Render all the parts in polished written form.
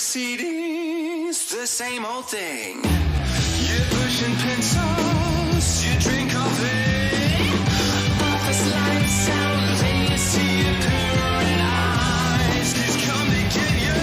CDs, the same old thing. You're pushing pencils, you drink coffee. Office lights, sounds, and you see your purring eyes. He's come to get you.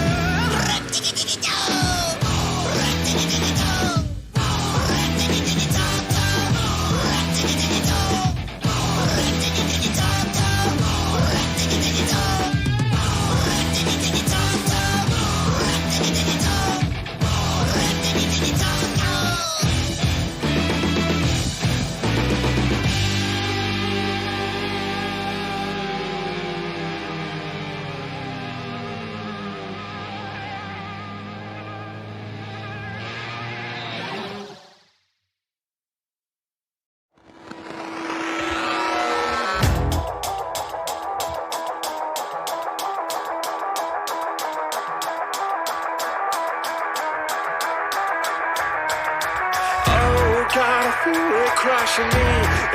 God, I feel it crushing me.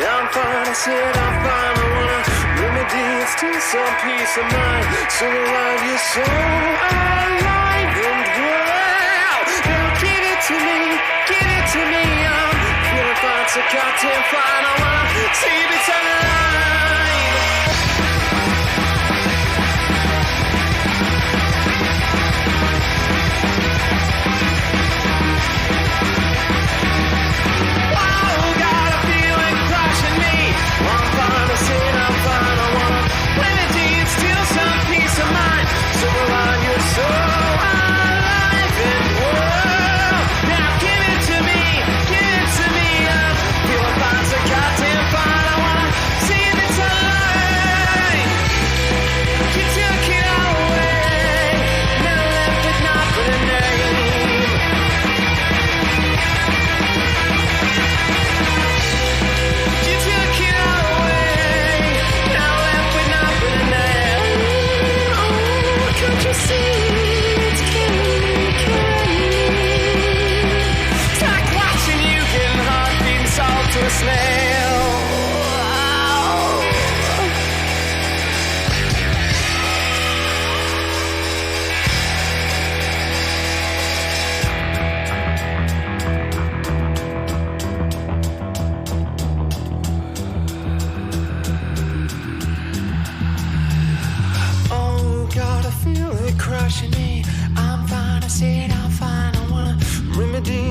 I'm fine, I said I'm fine. I wanna remedy it, still some peace of mind. So alive, you're so alive and well. Now give it to me, give it to me. I'm feeling fine, so goddamn fine. I wanna see if it's alive.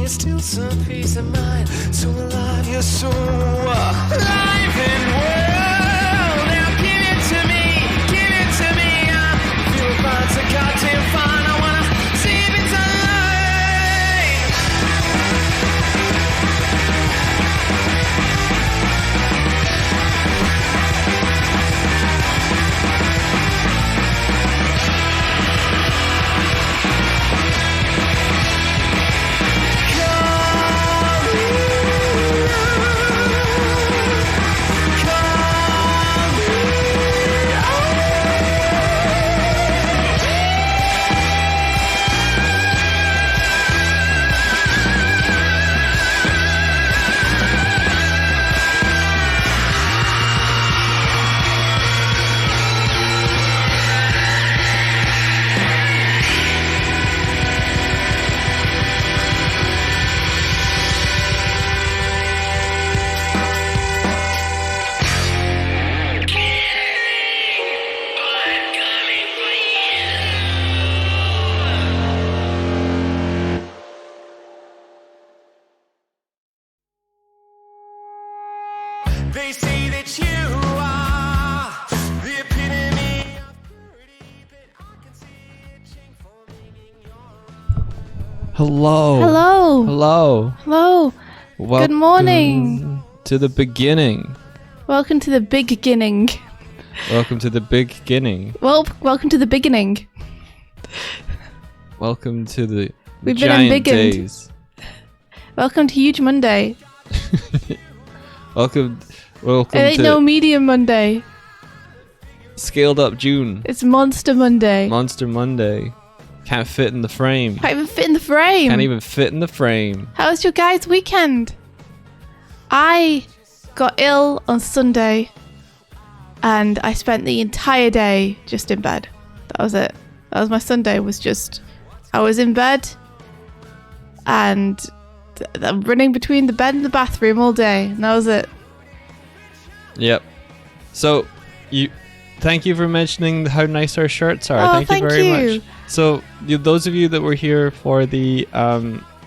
Still some peace of mind. So alive, you're so alive and well. Now give it to me, give it to me. I'm feeling fine, so goddamn fine. I wanna see if it's They say that you are the epitome of purity, but I can see it change forming in your... Hello. Hello. Hello. Hello. Good morning. To the beginning. Welcome to the beginning. Welcome to the big beginning. Well, welcome to the beginning. Welcome to the We've giant been embiggened. days. Welcome to Huge Monday. Welcome It ain't to no Medium Monday. Scaled Up June. It's Monster Monday. Monster Monday. Can't fit in the frame. Can't even fit in the frame. Can't even fit in the frame. How was your guys' weekend? I got ill on Sunday and I spent the entire day just in bed. That was it. That was my Sunday, was just I was in bed and I'm running between the bed and the bathroom all day, and that was it. Yep. So, thank you for mentioning how nice our shirts are. Oh, thank you very much. So, those of you that were here for the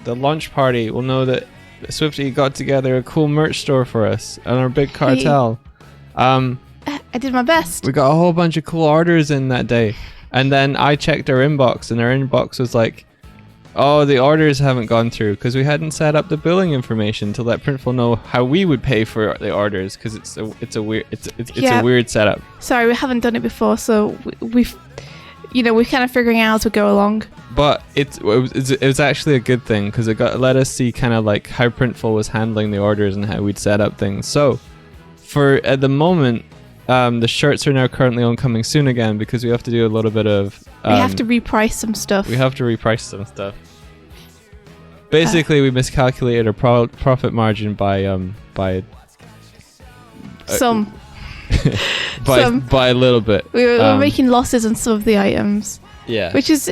launch party will know that Swifty got together a cool merch store for us and our big cartel. I did my best. We got a whole bunch of cool orders in that day, and then I checked our inbox, and our inbox was like, "Oh, the orders haven't gone through because we hadn't set up the billing information to let Printful know how we would pay for the orders because it's a weird setup." Sorry, we haven't done it before, so we're kind of figuring out as we go along. But it was actually a good thing because it let us see kind of like how Printful was handling the orders and how we'd set up things. So at the moment, the shirts are now currently on Coming Soon again because we have to do a little bit of... we have to reprice some stuff. Basically, we miscalculated our profit margin by some. by a little bit. We were making losses on some of the items. Yeah. Which is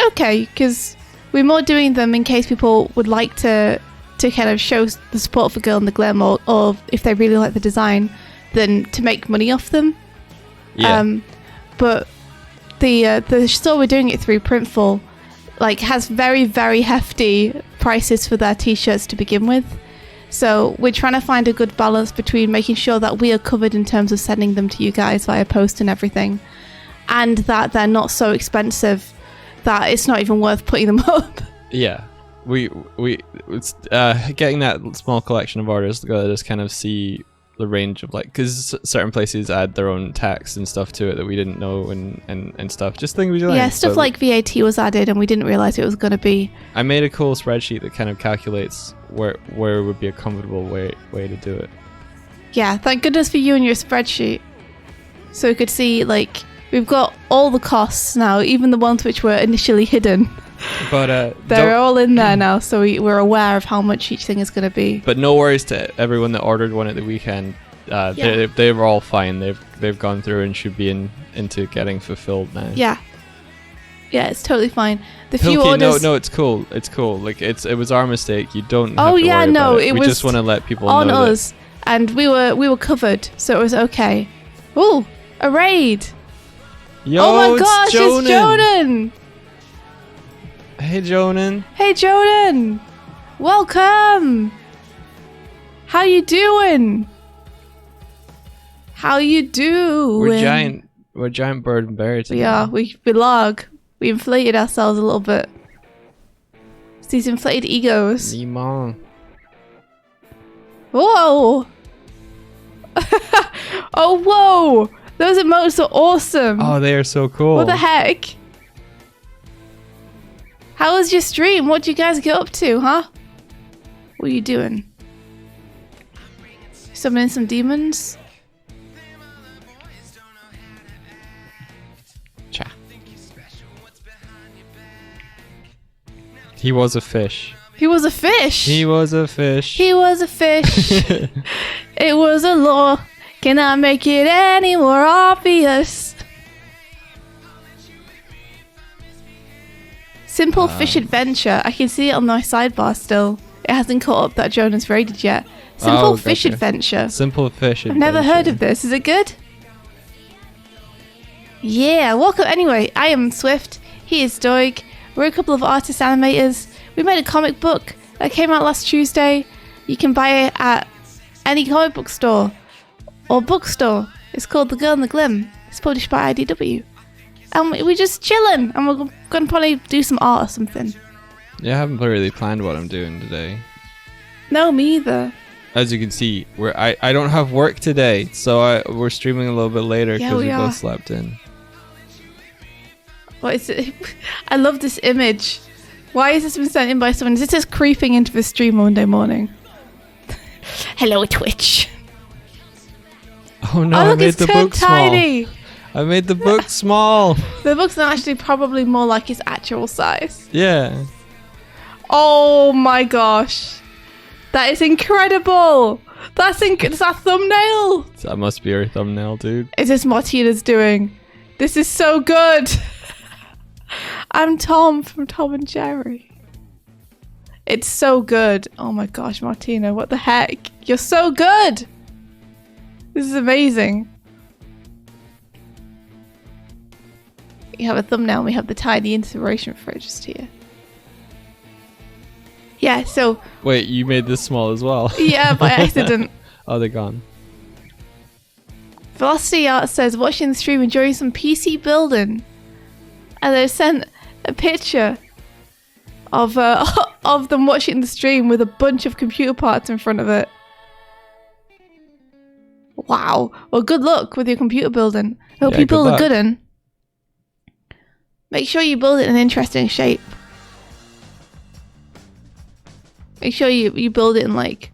okay because we're more doing them in case people would like to kind of show the support for Girl in the Glim or if they really like the design, than to make money off them. Yeah. But the store we're doing it through, Printful, like has very, very hefty prices for their t-shirts to begin with. So we're trying to find a good balance between making sure that we are covered in terms of sending them to you guys via post and everything, and that they're not so expensive that it's not even worth putting them up. Yeah. It's getting that small collection of orders to let us kind of see the range of, like, because certain places add their own tax and stuff to it that we didn't know and stuff, just things we learned. Yeah, stuff like VAT was added and we didn't realize it was going to be. I made a cool spreadsheet that kind of calculates where would be a comfortable way to do it. Yeah, thank goodness for you and your spreadsheet, so we could see, like, we've got all the costs now, even the ones which were initially hidden. But they're all in there now, so we're aware of how much each thing is going to be. But no worries to everyone that ordered one at the weekend. They were all fine. They've gone through and should be into getting fulfilled now. Yeah, it's totally fine. The Pilkey, few orders. No, it's cool. It's cool. Like it was our mistake. You don't. Oh have to yeah, worry no, about it. we was just want to let people on know us, and we were covered, so it was okay. Ooh, a raid! Yo, oh my gosh, Jonan. it's Jonan! Hey, Jonan. Hey, Jonan. Welcome. How you doing? We're giant bird and bear today. We are. We log. We inflated ourselves a little bit. It's these inflated egos. Mimon. Whoa. Oh, whoa. Those emotes are awesome. Oh, they are so cool. What the heck? How was your stream? What did you guys get up to, huh? What are you doing? Summoning some demons? Cha. He was a fish. He was a fish. He was a fish. He was a fish. It was a law. Can I make it any more obvious? Simple Fish Adventure. I can see it on my sidebar still. It hasn't caught up that Jonah's raided yet. Simple Fish Adventure. Simple Fish Adventure. I've never heard of this. Is it good? Yeah, welcome. Anyway, I am Swift. He is Doig. We're a couple of artist animators. We made a comic book that came out last Tuesday. You can buy it at any comic book store or bookstore. It's called The Girl in the Glim. It's published by IDW. And we're just chilling, and we're going to probably do some art or something. Yeah, I haven't really planned what I'm doing today. No, me either. As you can see, I don't have work today, so we're streaming a little bit later because we both slept in. What is it? I love this image. Why has this been sent in by someone? Is it just creeping into the stream Monday morning? Hello, Twitch. Oh no, look, I made the book tiny. small. I made the book small. The book's not actually probably more like its actual size. Yeah. Oh my gosh. That is incredible. That's our thumbnail. That must be our thumbnail, dude. Is this Martina's doing? This is so good. I'm Tom from Tom and Jerry. It's so good. Oh my gosh, Martina, what the heck? You're so good. This is amazing. You have a thumbnail. We have the tiny inspiration fridge just here. Yeah, so... Wait, you made this small as well? Yeah, by accident. Oh, they're gone. Velocity Art says, watching the stream, enjoying some PC building. And they sent a picture of of them watching the stream with a bunch of computer parts in front of it. Wow. Well, good luck with your computer building. I hope you build a good one. Make sure you build it in an interesting shape. Make sure you build it in like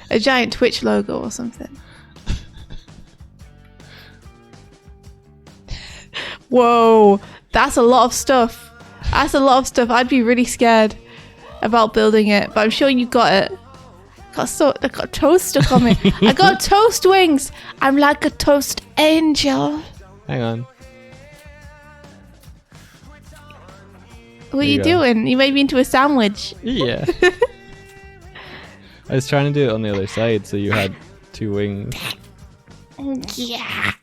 a giant Twitch logo or something. Whoa, that's a lot of stuff. That's a lot of stuff. I'd be really scared about building it, but I'm sure you got it. I got toast stuck on me. I got toast wings. I'm like a toast angel. Hang on. What are you doing? You made me into a sandwich. Yeah. I was trying to do it on the other side so you had 2 wings. Yeah.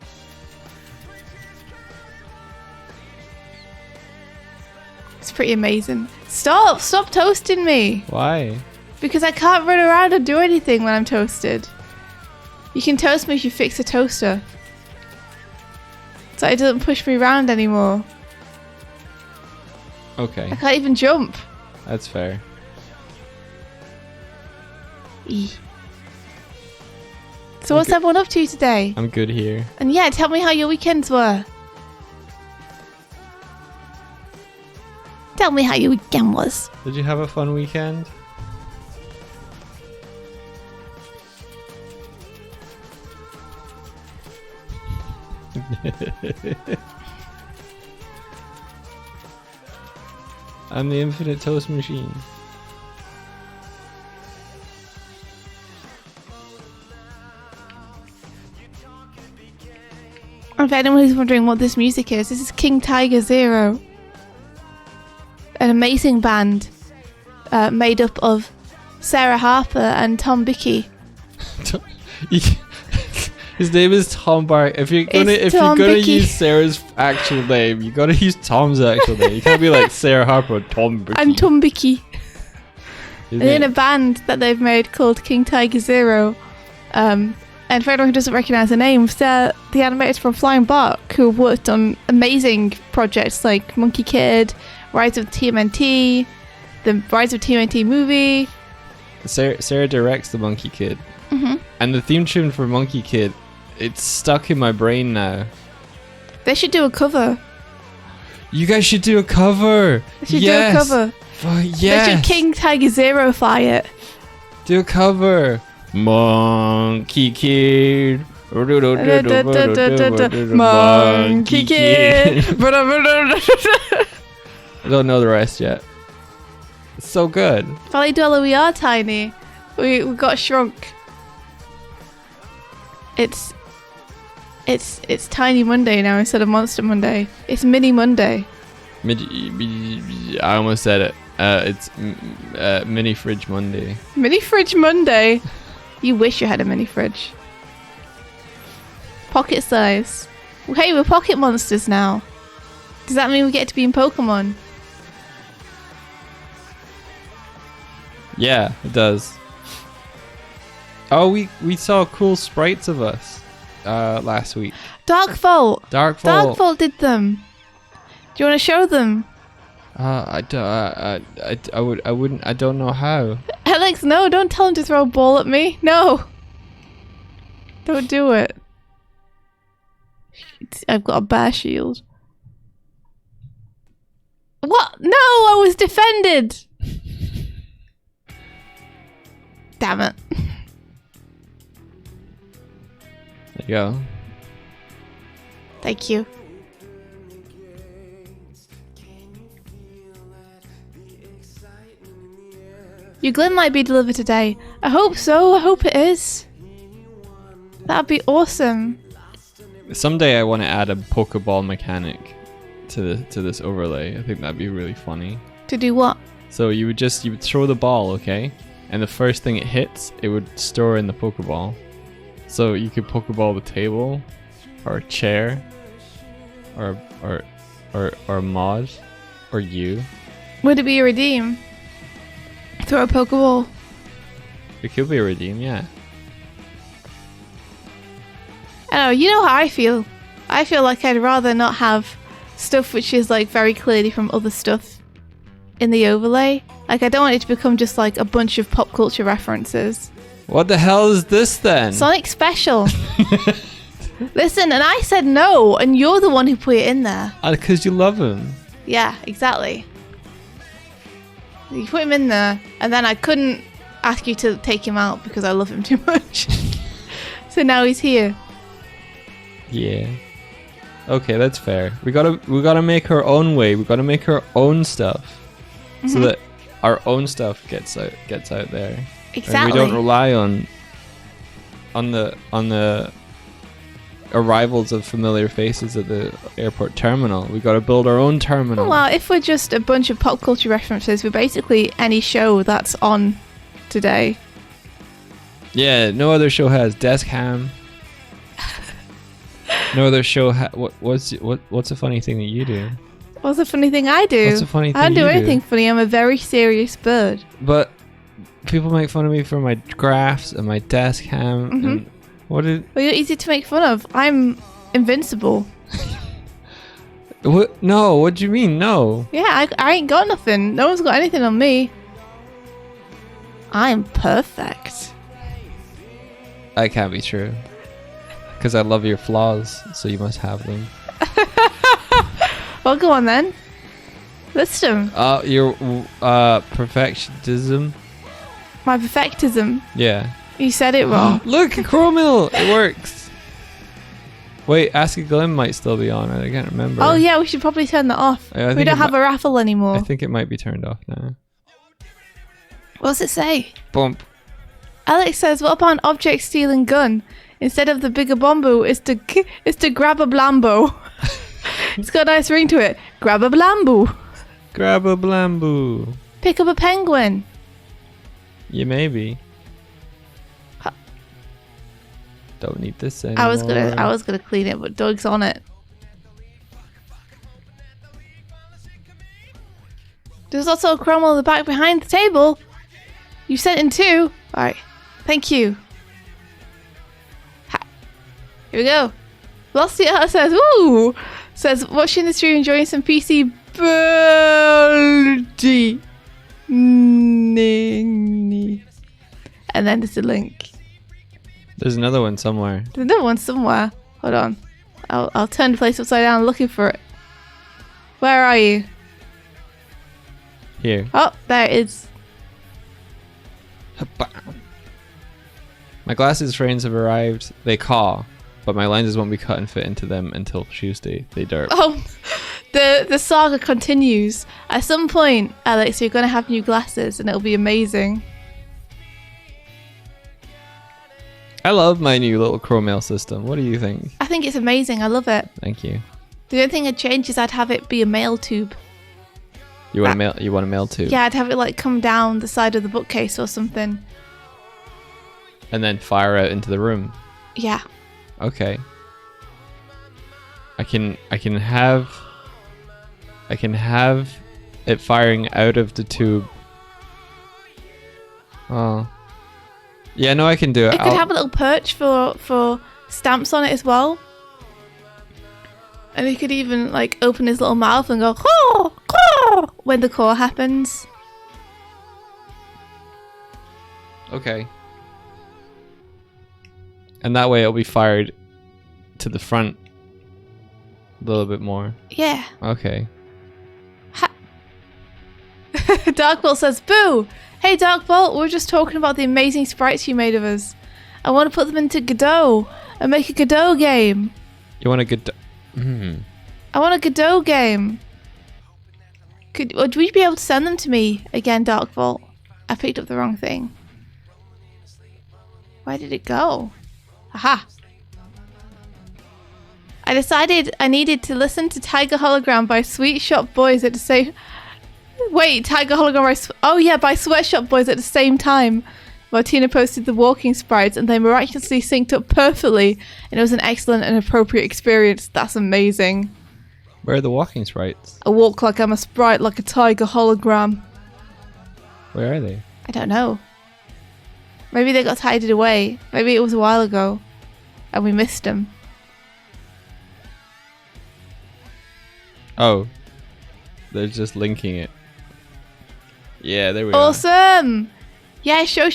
It's pretty amazing. Stop toasting me. Why? Because I can't run around and do anything when I'm toasted. You can toast me if you fix the toaster. So it doesn't push me around anymore. Okay. I can't even jump. That's fair. So what's everyone up to today? I'm good here. And yeah, tell me how your weekends were. Tell me how your weekend was. Did you have a fun weekend? I'm the infinite toast machine. And for anyone who's wondering what this music is, this is King Tiger Zero. An amazing band made up of Sarah Harper and Tom Bickey. His name is Tom Bar. If you're gonna use Sarah's actual name, you gotta use Tom's actual name. You can't be like Sarah Harper or Tom Bickey. I'm Tom Bickey. And in a band that they've made called King Tiger Zero. And for anyone who doesn't recognise the names, they're the animators from Flying Bark who have worked on amazing projects like Monkey Kid, Rise of TMNT, the Rise of TMNT movie. Sarah directs the Monkey Kid. Mm-hmm. And the theme tune for Monkey Kid, it's stuck in my brain now. They should do a cover. You guys should do a cover. They should do a cover. Yes. They should King Tiger Zero-fy it. Do a cover. Monkey Kid. Monkey Kid. I don't know the rest yet. It's so good. Valley Dollar, we are tiny. We got shrunk. It's Tiny Monday now instead of Monster Monday. It's Mini Monday. I almost said it. It's Mini Fridge Monday. Mini Fridge Monday? You wish you had a mini fridge. Pocket size. Hey, we're pocket monsters now. Does that mean we get to be in Pokemon? Yeah, it does. Oh, we saw cool sprites of us last week. Dark Vault did them. Do you want to show them? I don't know how. Alex, no, don't tell him to throw a ball at me. No. Don't do it. I've got a bear shield. What? No, I was defended. Damn it. There you go. Thank you. Your Glim might be delivered today. I hope so. I hope it is. That'd be awesome. Someday I want to add a Pokeball mechanic to this overlay. I think that'd be really funny. To do what? So you would throw the ball, okay? And the first thing it hits, it would store in the Pokeball. So you could Pokeball the table, or a chair, or a mod, or you. Would it be a redeem? Throw a Pokeball. It could be a redeem, yeah. Oh, you know how I feel. I feel like I'd rather not have stuff which is like very clearly from other stuff in the overlay. Like, I don't want it to become just like a bunch of pop culture references. What the hell is this then? Sonic Special. Listen, and I said no, and you're the one who put it in there. Because you love him. Yeah, exactly. You put him in there, and then I couldn't ask you to take him out because I love him too much. So now he's here. Yeah. Okay, that's fair. We gotta make our own way. We gotta make our own stuff, so that our own stuff gets out there. Exactly. And we don't rely on the arrivals of familiar faces at the airport terminal. We gotta build our own terminal. Well, if we're just a bunch of pop culture references, we're basically any show that's on today. Yeah, no other show has desk ham. No other show. What's a funny thing that you do? What's a funny thing I do? What's a funny thing I don't do you anything funny. I'm a very serious bird. But people make fun of me for my graphs and my desk ham. And Well, you're easy to make fun of. I'm invincible. What? No. What do you mean? No. Yeah, I ain't got nothing. No one's got anything on me. I'm perfect. That can't be true. Because I love your flaws, so you must have them. Well, go on then. List them. Your perfectionism. My perfectism. Yeah. You said it wrong. Look, a Chromil. It works. Wait, Ask a Glim might still be on. I can't remember. Oh yeah, we should probably turn that off. I We think don't it have a raffle anymore. I think it might be turned off now. What does it say? Bump. Alex says, "What about an object stealing gun? Instead of the bigger bombo, it's to grab a blambo." It's got a nice ring to it. Grab a blambo. Grab a blambo. Pick up a penguin. Yeah, maybe. Huh. Don't need this anymore. I was gonna clean it, but Doig's on it. There's also a Chrome on the back behind the table. You sent in two. Alright. Thank you. Ha. Here we go. Velocity Art says, "Ooh!" Says, "Watching the stream, enjoying some PC birdie." And then there's a link. There's another one somewhere. There's another one somewhere. Hold on. I'll turn the place upside down looking for it. Where are you? Here. Oh, there it is. My glasses frames have arrived. They caw, but my lenses won't be cut and fit into them until Tuesday. They derp. Oh, the saga continues. At some point, Alex, you're gonna have new glasses, and it'll be amazing. I love my new little Chromel system. What do you think? I think it's amazing. I love it. Thank you. The only thing I'd change is I'd have it be a mail tube. You want a mail too? Yeah, I'd have it like come down the side of the bookcase or something. And then fire out into the room. Yeah. Okay. I can have it firing out of the tube. Oh. Yeah, no, I can do it. It could have a little perch for stamps on it as well. And he could even like open his little mouth and go caw, caw, when the call happens. Okay. And that way it'll be fired to the front a little bit more. Yeah. Okay. Darkbolt says, "Boo! Hey Darkbolt, we were just talking about the amazing sprites you made of us. I want to put them into Godot and make a Godot game. You want a good... I want a Godot game. Would you be able to send them to me again, Darkbolt? I picked up the wrong thing. Where did it go? Aha! I decided I needed to listen to Tiger Hologram by Sweet Shop Boys at the same... Wait, Tiger Hologram by Sweatshop Boys at the same time. Martina posted the walking sprites and they miraculously synced up perfectly, and it was an excellent and appropriate experience. That's amazing. Where are the walking sprites? I walk like I'm a sprite, like a Tiger Hologram. Where are they? I don't know. Maybe they got tidied away. Maybe it was a while ago and we missed them. Oh. They're just linking it. Yeah, there we go. Awesome! Yeah, show.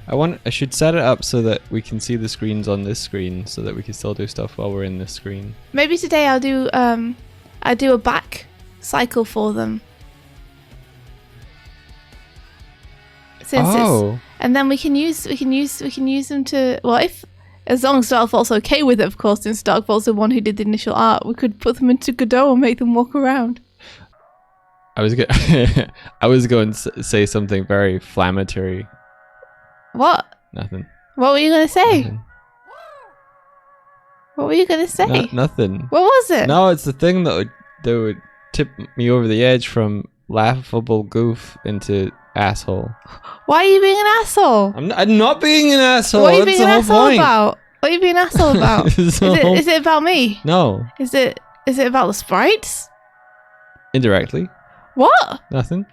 I should set it up so that we can see the screens on this screen so that we can still do stuff while we're in this screen. Maybe today I'll do a back cycle for them. And then we can use them to, well, if as long as Dark Vault's okay with it, of course, since Dark Vault's the one who did the initial art, we could put them into Godot and make them walk around. I was going to say something very inflammatory. What? Nothing. What were you going to say? Nothing. What were you going to say? Nothing. What was it? No, it's the thing that would tip me over the edge from laughable goof into asshole. Why are you being an asshole? I'm not being an asshole. What are you That's being the an whole asshole point. about? What are you being an asshole about? Is it about me? No. Is it about the sprites? Indirectly. What? Nothing.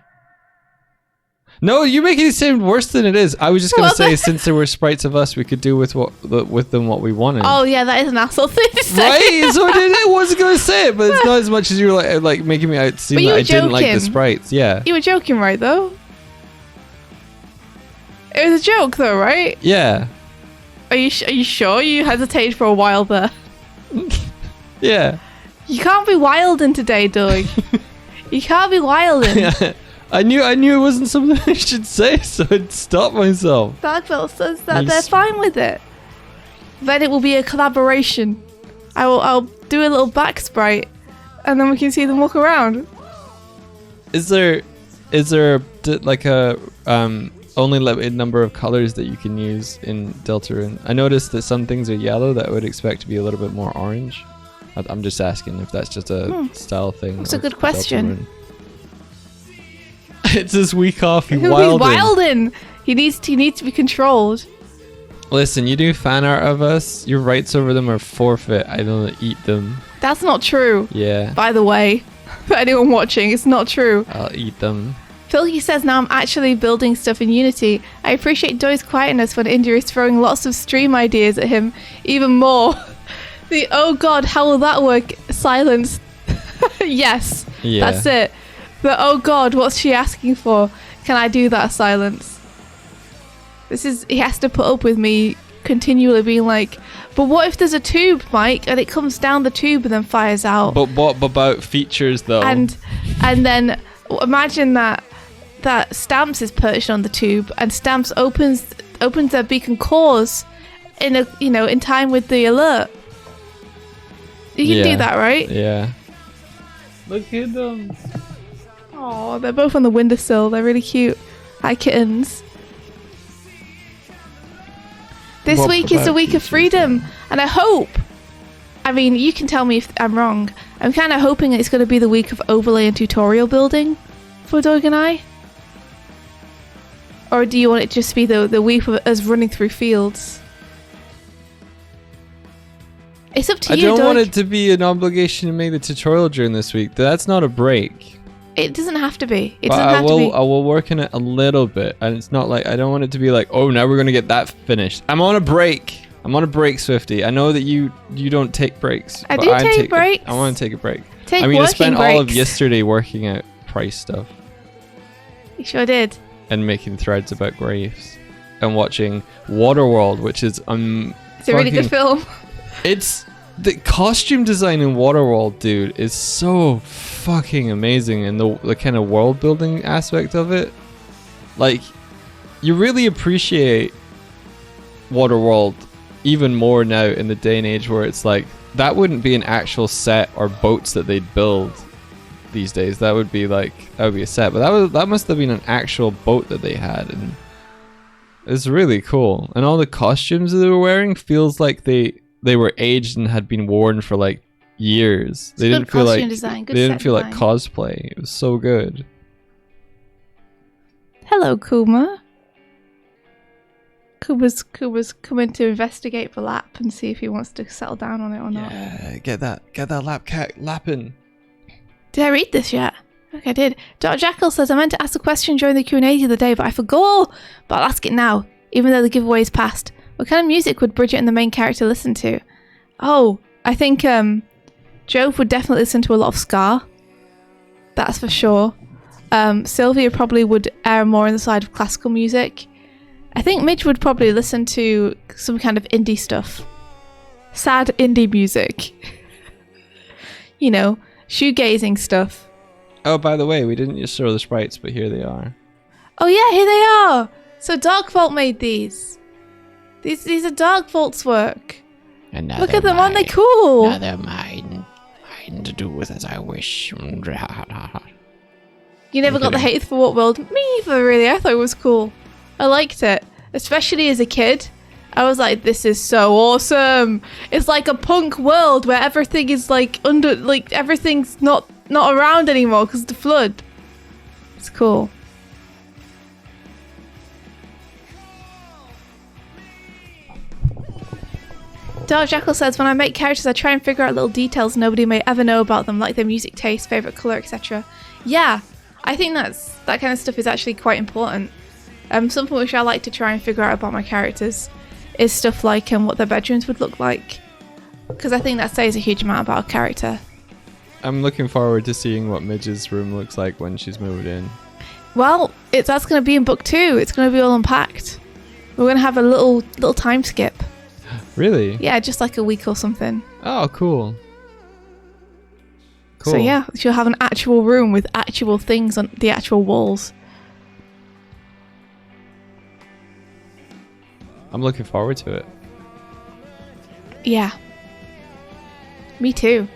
No, you're making it sound worse than it is. I was just gonna say, since there were sprites of us, we could do with them what we wanted. Oh yeah, that is an asshole thing to say. Right? So I wasn't gonna say it, but it's not as much as you were like making me out seem that I didn't like the sprites. Yeah. You were joking, right? Though. It was a joke, though, right? Yeah. Are you sure? You hesitated for a while there. Yeah. You can't be wilding today, Doig. You can't be wilding. I knew it wasn't something I should say, so I'd stop myself. Darkville says that they're fine with it. Then it will be a collaboration. I'll do a little back sprite, and then we can see them walk around. Is there like a only limited number of colors that you can use in Deltarune? I noticed that some things are yellow that I would expect to be a little bit more orange. I'm just asking if that's just a style thing. That's a good question. It's his week off. He's wilding. He needs to be controlled. Listen, you do fan art of us. Your rights over them are forfeit. I don't eat them. That's not true. Yeah. By the way, for anyone watching, it's not true. I'll eat them. Philky says, now I'm actually building stuff in Unity. I appreciate Doig's quietness when India is throwing lots of stream ideas at him. Even more. The oh god, how will that work? Silence. Yes. Yeah. That's it. The oh god, what's she asking for? Can I do that? Silence. He has to put up with me continually being like, but what if there's a tube, Mike, and it comes down the tube and then fires out? But what about features though? And then imagine that Stamps is perched on the tube and Stamps opens their beacon cores in time with the alert. You can do that, right? Yeah. Look at them. Oh, they're both on the windowsill. They're really cute. Hi, kittens. This week is the week of freedom, and I hope. I mean, you can tell me if I'm wrong. I'm kind of hoping it's going to be the week of overlay and tutorial building for Doig and I. Or do you want it to just be the week of us running through fields? It's up to you, I don't Doig. want it to be an obligation to make the tutorial during this week. That's not a break. It doesn't have to be. I will work on it a little bit, and it's not like I don't want it to be like, oh, now we're gonna get that finished. I'm on a break, Swifty. I know that you don't take breaks. I do take breaks. I want to take a break. I spent all of yesterday working out price stuff. You sure did. And making threads about graves, and watching Waterworld, which is It's a really good film. It's the costume design in Waterworld, dude, is so fucking amazing, and the kind of world building aspect of it. Like, you really appreciate Waterworld even more now in the day and age where it's like that wouldn't be an actual set or boats that they'd build these days. That would be a set, but that must have been an actual boat that they had, and It's really cool. And all the costumes they were wearing feels like they were aged and had been worn for like years. They didn't feel like design, they didn't feel like cosplay. It was so good. Hello, Kuma. Kuba's coming to investigate the lap and see if he wants to settle down on it or not. Yeah, get that lap cat lapping. Did I read this yet? Okay, I did. Dr. Jackal says, I meant to ask a question during the Q&A the other day, but I forgot. But I'll ask it now, even though the giveaway is past. What kind of music would Bridget and the main character listen to? Oh, I think Jove would definitely listen to a lot of ska. That's for sure. Sylvia probably would err more on the side of classical music. I think Midge would probably listen to some kind of indie stuff. Sad indie music. You know, shoegazing stuff. Oh, by the way, we didn't just show the sprites, but here they are. Oh yeah, here they are! So Darkvault made these. These are Darkvault's work. And now Look at them, aren't they mine. cool? Now they're mine. Mine to do with as I wish. You never got the hate for what world? Me either, really. I thought it was cool. I liked it. Especially as a kid. I was like, this is so awesome. It's like a punk world where everything is like everything's not around anymore because of the flood. It's cool. Dark Jackal says, when I make characters, I try and figure out little details nobody may ever know about them, like their music taste, favourite colour, etc. Yeah, I think that kind of stuff is actually quite important. Something which I like to try and figure out about my characters is stuff like what their bedrooms would look like. Because I think that says a huge amount about a character. I'm looking forward to seeing what Midge's room looks like when she's moved in. Well, that's going to be in book 2. It's going to be all unpacked. We're going to have a little time skip. Really? Yeah, just like a week or something. Oh, cool. So yeah, she'll have an actual room with actual things on the actual walls. I'm looking forward to it. Yeah. Me too.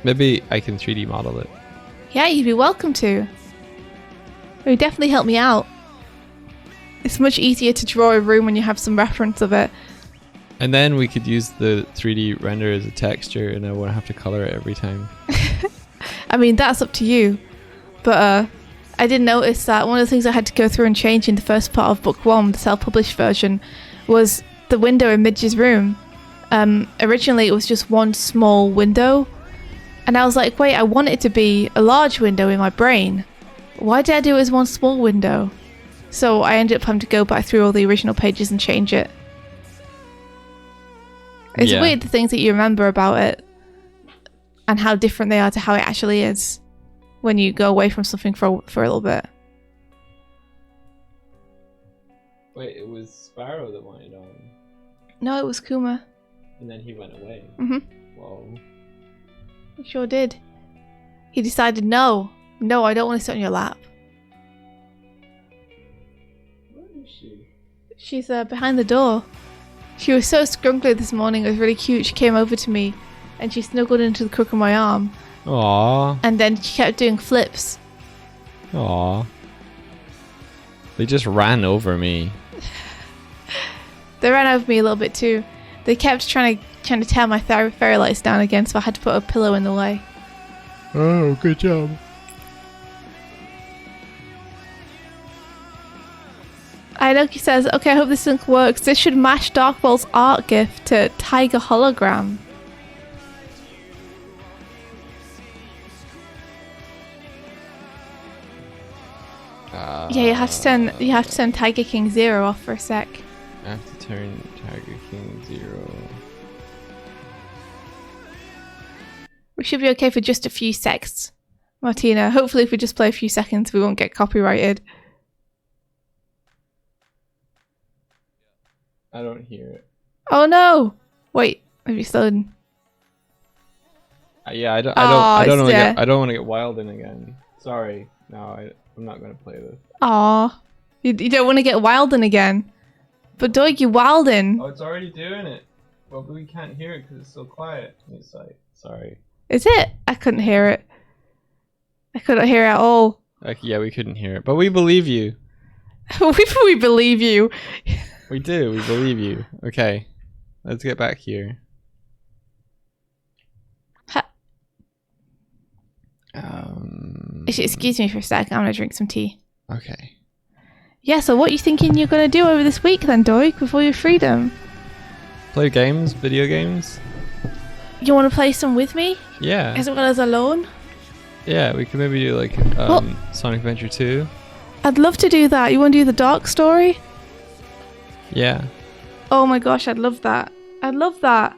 Maybe I can 3D model it. Yeah, you'd be welcome to. It would definitely help me out. It's much easier to draw a room when you have some reference of it. And then we could use the 3D render as a texture and I won't have to color it every time. I mean, that's up to you. But I did notice that one of the things I had to go through and change in the first part of book 1, the self-published version, was the window in Midge's room. Originally, it was just one small window. And I was like, wait, I want it to be a large window in my brain. Why did I do it as one small window? So I ended up having to go back through all the original pages and change it. It's weird the things that you remember about it and how different they are to how it actually is when you go away from something for a little bit. Wait, it was Sparrow that wanted on. No, it was Kuma. And then he went away. Mm-hmm. Whoa. He sure did. He decided, no, I don't want to sit on your lap. Where is she? She's behind the door. She was so scrunkly this morning, it was really cute. She came over to me and she snuggled into the crook of my arm. Aww. And then she kept doing flips. Aww. They just ran over me. They ran over me a little bit too. They kept trying to tear my fairy lights down again, so I had to put a pillow in the way. Oh, good job. Inoki says, okay, I hope this sync works. This should match Darkvault's art gift to Tiger Hologram. Yeah, you have to turn Tiger King 0 off for a sec. I have to turn Tiger King 0. We should be okay for just a few secs, Martina. Hopefully if we just play a few seconds we won't get copyrighted. I don't hear it. Oh no! Wait, maybe it's loading. Yeah, I don't want to get wild in again. Sorry. No, I'm not gonna play this. Aw. You don't want to get wildin' again. But Doig, you wildin'. Oh, it's already doing it. But we can't hear it because it's so quiet. It's like, sorry. Is it? I couldn't hear it. I couldn't hear it at all. Yeah, we couldn't hear it. But we believe you. We believe you. We do. We believe you. Okay. Let's get back here. Excuse me for a sec. I'm gonna drink some tea. Okay. Yeah. So, what are you thinking you're gonna do over this week then, Doig, before your freedom? Play games, video games. You want to play some with me, Yeah. as well as alone? Yeah, we could maybe do like Sonic Adventure 2. I'd love to do that. You want to do the Dark Story? Yeah. Oh my gosh, I'd love that. I'd love that.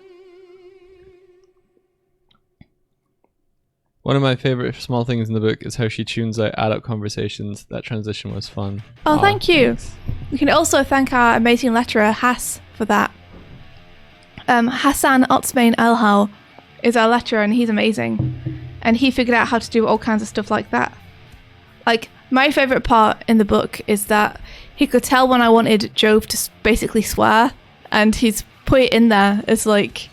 One of my favorite small things in the book is how she tunes out adult conversations. That transition was fun. Oh, thank you. Thanks. We can also thank our amazing letterer, Hass, for that. Hassan Otsmain Elhal is our letterer, and he's amazing. And he figured out how to do all kinds of stuff like that. Like, my favourite part in the book is that he could tell when I wanted Jove to basically swear, and he's put it in there as like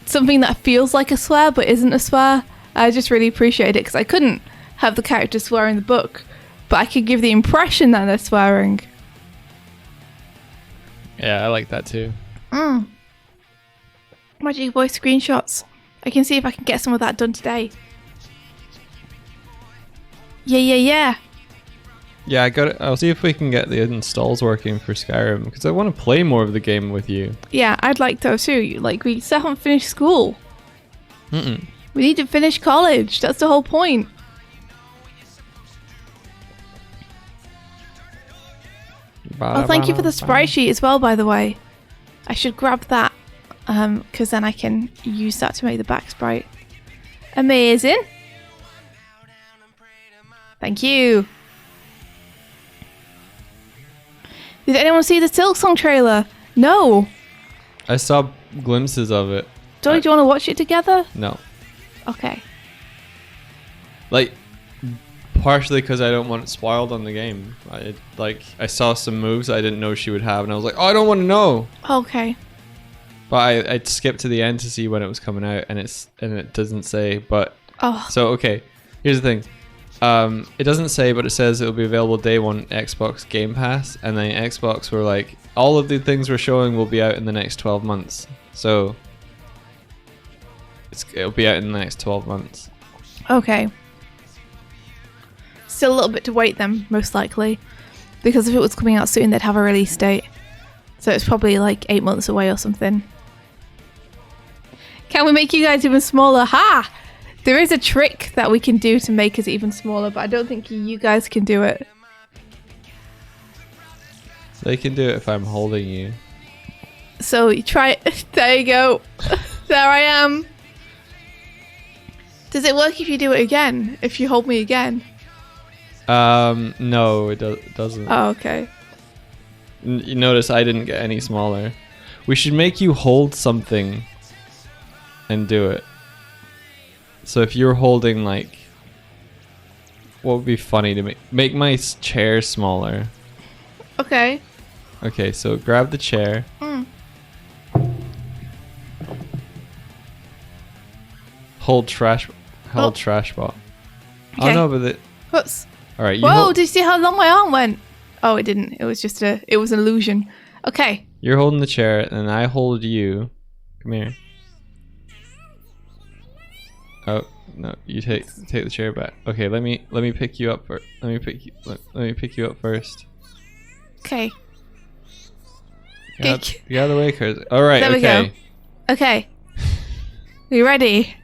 something that feels like a swear but isn't a swear. I just really appreciate it because I couldn't have the character swear in the book, but I could give the impression that they're swearing. Yeah, I like that too. Magic voice screenshots. I can see if I can get some of that done today. Yeah. Yeah, I'll see if we can get the installs working for Skyrim because I want to play more of the game with you. Yeah, I'd like to too. Like, we still haven't finished school. Mm-mm. We need to finish college. That's the whole point. Oh, thank you for the sprite sheet as well, by the way. I should grab that because then I can use that to make the back sprite. Amazing. Thank you. Did anyone see the Silksong trailer? No. I saw glimpses of it. Do you want to watch it together? No. Okay. Like, partially because I don't want it spoiled on the game. I saw some moves I didn't know she would have, and I was like, oh, I don't want to know. Okay. But I skipped to the end to see when it was coming out, and it doesn't say. But so okay, here's the thing. It doesn't say, but it says it will be available day one Xbox Game Pass, and then Xbox were like, all of the things we're showing will be out in the next 12 months. So it'll be out in the next 12 months. Okay. Still a little bit to wait then, most likely. Because if it was coming out soon, they'd have a release date. So it's probably like 8 months away or something. Can we make you guys even smaller? Ha! There is a trick that we can do to make us even smaller, but I don't think you guys can do it. They can do it if I'm holding you. So you try it. There you go. There I am. Does it work if you do it again? If you hold me again? No, it doesn't. Oh, okay. You notice I didn't get any smaller. We should make you hold something and do it. So if you're holding, like, what would be funny to make my chair smaller. Okay. Okay, so grab the chair. Hold trash bot. Okay. Oh no, but it. Whoops. All right. Whoa! Did you see how long my arm went? Oh, it didn't. It was just it was an illusion. Okay. You're holding the chair, and I hold you. Come here. Oh no! You take the chair back. Okay, let me pick you up. Let me pick you up first. Okay. Get out of the way, cause. All right. There we okay. go. Okay. Are you ready?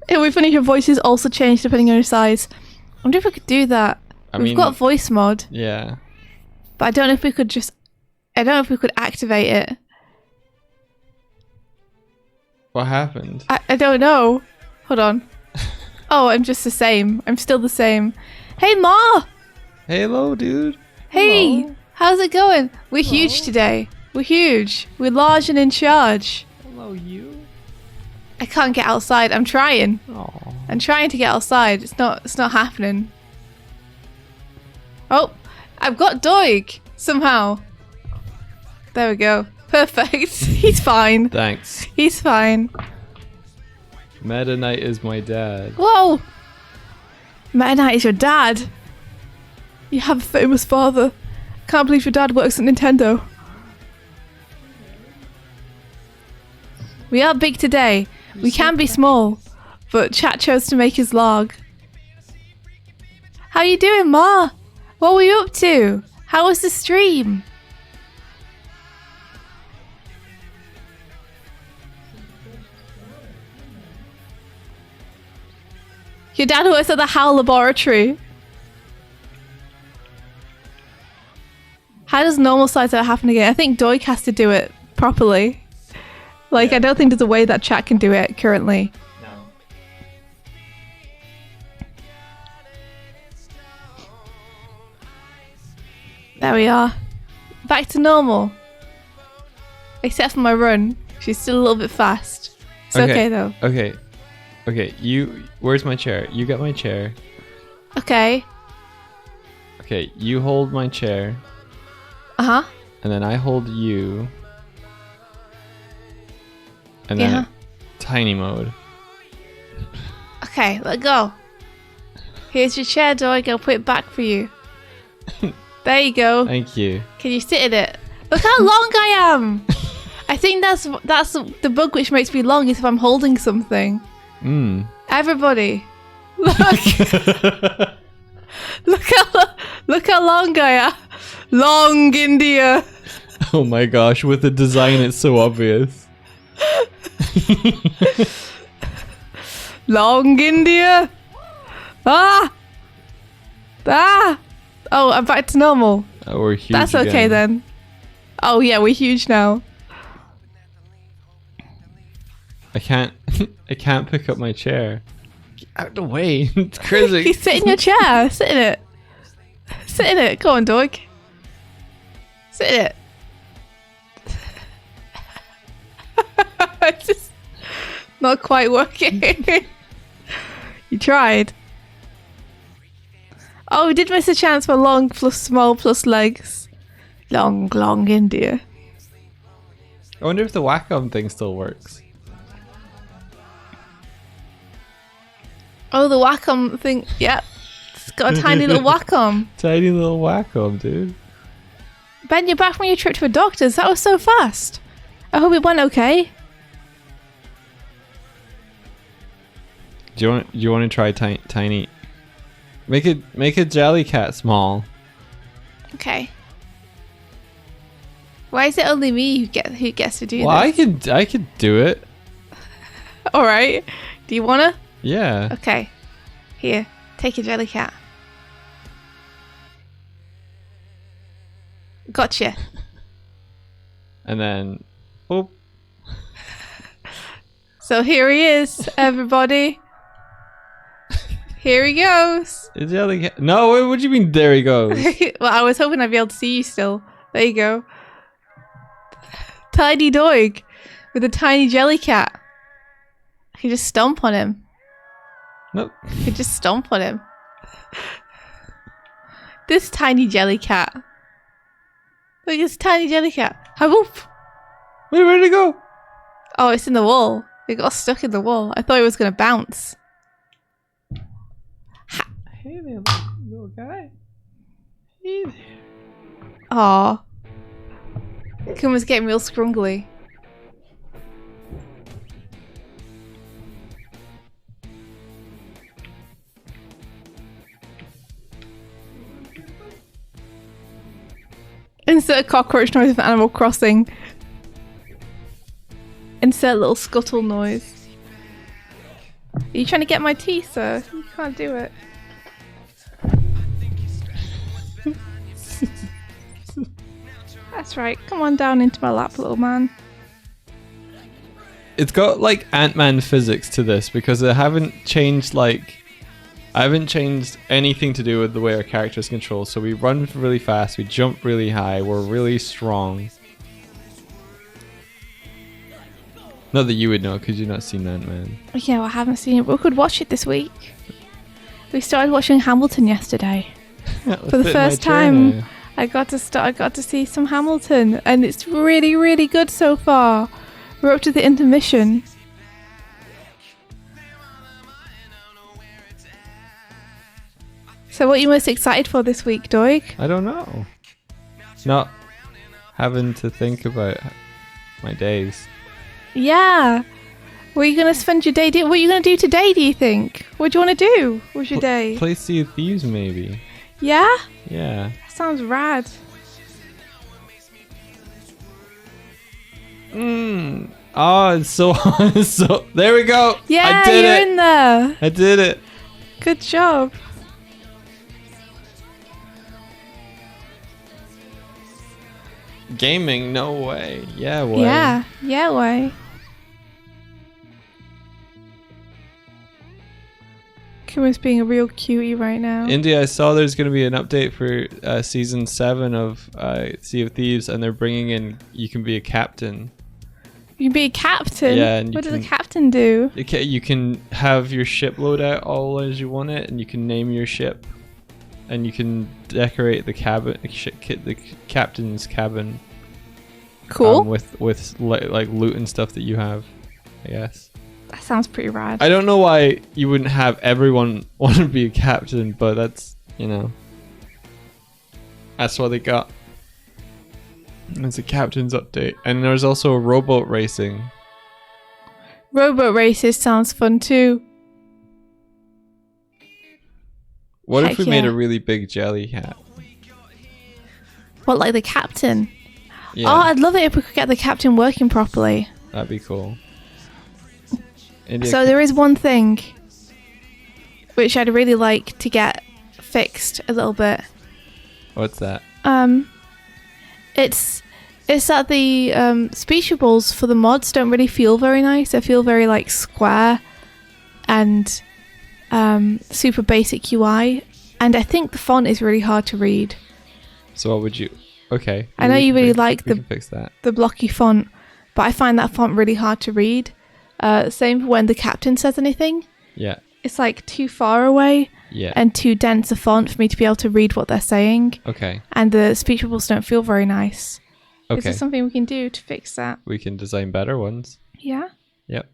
It would be funny if your voices also change depending on your size. I wonder if we could do that. We've got voice mod. Yeah. But I don't know if we could activate it. What happened? I don't know. Hold on. Oh, I'm just the same. I'm still the same. Hey, Ma! Hello, dude. Hey! Hello. How's it going? We're huge today. We're huge. We're large and in charge. Hello, you. I can't get outside. I'm trying. Aww. I'm trying to get outside. It's not happening. Oh, I've got Doig somehow. There we go. Perfect. He's fine. Thanks. He's fine. Meta Knight is my dad. Whoa! Meta Knight is your dad. You have a famous father. Can't believe your dad works at Nintendo. We are big today. We can be small, but chat chose to make us log. How you doing, Ma? What were you up to? How was the stream? Your dad works at the HAL laboratory. How does normal size ever happen again? I think Doig has to do it properly. Like, I don't think there's a way that chat can do it currently. No. There we are. Back to normal. Except for my run. She's still a little bit fast. It's okay though. Okay. Okay, where's my chair? You get my chair. Okay. Okay, you hold my chair. Uh-huh. And then I hold you. And then Yeah. tiny mode. Okay, let go. Here's your chair, Doig. I'll put it back for you. There you go. Thank you. Can you sit in it? Look how long I am. I think that's the bug which makes me long is if I'm holding something. Everybody, look. look how long I am. Long India. Oh my gosh, with the design it's so obvious. Long India. Ah. Oh, I'm back to normal. Oh, we're huge. That's okay again. then. Oh yeah, we're huge now. I can't pick up my chair. Get out the way. It's crazy. Sit in your chair. Sit in it. Sit in it. Go on, Doig. Sit in it. It's just not quite working. You tried. Oh, we did miss a chance for long plus small plus legs. Long India. I wonder if the Wacom thing still works. Oh, the Wacom thing. Yep. It's got a tiny little Wacom. Tiny little Wacom, dude. Ben, you're back from your trip to a doctor's. That was so fast. I hope it went okay. Do you want to try tiny? Make a jelly cat small. Okay. Why is it only me who gets to do Well, this? I could do it. All right. Do you wanna? Yeah. Okay. Here, take a jelly cat. Gotcha. And then, oh, So here he is, everybody. Here he goes. a jelly cat. No, what do you mean? There he goes. Well, I was hoping I'd be able to see you still. There you go. Tiny Doig with a tiny jelly cat. I can just stomp on him. Nope. I can just stomp on him. This tiny jelly cat. Look at this tiny jelly cat. Hi, whoop. Wait, where'd it go? Oh, it's in the wall. It got stuck in the wall. I thought it was going to bounce. Hey there, little guy. Hey there. Aw. Kuma's getting real scrungly. Insert cockroach noise from Animal Crossing. Insert little scuttle noise. Are you trying to get my tea, sir? You can't do it. That's right. Come on down into my lap, little man. It's got like Ant-Man physics to this because I haven't changed anything to do with the way our characters control. So we run really fast, we jump really high, we're really strong. Not that you would know because you've not seen Ant-Man. Yeah, well, I haven't seen it, but we could watch it this week. We started watching Hamilton yesterday. For the first time, I got to see some Hamilton, and it's really, really good so far. We're up to the intermission. So what are you most excited for this week, Doig? I don't know. Not having to think about my days. Yeah. Where are you going to spend your day? What are you going to do today, do you think? What do you want to do? What's your day? Play Sea of Thieves, maybe. Yeah? Yeah. That sounds rad. Oh, it's so so. There we go. Yeah, I did you're it. in there. I did it. Good job. Gaming? No way. Yeah, way. Yeah, way. Kuma's being a real cutie right now. India, I saw there's going to be an update for season 7 of Sea of Thieves, and they're bringing in you can be a captain. You can be a captain? Yeah, and what does a captain do? You can have your ship load out all as you want it, and you can name your ship, and you can decorate the cabin, the captain's cabin. Cool. With like loot and stuff that you have, I guess. That sounds pretty rad. I don't know why you wouldn't have everyone want to be a captain, but that's, that's what they got. It's a captain's update. And there's also rowboat racing. Rowboat races sounds fun too. What Heck if we yeah. made a really big jelly hat? What, like the captain? Yeah, Oh, I'd love it if we could get the captain working properly. that'd be cool. India, So there is one thing which I'd really like to get fixed a little bit. what's that? It's that the speech bubbles for the mods don't really feel very nice. They feel very like square and super basic UI, and I think the font is really hard to read. So what would you... Okay. I know we you can really fix- like we can fix that. the blocky font, but I find that font really hard to read. Same for when the captain says anything. Yeah. It's like too far away Yeah. and too dense a font for me to be able to read what they're saying. Okay. And the speech bubbles don't feel very nice. Is Okay. there something we can do to fix that? We can design better ones. Yeah? Yep.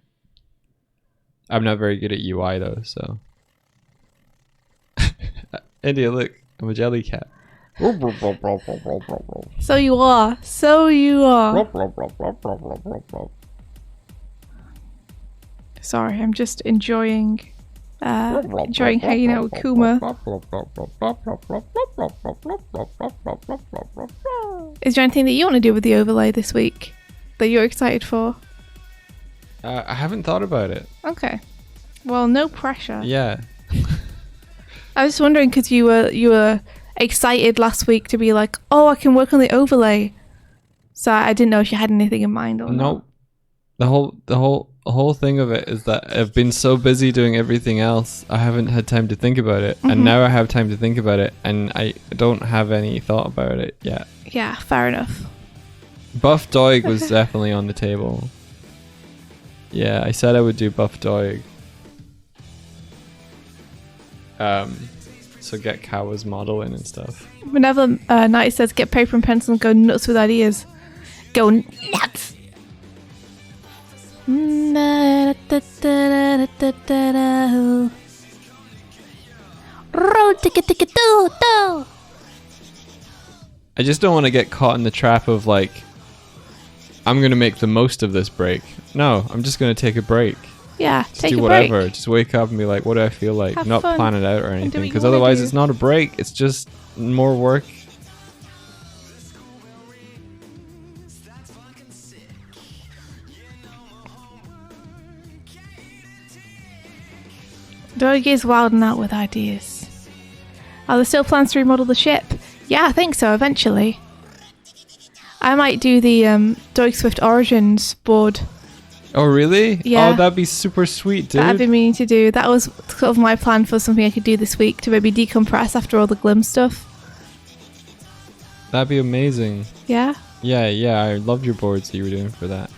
I'm not very good at UI though, so. India, look, I'm a jelly cat. So you are. So you are. Sorry, I'm just enjoying hanging out with Kuma. Is there anything that you want to do with the overlay this week that you're excited for? I haven't thought about it. Okay. Well, no pressure. Yeah. I was just wondering because you were excited last week to be like, oh, I can work on the overlay. So I didn't know if you had anything in mind or not. Nope. The whole thing of it is that I've been so busy doing everything else, I haven't had time to think about it. And now I have time to think about it, and I don't have any thought about it yet. Yeah, fair enough. Buff Doig was definitely on the table. Yeah, I said I would do Buff Doig. So get Kawa's model in and stuff. Whenever Night says get paper and pencil and go nuts with ideas. Go nuts! I just don't want to get caught in the trap of like, I'm going to make the most of this break. No, I'm just going to take a break. Yeah, Just take do a whatever. break. Just wake up and be like, what do I feel like? Have Not fun plan it out or and do anything. what you Because wanna otherwise do. it's not a break. It's just more work. Doig is wilding out with ideas. Are there still plans to remodel the ship? Yeah, I think so, eventually. I might do the DoigSwift Origins board. Oh, really? Yeah. Oh, that'd be super sweet, dude. That I've been meaning to do. That was sort of my plan for something I could do this week to maybe decompress after all the Glim stuff. That'd be amazing. Yeah? Yeah, I loved your boards that you were doing for that.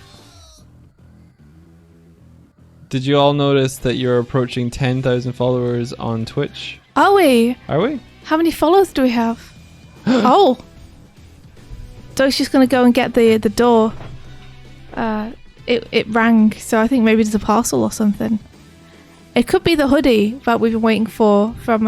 Did you all notice that you're approaching 10,000 followers on Twitch? Are we? Are we? How many followers do we have? Oh! Doig's just going to go and get the door. It rang, so I think maybe there's a parcel or something. It could be the hoodie that we've been waiting for from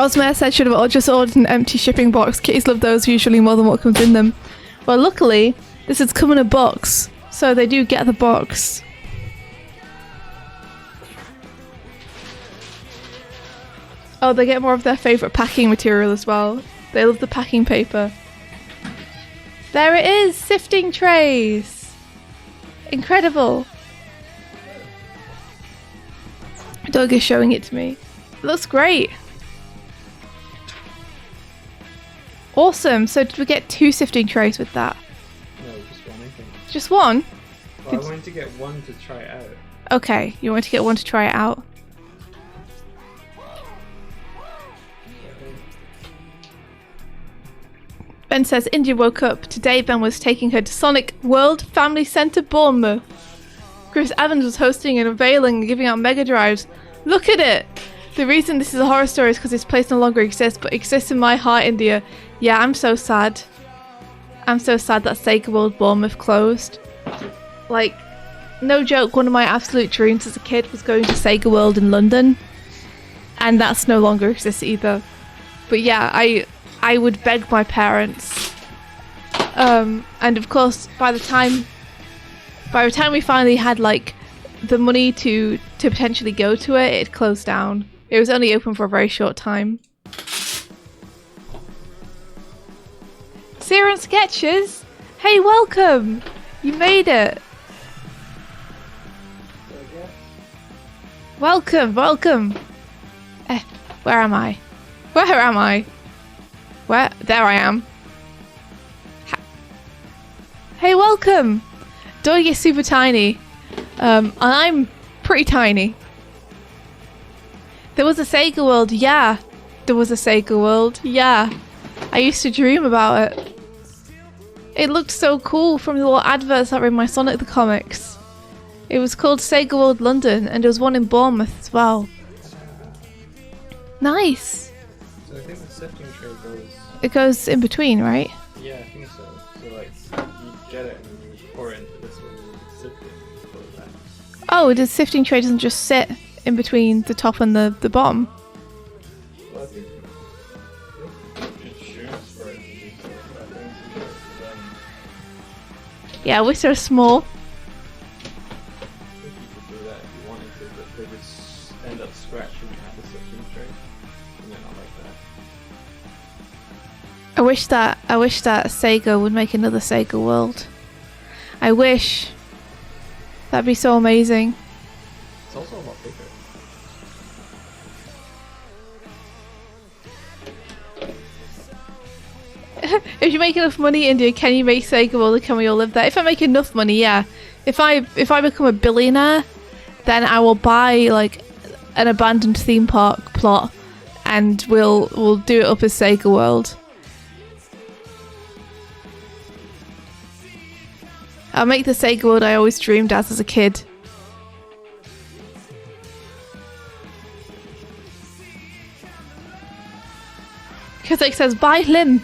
Rosmare said should have just ordered an empty shipping box. Kitties love those usually more than what comes in them. Well, luckily, this has come in a box, so they do get the box. Oh, they get more of their favourite packing material as well. They love the packing paper. There it is! Sifting trays! Incredible! Doig is showing it to me. It looks great! Awesome! So did we get 2 sifting trays with that? No, just one, I think. Just one? Well, I wanted to get one to try it out. Okay, you want to get one to try it out. Ben says, India woke up. Today Ben was taking her to Sonic World Family Centre Bournemouth. Chris Evans was hosting and unveiling and giving out Mega Drives. Look at it! The reason this is a horror story is because this place no longer exists, but exists in my heart, India. Yeah, I'm so sad. I'm so sad that Sega World Bournemouth closed. Like, no joke, one of my absolute dreams as a kid was going to Sega World in London. And that's no longer exists either. But yeah, I would beg my parents. And of course, by the time we finally had like the money to potentially go to it, it closed down. It was only open for a very short time. Siren Sketches! Hey, welcome! You made it! Welcome, welcome! Where am I? Where am I? Where? There I am. Hey, welcome! Doig is super tiny. And I'm pretty tiny. There was a Sega World, yeah. There was a Sega World, yeah. I used to dream about it. It looked so cool from the little adverts that were in my Sonic the Comics. It was called Sega World London, and there was one in Bournemouth as well. Nice! So I think the sifting tray goes... It goes in between, right? Yeah, I think so. So like, you get it and then you pour it into this one and you sift it. Like that. Oh, the sifting tray doesn't just sit in between the top and the bottom? Well, I think insurance for it would be so I think it's Yeah, I wish they were small. I think you could do that if you wanted to, but they would end up scratching at the sifting tray. And they're not like that. I wish that Sega would make another Sega World. I wish. That'd be so amazing. It's also a lot bigger. If you make enough money, India, can you make Sega World and can we all live there? If I make enough money, yeah. If I become a billionaire, then I will buy like an abandoned theme park plot and we'll do it up as Sega World. I'll make the Sega World I always dreamed as a kid. Because it says, buy Lim.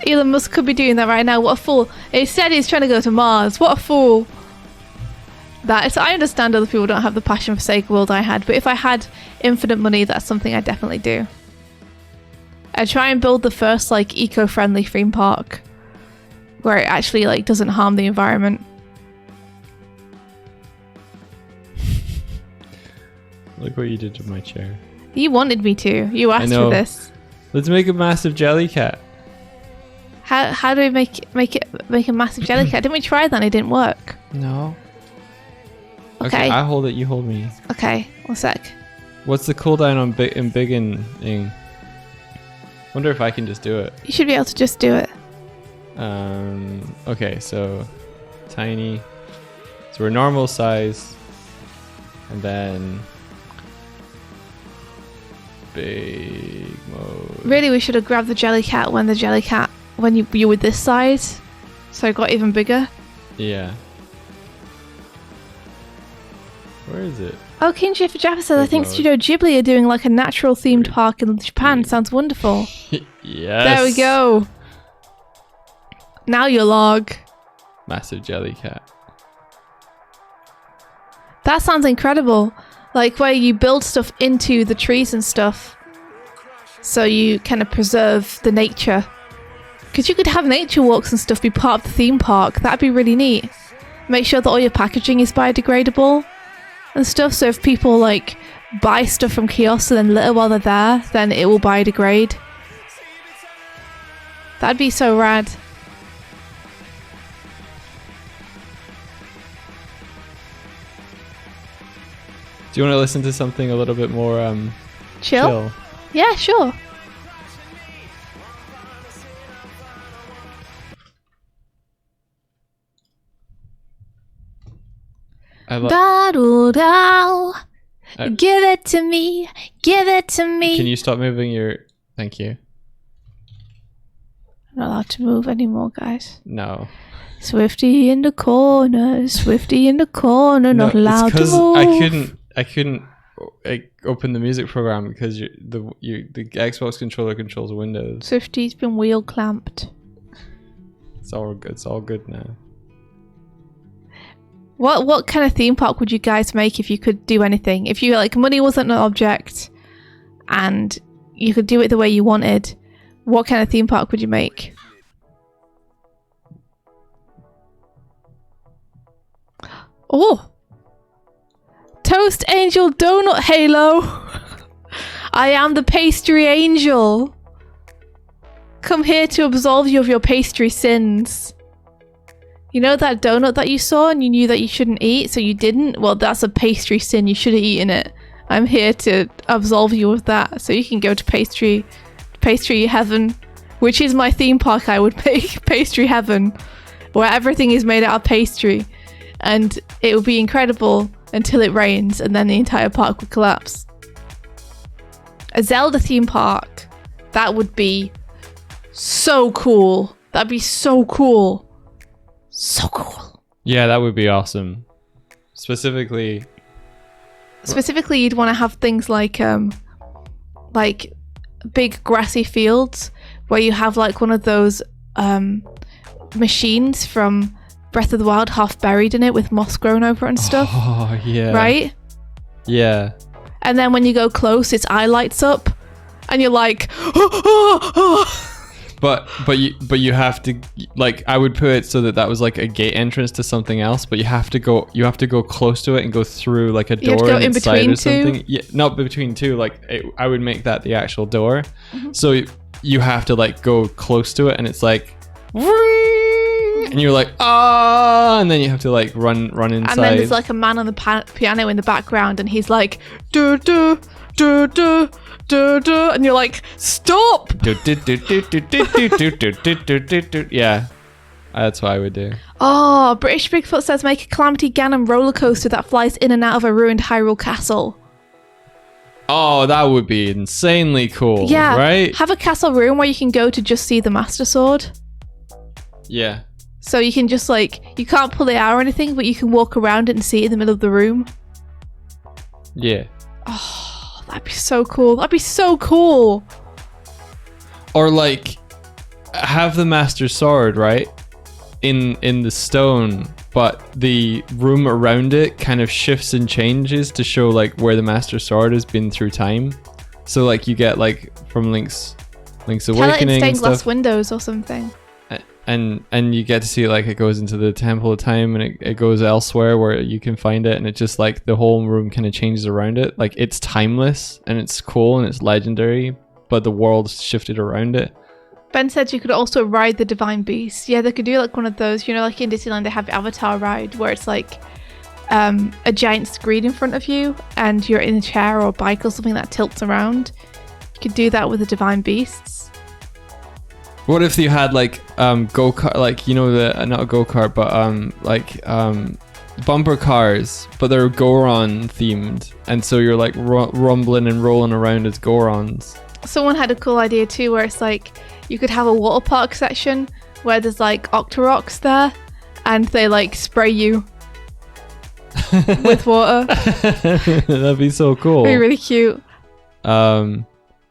Elon Musk could be doing that right now. What a fool. Instead he's trying to go to Mars. What a fool. That is, I understand other people don't have the passion for Sega World I had, but if I had infinite money, that's something I'd definitely do. I'd try and build the first like eco-friendly theme park where it actually like doesn't harm the environment. Look what you did to my chair. You wanted me to. You asked for this. Let's make a massive jelly cat. How do we make a massive jelly cat? Didn't we try that and it didn't work? No. Okay. I hold it, you hold me. Okay, one sec. What's the cooldown on big and wonder if I can just do it. You should be able to just do it. Okay, so tiny. So we're normal size. And then big mode. Really, we should have grabbed the jelly cat when you were this size, so it got even bigger. Yeah. Where is it? Oh, King Shift Jaffa says, I Big think mode. Studio Ghibli are doing like a natural themed park in Japan. Sounds wonderful. Yes. There we go. Now you log. Massive jelly cat. That sounds incredible. like where you build stuff into the trees and stuff, so you kind of preserve the nature. Because you could have nature walks and stuff be part of the theme park. That'd be really neat. Make sure that all your packaging is biodegradable and stuff. So if people like buy stuff from kiosks and then litter while they're there, then it will biodegrade. That'd be so rad. Do you want to listen to something a little bit more chill? Yeah, sure. Give it to me. Give it to me. Can you stop moving your... Thank you. I'm not allowed to move anymore, guys. No. Swifty in the corner. Swifty in the corner. No, not allowed to move. I couldn't open the music program because the Xbox controller controls Windows. Swifty's been wheel clamped. It's all good. It's all good now. What kind of theme park would you guys make if you could do anything? If you like money wasn't an object and you could do it the way you wanted, what kind of theme park would you make? Oh! Toast Angel Donut Halo! I am the pastry angel! Come here to absolve you of your pastry sins. You know that donut that you saw and you knew that you shouldn't eat, so you didn't? Well, that's a pastry sin. You should have eaten it. I'm here to absolve you of that, so you can go to pastry heaven, which is my theme park. I would make pastry heaven, where everything is made out of pastry, and it would be incredible until it rains, and then the entire park would collapse. A Zelda theme park. That would be so cool. That'd be so cool. So cool. Yeah, that would be awesome. Specifically, you'd want to have things like big grassy fields where you have like one of those machines from Breath of the Wild half buried in it with moss grown over it and stuff. Oh, yeah. Right? Yeah. And then when you go close, its eye lights up and you're like, But you have to, like, I would put it so that was like a gate entrance to something else, but you have to go close to it and go through like a door in between or something. Yeah, not between two, like I would make that the actual door. Mm-hmm. So you have to like go close to it and it's like and you're like and then you have to like run inside. And then there's like a man on the piano in the background and he's like do do do do do do, and you're like, stop! Yeah, that's what I would do. Oh, British Bigfoot says make a Calamity Ganon roller coaster that flies in and out of a ruined Hyrule castle. Oh, that would be insanely cool. Yeah, right? Have a castle room where you can go to just see the Master Sword. Yeah. So you can just like, you can't pull it out or anything, but you can walk around it and see it in the middle of the room. Yeah. Oh. That'd be so cool. That'd be so cool. Or like have the Master Sword, right? In the stone, but the room around it kind of shifts and changes to show like where the Master Sword has been through time. So like you get like from Link's Awakening Tell it in stained glass stuff. Windows or something. And you get to see like it goes into the Temple of Time and it goes elsewhere where you can find it, and it just like the whole room kind of changes around it. Like it's timeless and it's cool and it's legendary, but the world's shifted around it. Ben said you could also ride the Divine Beast. Yeah, they could do like one of those, you know, like in Disneyland they have the Avatar ride where it's like a giant screen in front of you and you're in a chair or a bike or something that tilts around. You could do that with the Divine Beasts. What if you had like go-kart, like, you know, not a go-kart, but bumper cars, but they're Goron themed, and so you're like rumbling and rolling around as Gorons. Someone had a cool idea too where it's like you could have a water park section where there's like Octoroks there and they like spray you with water. That'd be so cool. It'd be really cute.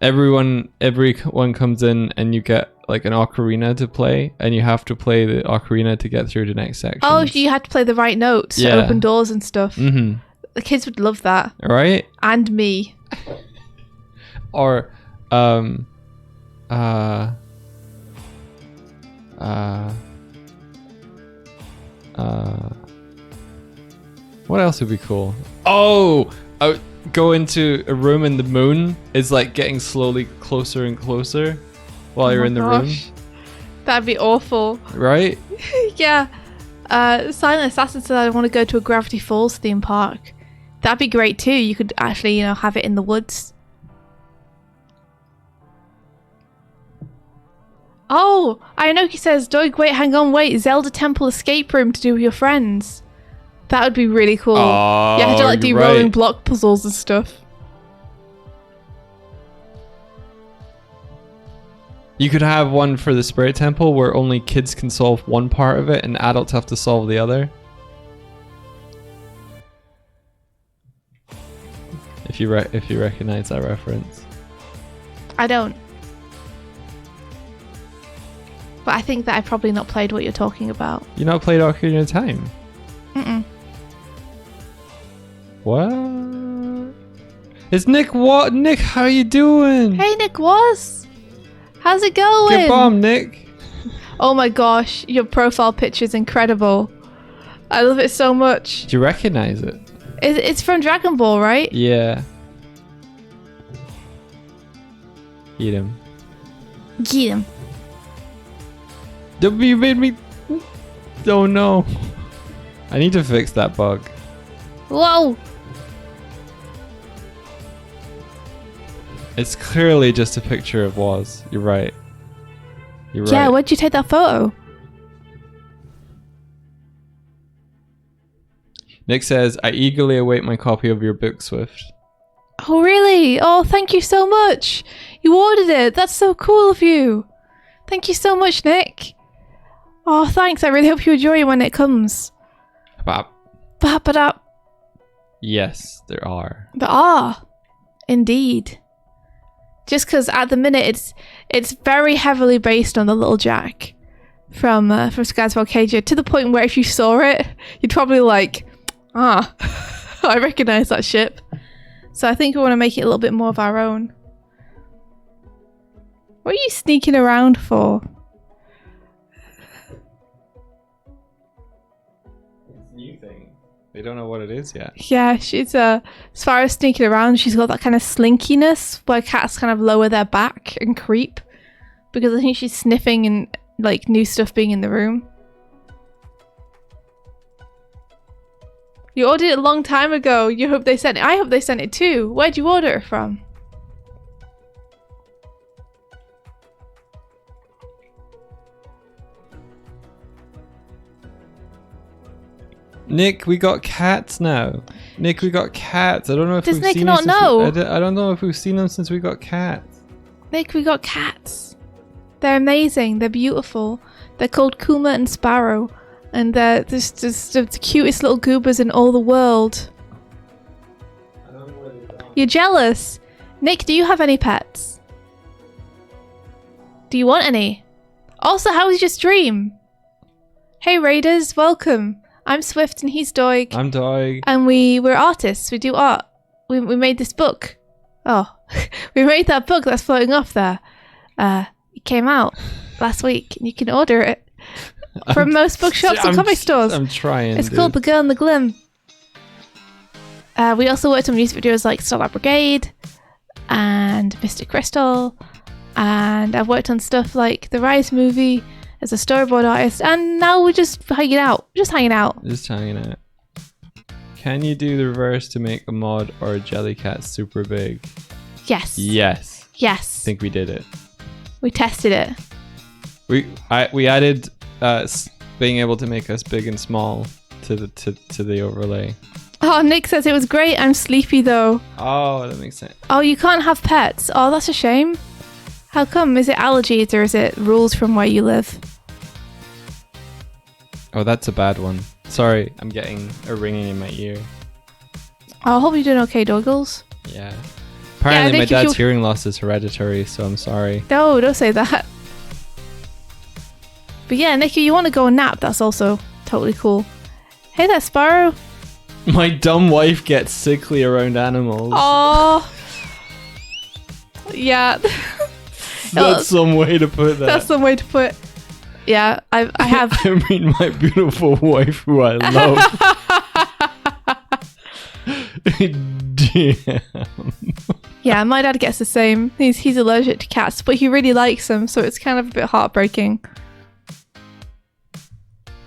Everyone comes in and you get like an ocarina to play, and you have to play the ocarina to get through the next section. Oh, you had to play the right notes to open doors and stuff. Mm-hmm. The kids would love that. Right? And me. Or, what else would be cool? Oh, go into a room and the moon is like getting slowly closer and closer while you're in the room. That'd be awful. Right? Yeah. Silent Assassin said I want to go to a Gravity Falls theme park. That'd be great too. You could actually, have it in the woods. Oh, Inoki says, Doig, wait, hang on, wait. Zelda Temple escape room to do with your friends. That would be really cool. Oh, you have to like do right. rolling block puzzles and stuff. You could have one for the Spirit Temple where only kids can solve one part of it and adults have to solve the other. If you recognize that reference. I don't. But I think that I've probably not played what you're talking about. You not played Ocarina of Time? Mm-mm. What? It's Nick. What? Nick, how you doing? Hey, Nick Was. How's it going? Get bombed, Nick. Oh my gosh, your profile picture is incredible. I love it so much. Do you recognize it? It's from Dragon Ball, right? Yeah. Eat him. Get him. You made me. Oh no. I need to fix that bug. Whoa. It's clearly just a picture of Woz. You're right. You're Yeah, right. where'd you take that photo? Nick says, I eagerly await my copy of your DoigSwift. Oh, really? Oh, thank you so much. You ordered it. That's so cool of you. Thank you so much, Nick. Oh, thanks. I really hope you enjoy it when it comes. Bop. Ba-ba-da. Yes, there are. There are. Indeed. Just because at the minute it's very heavily based on the Little Jack from Skies of Arcadia, to the point where if you saw it, you'd probably like, I recognize that ship. So I think we want to make it a little bit more of our own. What are you sneaking around for? It's a new thing. They don't know what it is yet. Yeah, she's as far as sneaking around, she's got that kind of slinkiness where cats kind of lower their back and creep, because I think she's sniffing and like new stuff being in the room. You ordered it a long time ago. You hope they sent it. I hope they sent it too. Where'd you order it from? Nick, we got cats now. Nick, we got cats. I don't know if Does we've Nick seen not them since know? I don't know if we've seen them since we got cats. Nick, we got cats. They're amazing. They're beautiful. They're called Kuma and Sparrow. And they're just the cutest little goobers in all the world. You're jealous. Nick, do you have any pets? Do you want any? Also, how was your stream? Hey Raiders, welcome. I'm Swift and he's Doig. I'm Doig. And we're artists. We do art. We made this book. Oh, we made that book that's floating off there. It came out last week. And you can order it from most bookshops and comic stores. I'm trying. It's called The Girl in the Glim. We also worked on music videos like Starlight Brigade and Mystic Crystal, and I've worked on stuff like the Rise movie as a storyboard artist, and now we're just hanging out. Just hanging out. Can you do the reverse to make a mod or a Jellycat super big? Yes. Yes. Yes. I think we did it. We tested it. We added being able to make us big and small to the overlay. Oh, Nick says it was great. I'm sleepy though. Oh, that makes sense. Oh, you can't have pets. Oh, that's a shame. How come? Is it allergies or is it rules from where you live? Oh, that's a bad one. Sorry, I'm getting a ringing in my ear. Oh, I hope you're doing okay, Doggles. Yeah. Apparently Nick, my dad's hearing loss is hereditary, so I'm sorry. No, don't say that. But yeah, Nick, if you want to go and nap, that's also totally cool. Hey there, Sparrow. My dumb wife gets sickly around animals. Oh. Yeah. That's some way to put that. That's some way to put it. Yeah, I have. I mean, my beautiful wife, who I love. Damn. Yeah, my dad gets the same. He's allergic to cats, but he really likes them, so it's kind of a bit heartbreaking.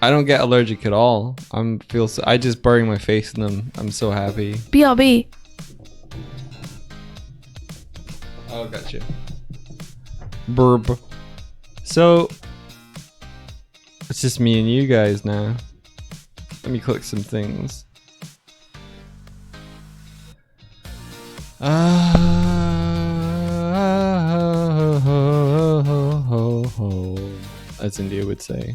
I don't get allergic at all. I just bury my face in them. I'm so happy. BRB. Oh, gotcha. Burb. So it's just me and you guys now. Let me click some things. As India would say.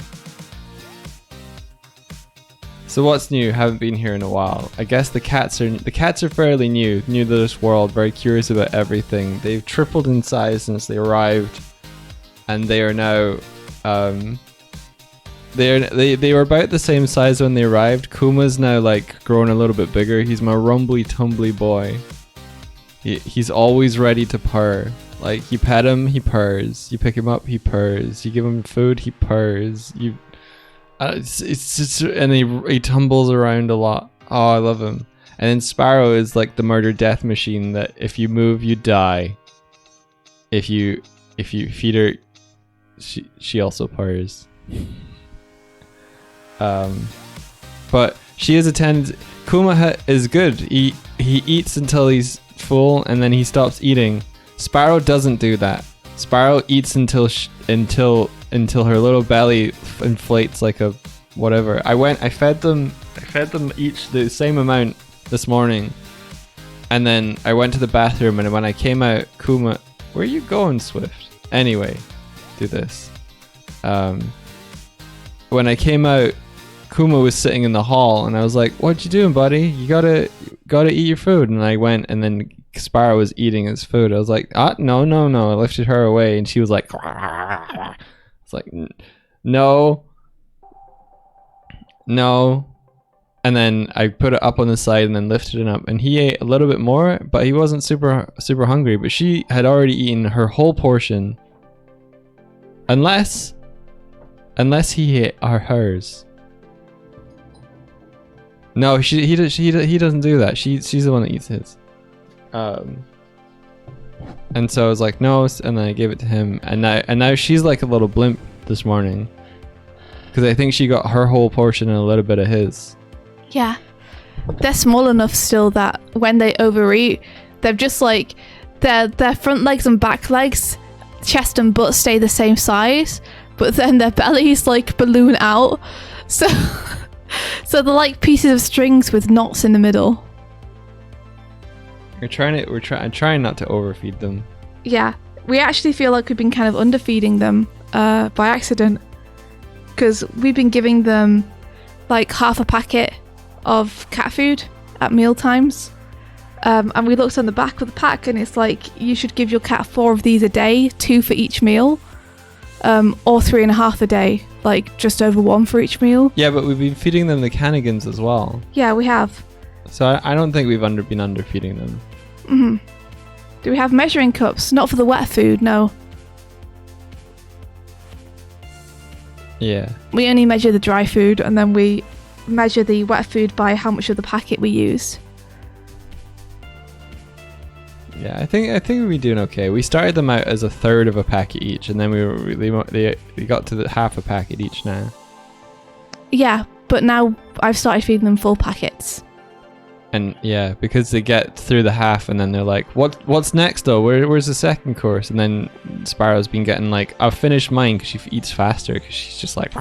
So what's new? Haven't been here in a while. I guess the cats are fairly new to this world, very curious about everything. They've tripled in size since they arrived, and they are now they were about the same size when they arrived. Kuma's now like grown a little bit bigger. He's my rumbly tumbly boy. He's always ready to purr. Like, you pet him, he purrs. You pick him up, he purrs. You give him food, he purrs. It's just, and he tumbles around a lot. Oh, I love him. And then Sparrow is like the murder death machine that if you move, you die. If you feed her, she also purrs. But she is a tendency. Kuma is good. He eats until he's full, and then he stops eating. Sparrow doesn't do that. Sparrow eats until her little belly inflates like a whatever. I fed them each the same amount this morning, and then I went to the bathroom, and when I came out, Kuma, where are you going, Swift? Anyway, do this. When I came out, Kuma was sitting in the hall, and I was like, "What you doing, buddy? You gotta eat your food." And I went, and then Sparrow was eating his food. I was like, no. I lifted her away, and she was like, it's like, no. And then I put it up on the side and then lifted it up, and he ate a little bit more, but he wasn't super hungry. But she had already eaten her whole portion, unless he ate hers. No, he doesn't do that. She's the one that eats his. And so I was like, no, and then I gave it to him, and now she's like a little blimp this morning, because I think she got her whole portion and a little bit of his. Yeah, they're small enough still that when they overeat, they're just like their front legs and back legs, chest and butt stay the same size, but then their bellies like balloon out, so they're like pieces of strings with knots in the middle. I'm trying not to overfeed them. Yeah, we actually feel like we've been kind of underfeeding them by accident, because we've been giving them like half a packet of cat food at meal times, and we looked on the back of the pack, and it's like you should give your cat 4 of these a day, 2 for each meal, or 3.5 a day, like just over 1 for each meal. Yeah, but we've been feeding them the Canigans as well. Yeah, we have. So I don't think we've been underfeeding them. Mm-hmm. Do we have measuring cups? Not for the wet food, no. Yeah. We only measure the dry food, and then we measure the wet food by how much of the packet we use. Yeah, I think we're doing okay. We started them out as a third of a packet each, and then we got to the half a packet each now. Yeah, but now I've started feeding them full packets. And yeah, because they get through the half, and then they're like, "What's next though? Where's the second course?" And then Sparrow's been getting like, "I've finished mine," because she eats faster, because she's just like,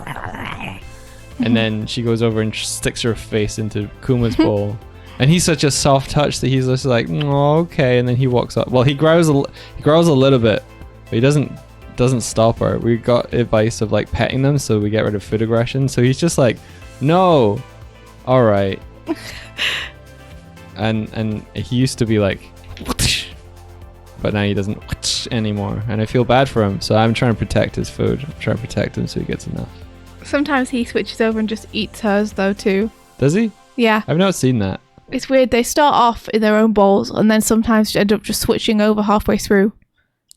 and then she goes over and sticks her face into Kuma's bowl, and he's such a soft touch that he's just like, "Oh, okay," and then he walks up. Well, he growls a little bit, but he doesn't stop her. We got advice of like petting them so we get rid of food aggression. So he's just like, "No, all right." And he used to be like, but now he doesn't anymore, and I feel bad for him, so I'm trying to protect his food. I'm trying to protect him so he gets enough. Sometimes he switches over and just eats hers though too. Does he? Yeah. I've not seen that. It's weird. They start off in their own bowls and then sometimes end up just switching over halfway through.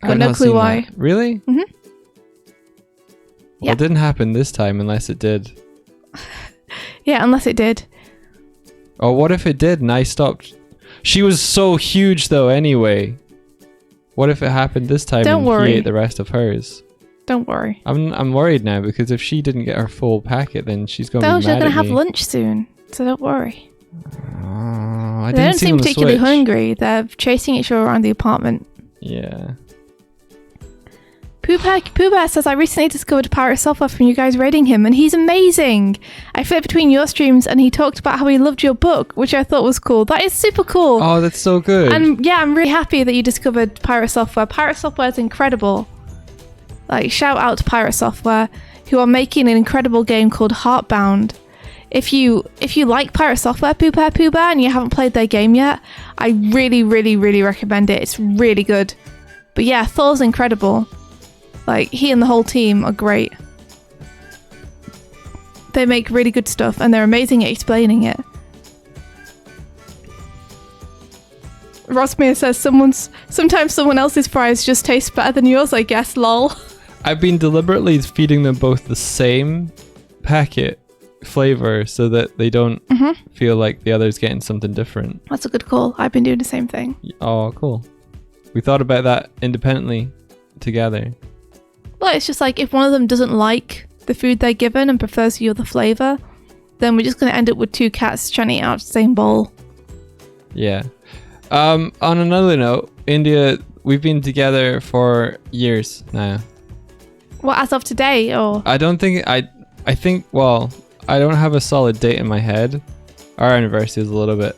Got I've no not clue seen why. that. Really? Mhm. Well, Yeah. it didn't happen this time unless it did. Yeah, unless it did. Or what if it did and I stopped? She was so huge though anyway. What if it happened this time Don't and worry. he ate the rest of hers? Don't worry. I'm worried now because if she didn't get her full packet, then she's going to No, be she's mad going to at have me. lunch soon. So don't worry. Oh, I They didn't don't see seem them particularly switch. hungry. They're chasing each other around the apartment. Yeah. Pooh Bear says, I recently discovered pirate software from you guys rating him, and he's amazing. I flipped between your streams, and he talked about how he loved your book, which I thought was cool. That is super cool. Oh, that's so good. And yeah, I'm really happy that you discovered pirate software. Pirate software is incredible. Like, shout out to pirate software, who are making an incredible game called Heartbound. If you like pirate software, Pooh Bear, and you haven't played their game yet, I really, really, really recommend it. It's really good. But yeah, Thor's incredible. Like, he and the whole team are great. They make really good stuff, and they're amazing at explaining it. Rosmere says, sometimes someone else's fries just taste better than yours, I guess, lol. I've been deliberately feeding them both the same packet flavor so that they don't feel like the other's getting something different. That's a good call. I've been doing the same thing. Oh, cool. We thought about that independently together. Well, it's just like if one of them doesn't like the food they're given and prefers the other flavor, then we're just going to end up with two cats trying to eat out of the same bowl. Yeah. On another note, India, we've been together for years now. Well, as of today, or I don't think I think, well, I don't have a solid date in my head. Our anniversary is a little bit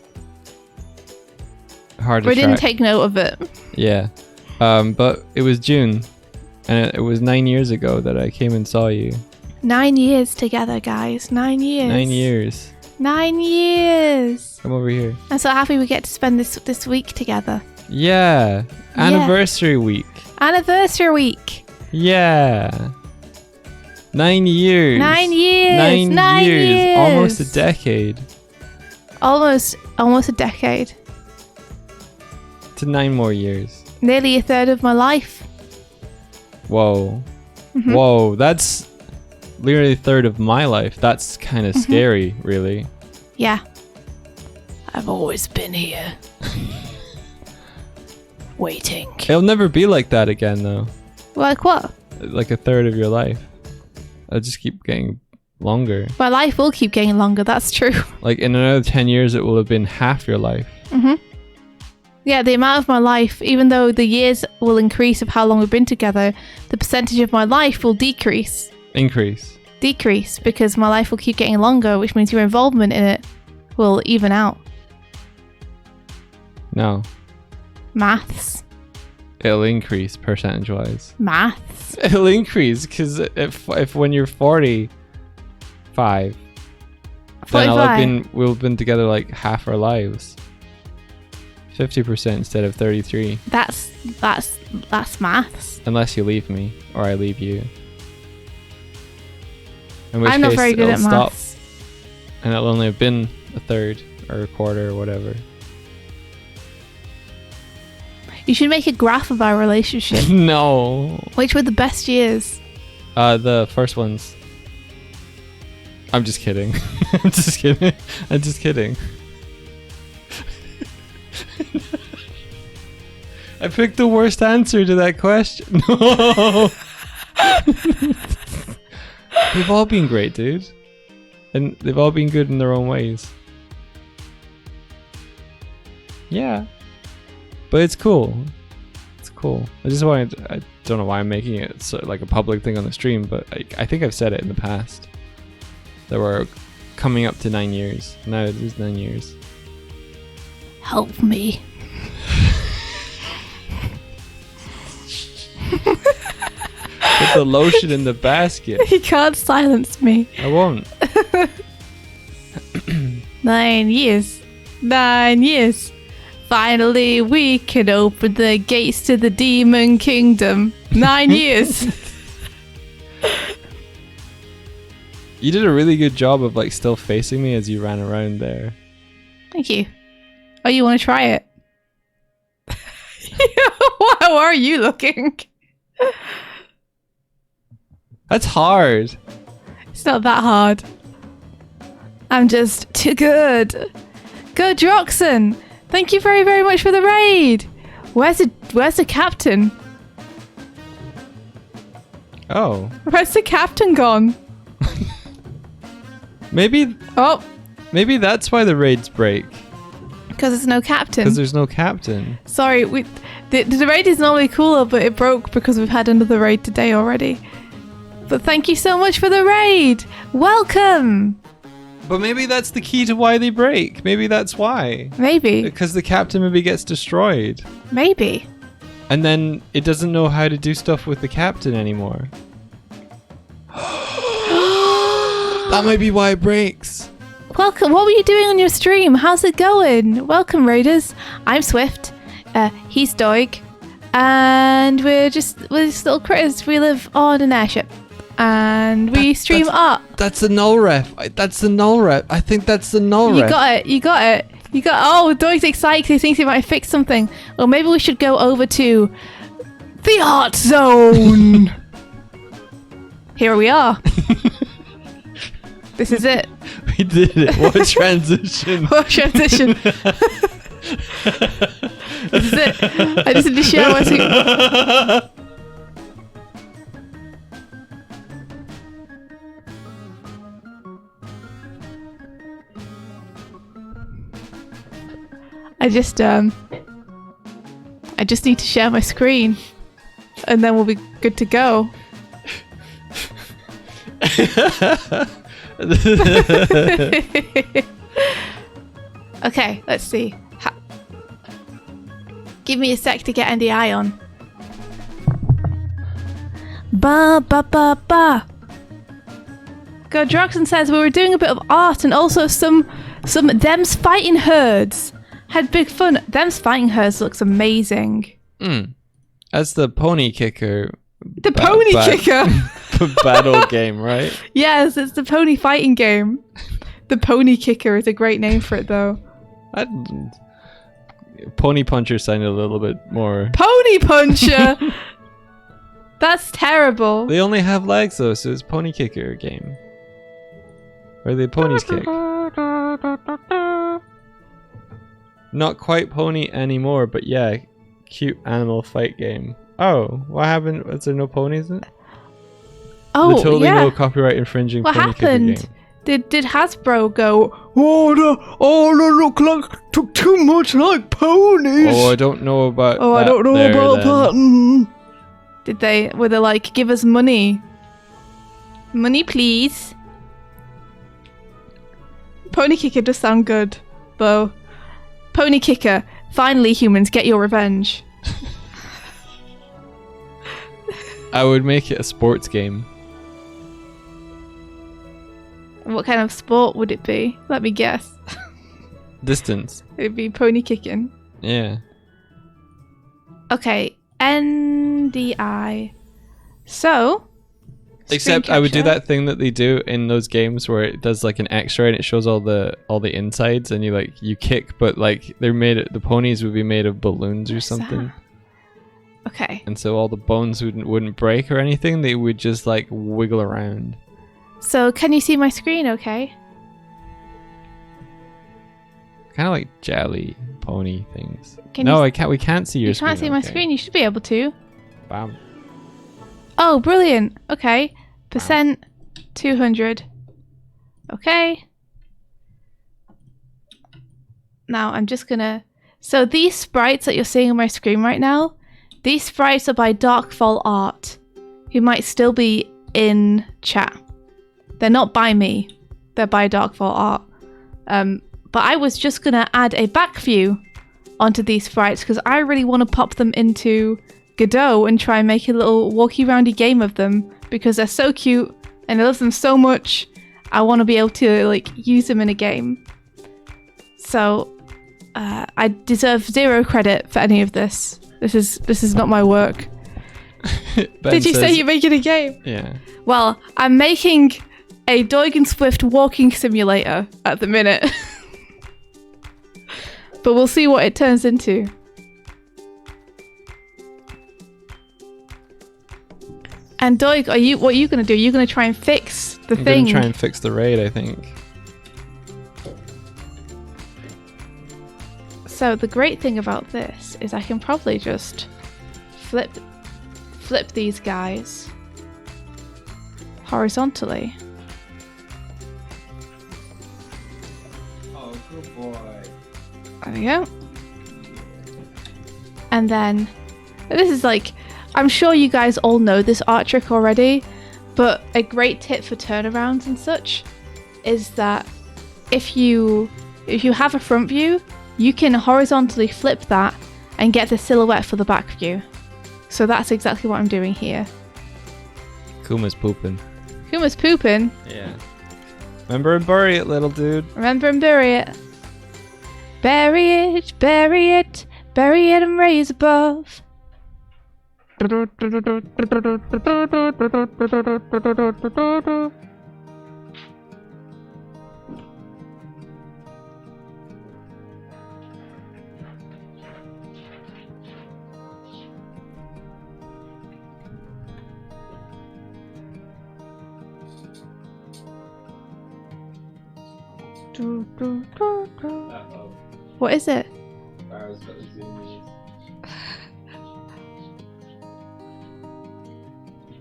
hard to we didn't track. take note of it. Yeah. But it was June, and it was 9 years ago that I came and saw you. 9 years together, guys. 9 years. 9 years. 9 years. Come over here. I'm so happy we get to spend this week together. Yeah. Anniversary week. Anniversary week. Yeah. 9 years. 9 years. 9 years. Almost a decade. Almost a decade. To 9 more years. Nearly a third of my life. Whoa. Mm-hmm. Whoa. That's literally a third of my life. That's kind of scary, really. Yeah. I've always been here. Waiting. It'll never be like that again, though. Like what? Like a third of your life. It'll just keep getting longer. My life will keep getting longer, that's true. Like in another 10 years, it will have been half your life. Yeah, the amount of my life, even though the years will increase of how long we've been together, the percentage of my life will decrease. Decrease, because my life will keep getting longer, which means your involvement in it will even out. No. Maths. It'll increase percentage-wise. Maths. It'll increase because if when you're 45, then we'll have been together like half our lives. 50% instead of 33. That's maths. Unless you leave me or I leave you. In which I'm not case very good it'll at stop, maths. and it'll only have been a third or a quarter or whatever. You should make a graph of our relationship. No. Which were the best years? The first ones. I'm just kidding. I'm just kidding. I picked the worst answer to that question. No. They've all been great, dude. And they've all been good in their own ways. Yeah. But it's cool. It's cool. I don't know why I'm making it so, like a public thing on the stream, but I think I've said it in the past. That we're coming up to 9 years. Now it is 9 years. Help me. Put the lotion in the basket. You can't silence me. I won't. 9 years. 9 years. Finally, we can open the gates to the demon kingdom. 9 years. You did a really good job of like still facing me as you ran around there. Thank you. Oh, you want to try it? How are you looking? That's hard. It's not that hard. I'm just too good. Go Droxen! Thank you very, very much for the raid. Where's the captain? Oh. Where's the captain gone? Maybe that's why the raids break. Because there's no captain. Because there's no captain. Sorry, the raid is normally cooler, but it broke because we've had another raid today already. But thank you so much for the raid. Welcome. But maybe that's the key to why they break. Maybe that's why. Maybe. Because the captain maybe gets destroyed. Maybe. And then it doesn't know how to do stuff with the captain anymore. That might be why it breaks. Welcome. What were you doing on your stream? How's it going? Welcome, Raiders. I'm Swift. He's Doig. And we're just little critters. We live on an airship. And we stream art. That's the null ref. That's the null ref. I think that's the null ref. You got it. Oh, Doig's excited because he thinks he might fix something. Well, maybe we should go over to the art zone. Here we are. This is it. We did it. What a transition. What a transition. This is it. I just need to share my screen. I just need to share my screen and then we'll be good to go. Okay, let's see. Give me a sec to get NDI on. Ba ba ba ba. God, Droxen says we were doing a bit of art and also some them's fighting herds. Had big fun. Them's fighting herds looks amazing. That's the pony kicker. The pony kicker. Battle game, right? Yes, it's the pony fighting game. The pony kicker is a great name for it, though. Pony puncher sounded a little bit more. Pony puncher. That's terrible. They only have legs though, so it's pony kicker game. Where the ponies kick. Not quite pony anymore, but yeah, cute animal fight game. Oh, what happened? Was there no ponies in it? Oh, the totally yeah. no copyright infringing What pony happened? kicker game. Did Hasbro go, they look like, too much like ponies? Oh, I don't know about Oh, that I don't know there, about then. that. Were they like, give us money? Money, please. Pony kicker does sound good, though. Pony kicker. Finally, humans, get your revenge. I would make it a sports game. What kind of sport would it be? Let me guess. Distance. It'd be pony kicking. Yeah. Okay, NDI. So. Except I would do that thing that they do in those games where it does like an X-ray and it shows all the insides and you kick, but like the ponies would be made of balloons or something. Okay. And so all the bones wouldn't break or anything. They would just like wiggle around. So can you see my screen? Okay. Kind of like jelly pony things. I can't. We can't see your screen. You can't see my screen. You should be able to. Bam. Oh, brilliant. Okay. Percent 200. Okay. Now I'm just gonna... So these sprites that you're seeing on my screen right now, these sprites are by Darkfall Art, who might still be in chat. They're not by me. They're by Darkfall Art. But I was just gonna add a back view onto these sprites because I really want to pop them into Godot and try and make a little walkie-roundy game of them because they're so cute and I love them so much. I want to be able to like use them in a game. So I deserve 0 credit for any of this. This is not my work. Did you say you're making a game? Yeah. Well, I'm making a DoigSwift walking simulator at the minute. But we'll see what it turns into. And Doig, what are you going to do? You're going to try and fix the I'm thing. gonna try and fix the raid, I think. So the great thing about this is I can probably just flip these guys horizontally. Oh, good boy. There we go. And then this is like, I'm sure you guys all know this art trick already, but a great tip for turnarounds and such is that if you have a front view, you can horizontally flip that and get the silhouette for the back view. So that's exactly what I'm doing here. Kuma's pooping. Kuma's pooping. Yeah. Remember and bury it, little dude. Remember and bury it. Bury it, bury it, bury it and raise above. What is it?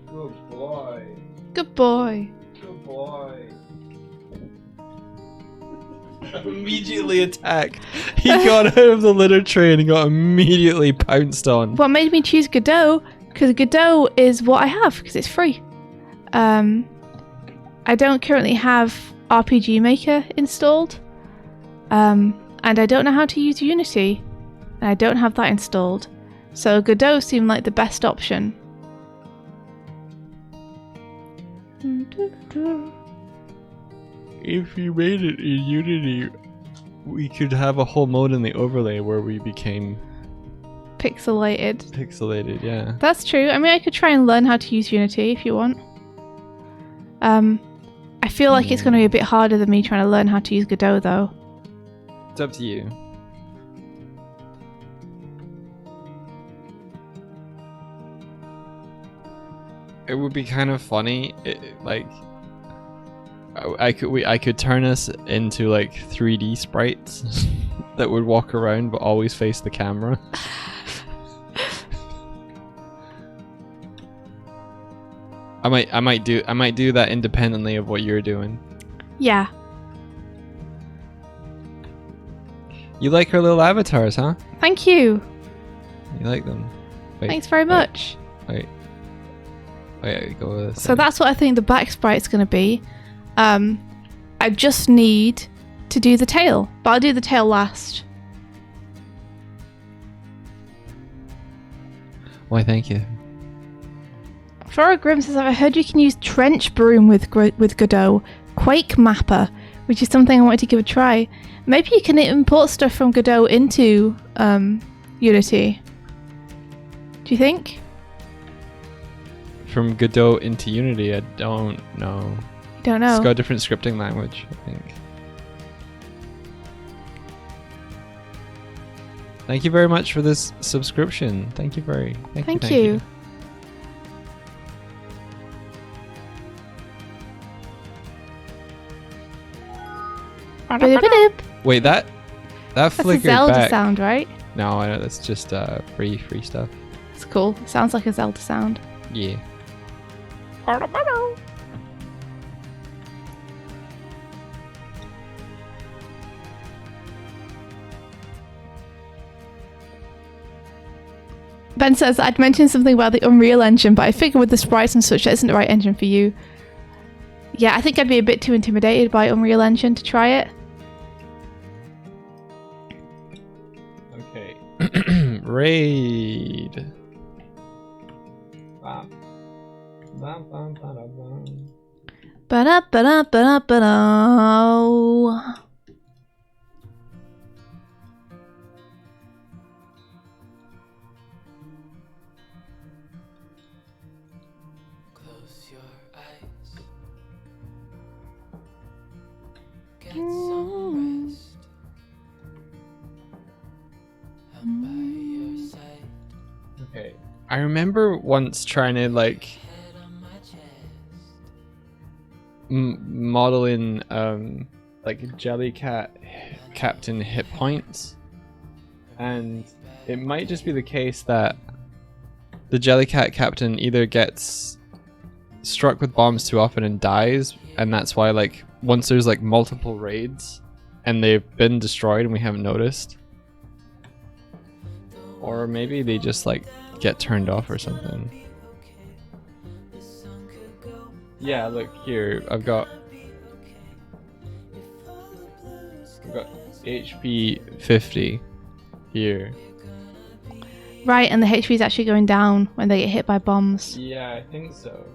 Good boy. Good boy. Good boy. Immediately attacked. He got out of the litter tray and he got immediately pounced on. What made me choose Godot? Because Godot is what I have, because it's free. I don't currently have RPG Maker installed. And I don't know how to use Unity. And I don't have that installed. So Godot seemed like the best option. If you made it in Unity, we could have a whole mode in the overlay where we became Pixelated. pixelated, yeah. That's true. I mean, I could try and learn how to use Unity if you want. I feel like it's going to be a bit harder than me trying to learn how to use Godot, though. It's up to you. It would be kind of funny, I could turn us into like 3D sprites that would walk around but always face the camera. I might do that independently of what you're doing. Yeah. You like her little avatars, huh? Thank you. You like them? Wait, Thanks very much. Wait, go with this. So that's what I think the back sprite's going to be. I just need to do the tail, but I'll do the tail last. Why, thank you. Flora Grimm says, I heard you can use Trench Broom with Godot, Quake Mapper, which is something I wanted to give a try. Maybe you can import stuff from Godot into Unity. Do you think? From Godot into Unity, I don't know. You don't know? It's got a different scripting language, I think. Thank you very much for this subscription. Thank you. Thank you. Bidip-bidip. Wait, that That's a flickered Zelda back. sound, right? No, I know that's just free stuff. It's cool. It sounds like a Zelda sound. Yeah. Ben says, I'd mentioned something about the Unreal Engine, but I figure with the sprites and such, that isn't the right engine for you. Yeah, I think I'd be a bit too intimidated by Unreal Engine to try it. Okay. Raid. Ba-da-ba-da-ba-da-ba-da. Close your eyes. Okay. I remember once trying to like model in like Jellycat Captain hit points, and it might just be the case that the Jellycat Captain either gets struck with bombs too often and dies, and that's why like once there's like multiple raids and they've been destroyed and we haven't noticed, or maybe they just like get turned off or something. Yeah, look here, I've got HP 50 here. Right, and the HP is actually going down when they get hit by bombs. Yeah, I think so.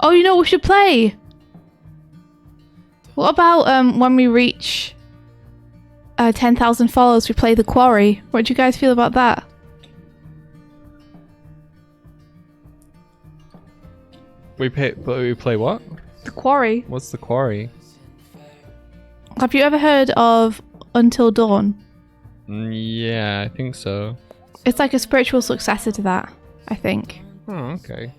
Oh, you know what we should play? What about when we reach 10,000 followers, we play The Quarry? What do you guys feel about that? We play what? The Quarry. What's the Quarry? Have you ever heard of Until Dawn? Yeah, I think so. It's like a spiritual successor to that, I think. Oh, okay.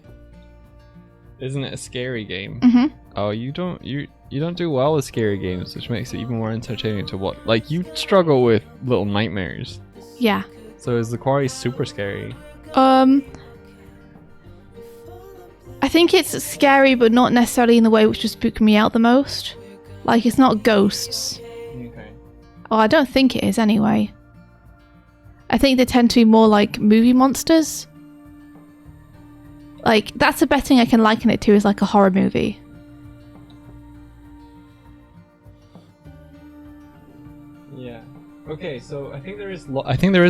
Isn't it a scary game? Mm-hmm. Oh, you don't do well with scary games, which makes it even more entertaining to watch. Like, you struggle with little nightmares. Yeah. So is the Quarry super scary? I think it's scary, but not necessarily in the way which would spook me out the most. Like, it's not ghosts. Okay. Oh, I don't think it is anyway. I think they tend to be more like movie monsters. Like, that's the best thing I can liken it to, is like a horror movie. Yeah. Okay, so I think there is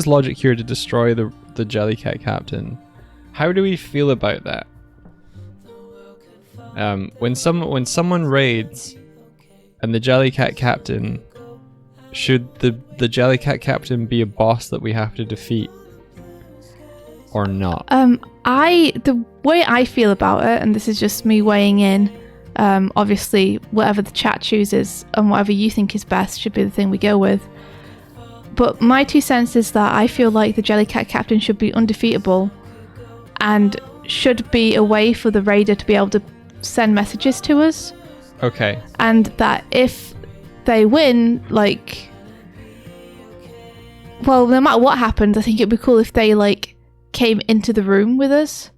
logic here to destroy the Jellycat Captain. How do we feel about that? When someone raids and the Jellycat Captain, should the Jellycat Captain be a boss that we have to defeat or not? The way I feel about it, and this is just me weighing in, obviously whatever the chat chooses and whatever you think is best should be the thing we go with. But my 2 cents is that I feel like the Jellycat Captain should be undefeatable and should be a way for the raider to be able to send messages to us. Okay. And that if they win, like, well, no matter what happens, I think it'd be cool if they like came into the room with us.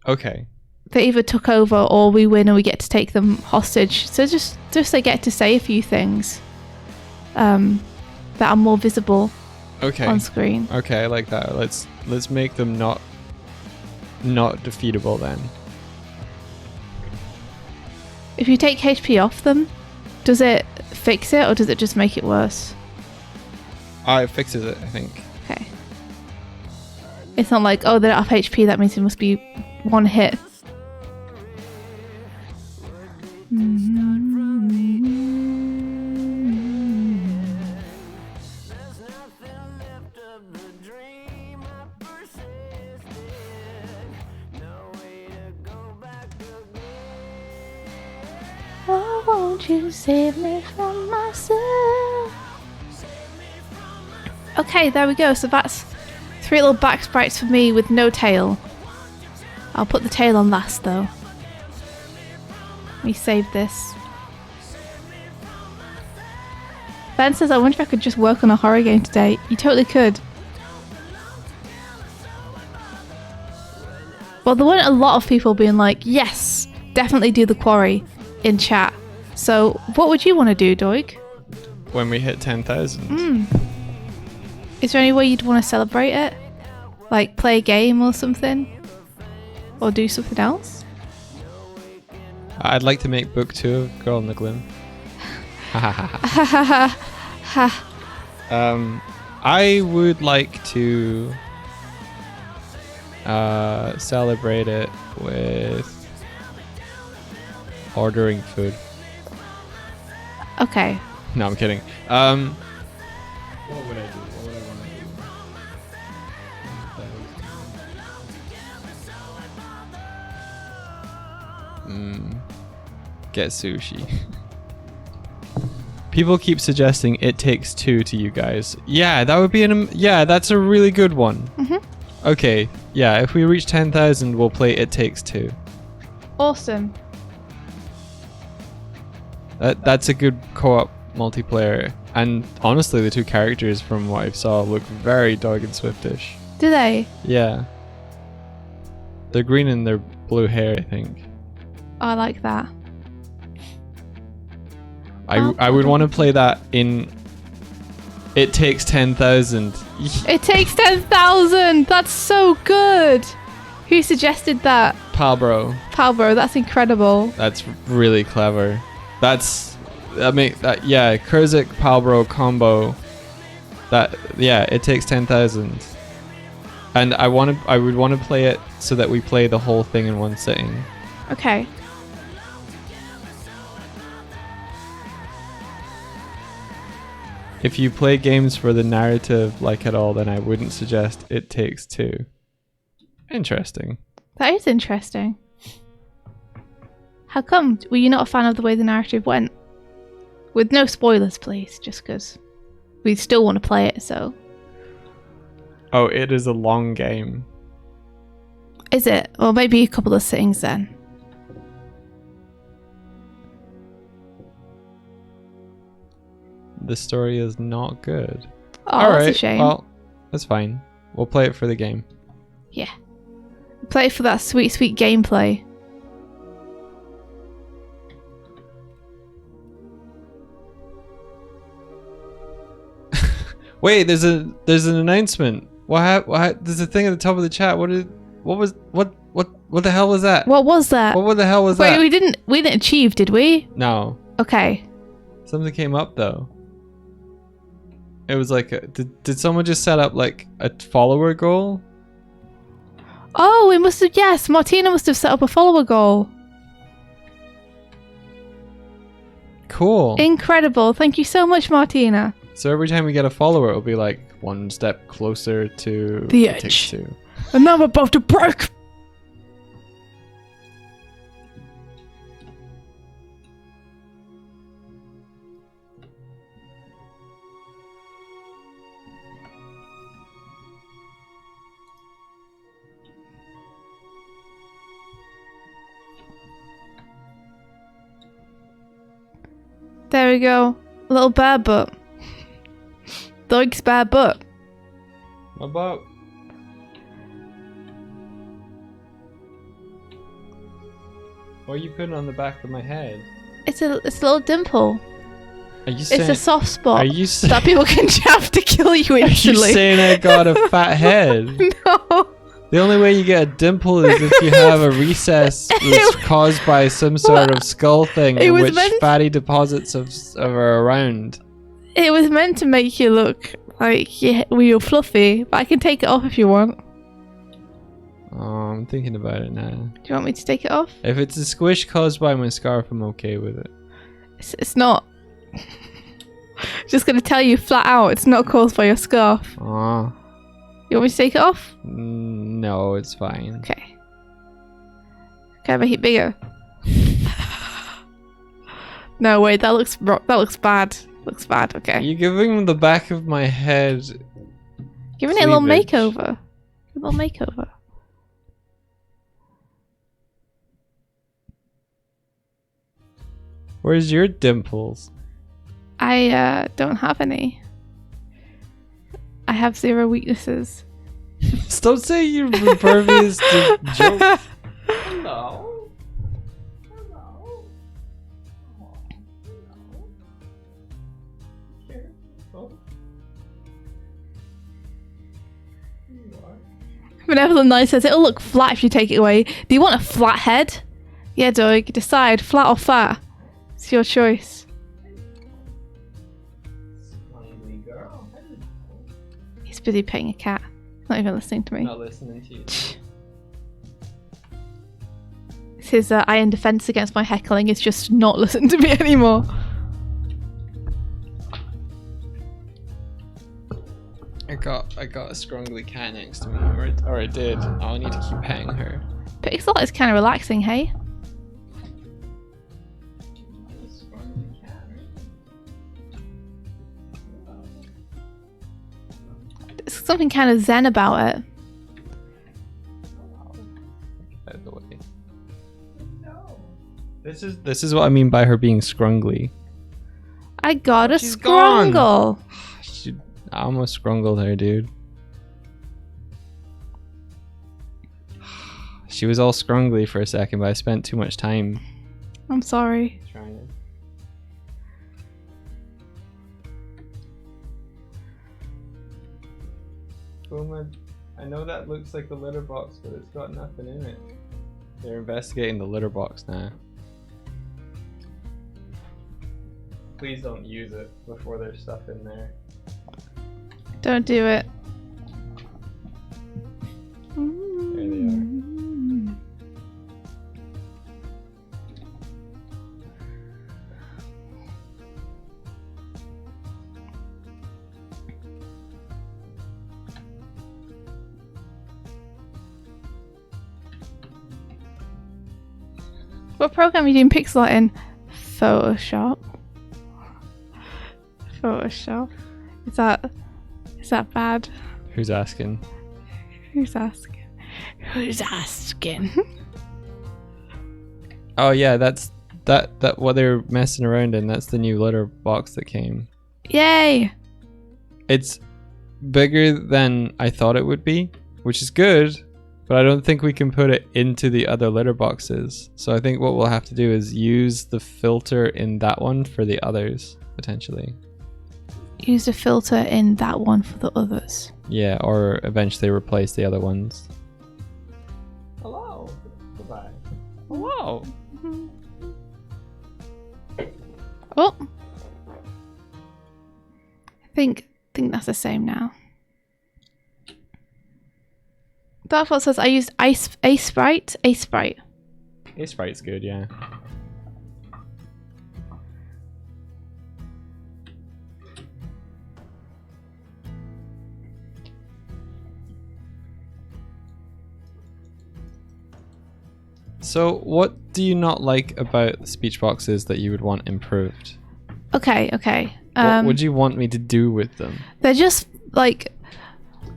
Okay. They either took over or we win and we get to take them hostage. So just they get to say a few things that are more visible on screen. Okay, I like that. Let's make them not defeatable then. If you take HP off them, does it fix it or does it just make it worse? It fixes it, I think. Okay. It's not like, oh, they're off HP, that means it must be one hit. Oh, won't you save me from myself? Okay, there we go. So that's 3 little back sprites for me with no tail. I'll put the tail on last though. Let me save this. Ben says, I wonder if I could just work on a horror game today. You totally could. Well, there weren't a lot of people being like, yes, definitely do the Quarry in chat. So what would you want to do, Doig? When we hit 10,000. Is there any way you'd want to celebrate it? Like play a game or something? Or do something else? I'd like to make book 2 of Girl in the Gloom. I would like to celebrate it with ordering food. Okay. No, I'm kidding. What would I do? What would I want to do? Get sushi. People keep suggesting It Takes Two to you guys. Yeah, that would be yeah, that's a really good one. Okay, yeah, if we reach 10,000, we'll play It Takes Two. Awesome. That's a good co-op multiplayer. And honestly, the two characters from what I saw look very Doig and Swiftish. Do they? Yeah. They're green in their blue hair, I think. I like that. I would want to play that in It Takes 10,000. It takes 10,000! That's so good! Who suggested that? Palbro. Palbro, that's incredible. That's really clever. Yeah, Kurzik Palbro combo. It takes 10,000. And I would want to play it so that we play the whole thing in one sitting. Okay. If you play games for the narrative like at all, then I wouldn't suggest It Takes Two. Interesting. That is interesting. How come? Were you not a fan of the way the narrative went? With no spoilers, please, just because we still want to play it, so. Oh, it is a long game. Is it? Well, maybe a couple of sittings then. The story is not good. Oh, that's a shame. Well, that's fine. We'll play it for the game. Yeah. Play it for that sweet, sweet gameplay. Wait, there's an announcement. What there's a thing at the top of the chat. What the hell was that? What was that? What the hell was that? Wait, we didn't achieve, did we? No. Okay. Something came up though. It was like, did someone just set up like a follower goal? Oh, it must have, yes, Martina must have set up a follower goal. Cool. Incredible. Thank you so much, Martina. So every time we get a follower, it'll be like one step closer to the It Takes edge. Two. And now I'm about to break. There we go. A little bear butt. Doig's bear butt. What about? What are you putting on the back of my head? It's a little dimple. Are you saying? It's a soft spot Are you saying? that people can jab to kill you Are you instantly. saying I got a fat head? No. The only way you get a dimple is if you have a recess that's caused by some sort of skull thing in was which meant- fatty deposits are around. It was meant to make you look like you're fluffy, but I can take it off if you want. Oh, I'm thinking about it now. Do you want me to take it off? If it's a squish caused by my scarf, I'm okay with it. It's not. Just gonna tell you flat out, it's not caused by your scarf. Aw. You want me to take it off? No, it's fine. Okay. Can I make it bigger? No, wait, that looks bad. Looks bad, okay. You're giving the back of my head Giving it a little cleavage. makeover. A little makeover. Where's your dimples? I don't have any. I have 0 weaknesses. Stop saying you're impervious to jokes. Hello. Hello. Benevolent Knight says it'll look flat if you take it away. Do you want a flat head? Yeah, Doig, decide, flat or fat. It's your choice. He's busy petting a cat. Not even listening to me. Not listening to you. It's his iron defense against my heckling is just not listen to me anymore. I got a scrungly cat next to me, or I did. I'll need to keep petting her. Pixel is kind of relaxing, hey? something kind of zen about it. Out of the way. This is what I mean by her being scrungly. I got a She's gone. scrungle. I almost scrungled her, dude. She was all scrungly for a second, but I spent too much time I'm sorry. trying to. Boom, I know that looks like the litter box, but it's got nothing in it. They're investigating the litter box now. Please don't use it before there's stuff in there. Don't do it. There they are. What program are you doing pixel art in? Photoshop. Photoshop. Is that bad? Who's asking? Who's asking? Who's asking? Oh yeah, that's that what they're messing around in. That's the new litter box that came. Yay! It's bigger than I thought it would be, which is good, but I don't think we can put it into the other litter boxes. So I think what we'll have to do is use the filter in that one for the others, potentially. Use a filter in that one for the others. Yeah, or eventually replace the other ones. Hello. Goodbye. Hello. Oh! I think that's the same now. Darkfall says I used a sprite. A sprite. A sprite's good, yeah. So, what do you not like about the speech boxes that you would want improved? Okay. What would you want me to do with them? They're just like,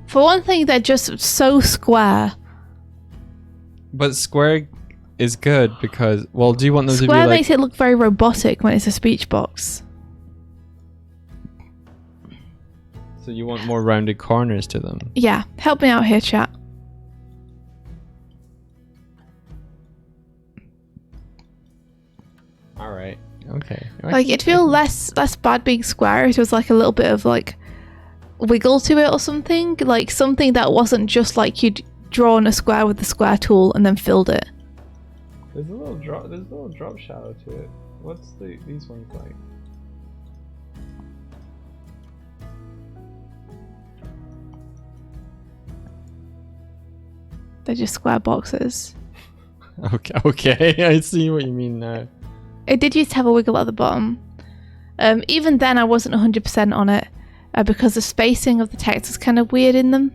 for one thing, they're just so square. But square is good because, well, do you want them to be Square like... makes it look very robotic when it's a speech box. So you want more rounded corners to them? Yeah, help me out here, chat. Alright, okay. Like, it'd feel less bad being square if it was like a little bit of like wiggle to it or something. Like something that wasn't just like you'd drawn a square with the square tool and then filled it. There's a little drop shadow to it. What's these ones like? They're just square boxes. Okay, I see what you mean now. It did used to have a wiggle at the bottom. Even then I wasn't 100% on it because the spacing of the text was kind of weird in them.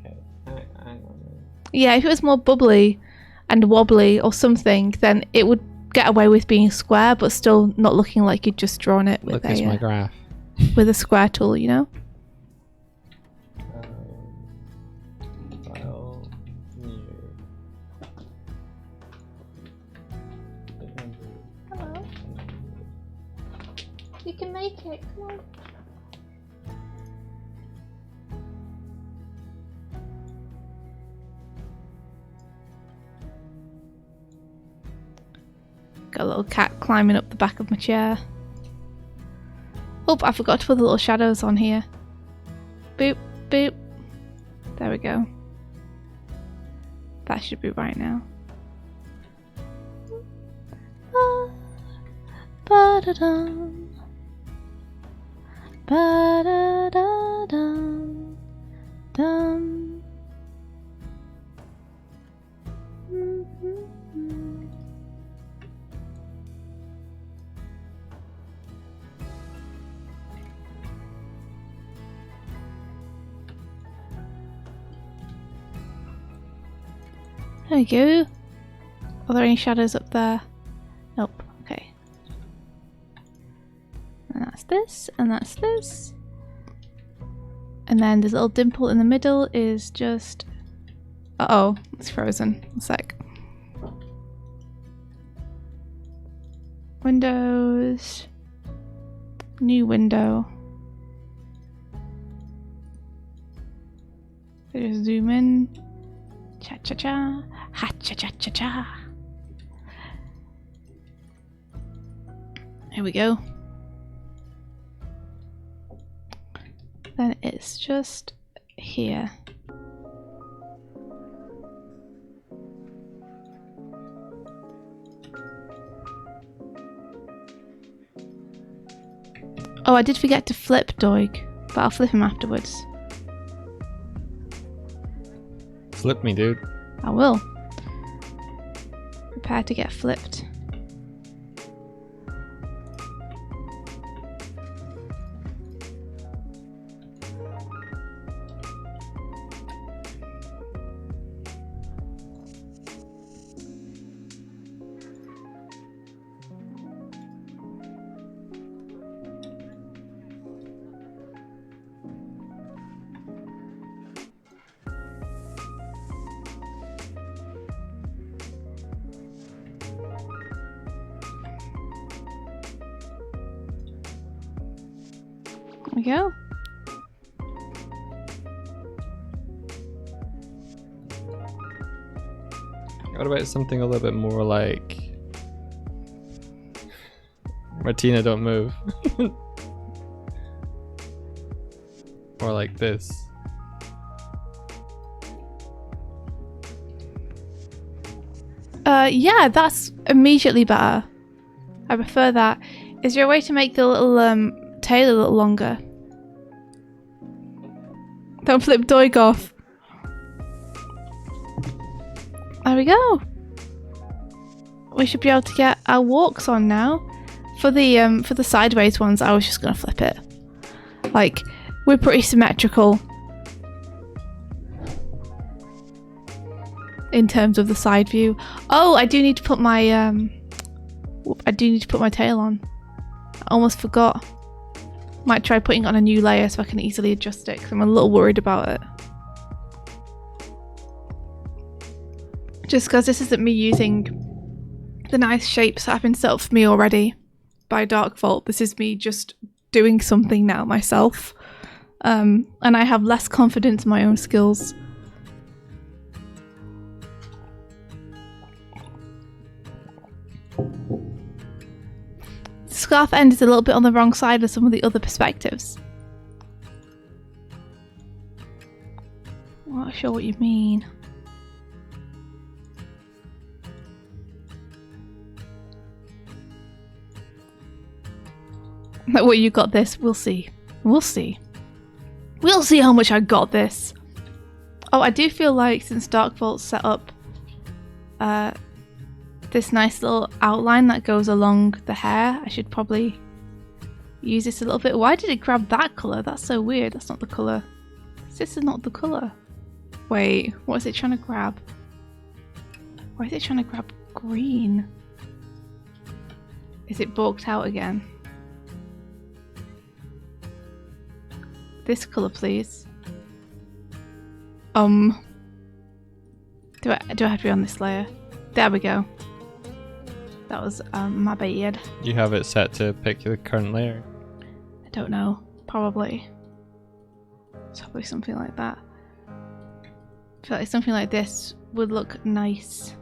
Okay, hang on. Yeah, if it was more bubbly and wobbly or something, then it would get away with being square but still not looking like you'd just drawn it with Look, it's my graph. with a square tool, you know? File, new. Hello. You can make it, come on. Got a little cat climbing up the back of my chair. Oh, I forgot to put the little shadows on here. Boop, boop. There we go. That should be right now. Ba-da-dum. Ba-da-da-dum. Dum. Mm-hmm. There we go. Are there any shadows up there? Nope. Okay. And that's this, and that's this. And then this little dimple in the middle is just... Uh-oh, it's frozen. A sec. Windows. New window. So just zoom in. Cha-cha-cha. Ha-cha-cha-cha-cha. Here we go. Then it's just here. Oh, I did forget to flip Doig, but I'll flip him afterwards. Flip me, dude. I will. Prepare to get flipped. There we go. What about something a little bit more like... Martina, don't move. Or like this. Yeah, that's immediately better. I prefer that. Is there a way to make the little tail a little longer? Don't flip Doig off. There we go. We should be able to get our walks on now. For the sideways ones, I was just gonna flip it. Like, we're pretty symmetrical in terms of the side view. Oh, I do need to put my tail on. I almost forgot. Might try putting on a new layer so I can easily adjust it, because I'm a little worried about it. Just because this isn't me using the nice shapes that have been set up for me already by Dark Vault. This is me just doing something now myself. And I have less confidence in my own skills. The scarf end is a little bit on the wrong side of some of the other perspectives. I'm not sure what you mean. Well, you got this. We'll see. We'll see. We'll see how much I got this. Oh, I do feel like since Dark Vault's set up this nice little outline that goes along the hair, I should probably use this a little bit. Why did it grab that colour? That's so weird. That's not the colour. This is not the colour. Wait, what is it trying to grab? Why is it trying to grab green? Is it bulked out again? This colour, please. Do I have to be on this layer? There we go. That was my bad. You have it set to pick the current layer. I don't know. Probably. It's probably something like that. I feel like something like this would look nice.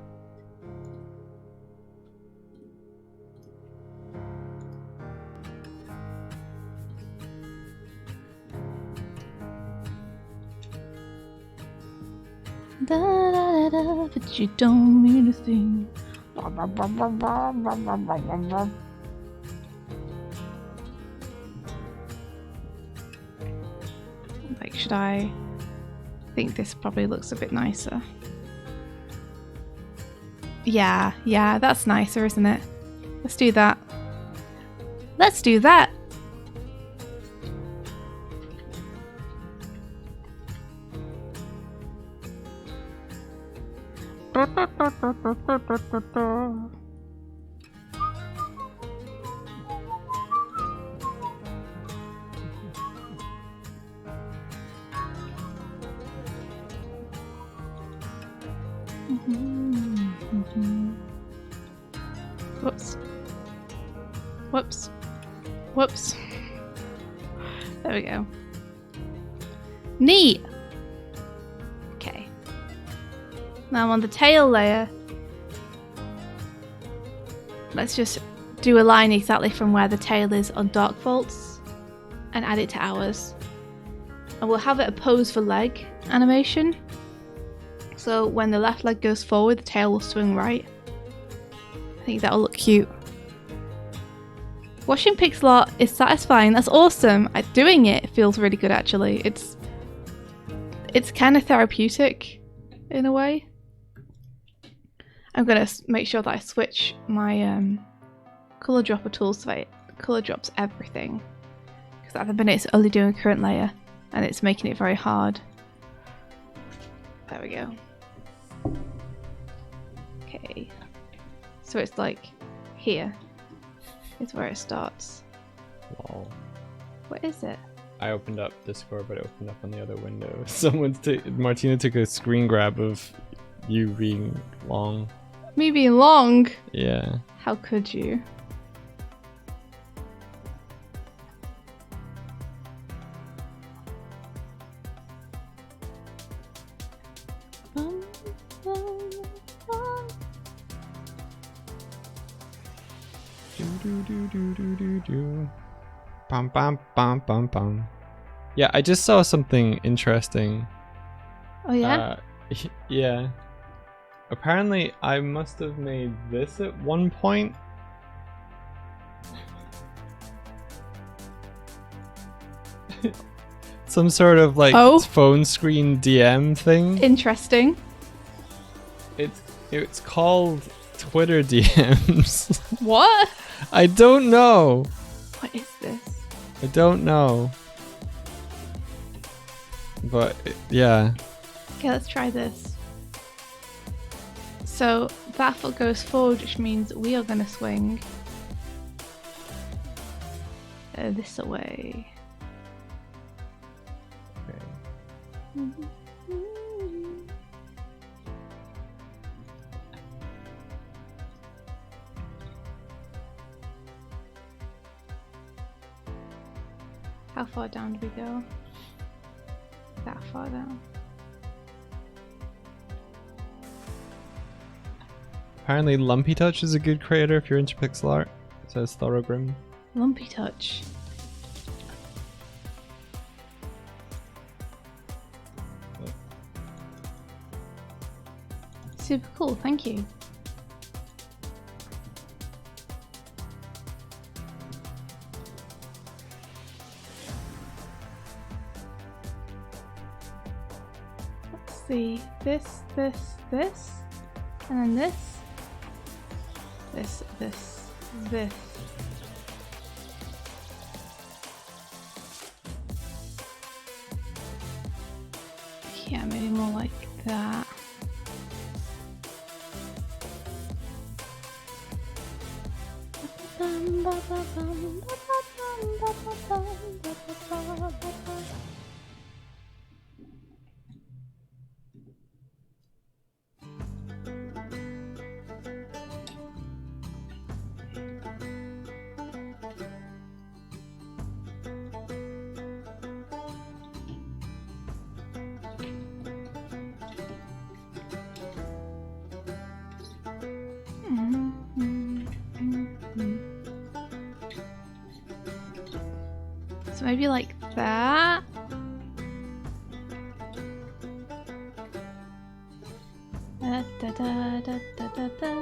Da, da, da, da, but you don't mean a thing. Like, should I think this probably looks a bit nicer? Yeah, that's nicer, isn't it? Let's do that. Let's do that. Whoops. Whoops. Whoops. There we go. Neat! Okay. Now I'm on the tail layer. Let's just do a line exactly from where the tail is on dark bolts and add it to ours. And we'll have it opposed for leg animation. So when the left leg goes forward, the tail will swing right. I think that'll look cute. Washing pixel art is satisfying. That's awesome. Doing it feels really good actually. It's kind of therapeutic in a way. I'm gonna make sure that I switch my color dropper tool so it color drops everything. Because at the minute it's only doing current layer and it's making it very hard. There we go. Okay. So it's like here is where it starts. Lol. What is it? I opened up Discord, but it opened up on the other window. Martina took a screen grab of you being long. Me being long? Yeah. How could you? Bum, bum, bum, bum, bum. Yeah, I just saw something interesting. Oh yeah? Yeah. Apparently, I must have made this at one point. Some sort of like phone screen DM thing. Interesting. It's called Twitter DMs. What? I don't know. What is this? I don't know. But yeah. Okay, let's try this. So that foot goes forward, which means we are going to swing this away. Okay. How far down do we go? That far down. Apparently Lumpy Touch is a good creator if you're into pixel art, says Thorogrim. Lumpy Touch. Super cool, thank you. Let's see, this, and then this. This. Yeah, maybe more like that. So maybe like that. Da da da da da da da.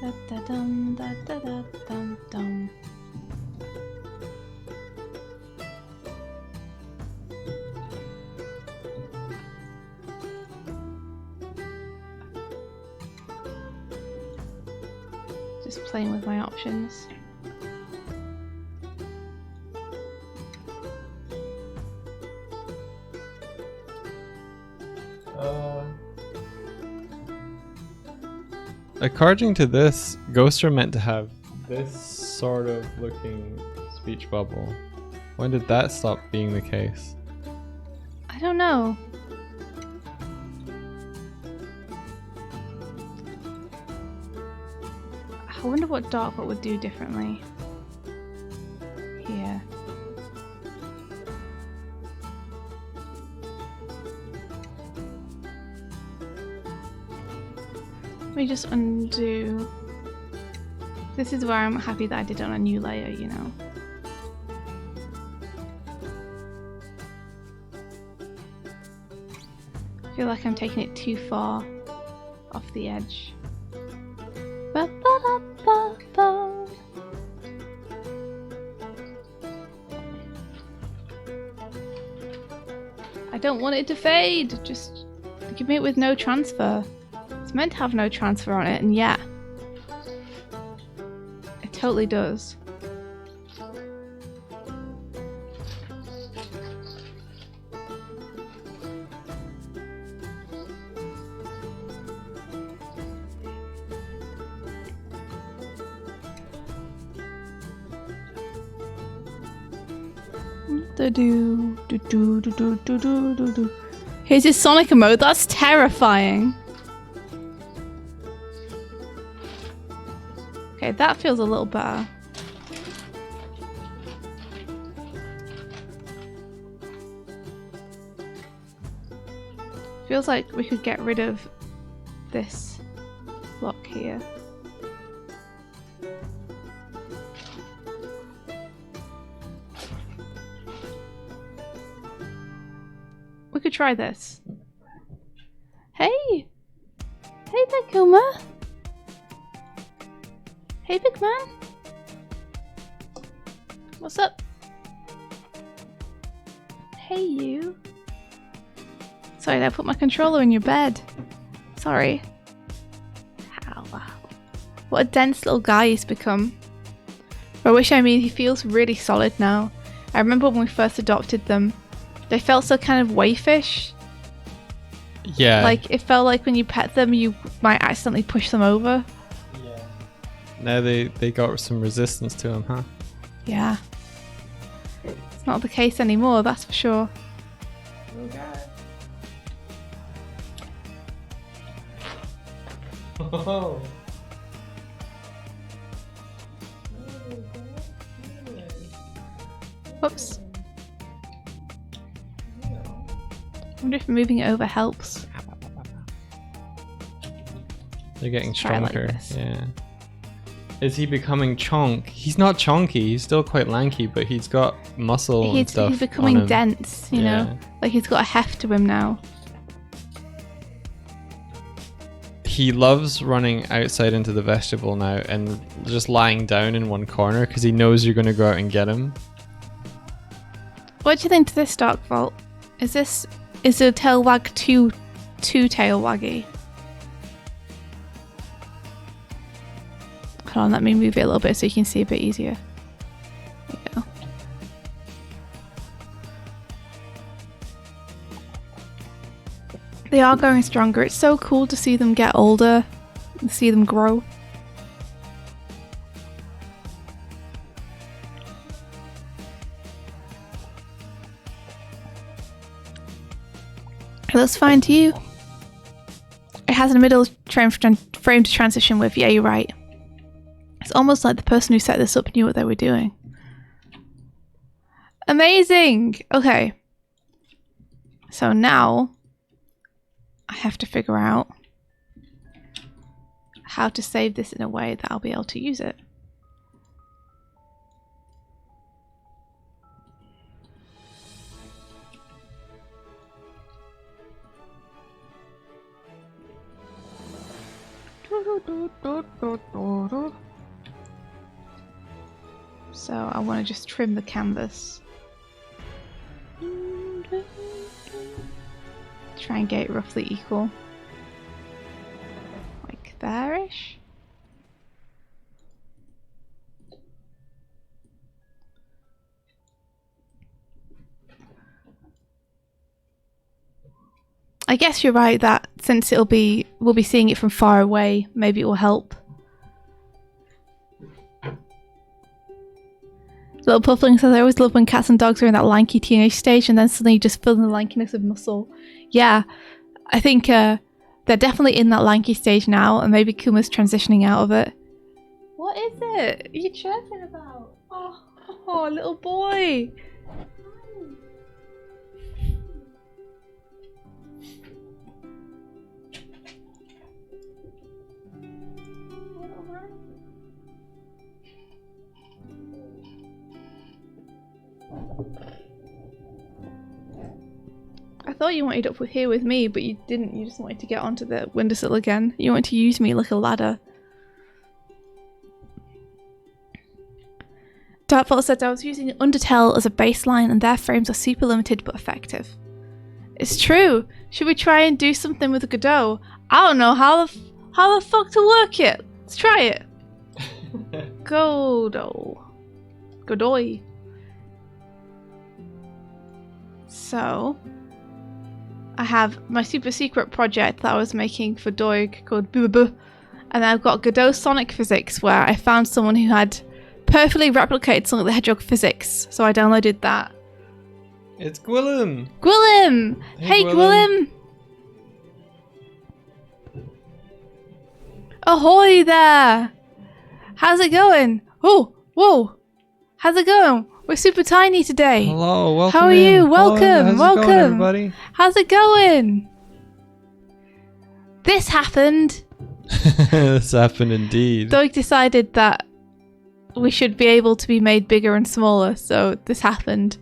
Da da dum da da da dum dum. Just playing with my options. According to this, ghosts are meant to have this sort of looking speech bubble. When did that stop being the case? I don't know. I wonder what Darkbot would do differently. Here. Let me just undo. This is where I'm happy that I did it on a new layer, you know. I feel like I'm taking it too far off the edge. Ba-ba-da-ba-ba. I don't want it to fade. Just give me it with no transfer. It's meant to have no transfer on it, and yeah, it totally does. Here's his Sonic emote. That's terrifying. Okay, that feels a little better. Feels like we could get rid of this block here. We could try this. Hey! Hey there, Kuma! Hey, big man! What's up? Hey, you! Sorry, did I put my controller in your bed? Sorry. Ow. What a dense little guy he's become. He feels really solid now. I remember when we first adopted them, they felt so kind of waifish. Yeah. Like, it felt like when you pet them, you might accidentally push them over. Yeah. Now they got some resistance to them, huh? Yeah. It's not the case anymore, that's for sure. Oh. Whoops. I wonder if moving it over helps. They're getting Let's try it like chonker. this. Yeah. Is he becoming chonk? He's not chonky. He's still quite lanky, but he's got muscle and stuff. He's becoming on him. dense, you know? Like he's got a heft to him now. He loves running outside into the vegetable now and just lying down in one corner because he knows you're going to go out and get him. What do you think to this Dark Vault? Is the tail wag too tail waggy? Hold on, let me move it a little bit so you can see a bit easier. There you go. They are growing stronger. It's so cool to see them get older and see them grow. It looks fine to you. It has a middle frame to transition with. Yeah, you're right. It's almost like the person who set this up knew what they were doing. Amazing! Okay. So now I have to figure out how to save this in a way that I'll be able to use it. So I want to just trim the canvas. Try and get it roughly equal. Like there-ish. I guess you're right that since we'll be seeing it from far away, maybe it will help. Little Puffling says, I always love when cats and dogs are in that lanky teenage stage and then suddenly you just fill in the lankiness with muscle. Yeah, I think they're definitely in that lanky stage now and maybe Kuma's transitioning out of it. What is it? Are you chirping about? Oh, little boy. I thought you wanted up here with me, but you didn't. You just wanted to get onto the windowsill again. You wanted to use me like a ladder. Darkvault said I was using Undertale as a baseline and their frames are super limited but effective. It's true. Should we try and do something with the Godot? I don't know how the fuck to work it. Let's try it. Godot. So, I have my super secret project that I was making for Doig called Boo, and I've got Godot Sonic Physics where I found someone who had perfectly replicated Sonic the Hedgehog physics, so I downloaded that. It's Gwillem! Gwillem! Hey Gwillem! Ahoy there! How's it going? Oh, whoa! How's it going? We're super tiny today. Hello, welcome. How are you? in. Welcome, How's welcome. it going, everybody? How's it going? This happened. This happened indeed. Doig decided that we should be able to be made bigger and smaller, so this happened.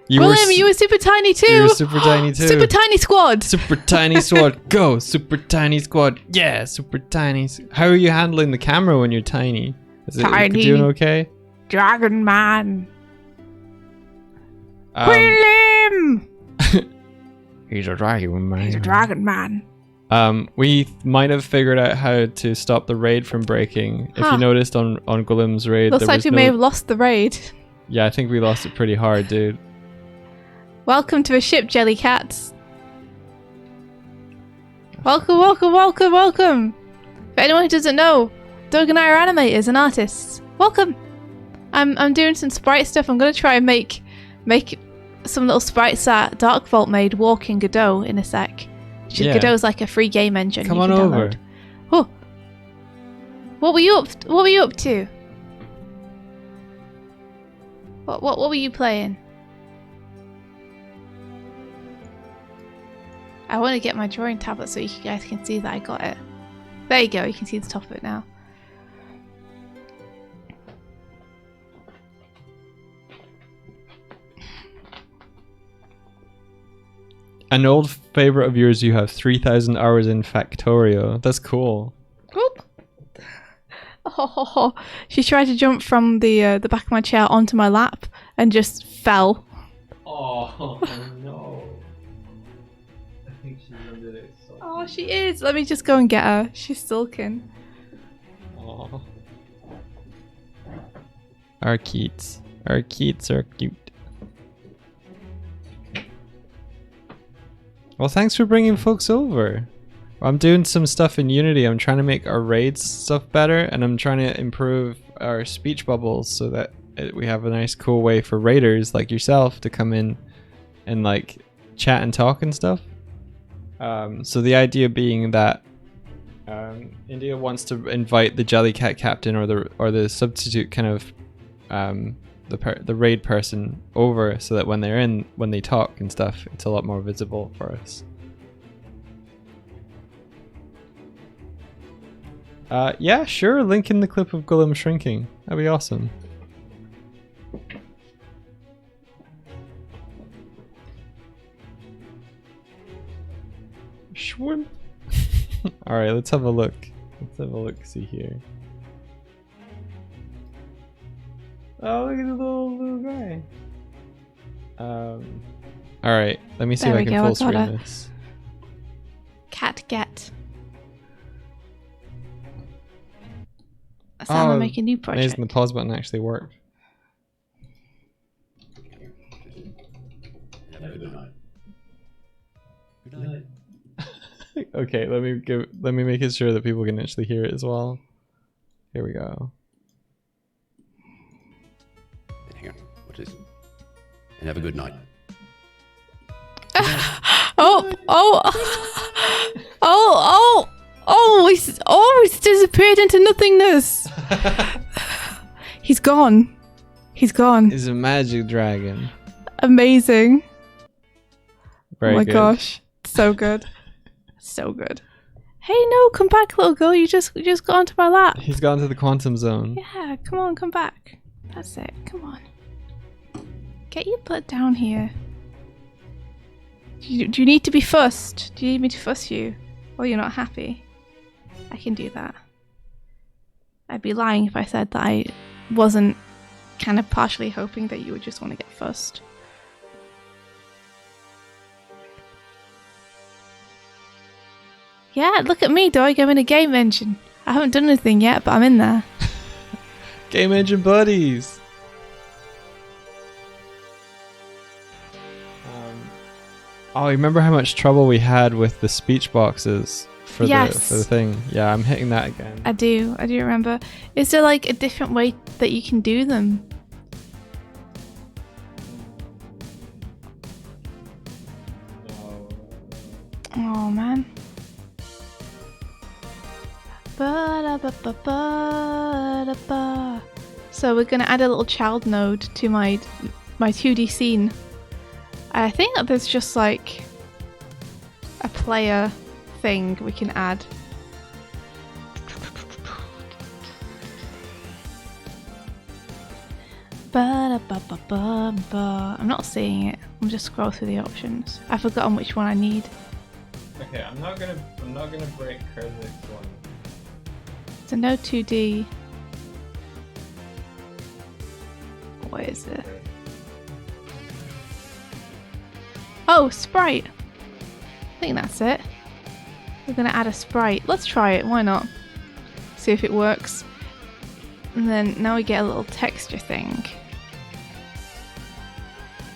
William, you were super tiny too. You were super tiny too. Super tiny squad. Super tiny squad. Go, super tiny squad. Yeah, super tiny. How are you handling the camera when you're tiny? Is it Tiny. doing okay? Dragon Man. William. He's a dragon man. He's a dragon man. We might have figured out how to stop the raid from breaking. If Huh. you noticed on Gullim's raid, Looks there like was we no... may have lost the raid. Yeah, I think we lost it pretty hard, dude. Welcome to a ship, Jellycats. Welcome, welcome, welcome, welcome. For anyone who doesn't know, Doig and I are animators and artists. Welcome. I'm doing some sprite stuff. I'm gonna try and make some little sprites that Darkvault made walk in Godot in a sec. Yeah. Godot's like a free game engine. Come you on can over. download. Oh. What were you up to? What were you playing? I want to get my drawing tablet so you guys can see that I got it. There you go, you can see the top of it now. An old favorite of yours, you have 3,000 hours in Factorio. That's cool. Whoop. Oh, she tried to jump from the back of my chair onto my lap and just fell. Oh no! I think she remembered it. So Oh, she is. Let me just go and get her. She's sulking. oh. Our Keats are cute. Well, thanks for bringing folks over. I'm doing some stuff in Unity. I'm trying to make our raids stuff better, and I'm trying to improve our speech bubbles so that we have a nice cool way for raiders like yourself to come in and like chat and talk and stuff. So the idea being that India wants to invite the Jellycat captain or the substitute kind of the raid person over, so that when they talk and stuff, it's a lot more visible for us. Yeah, sure. Link in the clip of Golem shrinking. That'd be awesome. Schwim. All right, let's have a look. Let's have a look. See here. Oh, look at the little guy. All right. Let me see There if I we can go, full I got screen it. this. Cat get. That's how I'm making a new project. Amazing, the pause button actually worked. Have a good night. Good night. Okay, let me make it sure that people can actually hear it as well. Here we go. Hang on. What is it? And have a good night. It's disappeared into nothingness. He's gone. He's gone. He's a magic dragon. Amazing. Very oh my good. gosh. So good. So good. Hey, no, come back, little girl. You just got onto my lap. He's gone to the quantum zone. Yeah, come on, come back. That's it. Come on. Get your butt down here. Do you need to be fussed? Do you need me to fuss you? Or you're not happy? I can do that. I'd be lying if I said that I wasn't kind of partially hoping that you would just want to get fussed. Yeah, look at me, Doig. I'm in a game engine. I haven't done anything yet, but I'm in there. Game engine buddies. Oh, remember how much trouble we had with the speech boxes for the thing? Yeah, I'm hitting that again. I do remember. Is there like a different way that you can do them? Oh man. Ba-da-ba-ba-ba-da-ba. So we're gonna add a little child node to my 2D scene. I think that there's just like a player thing we can add. Ba-da-ba-ba-ba-ba. I'm not seeing it. I'm just scrolling through the options. I've forgotten which one I need. Okay, I'm not gonna break Kurzik's one. So no 2D. What is it? Oh, sprite. I think that's it. We're gonna add a sprite. Let's try it. Why not? See if it works. And then now we get a little texture thing.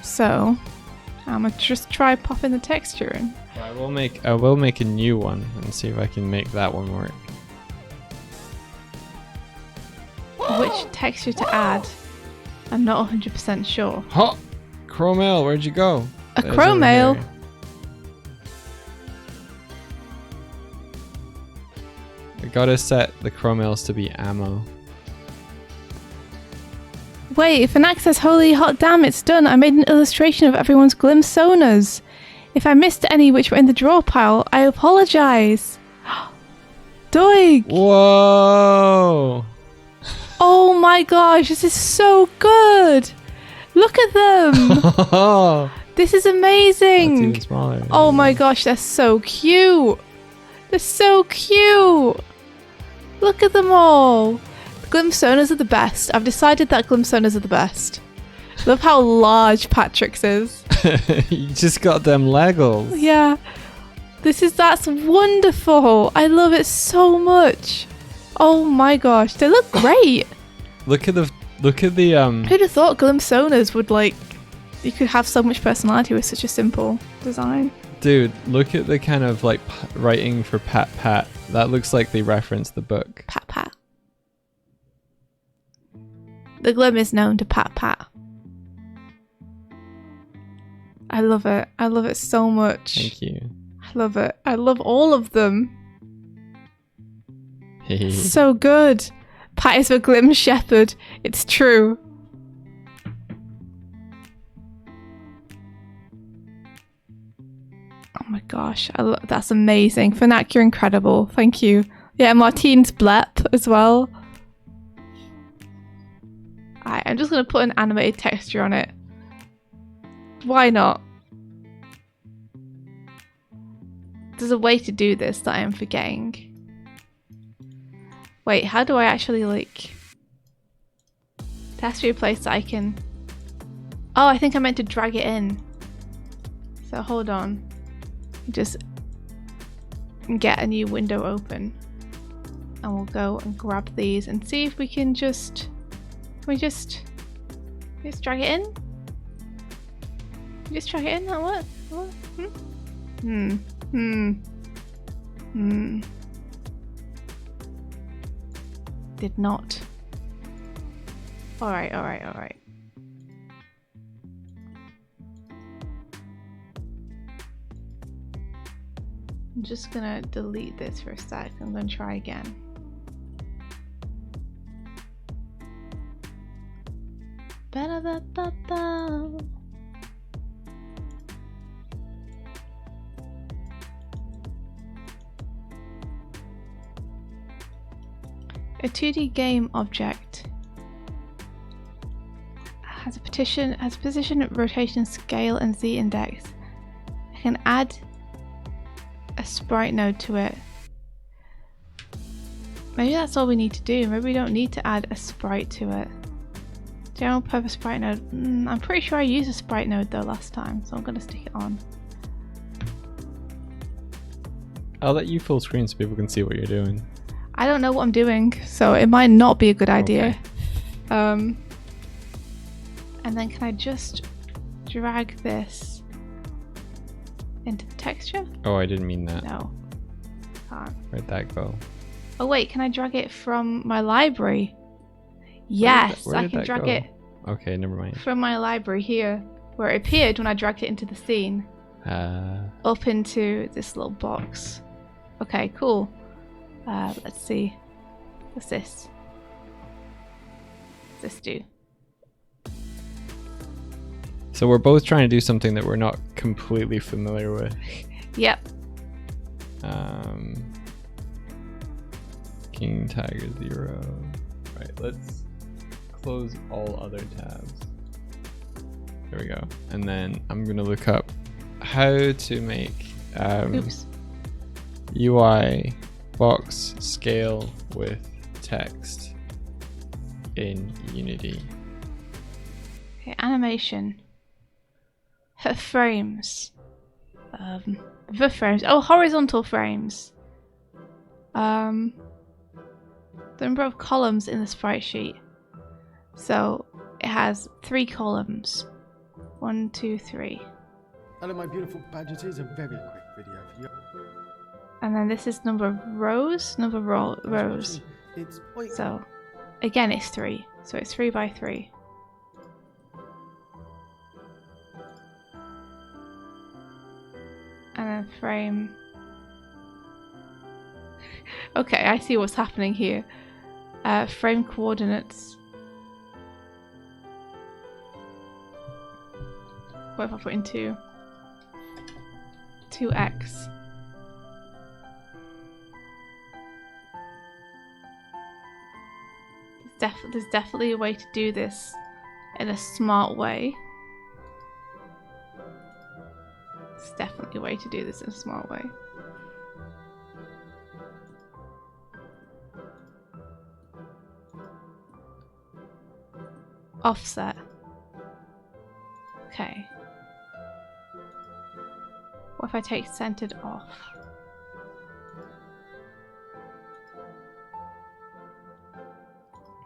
So I'm gonna just try popping the texture in. I will make a new one and see if I can make that one work. Which texture to add? I'm not 100% sure. Huh! Chromale, where'd you go? A There's chromale? over here. I gotta set the chromales to be ammo. Wait, if an axe says holy hot damn, it's done. I made an illustration of everyone's glimsonas. If I missed any which were in the draw pile, I apologize. Doig! Whoa! Oh my gosh, this is so good! Look at them! This is That's amazing! even smaller. Oh my gosh, they're so cute! They're so cute! Look at them all! Glimsonas are the best. I've decided that glimsonas are the best. Love how large Patrick's is. You just got them Legos. Yeah. That's wonderful. I love it so much. Oh my gosh, they look great. Look at the Who'd have thought glimsonas would you could have so much personality with such a simple design. dude, look at the kind of like writing for Pat Pat. That looks like they reference the book. Pat Pat. The Glim is known to Pat Pat. I love it. I love it so much. Thank you. I love it. I love all of them. So good. Pat is a Glim shepherd. It's true. Oh my gosh. That's amazing. Fanak, you're incredible. Thank you. Yeah, Martine's blep as well. Alright, I'm just going to put an animated texture on it. Why not? There's a way to do this that I am forgetting. Wait, how do I actually like... There has to be a place that I can... Oh, I think I meant to drag it in. So hold on. Just get a new window open. And we'll go and grab these and see if we can just... Can we just drag it in? Can we just drag it in? That what? Did not. Alright. I'm just gonna delete this for a sec. I'm gonna try again. Ba-da-ba-ba-ba. A 2D game object has a position, rotation, scale, and Z index. I can add a sprite node to it. Maybe that's all we need to do. Maybe we don't need to add a sprite to it. General purpose sprite node. I'm pretty sure I used a sprite node though last time, so I'm going to stick it on. I'll let you full screen so people can see what you're doing. I don't know what I'm doing, so it might not be a good idea. Okay. And then can I just drag this into the texture? Oh, I didn't mean that. No. Can't. Where'd that go? Oh wait, can I drag it from my library? Yes, where I did can that drag go? it Okay, never mind. from my library here, where it appeared when I dragged it into the scene, up into this little box. Okay, cool. Let's see. What's this? What's this do? So we're both trying to do something that we're not completely familiar with. Yep. King Tiger 0. Right, let's close all other tabs. There we go. And then I'm gonna look up how to make Oops. UI box scale with text in Unity. Okay, animation. Frames. The frames. Oh, horizontal frames. The number of columns in the sprite sheet. So it has 3 columns. 1, 2, 3. Hello, my beautiful badgers. A very quick video for you. And then this is number of rows. Rows. It's So again, it's 3. So it's 3 by 3. And then frame. Okay, I see what's happening here. Frame coordinates. What if I put in 2? 2x. There's definitely a way to do this in a smart way. There's definitely a way to do this in a smart way. Offset. Okay. What if I take centered off?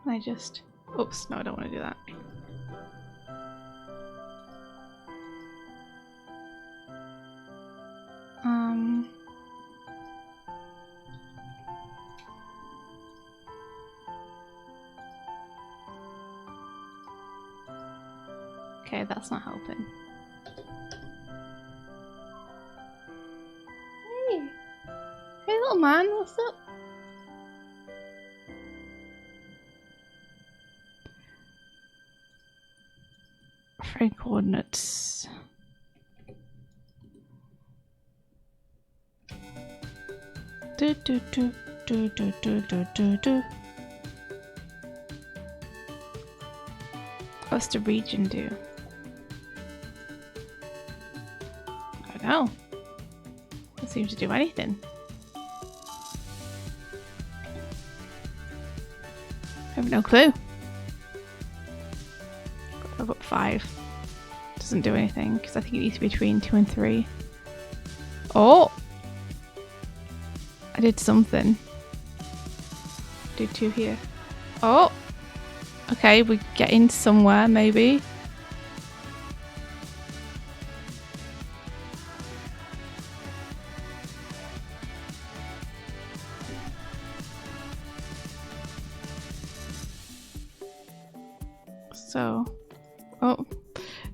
I just... Oops, no, I don't want to do that. Okay, that's not helping. Hey! Hey, little man, what's up? Frame coordinates. Do do do do do do do do do. What's the region do? I don't know. Doesn't seem to do anything. I have no clue. I've got 5. Doesn't do anything because I think it needs to be between 2 and 3. Oh! I did something. Do 2 here. Oh! Okay, we're getting somewhere maybe.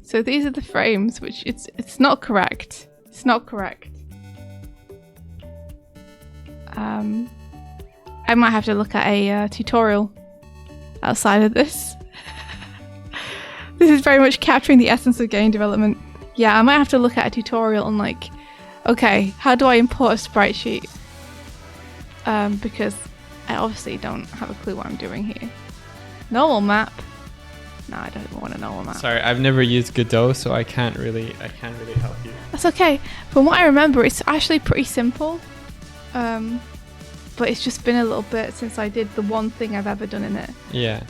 So these are the frames, which it's not correct. It's not correct. I might have to look at a tutorial outside of this. This is very much capturing the essence of game development. Yeah, I might have to look at a tutorial and like, okay, how do I import a sprite sheet? Because I obviously don't have a clue what I'm doing here. Normal map. No, I don't want a normal map. Sorry, I've never used Godot, so I can't really help you. That's okay. From what I remember, it's actually pretty simple. But it's just been a little bit since I did the one thing I've ever done in it. Yeah.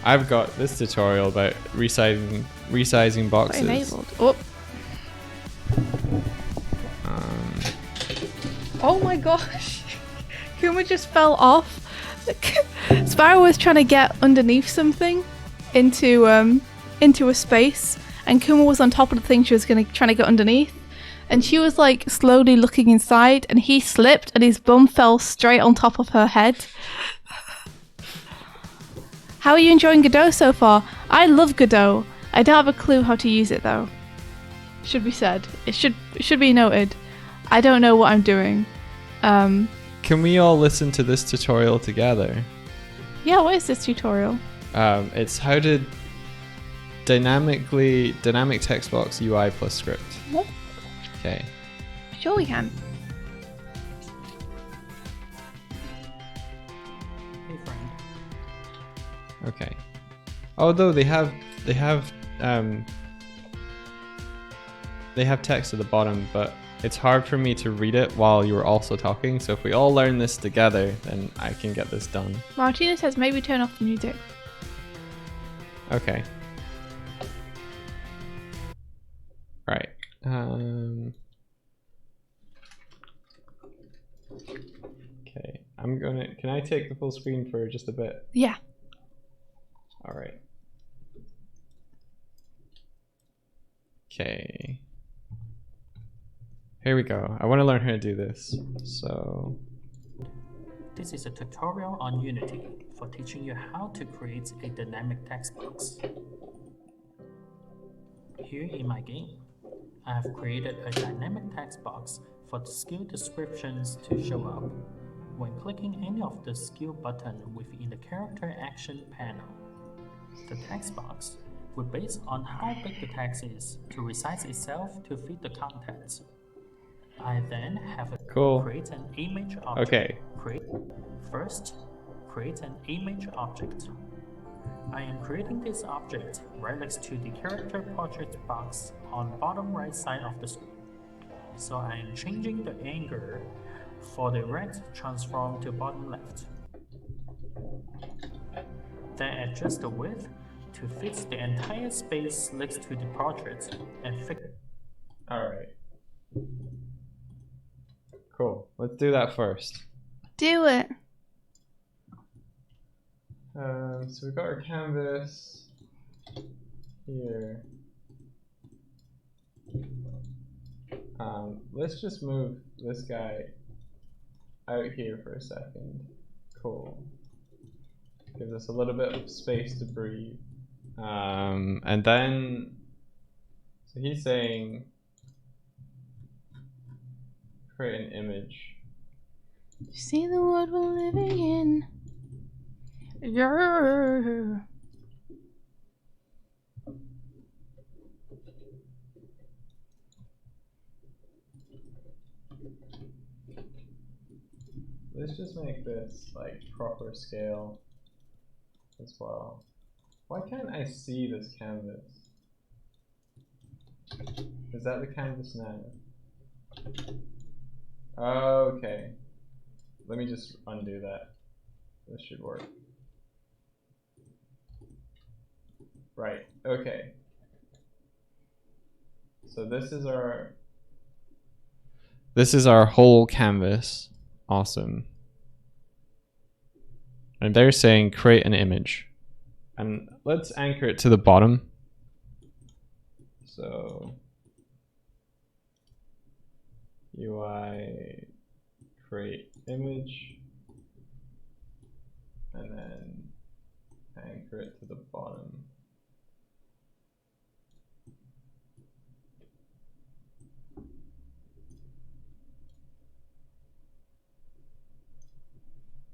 I've got this tutorial about resizing boxes. Enabled. Oh. Oh my gosh. Kuma just fell off. Sparrow was trying to get underneath something into a space, and Kuma was on top of the thing she was trying to get underneath. And she was like slowly looking inside, and he slipped and his bum fell straight on top of her head. How are you enjoying Godot so far? I love Godot. I don't have a clue how to use it though. Should be said. It should be noted. I don't know what I'm doing. Can we all listen to this tutorial together? Yeah, what is this tutorial? It's how to dynamic text box UI plus script. What? Okay. Sure we can. Hey friend. Okay. Although they have text at the bottom, but it's hard for me to read it while you're also talking. So if we all learn this together, then I can get this done. Martina says maybe turn off the music. Okay. Right. Okay. Can I take the full screen for just a bit? Yeah. All right. Okay. Here we go. I want to learn how to do this. So. This is a tutorial on Unity for teaching you how to create a dynamic text box. Here in my game, I have created a dynamic text box for the skill descriptions to show up when clicking any of the skill button within the character action panel. The text box will base on how big the text is to resize itself to fit the content. I then have a create an image object. Okay. First, create an image object. I am creating this object right next to the character portrait box on bottom right side of the screen. So I am changing the angle for the right transform to bottom left. Then adjust the width to fit the entire space next to the portrait and fix it. Alright. Cool. Let's do that first. Do it. So we've got our canvas here. Let's just move this guy out here for a second. Cool. Gives us a little bit of space to breathe. And then, so he's saying, create an image. See the world we're living in. Yeah. Let's just make this like proper scale as well. Why can't I see this canvas? Is that the canvas now? Okay. Let me just undo that. This should work. Right, okay. So this is our whole canvas. Awesome. And they're saying create an image. And let's anchor it to the bottom. So UI create image, and then anchor it to the bottom.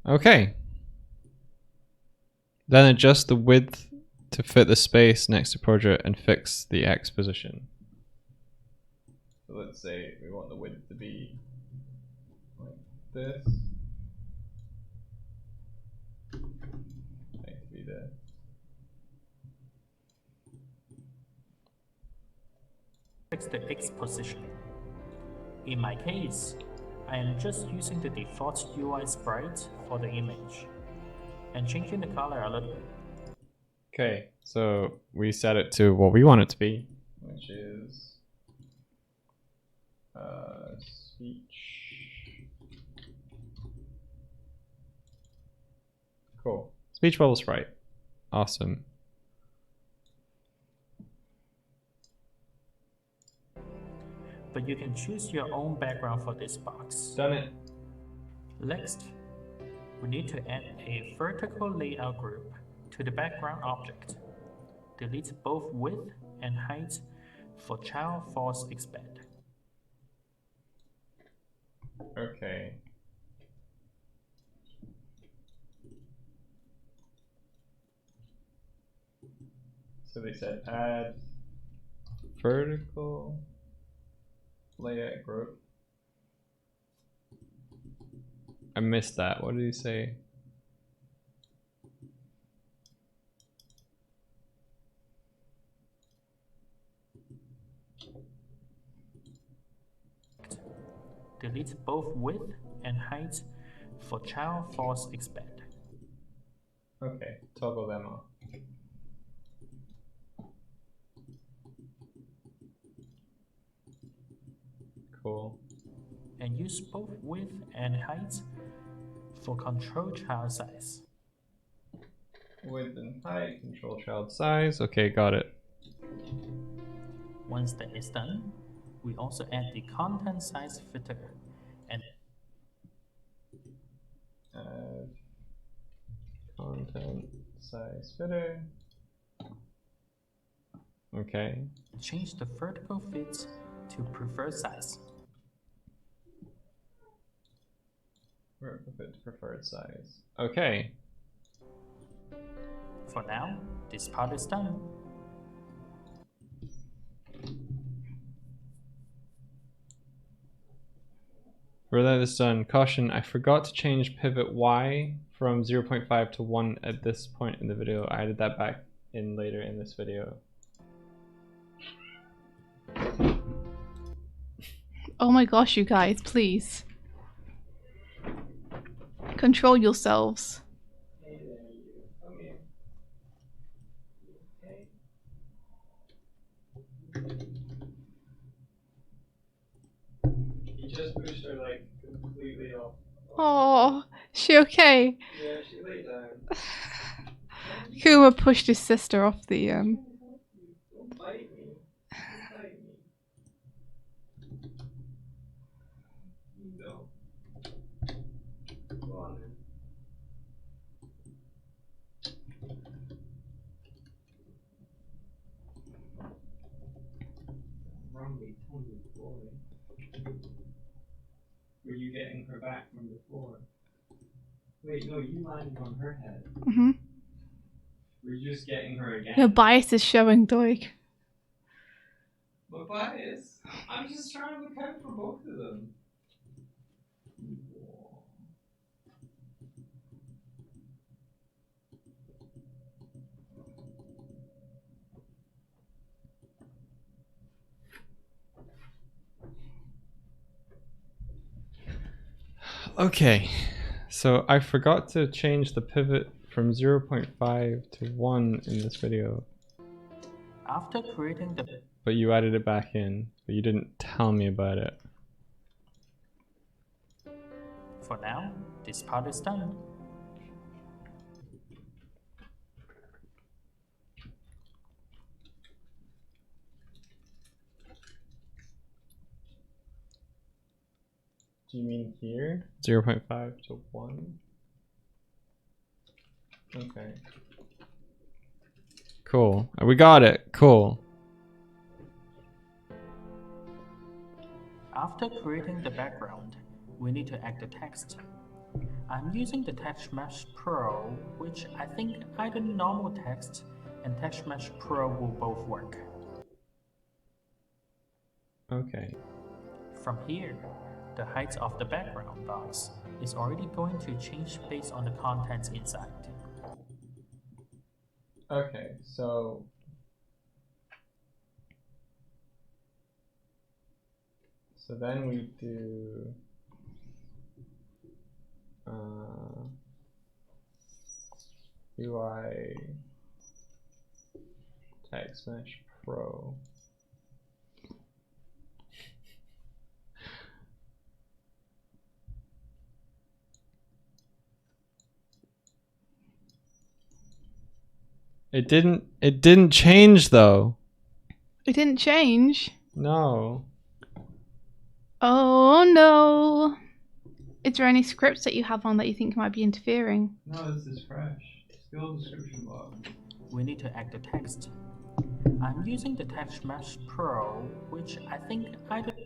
Okay. Then adjust the width to fit the space next to portrait and fix the X position. So let's say we want the width to be like this. Height to be this. Fix the X position. In my case, I am just using the default UI sprite for the image and changing the color a little bit. Okay, so we set it to what we want it to be, which is speech. Cool. Speech bubble sprite. Awesome. But you can choose your own background for this box. Done it. Next, we need to add a vertical layout group to the background object. Delete both width and height for child force expand. Okay. So they said add vertical layout group. I missed that. What did he say? Delete both width and height for child force expand. Okay, toggle them off. Cool. And use both width and height for control child size. Width and height, control child size. Okay, got it. Once that is done, we also add the content size filter and Add content size filter. Okay. change the vertical fit to preferred size. Vertical fit to preferred size. Okay. For now, this part is done. For that is done, caution, I forgot to change pivot Y from 0.5 to 1 at this point in the video. I added that back in later in this video. Oh my gosh, you guys, please. Control yourselves. You just pushed her like completely off. Oh, she okay? Yeah, she laid down. Kuma pushed his sister off the Don't bite me. Don't bite me. No. Go on then. Wrongly told me before. Were you getting her back from before? Wait, no, you landed on her head. Mhm. Were you just getting her again? Your bias is showing, Doig. My bias? I'm just trying to look out for both of them. Okay, so I forgot to change the pivot from 0.5 to 1 in this video, After creating the but you added it back in, but you didn't tell me about it. For now, this part is done. Do you mean here? 0.5 to 1? Okay. Cool. We got it. Cool. After creating the background, we need to add the text. I'm using the Text Mesh Pro, which I think either normal text and Text Mesh Pro will both work. Okay. From here, the height of the background box is already going to change based on the contents inside. Okay, so then we do UI Text Mesh Pro. It didn't change though. It didn't change. No. Oh no. Is there any scripts that you have on that you think might be interfering? No, this is fresh. Skill description box. We need to add the text. I'm using the Text Mesh Pro, which I think I don't.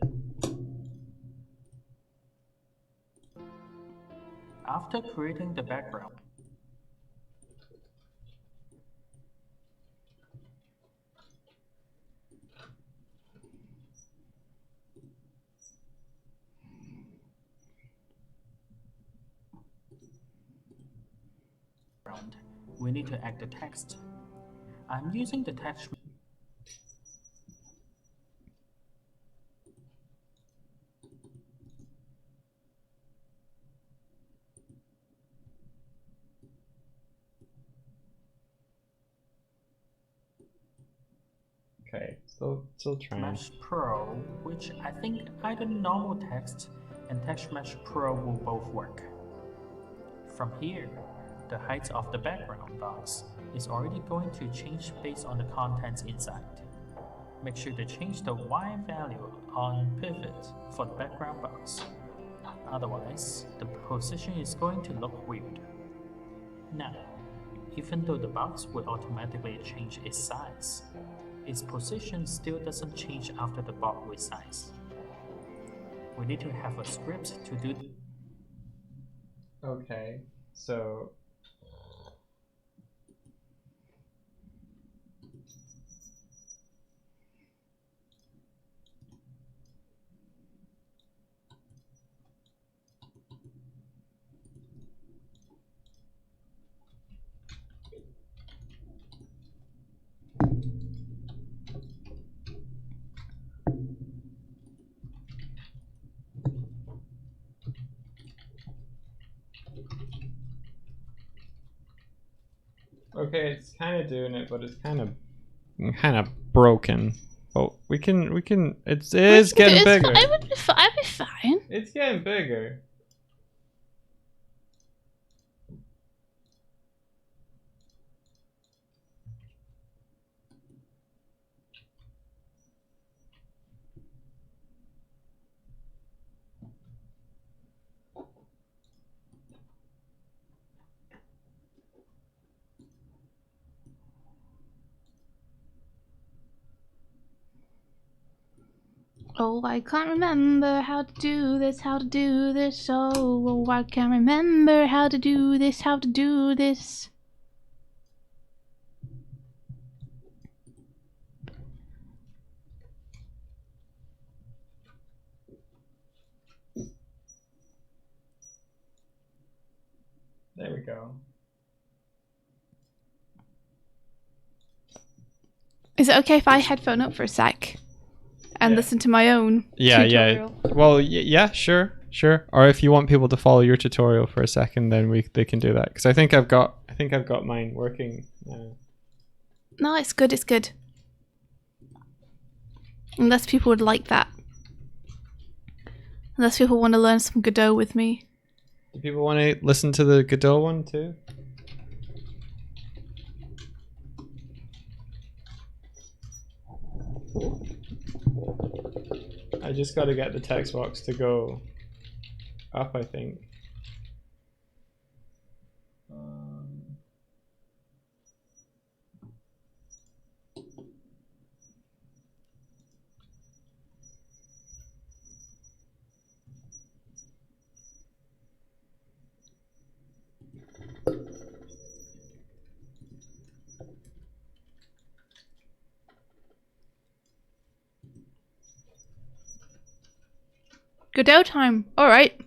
After creating the background, we need to add the text. I'm using the text. Okay, still trying. Mesh Pro, which I think either normal text and Text Mesh Pro will both work. From here, the height of the background box is already going to change based on the contents inside. Make sure to change the Y value on pivot for the background box. Otherwise, the position is going to look weird. Now, even though the box will automatically change its size, its position still doesn't change after the box resize. We need to have a script to do. Okay, so okay, it's kind of doing it, but it's kind of broken. Oh, we can. It is getting bigger. I'd be fine. It's getting bigger. Oh, I can't remember how to do this, Oh, I can't remember how to do this. There we go. Is it okay if I headphone up for a sec and Yeah. listen to my own tutorial? Yeah. Well, yeah, sure. Or if you want people to follow your tutorial for a second, then they can do that. Because I think I've got mine working now. No, it's good. Unless people would like that. Unless people want to learn some Godot with me. Do people want to listen to the Godot one too? I just got to get the text box to go up, I think. Godot time. All right.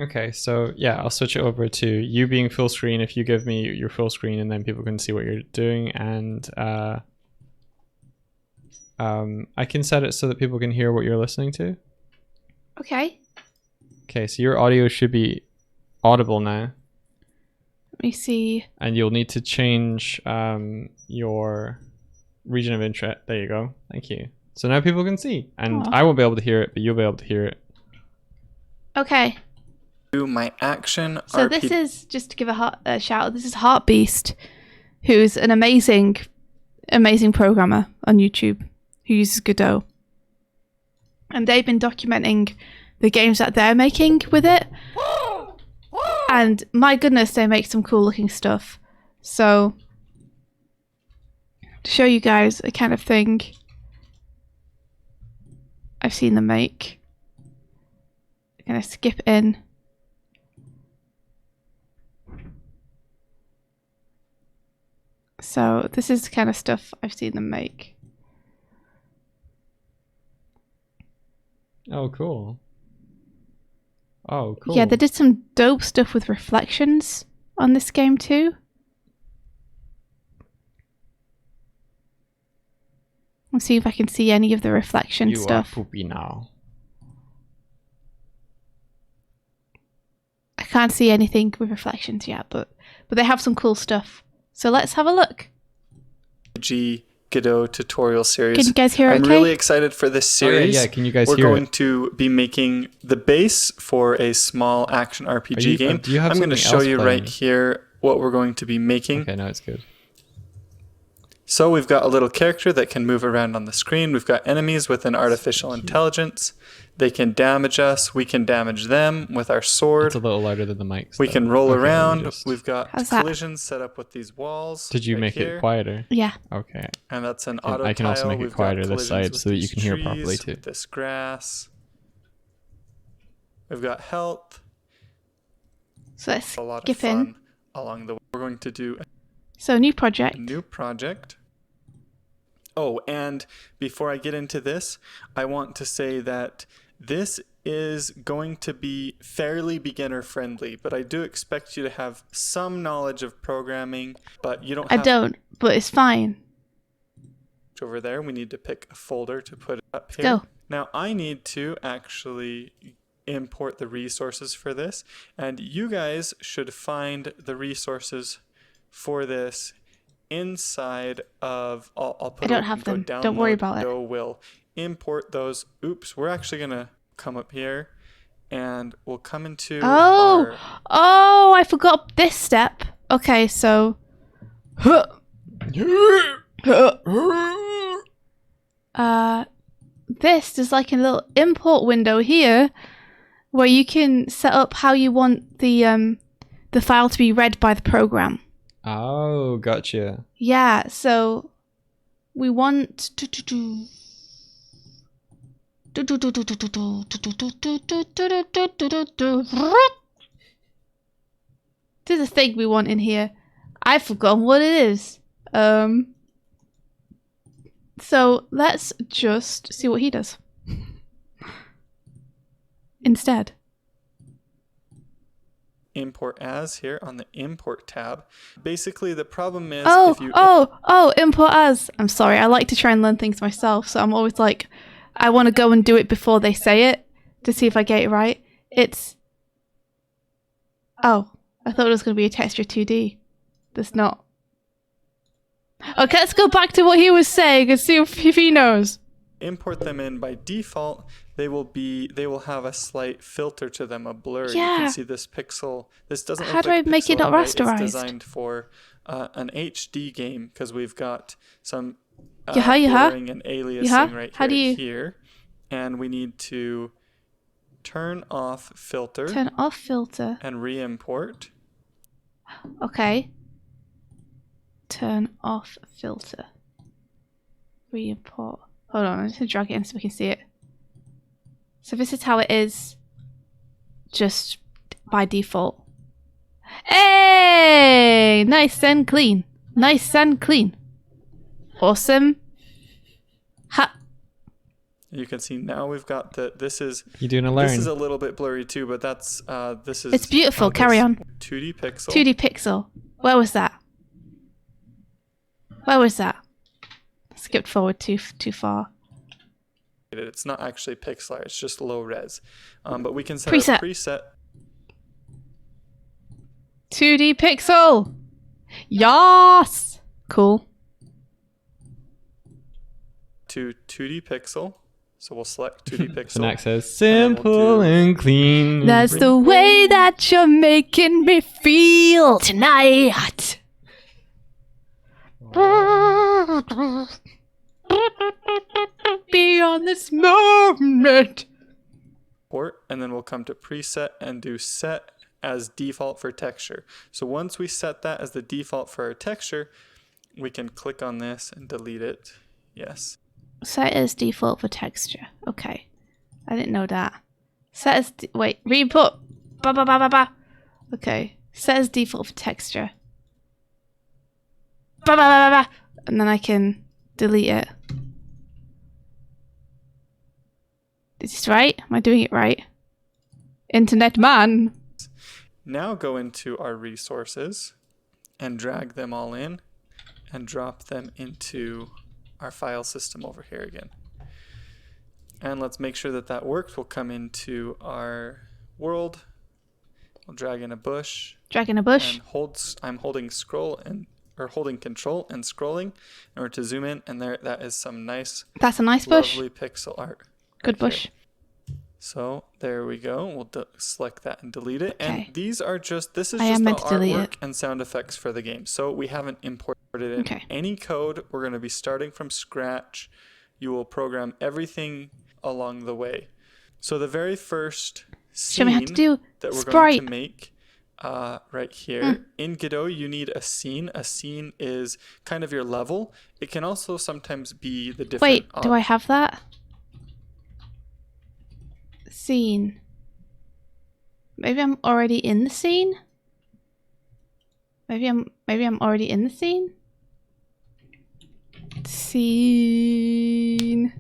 Okay, so yeah, I'll switch it over to you being full screen if you give me your full screen, and then people can see what you're doing. And I can set it so that people can hear what you're listening to. Okay. Okay, so your audio should be audible now. Let me see. And you'll need to change your region of interest. There you go. Thank you. So now people can see. And Aw. I won't be able to hear it, but you'll be able to hear it. Okay. My action So RPG. this is, just to give a shout out, this is Heartbeast, who's an amazing programmer on YouTube who uses Godot. And they've been documenting the games that they're making with it. And my goodness, they make some cool looking stuff. So, to show you guys a kind of thing I've seen them make. I'm going to skip in. So this is the kind of stuff I've seen them make. Oh, cool. Oh, cool. Yeah, they did some dope stuff with reflections on this game too. Let's see if I can see any of the reflection you stuff. are poopy now. I can't see anything with reflections yet, but they have some cool stuff. So let's have a look. Godot tutorial series. Can you guys hear I'm okay? really excited for this series. Yeah, can you guys We're hear going it? to be making the base for a small action RPG game. Do you have I'm going to something show else you playing? right here what we're going to be making. Okay, no, it's good. So we've got a little character that can move around on the screen. We've got enemies with an artificial intelligence. They can damage us. We can damage them with our sword. It's a little louder than the mic. We can roll Okay, let me around. just- We've got How's that? collisions set up with these walls. Did you right make here. it quieter? Yeah. Okay. And that's an And auto I can also tile. make it We've got quieter this collisions side with so that you these can hear trees, properly too. with this grass. We've got health. So let's A lot of skip in. fun along the way. We're going to do So new a project. new project. Oh, and before I get into this, I want to say that this is going to be fairly beginner friendly, but I do expect you to have some knowledge of programming, but you don't I have don't, but it's fine. over there. We need to pick a folder to put it up here. Go. Now I need to actually import the resources for this, and you guys should find the resources for this inside of I'll put I don't it- have go them. Don't worry download, about it. Doig will import those. Oops, we're actually gonna come up here and we'll come into Oh, our I forgot this step. Okay, so there's like a little import window here where you can set up how you want the file to be read by the program. Oh, gotcha. Yeah, so we want there's a thing we want in here. I've forgotten what it is. So let's just see what he does instead. import as here on the import tab. Basically the problem is Oh, if you import as. I'm sorry, I like to try and learn things myself, so I'm always like, I want to go and do it before they say it to see if I get it right. It's... Oh, I thought it was going to be a texture 2D. That's not. Okay, let's go back to what he was saying and see if he knows. import them in by default, they will have a slight filter to them, a blur. You Yeah. can see this pixel. This doesn't How look do like I make it pixel not art, right? rasterized? It's designed for an HD game because we've got some blurring and aliasing right How do you- here. And we need to turn off filter Turn off filter. and re-import. Okay. Turn off filter. Re-import. Hold on, I'm just going to drag it in so we can see it. So this is how it is just by default. Hey! Nice and clean. Nice and clean. Awesome. Ha. You can see now we've got this is You doing a this learn? is a little bit blurry too, but that's this is It's beautiful. how Carry this on. 2D pixel. 2D pixel. Where was that? Where was that? Skipped forward too far. It's not actually pixel art, it's just low res. But we can set Preset. a preset 2D pixel. Yes. Cool. to 2D pixel. So we'll select 2D pixel. Fnac says then we'll simple do- and clean. That's the way that you're making me feel tonight. Beyond this moment. Port, and then we'll come to preset and do set as default for texture. So once we set that as the default for our texture, we can click on this and delete it. Yes. Set as default for texture. Okay. I didn't know that. Set as... wait. Reinput. Ba ba ba ba ba. Okay. Set as default for texture. Ba ba ba ba ba. And then I can delete it. Is this right? Am I doing it right? Internet man. Now go into our resources and drag them all in and drop them into our file system over here again. And let's make sure that that works. We'll come into our world. We'll drag in a bush. Drag in a bush. And I'm holding holding control and scrolling in order to zoom in, and that is some nice, That's a nice bush. lovely pixel art. Good right bush. here. So there we go. We'll select that and delete it. Okay. And these are this is I just am the meant to delete artwork it. and sound effects for the game. So we haven't imported in Okay. any code. We're going to be starting from scratch. You will program everything along the way. So the very first Show me how to scene do that we're sprite. going to make right here in Godot, you need a scene. A scene is kind of your level. It can also sometimes be the different. Wait, do I have that? Scene. Maybe I'm already in the scene? Maybe I'm already in the scene? Scene.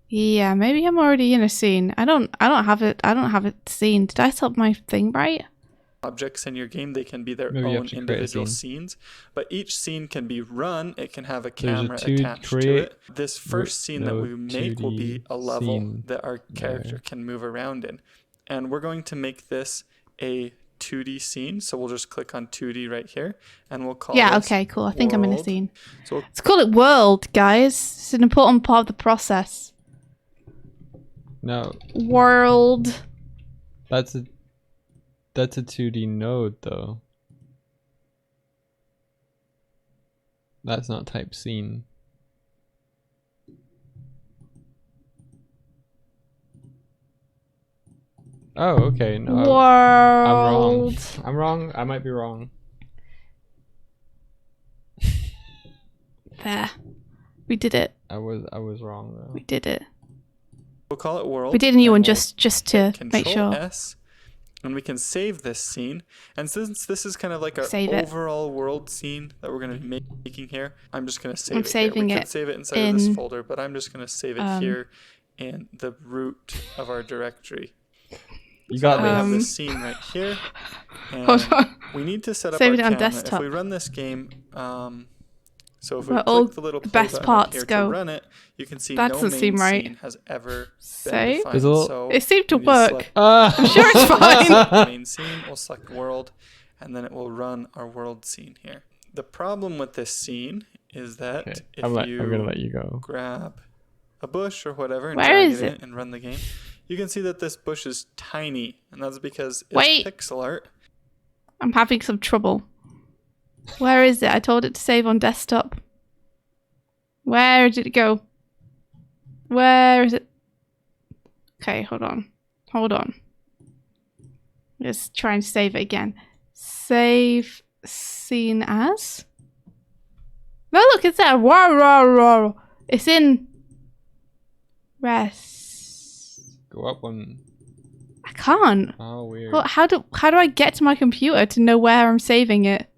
Yeah, maybe I'm already in a scene. I don't have it seen. Did I set my thing right? Objects in your game, they can be their Maybe you have own to create a individual scene. scenes, but each scene can be run. It can have a There's a camera to attached to create it. This first scene that no we make will be 2D a level scene that our character there. can move around in, and we're going to make this a 2D scene. So we'll just click on 2D right here, and we'll call Yeah, this okay, cool. I think I'm in a world. scene. So Let's call it world, guys. It's an important part of the process. No, World. that's a 2D node though. That's not type scene. Oh, okay. No, I'm wrong. World. I'm wrong. I might be wrong. There. We did it. I was wrong though. We did it. we'll call it world. We did a new and one we'll just to hit make Control sure. S, and we can save this scene. And since this is kind of like our Save it. overall world scene that we're going to be making here, I'm just going to save I'm it saving here. We it could save it inside of this in, folder, but I'm just going to save it here in the root of our directory. You So got we have this. this scene right here, Hold on. and we need to set up Save our it on camera. desktop. If we run this game, so if we Where all click the little play best button parts up here go. to run it, you can see That no doesn't main seem right. scene has ever Save? been defined. There's a little- So It seemed to we need to work. select I'm sure it's fine. the main scene, we'll select world, and then it will run our world scene here. The problem with this scene is that Okay. if I'm you gonna let you go. grab a bush or whatever and Where drag is it it? in and run the game, you can see that this bush is tiny, and that's because it's Wait. pixel art. I'm having some trouble. Where is it? I told it to save on desktop. Where did it go? Where is it? Okay, hold on. Hold on. Let's try and save it again. Save scene as? No, look, it's there. Whoa, whoa, whoa. It's in rest. Go up one. I can't. Oh, weird. Well, how do I get to my computer to know where I'm saving it?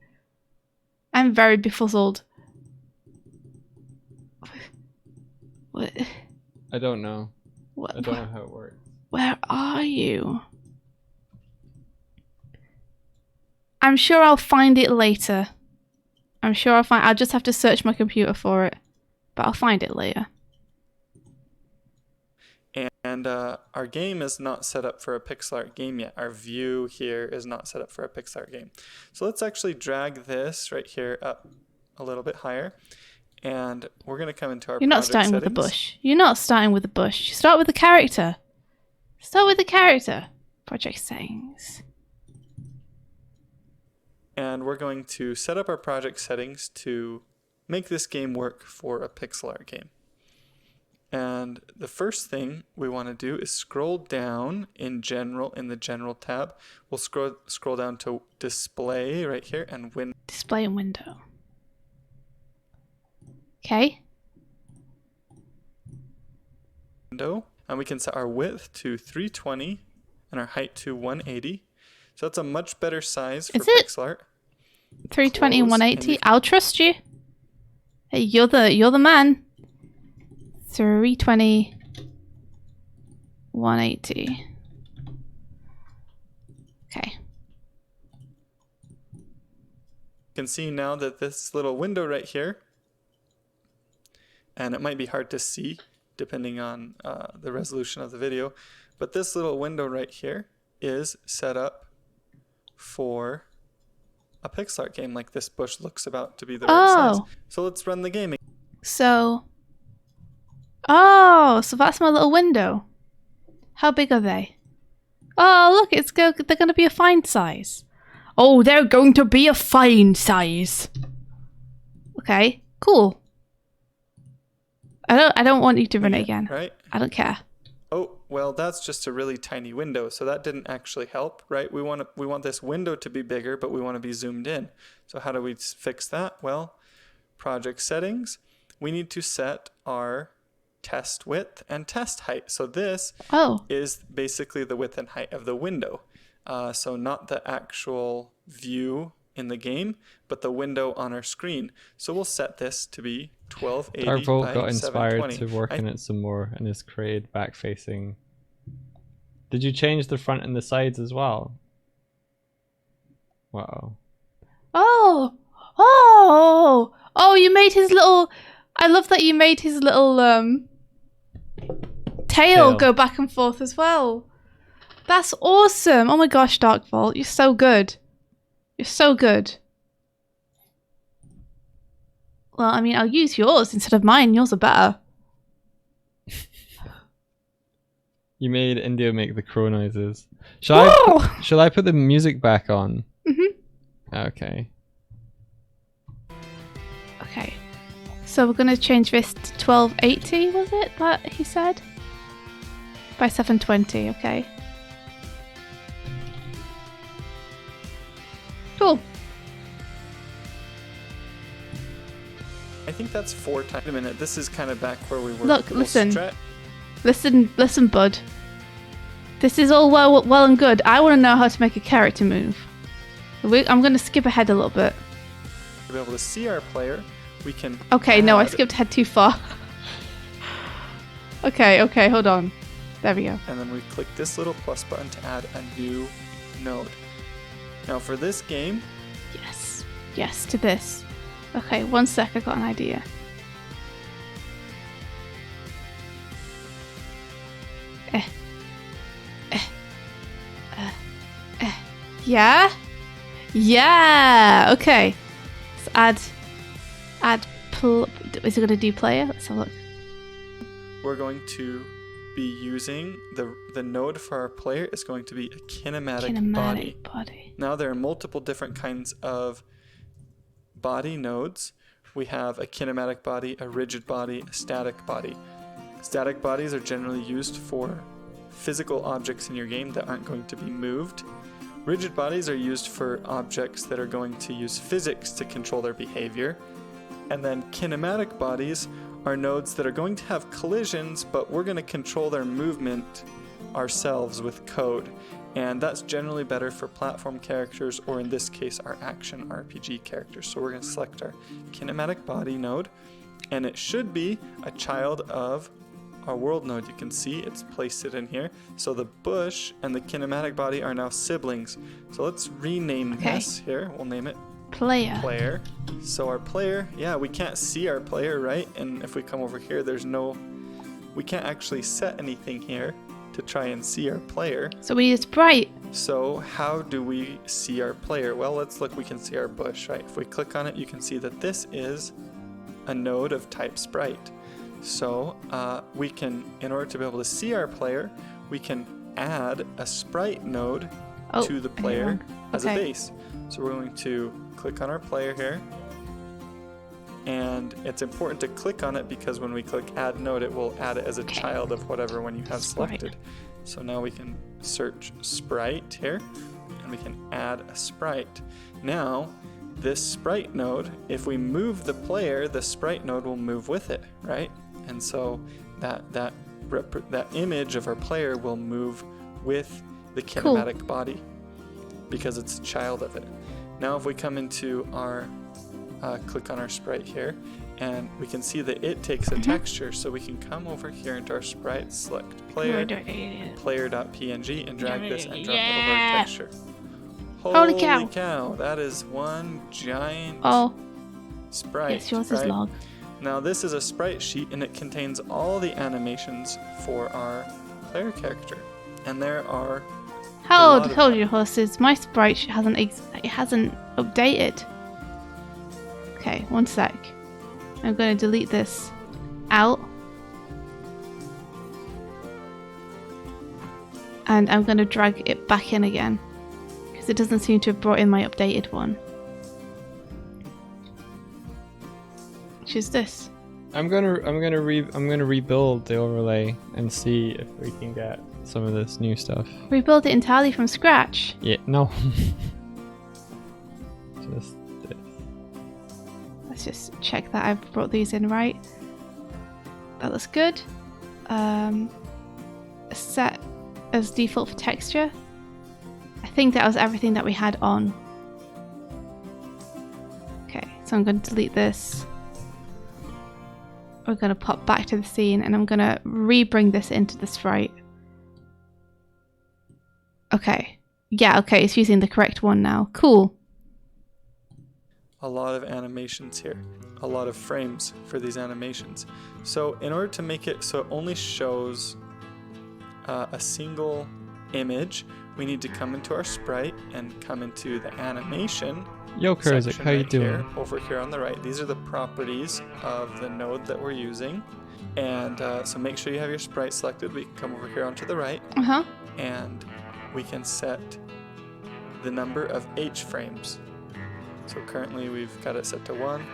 I'm very befuddled. What? I don't know. What, I don't know how it works. where are you? I'm sure I'll find it later. I'll just have to search my computer for it. But I'll find it later. And our game is not set up for a pixel art game yet. Our view here is not set up for a pixel art game. So let's actually drag this right here up a little bit higher. And we're going to come into our You're not project starting with a settings. bush. You're not starting with a bush. You start with the character. Start with the character. Project settings. And we're going to set up our project settings to make this game work for a pixel art game. And the first thing we want to do is scroll down in the general tab. We'll scroll down to display right here and Display and window. Okay. window. And we can set our width to 320 and our height to 180. So that's a much better size for Is it? pixel art. 320 and Close, 180. and I'll trust you. Hey, you're the man. 320 180. Okay. You can see now that this little window right here, and it might be hard to see depending on the resolution of the video, but this little window right here is set up for a pixel art game. Like this bush looks about to be the right size. So let's run the game. So that's my little window. How big are they? Oh, look, they're going to be a fine size. Oh, they're going to be a fine size. Okay, cool. I don't want you to run it again. Right? I don't care. Oh, well, that's just a really tiny window, so that didn't actually help, right? We want this window to be bigger, but we want to be zoomed in. So how do we fix that? Well, project settings. We need to set our test width and test height. So this is basically the width and height of the window. So not the actual view in the game, but the window on our screen. So we'll set this to be 1280 Darkvolt by got inspired 720. to work in it some more and has created back facing. Did you change the front and the sides as well? Wow. Oh, you made his little... I love that you made his little tail go back and forth as well. That's awesome. Oh my gosh, Darkvolt, you're so good. You're so good. Well, I mean, I'll use yours instead of mine. Yours are better. You made India make the crow noises. Shall I put the music back on? Okay. Okay. So we're going to change this to 1280, was it that he said? By 720, okay. Cool. I think that's 4 times a minute. This is kind of back where we were. Look, We'll listen. stre- Listen, bud. This is all well and good. I want to know how to make a character move. I'm going to skip ahead a little bit. To be able to see our player, we can. Okay, no, I add- skipped ahead too far. Okay, hold on. There we go. And then we click this little plus button to add a new node. Now for this game, Yes, to this. Okay, one sec, I got an idea. Yeah? Yeah! Okay. Let's is it going to do player? Let's have a look. we're going to be using the node for our player is going to be a kinematic body. Now there are multiple different kinds of body nodes. We have a kinematic body, a rigid body, a static body. Static bodies are generally used for physical objects in your game that aren't going to be moved. Rigid bodies are used for objects that are going to use physics to control their behavior. And then kinematic bodies are nodes that are going to have collisions, but we're going to control their movement ourselves with code. And that's generally better for platform characters, or in this case, our action RPG characters. So we're going to select our kinematic body node, and it should be a child of our world node, you can see it's placed it in here. So the bush and the kinematic body are now siblings. So let's rename this here. We'll name it player. So our player, yeah, we can't see our player, right? And if we come over here, we can't actually set anything here to try and see our player. So we use sprite. So how do we see our player? Well, let's look. We can see our bush, right? If we click on it, you can see that this is a node of type sprite. So we can, in order to be able to see our player, we can add a sprite node to the player as a base. So we're going to click on our player here. And it's important to click on it because when we click add node, it will add it as a child of whatever one you have selected. So now we can search sprite here and we can add a sprite. Now, this sprite node, if we move the player, the sprite node will move with it, right? And so that image of our player will move with the kinematic body because it's a child of it. Now, if we come into our click on our sprite here, and we can see that it takes a texture, so we can come over here into our sprite, select player, player.png, and drag this and drop it over our texture. Holy cow! That is one giant sprite. Yes, yours is log. Now this is a sprite sheet, and it contains all the animations for our player character, and there are. Hold your horses. My sprite hasn't updated. Okay, one sec. I'm going to delete this out. And I'm going to drag it back in again. Because it doesn't seem to have brought in my updated one. Which is this. I'm gonna rebuild the overlay and see if we can get some of this new stuff. Rebuild it entirely from scratch? Yeah, no. Just this. Let's just check that I've brought these in right. That looks good. Set as default for texture. I think that was everything that we had on. Okay, so I'm going to delete this. We're going to pop back to the scene and I'm going to re-bring this into the sprite. Okay. Yeah, okay, it's using the correct one now. Cool. A lot of animations here, a lot of frames for these animations. So in order to make it so it only shows a single image, we need to come into our sprite and come into the animation. Yo, Kurzik, how you doing? Over here on the right, these are the properties of the node that we're using. And so make sure you have your sprite selected. We can come over here onto the right. And we can set the number of H frames. So currently we've got it set to 1.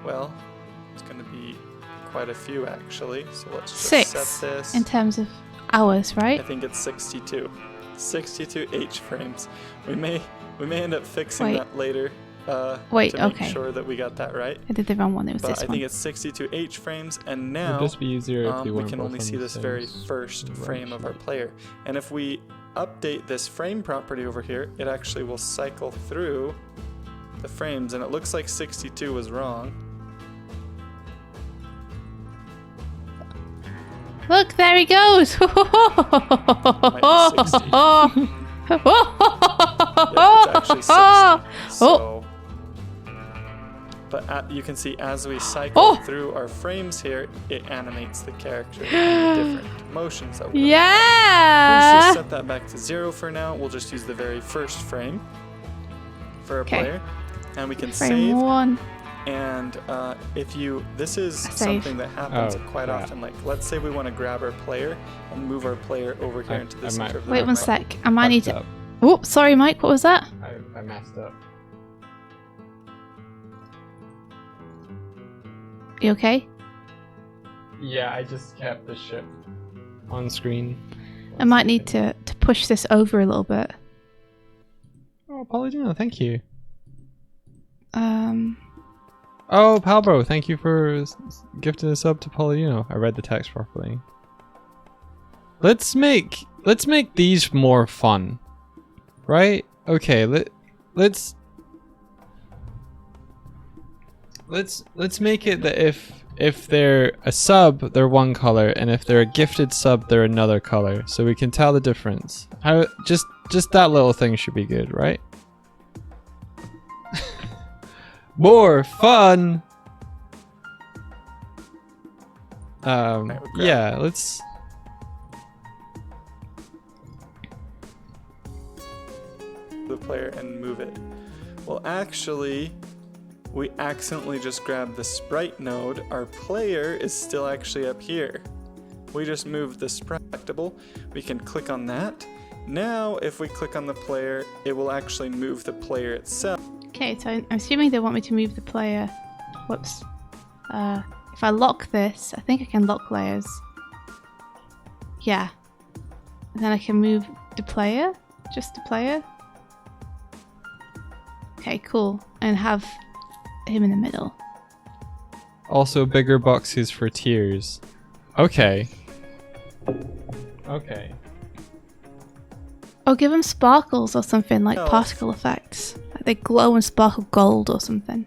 Well, it's going to be quite a few actually. So let's just set this. In terms of hours, right? I think it's 62. 62 H frames. We may end up fixing that later to make sure that we got that right. I did the wrong one. It was this one. I think it's 62 H frames, and now it'd just be easier if we can only see this very first frame of our player. And if we update this frame property over here, it actually will cycle through the frames, and it looks like 62 was wrong. Look, there he goes! Might be 60. Yeah, it's actually 60. So, but you can see as we cycle through our frames here, it animates the character in the different motions that we're Let's just set that back to 0 for now. We'll just use the very first frame for our player. And we can save. 1. And this is something that happens quite often. Like, let's say we want to grab our player and move our player over here into the center of the Wait one sec. I might need to. Oh, sorry, Mike. What was that? I messed up. You okay? Yeah, I just kept the ship on screen. I might need to push this over a little bit. Oh, Palladino, thank you. Oh, Palbro, thank you for gifting a sub to Palladino. I read the text properly. Let's make these more fun, right? Okay, let's. let's make it that if they're a sub, they're one color, and if they're a gifted sub, they're another color, so we can tell the difference. How just that little thing should be good, right? More fun. Yeah, let's. The player and move it. Well, actually, we accidentally just grabbed the sprite node. Our player is still actually up here. We just moved the sprite. We can click on that. Now, if we click on the player, it will actually move the player itself. Okay, so I'm assuming they want me to move the player. Whoops. If I lock this, I think I can lock layers. Yeah. And then I can move the player. Just the player. Okay, cool. And have him in the middle. Also, bigger boxes for tiers. Okay. Okay. Or give them sparkles or something, like particle effects. Like they glow and sparkle gold or something.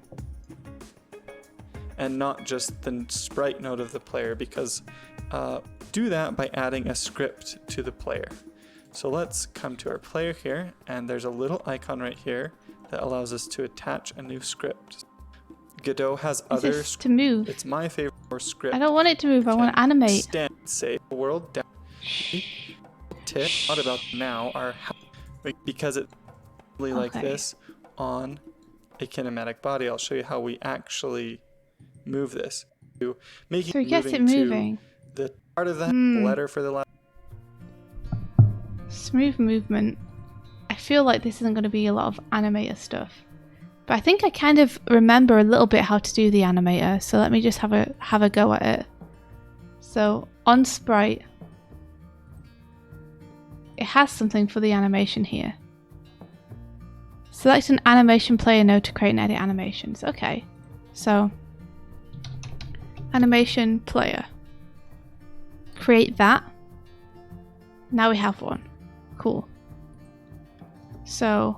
And not just the sprite node of the player, because do that by adding a script to the player. So let's come to our player here, and there's a little icon right here that allows us to attach a new script. Godot has other Is this to move? It's my favorite script. I don't want it to move, I want to animate. Save world down. Tip not about now are because it's really like this on a kinematic body. I'll show you how we actually move this. Making So it gets it moving. The part of that letter for the last. Smooth movement. I feel like this isn't going to be a lot of animator stuff. But I think I kind of remember a little bit how to do the animator, so let me just have a go at it. So on sprite, it has something for the animation here. Select an animation player node to create and edit animations. Okay, so animation player. Create that. Now we have one. Cool. So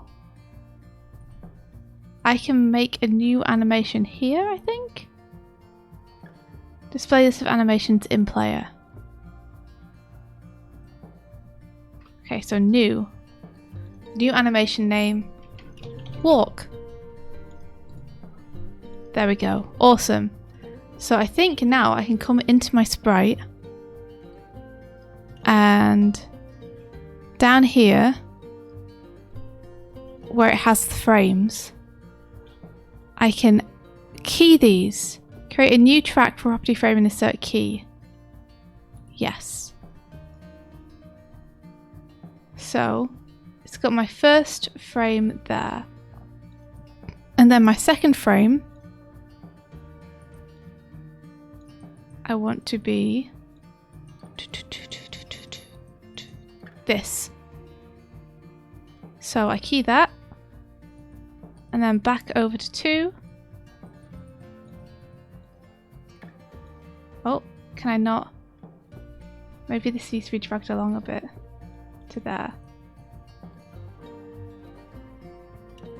I can make a new animation here, I think. Display list of animations in player. Okay, so new animation name, walk. There we go. Awesome. So I think now I can come into my sprite and down here where it has the frames, I can key these. Create a new track for property frame and insert key. Yes. So it's got my first frame there. And then my second frame, I want to be this. So I key that. And then back over to 2. Oh, can I not? Maybe this needs to be dragged along a bit to there.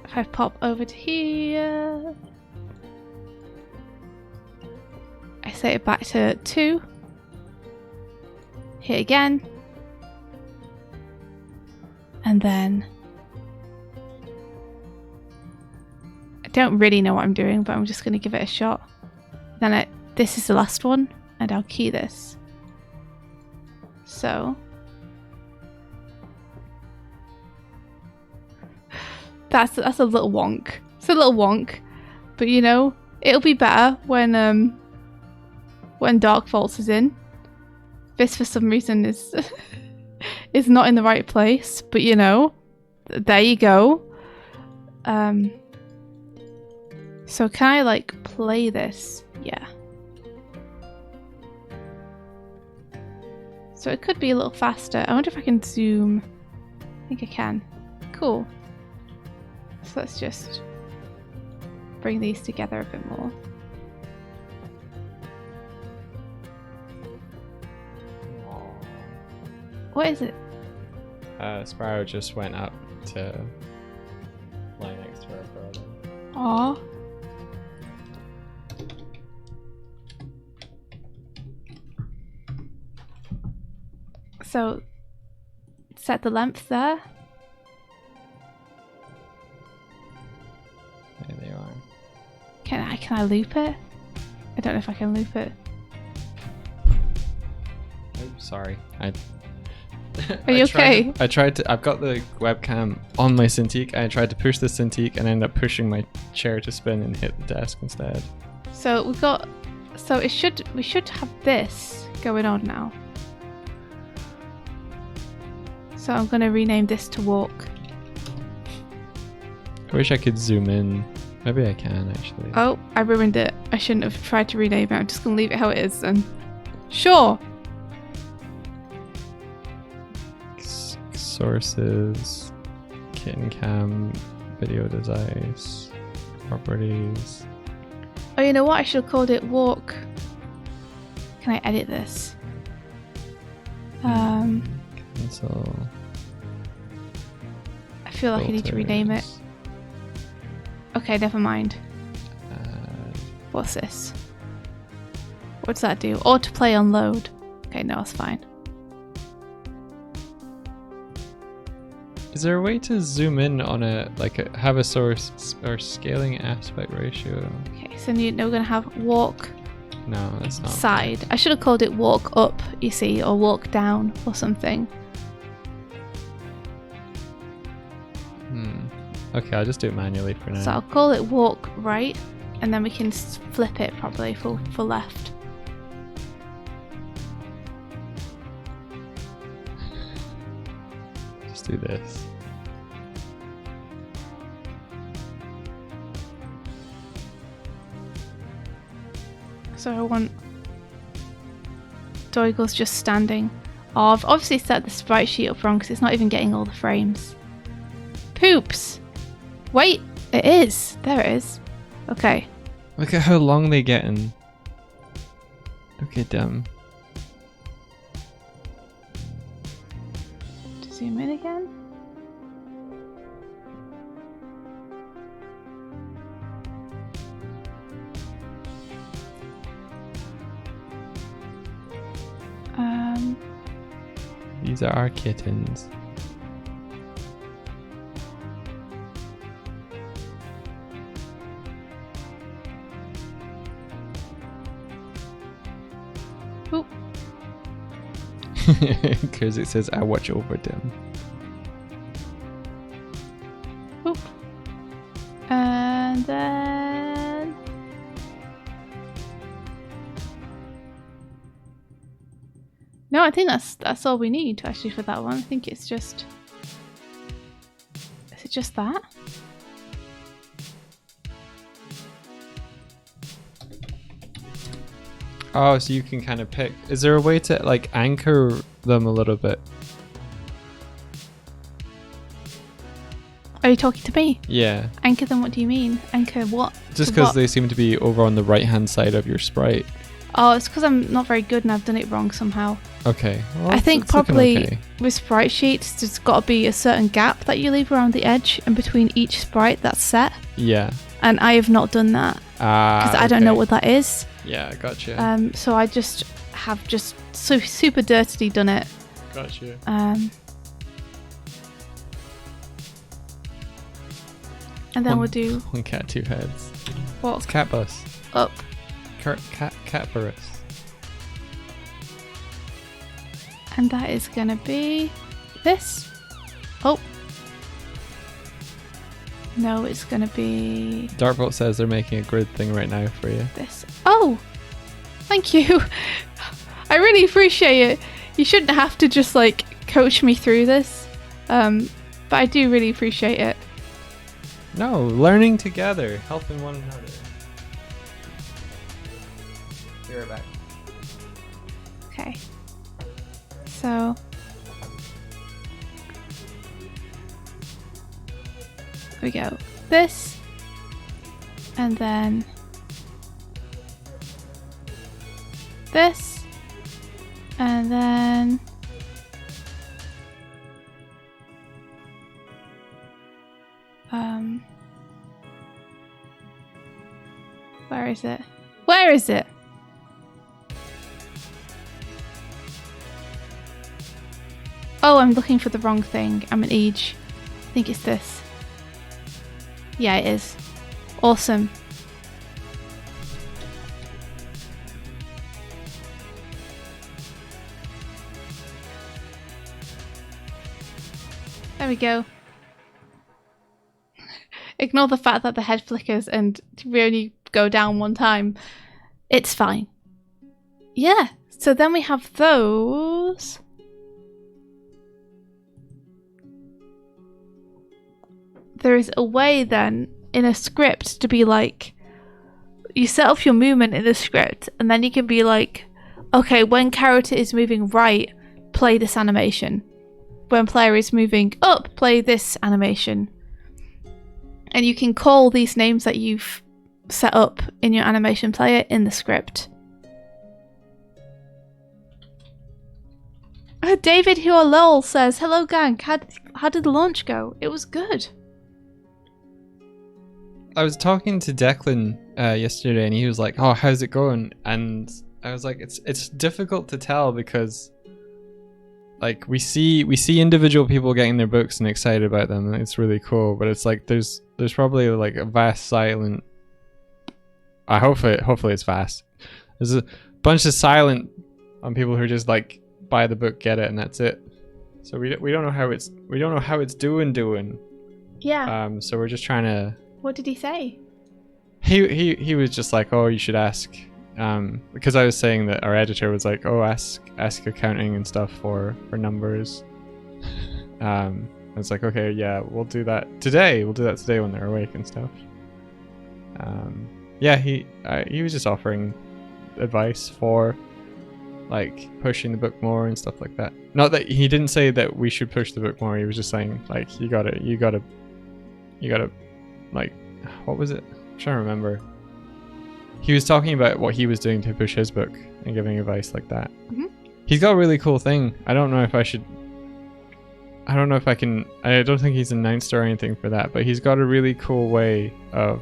If I pop over to here, I set it back to 2. Hit again. And then I don't really know what I'm doing, but I'm just going to give it a shot. Then this is the last one, and I'll key this. So that's a little wonk. It's a little wonk, but you know, it'll be better when Dark Faults is in. This for some reason is is not in the right place, but you know, there you go. So can I like play this? Yeah. So it could be a little faster. I wonder if I can zoom. I think I can. Cool. So let's just bring these together a bit more. What is it? Sparrow just went up to lie next to her brother. Aww. So set the length there. There they are. Can I loop it? I don't know if I can loop it. Oh, sorry. Are you okay? I've got the webcam on my Cintiq. I tried to push the Cintiq and ended up pushing my chair to spin and hit the desk instead. So we should have this going on now. So I'm gonna rename this to walk. I wish I could zoom in. Maybe I can actually. Oh, I ruined it. I shouldn't have tried to rename it. I'm just gonna leave it how it is then. Sure. Sources, kitten cam, video device, properties. Oh, you know what? I should have called it walk. Can I edit this? Cancel. I feel like I need to rename it. filters, Okay, never mind. add. What's this? What does that do? Autoplay on load. Okay, no, that's fine. Is there a way to zoom in on have a source or scaling aspect ratio? Okay, so we're gonna have walk No, that's not. side. I should have called it walk up, you see, or walk down or something. Okay, I'll just do it manually for now. So I'll call it walk right, and then we can flip it properly for left. Just do this. So I want Doig's just standing. Oh, I've obviously set the sprite sheet up wrong because it's not even getting all the frames. Poops! Wait, it is. There it is. Okay. Look at how long they getting. Look at them. To zoom in again. These are our kittens. Oop. Because it says I watch over them. Oop. And then no, I think that's all we need actually for that one. I think it's just, is it just that? Oh, so you can kind of pick. Is there a way to like anchor them a little bit? Are you talking to me? Yeah. Anchor them? What do you mean? Anchor what? Just To because what? they seem to be over on the right hand side of your sprite. Oh, it's because I'm not very good and I've done it wrong somehow. Okay. Well, I think it's looking probably okay. with sprite sheets, there's got to be a certain gap that you leave around the edge and between each sprite that's set. Yeah. And I have not done that because I don't know what that is. Yeah, I gotcha. So I just have super dirtily done it. Gotcha. And then we'll do One cat, two heads. walk It's cat bus. up. Cat burris. And that is gonna be this. Oh. No, it's gonna be Darkbolt says they're making a grid thing right now for you. this. Oh! Thank you. I really appreciate it. You shouldn't have to just like coach me through this. But I do really appreciate it. No, learning together, helping one another. Be right back. Okay. So we go this, and then this, and then where is it? Where is it? I'm looking for the wrong thing. I'm an age. I think it's this. Yeah, it is. Awesome. There we go. Ignore the fact that the head flickers and we only go down one time. It's fine. Yeah, so then we have those. There is a way then in a script to be like, you set up your movement in the script and then you can be like, okay, when character is moving right, play this animation. When player is moving up, play this animation. And you can call these names that you've set up in your animation player in the script. David Lol says, hello gang, how did the launch go? It was good. I was talking to Declan yesterday and he was like, oh, how's it going? And I was like, it's difficult to tell because like we see individual people getting their books and excited about them and it's really cool, but it's like there's probably like a vast silent, hopefully it's fast. There's a bunch of silent on people who just like buy the book, get it, and that's it. So we don't know how it's doing. Yeah. So we're just trying to. What did he say? He was just like, oh, you should ask, because I was saying that our editor was like, oh, ask accounting and stuff for numbers. I was like, okay, yeah, we'll do that today. We'll do that today when they're awake and stuff. Yeah, he was just offering advice for like pushing the book more and stuff like that. Not that he didn't say that we should push the book more. He was just saying like you gotta like, what was it? I'm trying to remember. He was talking about what he was doing to push his book and giving advice like that. Mm-hmm. He's got a really cool thing. I don't know if I can. I don't think he's announced or anything for that, but he's got a really cool way of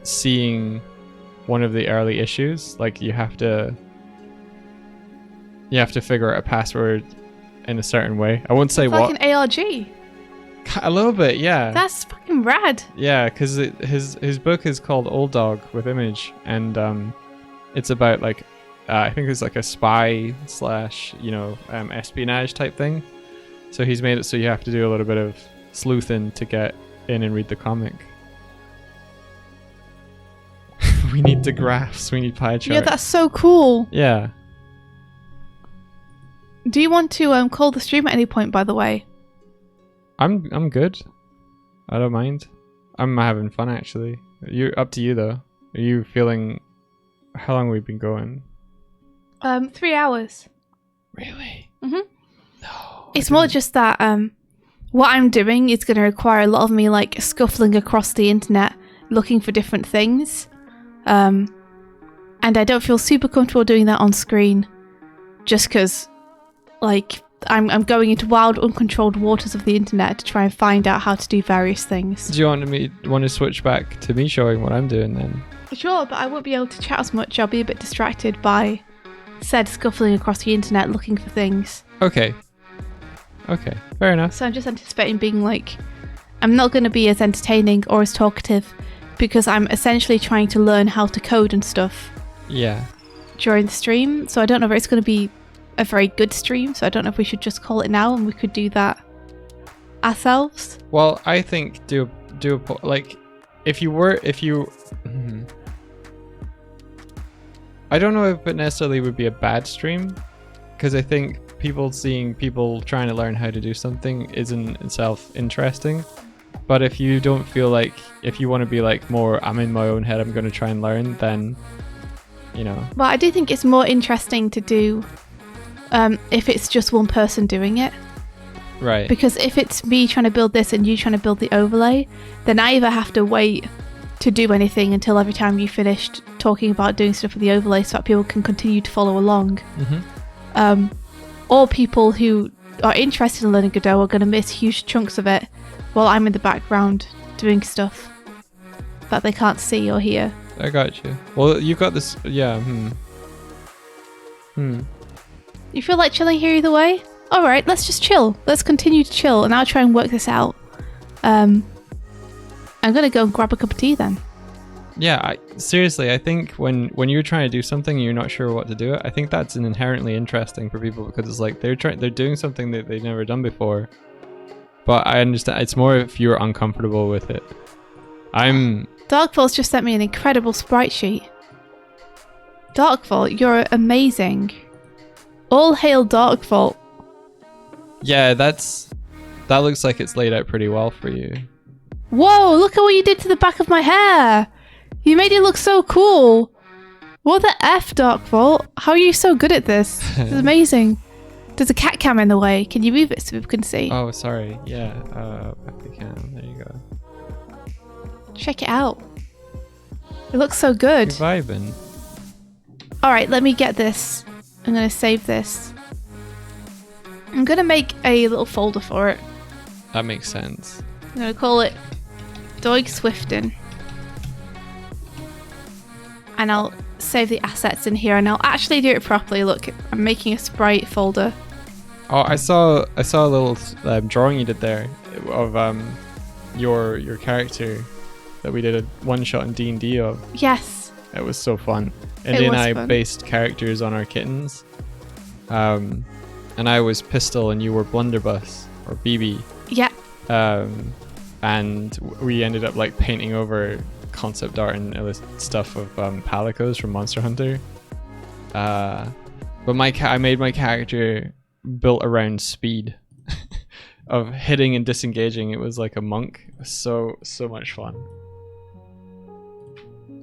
seeing one of the early issues. Like you have to figure out a password in a certain way. I won't say it's what. Like an ARG. A little bit, yeah. That's fucking rad. Yeah, because his book is called Old Dog with Image, and it's about like I think it's like a spy / espionage type thing. So he's made it so you have to do a little bit of sleuthing to get in and read the comic. We need the graphs. We need pie charts. Yeah, that's so cool. Yeah. Do you want to call the stream at any point, by the way? I'm good. I don't mind. I'm having fun actually. Up to you though. Are you feeling? How long have we been going? 3 hours. Really? Mhm. No. It's more just that what I'm doing is going to require a lot of me like scuffling across the internet looking for different things, and I don't feel super comfortable doing that on screen, just because like. I'm going into wild, uncontrolled waters of the internet to try and find out how to do various things. Do you want to switch back to me showing what I'm doing then? Sure, but I won't be able to chat as much. I'll be a bit distracted by said scuffling across the internet looking for things. Okay, fair enough. So I'm just anticipating being like, I'm not going to be as entertaining or as talkative because I'm essentially trying to learn how to code and stuff. Yeah. During the stream, so I don't know if it's going to be a very good stream, so I don't know if we should just call it now and we could do that ourselves. Well, I think do like if you I don't know if it necessarily would be a bad stream, because I think seeing people trying to learn how to do something isn't itself interesting. But if you don't feel like, if you want to be like more, I'm in my own head, I'm going to try and learn, then well, I do think it's more interesting to do if it's just one person doing it. Right. Because if it's me trying to build this and you trying to build the overlay, then I either have to wait to do anything until every time you finished talking about doing stuff with the overlay so that people can continue to follow along. Mm-hmm. Or people who are interested in learning Godot are going to miss huge chunks of it while I'm in the background doing stuff that they can't see or hear. I got you. Well, you've got this, yeah. You feel like chilling here either way? All right, let's just chill. Let's continue to chill, and I'll try and work this out. I'm gonna go and grab a cup of tea then. Yeah, seriously, I think when you're trying to do something and you're not sure what to do, I think that's an inherently interesting for people because it's like they're doing something that they've never done before. But I understand it's more if you're uncomfortable with it. Darkvault's just sent me an incredible sprite sheet. Darkvault, you're amazing. All hail Darkvault. Yeah, that looks like it's laid out pretty well for you. Whoa, look at what you did to the back of my hair. You made it look so cool. What the F, Darkvault? How are you so good at this? This is amazing. There's a cat camera in the way. Can you move it so people can see? Oh, sorry. Yeah, if we can. There you go. Check it out. It looks so good. You're vibing. Alright, let me get this. I'm going to save this. I'm going to make a little folder for it. That makes sense. I'm going to call it DoigSwifting. And I'll save the assets in here and I'll actually do it properly. Look, I'm making a sprite folder. Oh, I saw a little drawing you did there of your character that we did a one shot in D&D of. Yes. It was so fun. Indy and I based characters on our kittens. And I was Pistol and you were Blunderbuss or BB. Yeah. And we ended up like painting over concept art and stuff of Palicos from Monster Hunter. But I made my character built around speed of hitting and disengaging. It was like a monk. It was so much fun.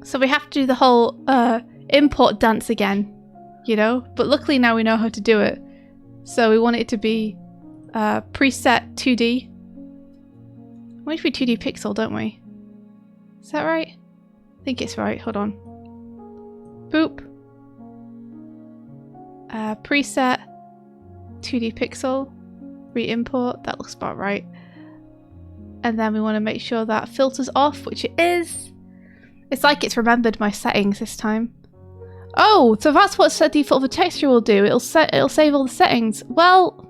So we have to do the whole import dance again, you know? But luckily now we know how to do it. So we want it to be preset 2D. We want it to be 2D pixel, don't we? Is that right? I think it's right. Hold on. Boop. Preset 2D pixel. Re-import. That looks about right. And then we want to make sure that filters off, which it is. It's like it's remembered my settings this time. Oh, so that's what set default for texture will do. It'll save all the settings. Well,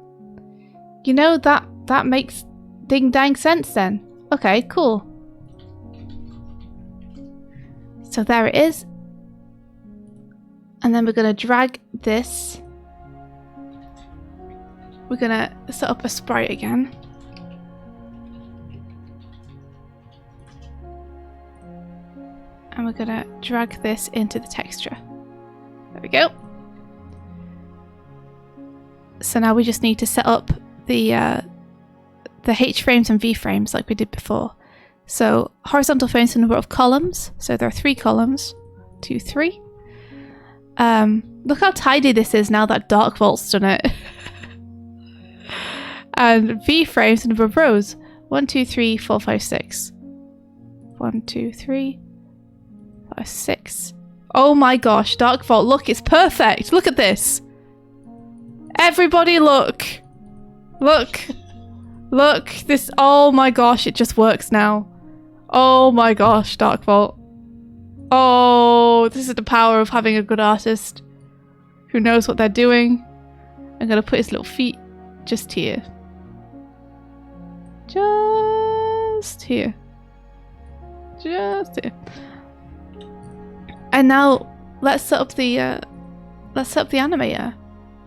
you know, that makes ding dang sense then. Okay, cool. So there it is. And then we're going to drag this. We're going to set up a sprite again. And we're going to drag this into the texture. There we go. So now we just need to set up the H frames and V frames like we did before. So horizontal frames the number of columns. So there are 3 columns. 2, 3. Look how tidy this is now that Darkvault's done it. And V frames the number of rows. 1, 2, 3, 4, 5, 6. 1, 2, 3, 5, 6. Oh my gosh, Darkvault, look, it's perfect. Look at this. Everybody look. Look. Look, this, oh my gosh, it just works now. Oh my gosh, Darkvault. Oh, this is the power of having a good artist who knows what they're doing. I'm gonna put his little feet just here. Just here. Just here. And now let's set up the animator,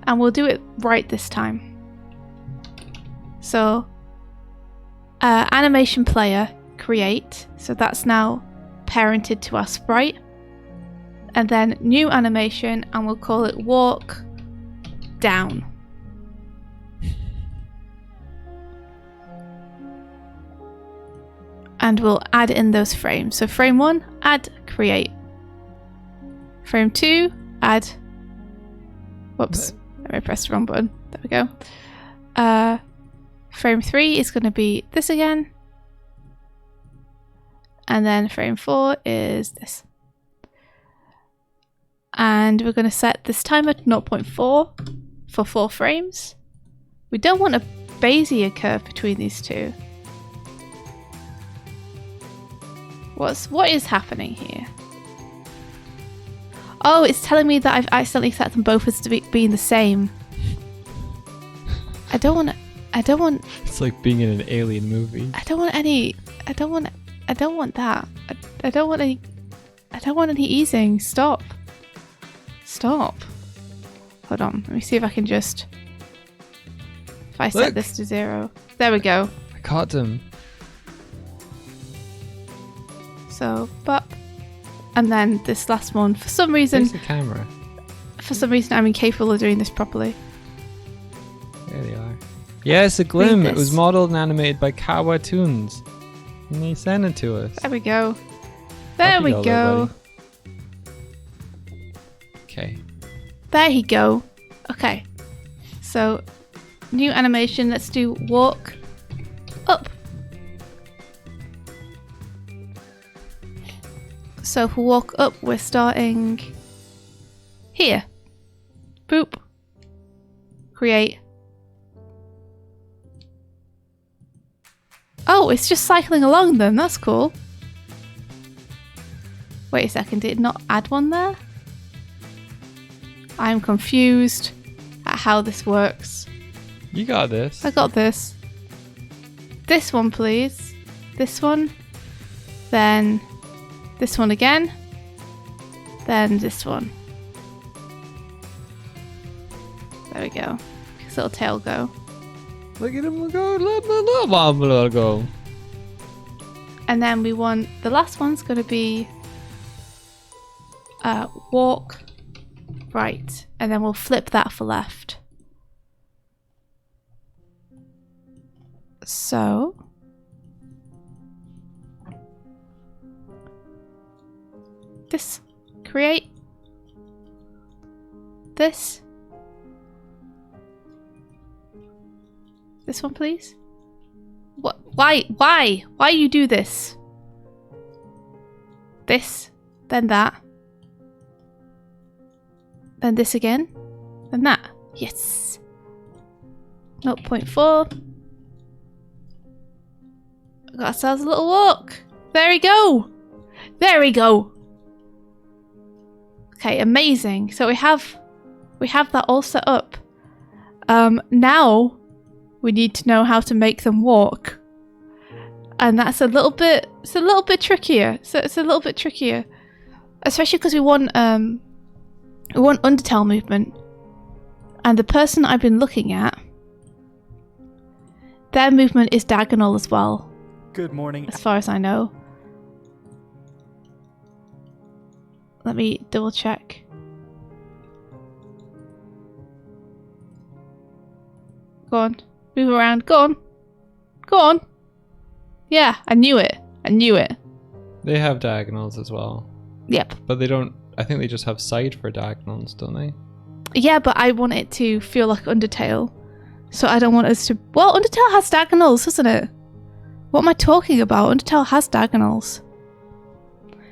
and we'll do it right this time. So, animation player, create. So that's now parented to our sprite. And then new animation, and we'll call it walk down. And we'll add in those frames. So frame 1, add, create. Frame 2, add. Whoops, I pressed the wrong button. There we go. Frame 3 is going to be this again. And then frame 4 is this. And we're going to set this timer to 0.4 for 4 frames. We don't want a Bezier curve between these two. What is happening here? Oh, it's telling me that I've accidentally set them both as to being the same. I don't want. It's like being in an alien movie. I don't want any. I don't want that. I don't want any. I don't want any easing. Stop. Hold on. Let me see if I can just. If I set Look. this to 0. There we go. I caught him. So, bop. And then this last one. For some reason, Where's the camera? I'm incapable of doing this properly. There they are. Yes, a Glim. It was this. modeled and animated by Kawa Toons. And they sent it to us. There we go. There Up we you go. buddy. Okay. There he go. Okay. So, new animation. Let's do walk up. So for walk up, we're starting here. Boop. Create. Oh, it's just cycling along then. That's cool. Wait a second. Did it not add one there? I'm confused at how this works. You got this. I got this. This one, please. This one. Then this one again. Then this one. There we go. His little tail go. Look at him go. Let go. And then we want the last one's going to be walk right, and then we'll flip that for left. So this create this one, please. What? Why you do this? This, then that, then this again, then that. Yes. 0.4. Got ourselves a little walk. There we go. There we go. Okay, amazing. So we have that all set up. Now we need to know how to make them walk. And that's a little bit trickier. So it's a little bit trickier. Especially because we want undertale movement. And the person I've been looking at, their movement is diagonal as well. Good morning. As far as I know. Let me double check. Go on. Move around. Go on. Go on. Yeah, I knew it. They have diagonals as well. Yep. But they don't. I think they just have side for diagonals, don't they? Yeah, but I want it to feel like Undertale. So I don't want us to... Well, Undertale has diagonals, doesn't it? What am I talking about? Undertale has diagonals.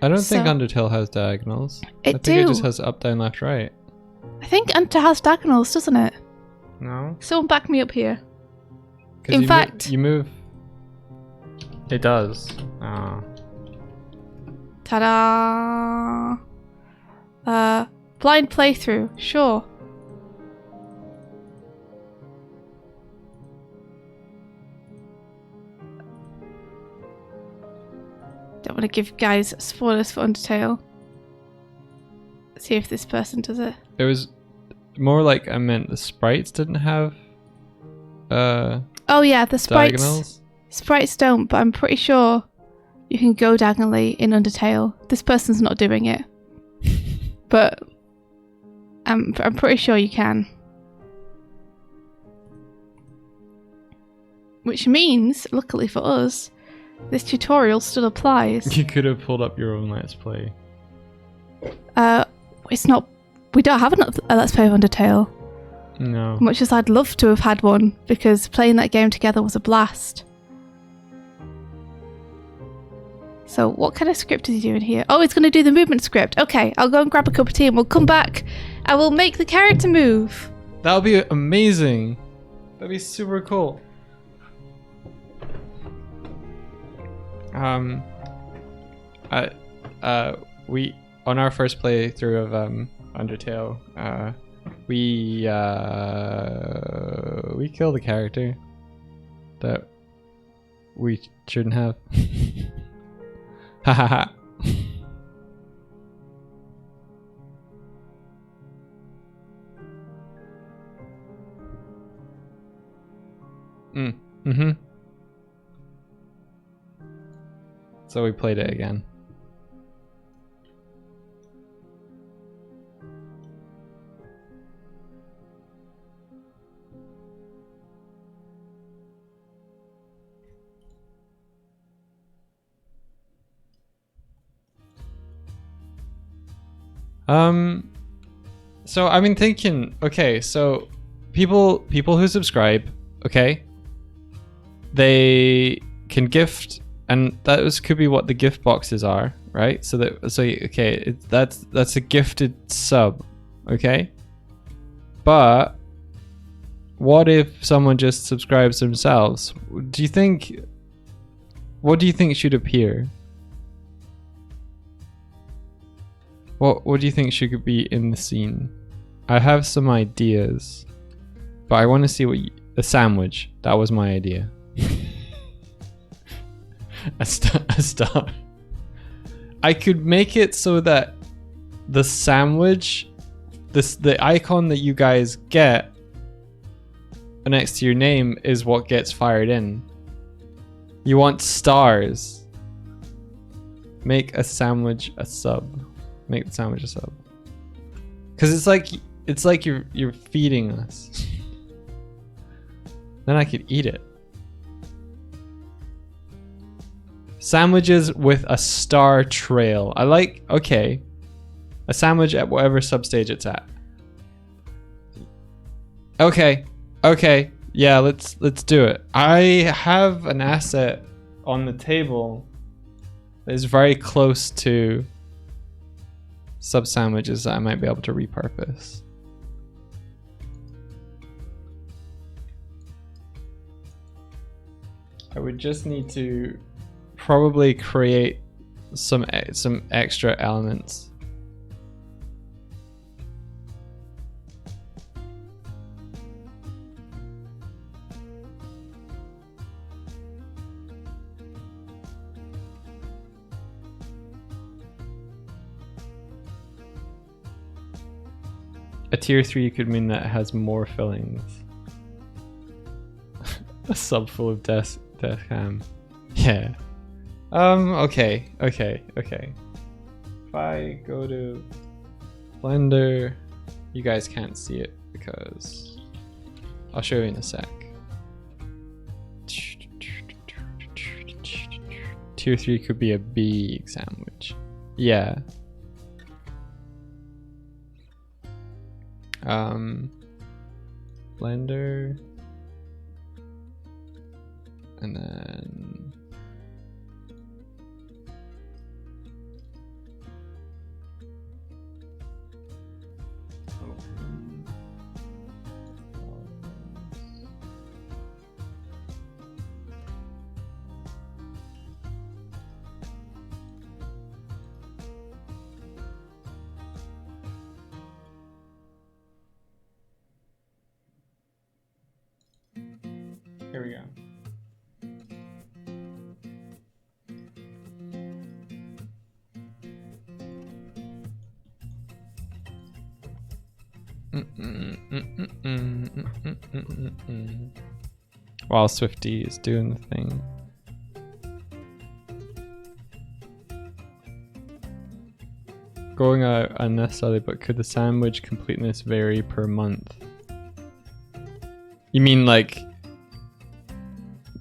I don't think Undertale has diagonals. I think it just has up, down, left, right. I think Undertale has diagonals, doesn't it? No. Someone back me up here. 'Cause In fact... you move... It does. Oh. Ta-da! Blind playthrough, sure. Don't want to give guys spoilers for Undertale. Let's see if this person does it. It was more like I meant the sprites didn't have Oh yeah, the sprites. diagonals. Sprites don't, but I'm pretty sure you can go diagonally in Undertale. This person's not doing it. But I'm pretty sure you can. Which means, luckily for us, this tutorial still applies. You could have pulled up your own Let's Play. It's not... We don't have a Let's Play of Undertale. No. Much as I'd love to have had one, because playing that game together was a blast. So what kind of script is he doing here? Oh, he's going to do the movement script. Okay, I'll go and grab a cup of tea and we'll come back. I will make the character move. That would be amazing. That'd be super cool. We on our first playthrough of Undertale, we kill the character that we shouldn't have. Ha ha ha. Mm-hmm. So we played it again. So I've been thinking, okay, so people who subscribe, okay, they can gift, and could be what the gift boxes are, right? Okay, that's a gifted sub, okay? But what if someone just subscribes themselves? What do you think should appear? What do you think should be in the scene? I have some ideas, but I want to see a sandwich. That was my idea. a star. I could make it so that the sandwich, the icon that you guys get next to your name is what gets fired in. You want stars. Make a sandwich a sub. Make the sandwich a sub. Cause it's like you're feeding us. Then I could eat it. Sandwiches with a star trail. I like, okay. A sandwich at whatever substage it's at. Okay. Okay. Yeah, let's do it. I have an asset on the table that is very close to sub sandwiches that I might be able to repurpose. I would just need to probably create some extra elements. A tier 3 could mean that it has more fillings. A sub full of death ham. Yeah. Okay. If I go to Blender, you guys can't see it because I'll show you in a sec. Tier 3 could be a big sandwich. Yeah. Blender, and then here we go. While Swifty is doing the thing. Going out unnecessarily, but could the sandwich completeness vary per month? You mean like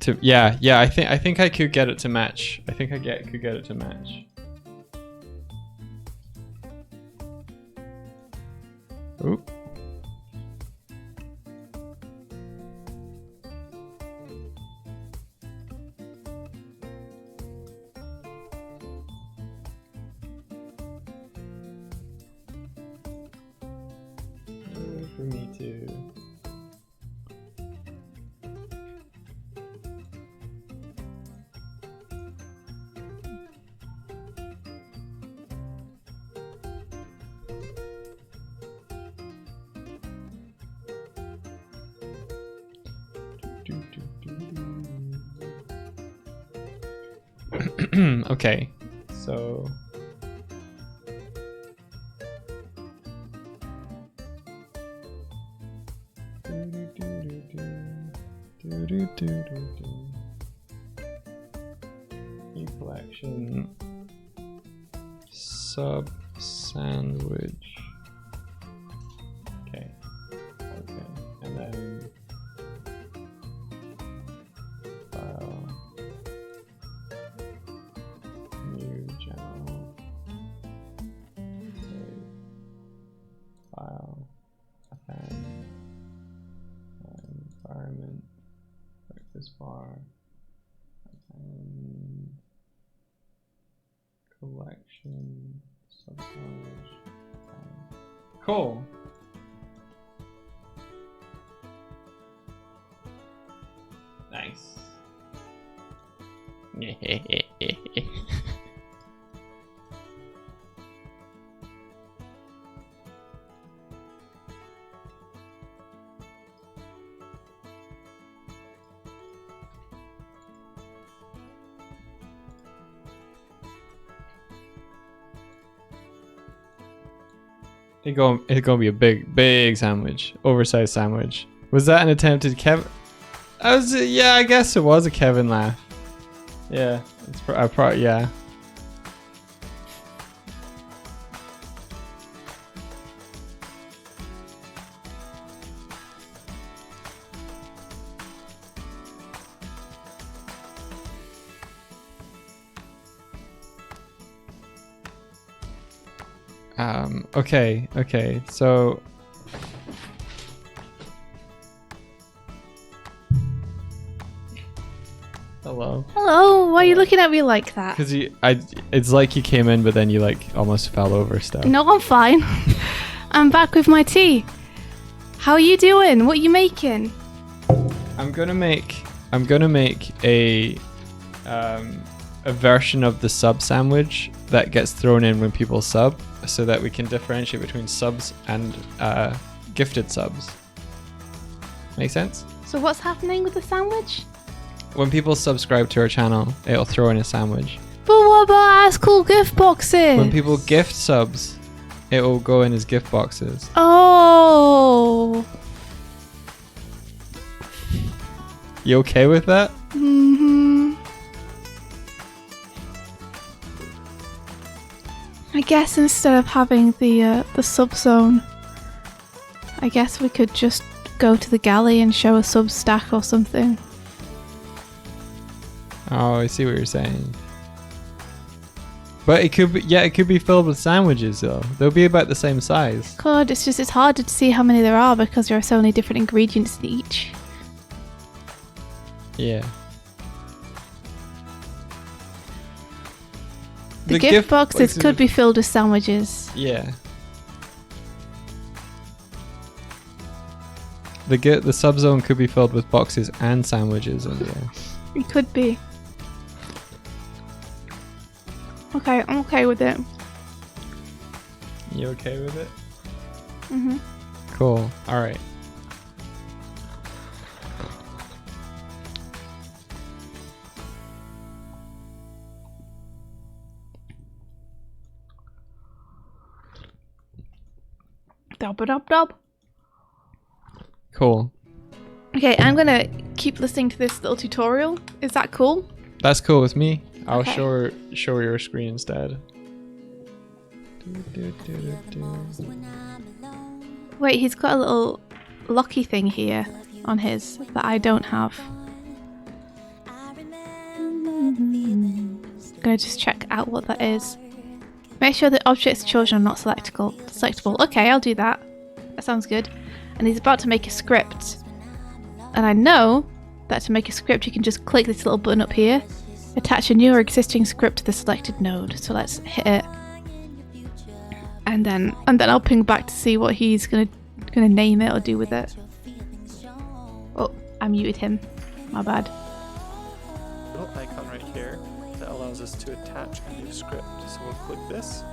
to yeah, I think I could get it to match. I think could get it to match. Oop. For me too. Okay, so new collection sub sandwich. Okay, and then file. New general save file append environment breakfast bar and collection subsandwich. Cool. Nice. It's gonna be a big sandwich, oversized sandwich. Was that an attempted Kevin? Yeah, I guess it was a Kevin laugh. Yeah, yeah. Okay, so hello. Hello, why are you looking at me like that? Because it's like you came in, but then you like almost fell over stuff. No, I'm fine. I'm back with my tea. How are you doing? What are you making? I'm gonna make a version of the sub sandwich that gets thrown in when people sub, so that we can differentiate between subs and gifted subs. Make sense? So what's happening with the sandwich? When people subscribe to our channel, it'll throw in a sandwich. But what about ass cool gift boxes? When people gift subs, it will go in as gift boxes. Oh. You okay with that? Mm-hmm. I guess instead of having the subzone, I guess we could just go to the galley and show a sub stack or something. Oh, I see what you're saying. But it could be filled with sandwiches though. They'll be about the same size. God, it's harder to see how many there are because there are so many different ingredients in each. Yeah. The gift boxes could be filled with sandwiches. Yeah. The subzone could be filled with boxes and sandwiches in there. It could be. Okay, I'm okay with it. You okay with it? Mhm. Cool. All right. Dob. Cool. Okay, I'm gonna keep listening to this little tutorial. Is that cool? That's cool with me. I'll Okay. show your screen instead. Wait, he's got a little locky thing here on his that I don't have. Gonna just check out what that is. Make sure that objects chosen are not selectable. Okay, I'll do that. That sounds good. And he's about to make a script. And I know that to make a script you can just click this little button up here, attach a new or existing script to the selected node. So let's hit it. And then I'll ping back to see what he's gonna name it or do with it. Oh, I muted him. My bad. Little icon right here that allows us to attach a new script. So we'll click this.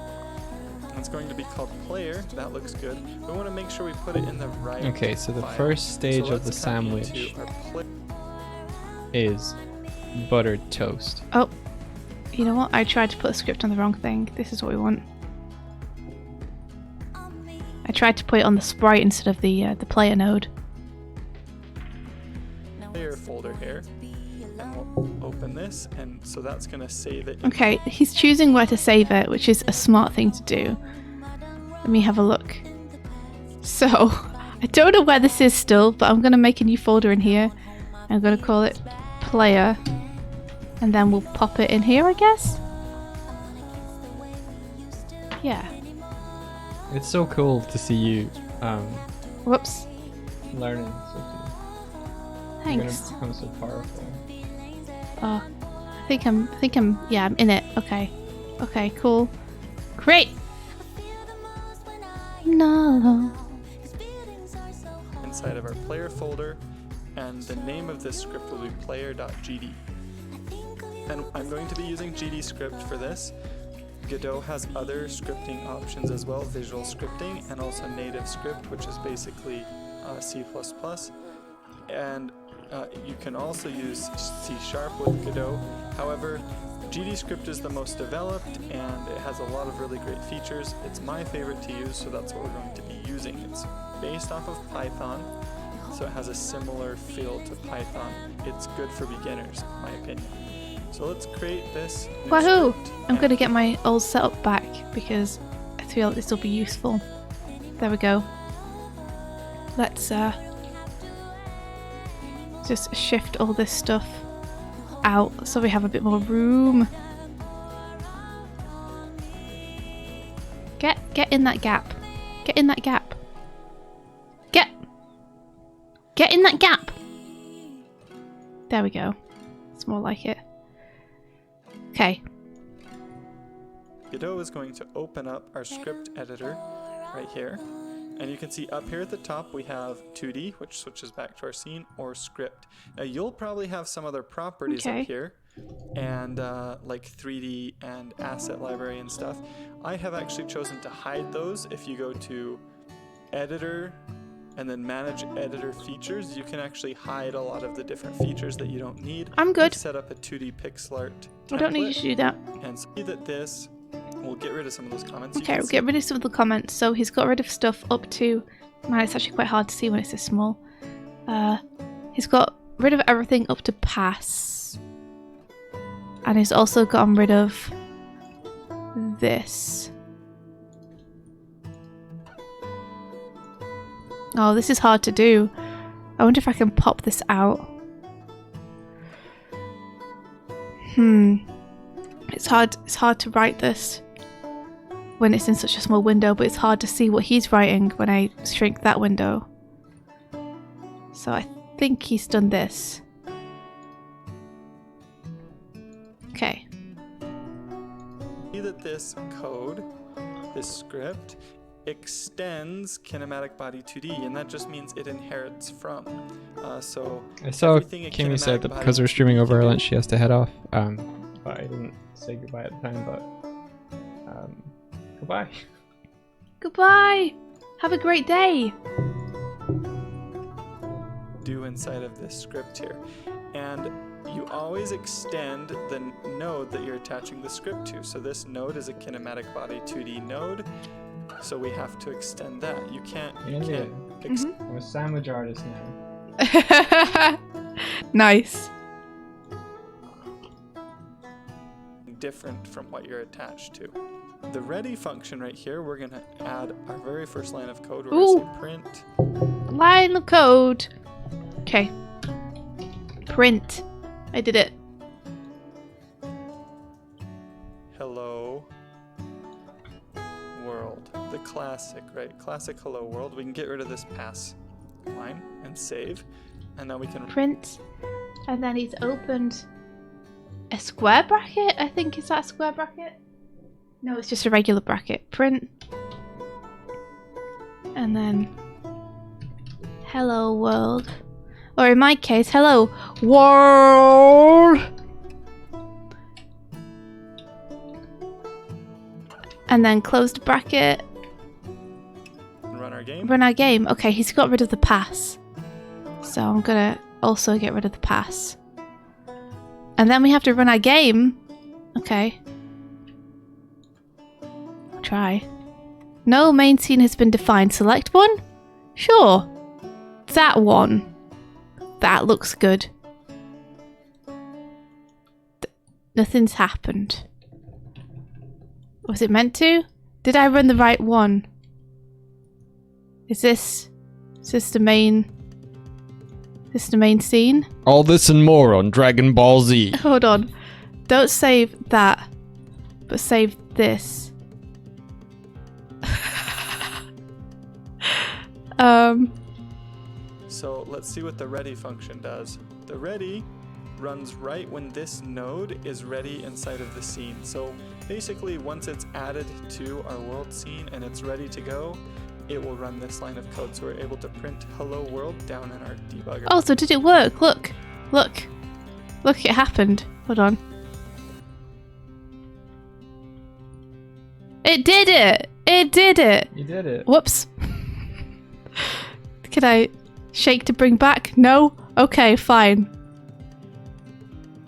It's going to be called player. That looks good. We want to make sure we put it in the right Okay, so the file. first stage So of the let's come sandwich into our is buttered toast. Oh, You know what? I tried to put a script on the wrong thing. This is what we want. I tried to put it on the sprite instead of the player node. Player folder here, and we'll open this, and so that's going to save it. Okay, he's choosing where to save it, which is a smart thing to do. Let me have a look. So, I don't know where this is still, but I'm going to make a new folder in here. I'm going to call it player, and then we'll pop it in here, I guess? Yeah. It's so cool to see you Whoops. learning something. Thanks. You're gonna become so powerful. Oh, I think I'm, yeah, I'm in it. Okay. Okay, cool. Great! No. Inside of our player folder, and the name of this script will be player.gd. And I'm going to be using GD script for this. Godot has other scripting options as well, visual scripting, and also native script, which is basically C++. And you can also use C# with Godot. However, GD script is the most developed, and it has a lot of really great features. It's my favorite to use, so that's what we're going to be using. It's based off of Python, so it has a similar feel to Python. It's good for beginners, in my opinion. So let's create this new Wahoo! script, I'm and gonna get my old setup back because I feel this will be useful. There we go. Let's just shift all this stuff out so we have a bit more room. Get in that gap. Get in that gap. Get in that gap. There we go. It's more like it. Okay. Godot is going to open up our script editor right here. And you can see up here at the top we have 2D, which switches back to our scene, or script. Now you'll probably have some other properties Okay. up here, and like 3D and asset library and stuff. I have actually chosen to hide those. If you go to editor and then manage editor features, you can actually hide a lot of the different features that you don't need. I'm good. I've set up a 2D pixel art template, I don't need you to do that. and see that this will get rid of some of those comments. You Okay, can we'll see get rid of some of the comments. So he's got rid of stuff up to... Man, it's actually quite hard to see when it's this small. He's got rid of everything up to pass. And he's also gotten rid of this. Oh, this is hard to do. I wonder if I can pop this out. It's hard to write this when it's in such a small window, but it's hard to see what he's writing when I shrink that window. So I think he's done this. Okay. See that this code, this script, extends kinematic body 2D, and that just means it inherits from. So I saw everything in Kimmy said kinematic that body because we're streaming 2D over our can lunch, she has to head off. But I didn't say goodbye at the time. But goodbye. Goodbye! Have a great day! do inside of this script here. And you always extend the node that you're attaching the script to. So this node is a kinematic body 2D node. So we have to extend that. You can't I'm a sandwich artist now. Nice. different from what you're attached to. The ready function right here, we're going to add our very first line of code. We're going to say print. Line of code. Okay. Print. I did it. Hello world. The classic, right? Classic hello world. We can get rid of this pass line and save. And now we can Print. And then he's opened a square bracket. I think, is that a square bracket? No, it's just a regular bracket. Print. And then hello world. Or in my case, hello world. And then closed bracket. run our game. Run our game. Okay, he's got rid of the pass. So I'm gonna also get rid of the pass. And then we have to run our game. Okay. I'll try. No main scene has been defined. Select one? Sure. That one. That looks good. Nothing's happened. Was it meant to? Did I run the right one? Is this the main scene? All this and more on Dragon Ball Z. Hold on. Don't save that, but save this. So let's see what the ready function does. The ready runs right when this node is ready inside of the scene. So basically once it's added to our world scene and it's ready to go, it will run this line of code. So we're able to print hello world down in our debugger. Oh, so did it work? Look. Look, it happened. Hold on. It did it! It did it! You did it. Whoops. Can I shake to bring back? No? Okay, fine.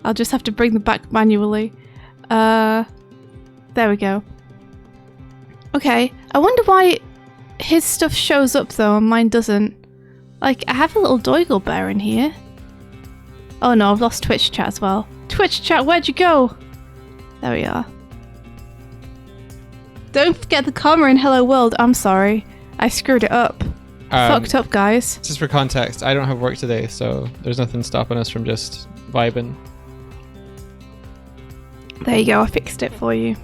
I'll just have to bring them back manually. There we go. Okay, I wonder why his stuff shows up though and mine doesn't. Like, I have a little Doigle bear in here. Oh no, I've lost Twitch chat as well. Twitch chat, where'd you go? There we are. Don't forget the comma in Hello World. I'm sorry. I screwed it up. Fucked up, guys. Just for context, I don't have work today, so there's nothing stopping us from just vibing. There you go, I fixed it for you.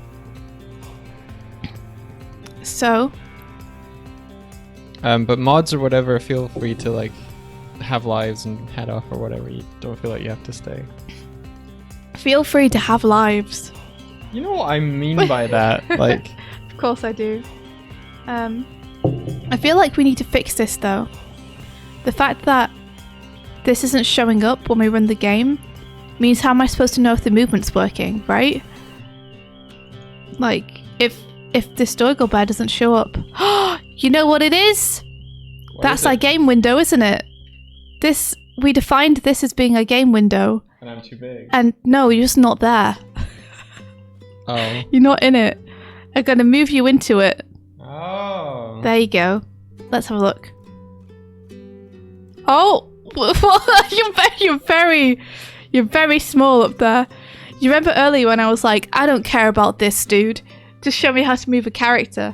So. But mods or whatever, feel free to like have lives and head off or whatever. You don't feel like you have to stay. Feel free to have lives. You know what I mean by that? Like. Of course I do. I feel like we need to fix this though. The fact that this isn't showing up when we run the game means how am I supposed to know if the movement's working, right? Like, if this Doigle bear doesn't show up. You know what it is? That's our game window, isn't it? We defined this as being a game window. And I'm too big. And no, you're just not there. Oh. You're not in it. I'm gonna move you into it. Oh. There you go. Let's have a look. Oh, you're very small up there. You remember earlier when I was like, I don't care about this, dude. Just show me how to move a character.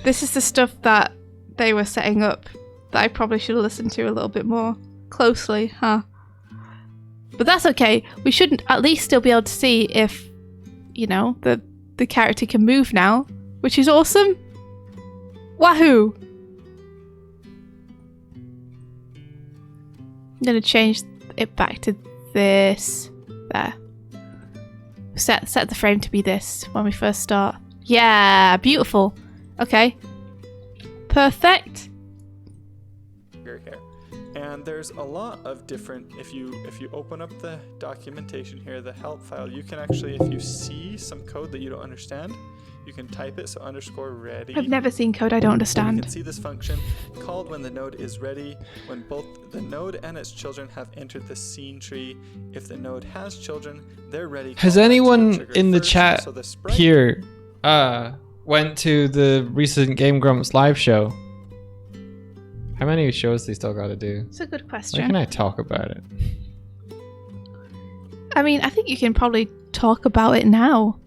This is the stuff that they were setting up that I probably should have listened to a little bit more closely, huh? But that's okay. We should at least still be able to see if, you know, the character can move now, which is awesome. Wahoo! I'm gonna change it back to this. There. Set the frame to be this when we first start. Yeah, beautiful. Okay. Perfect. Here. And there's a lot of different, if you open up the documentation here, the help file, you can actually, if you see some code that you don't understand, you can type it, so _ready. I've never seen code I don't You understand. can see this function called when the node is ready, when both the node and its children have entered the scene tree. If the node has children, they're ready. Has anyone in the chat here went to the recent Game Grumps live show? How many shows they still got to do? It's a good Why question. can I talk about it? I mean, I think you can probably talk about it now.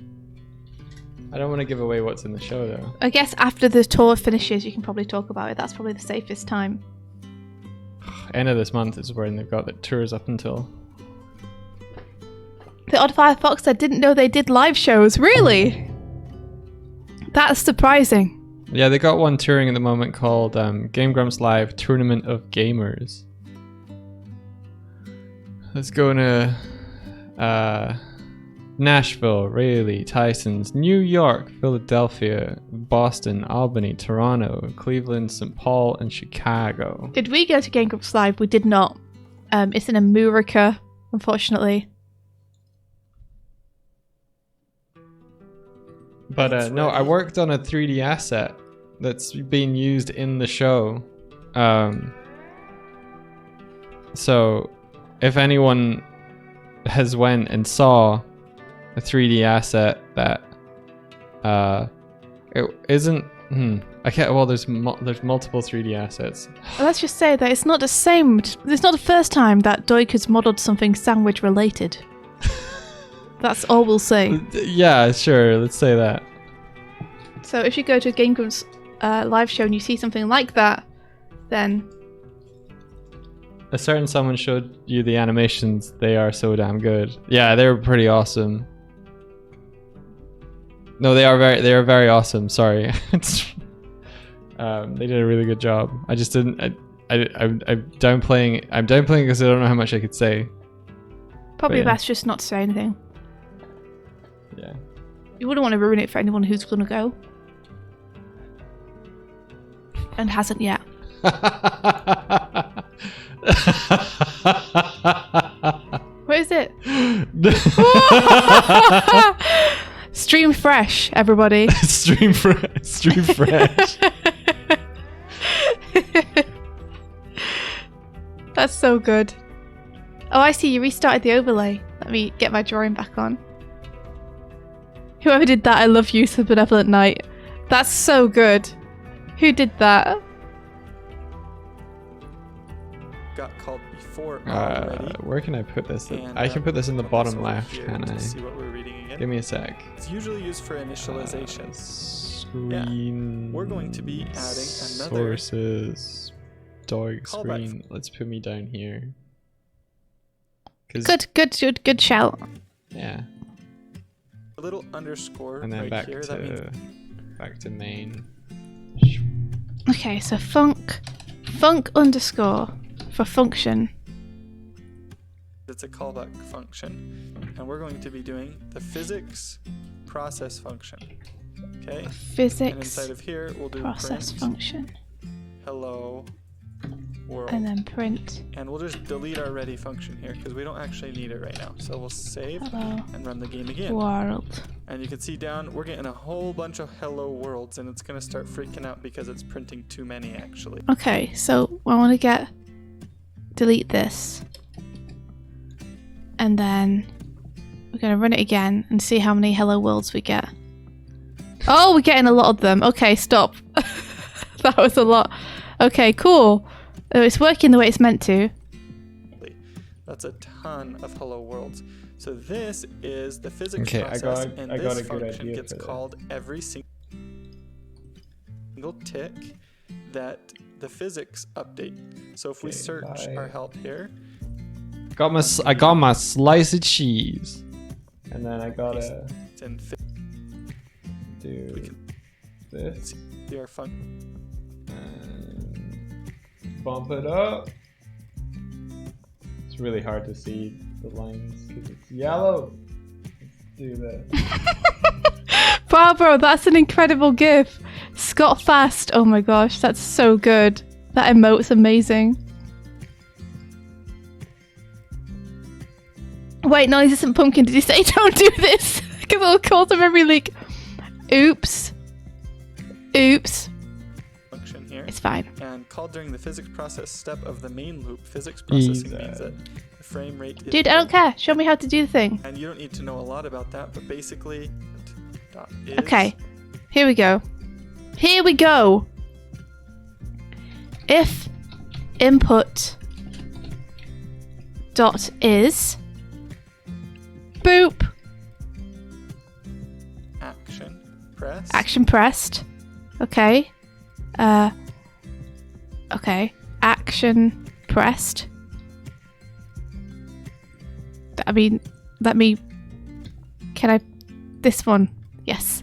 I don't want to give away what's in the show though. I guess after the tour finishes, you can probably talk about it. That's probably the safest time. End of this month is when they've got the tours up until. The Odd Firefox, I didn't know they did live shows. Really? That's surprising. Yeah, they got one touring at the moment called Game Grumps Live Tournament of Gamers. Let's go to Nashville, Raleigh, Tysons, New York, Philadelphia, Boston, Albany, Toronto, Cleveland, St. Paul, and Chicago. Did we go to Game Grumps Live? We did not. It's in America, unfortunately. But no, I worked on a 3D asset that's being used in the show. So if anyone has went and saw a 3D asset that it isn't. I can't. Well, there's multiple 3D assets. Let's just say that it's not the same. It's not the first time that Doig has modelled something sandwich related. That's all we'll say. Yeah, sure. Let's say that. So if you go to a Game Grumps live show and you see something like that, then A certain someone showed you the animations. They are so damn good. Yeah, they were pretty awesome. No, they are very awesome. Sorry. They did a really good job. I just didn't. I'm downplaying. I'm downplaying because I don't know how much I could say. probably yeah. best just not to say anything. Yeah. You wouldn't want to ruin it for anyone who's going to go. And hasn't yet. What is it? Stream fresh, everybody. Stream fresh. That's so good. Oh, I see. You restarted the overlay. Let me get my drawing back on. Whoever did that, I love you, so benevolent night. That's so good. Who did that? Got called before already. Where can I put this? And, I can put this in the bottom over left, here can to I? see what we're reading again. Give me a sec. It's usually used for initialization. Screen. We're going to be adding another sources. Doig callback. screen. Let's put me down here. 'Cause- Good shout. Yeah. a little underscore And then right back here. That means to main. Okay, so funk underscore for function. it's a callback function. And we're going to be doing the physics process function. Okay? And Physics inside of here, we'll do process print function. hello world. And then print And we'll just delete our ready function here because we don't actually need it right now. So we'll save hello and run the game again. world. And you can see down, we're getting a whole bunch of hello worlds and it's going to start freaking out because it's printing too many actually. Okay, so I want to delete this. And then we're going to run it again and see how many hello worlds we get. Oh, we're getting a lot of them. Okay, stop. That was a lot. Okay, cool. Oh, it's working the way it's meant to. That's a ton of hello worlds. So this is the physics Okay, process, and I got this a good function idea gets for that. called every single tick that the physics update. So if we Okay, search bye. our help here, I got my slice of cheese, and then I gotta it's in do can- this see our function. and bump it up. It's really hard to see the lines because it's yellow. Let's do this. Barbara, that's an incredible gif. Scott Fast. Oh my gosh, that's so good. That emote's amazing. Wait, no, this isn't Pumpkin. Did you say don't do this? Because it'll cause a memory leak. Oops. Function here. It's fine. And called during the physics process step of the main loop. Physics processing means Jesus. that the frame rate is Dude, I don't care. Show me how to do the thing. And you don't need to know a lot about that, but basically dot is Okay, here we go. If input dot is boop action press. Okay. Okay. Action pressed. I mean, can I, this one? Yes.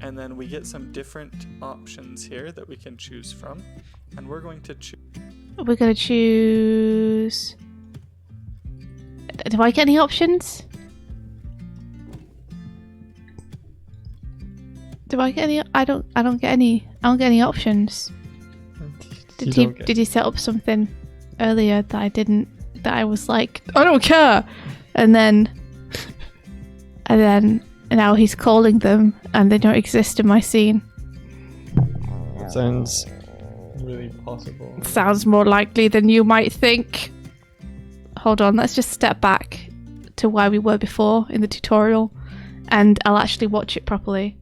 And then we get some different options here that we can choose from. And we're going to choose. We're going to choose. Do I get any options? Do I get any? I don't get any. I don't get any options. Did he set up something earlier that I didn't? That I was like, I don't care, and then now he's calling them, and they don't exist in my scene. Sounds really possible. Sounds more likely than you might think. Hold on, let's just step back to where we were before in the tutorial, and I'll actually watch it properly.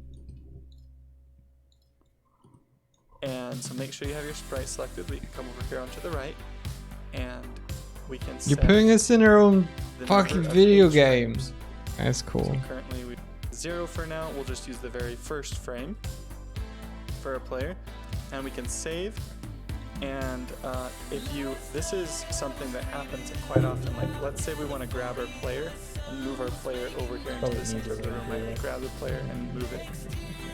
And so make sure you have your sprite selected. We can come over here onto the right, and we can You're set putting us in our own the fucking number of video page game. frames. That's cool. So currently we 0 for now. We'll just use the very first frame for a player, and we can save. And this is something that happens quite often. Like, let's say we want to grab our player and move our player over here into the center of the room. Right? We grab the player and move it.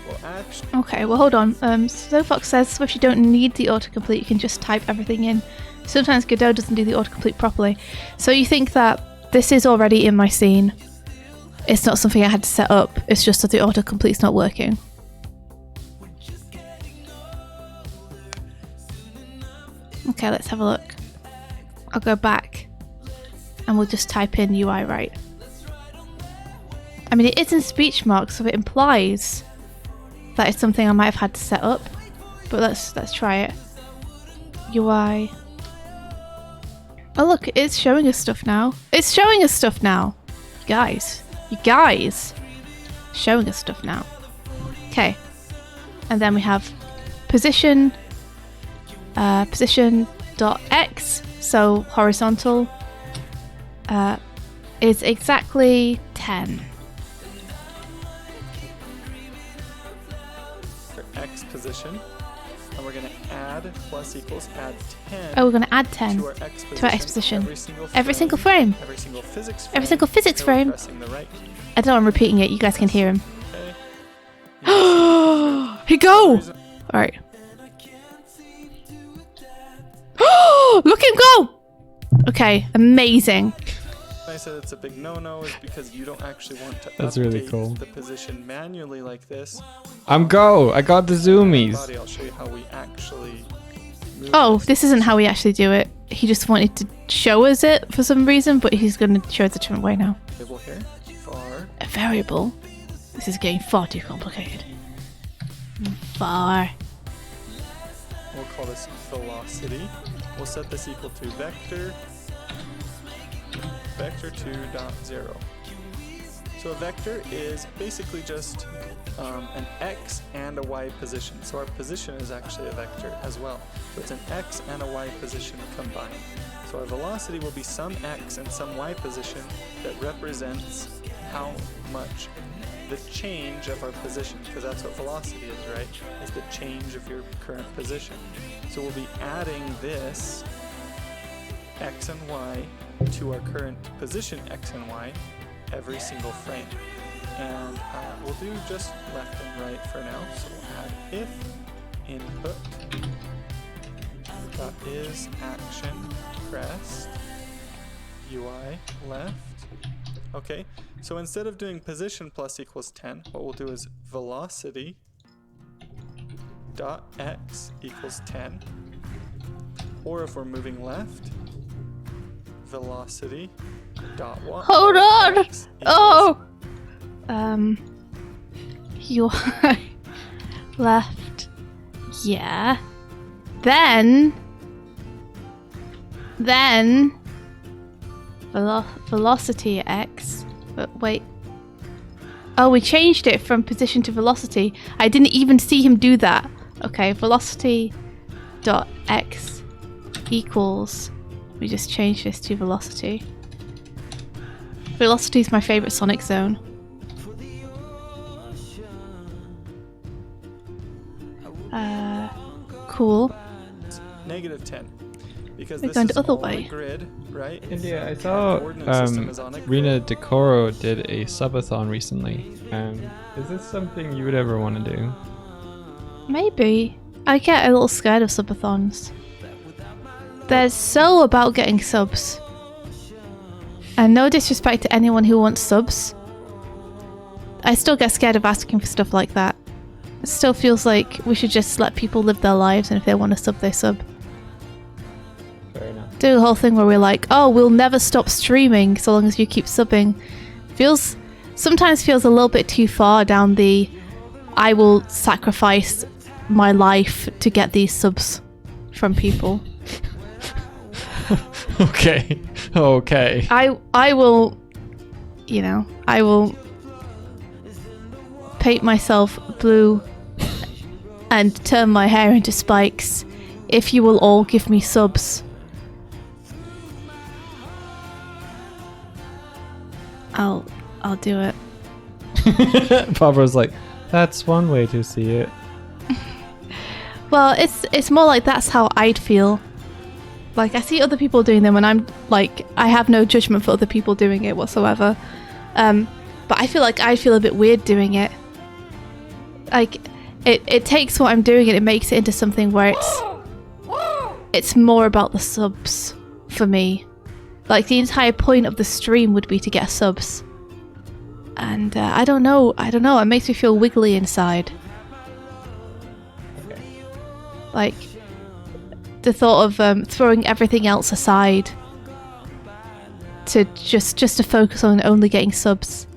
Well, actually, Okay, well hold on. Snowfox says Swift, you don't need the autocomplete, you can just type everything in. Sometimes Godot doesn't do the autocomplete properly. So you think that this is already in my scene. It's not something I had to set up, it's just that the autocomplete's not working. Okay, let's have a look. I'll go back and we'll just type in UI right. I mean, it is in speech marks, so it implies that it's something I might have had to set up. But let's try it. UI. Oh look, it's showing us stuff now. It's showing us stuff now. You guys. Showing us stuff now. Okay. And then we have position. Position.x, so horizontal, is exactly 10. for X position, and we're going to add plus equals add 10. Oh, we're going to add 10 to our X position. to our X position. Every single frame. Every single frame. Every single physics frame. Every single physics frame. Pressing the right key. I don't know, I'm repeating it. You guys can hear him. Okay. He go! Alright. Look him go! Okay, amazing. I said it's a big no-no is because you don't actually want to That's update really cool. the position manually like this. I'm go. I got the zoomies. Body, I'll show you how we actually move Oh, this isn't how we actually do it. He just wanted to show us it for some reason, but he's going to show us a different way now. Table here. Far. A variable? This is getting far too complicated. Far. We'll call this velocity. We'll set this equal to vector 2.0. So a vector is basically just an x and a y position. So our position is actually a vector as well. So it's an x and a y position combined. So our velocity will be some x and some y position that represents how much the change of our position, because that's what velocity is, right? Is the change of your current position. So we'll be adding this x and y to our current position x and y every single frame. And we'll do just left and right for now. So we'll add if input is action pressed UI left. Okay, so instead of doing position plus equals 10, what we'll do is velocity dot x equals 10. Or if we're moving left, velocity dot y. Hold on! X Oh! UI left. Yeah. Then velocity x. But wait. Oh, we changed it from position to velocity. I didn't even see him do that. Okay, velocity dot x equals. We just changed this to velocity. Velocity is my favorite Sonic zone. Cool. Negative 10. Because We're this going is the other all on a way. grid, right? India, I saw Coordinate system is on a grid. Rena Decoro did a subathon recently. Is this something you would ever want to do? Maybe. I get a little scared of subathons. They're so about getting subs. And no disrespect to anyone who wants subs. I still get scared of asking for stuff like that. It still feels like we should just let people live their lives, and if they want to sub, they sub. Fair enough. Do the whole thing where we're like, oh, we'll never stop streaming so long as you keep subbing. Sometimes feels a little bit too far down the I will sacrifice my life to get these subs from people. Okay. Okay. I will you know, I will paint myself blue and turn my hair into spikes if you will all give me subs. I'll do it. Barbara's like, that's one way to see it. Well, it's more like that's how I'd feel. Like, I see other people doing them and I'm like, I have no judgment for other people doing it whatsoever. But I feel like I'd feel a bit weird doing it. Like, it takes what I'm doing and it makes it into something where it's more about the subs for me. Like, the entire point of the stream would be to get subs. And I don't know, it makes me feel wiggly inside. Okay. Like, the thought of throwing everything else aside to just to focus on only getting subs.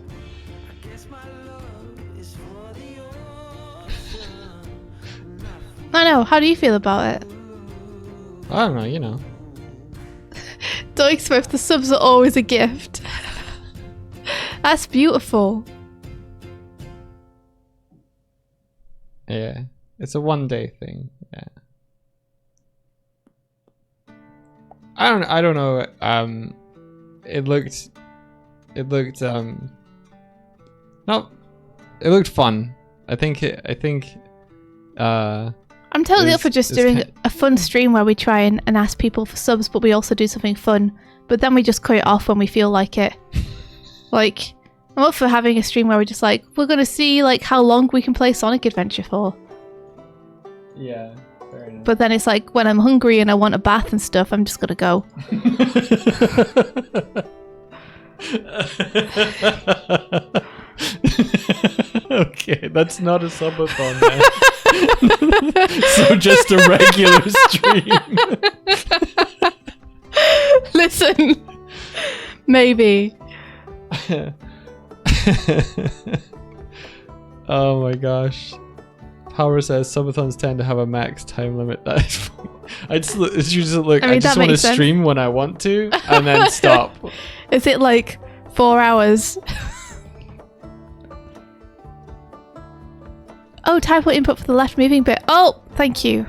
I know, how do you feel about it? I don't know, you know. DoigSwift, the subs are always a gift. That's beautiful. Yeah. It's a one-day thing. Yeah. I don't know. It looked fun. I'm totally up for just doing a fun stream where we try and ask people for subs, but we also do something fun. But then we just cut it off when we feel like it. Like, I'm up for having a stream where we're just like, we're gonna see like how long we can play Sonic Adventure for. Yeah, fair enough. But then it's like, when I'm hungry and I want a bath and stuff, I'm just gonna go. Okay, that's not a subathon, man. So just a regular stream. Listen, maybe. Oh my gosh. Power says subathons tend to have a max time limit. I just want to stream when I want to and then stop. Is it like 4 hours? Oh, typo input for the left moving bit. Oh, thank you.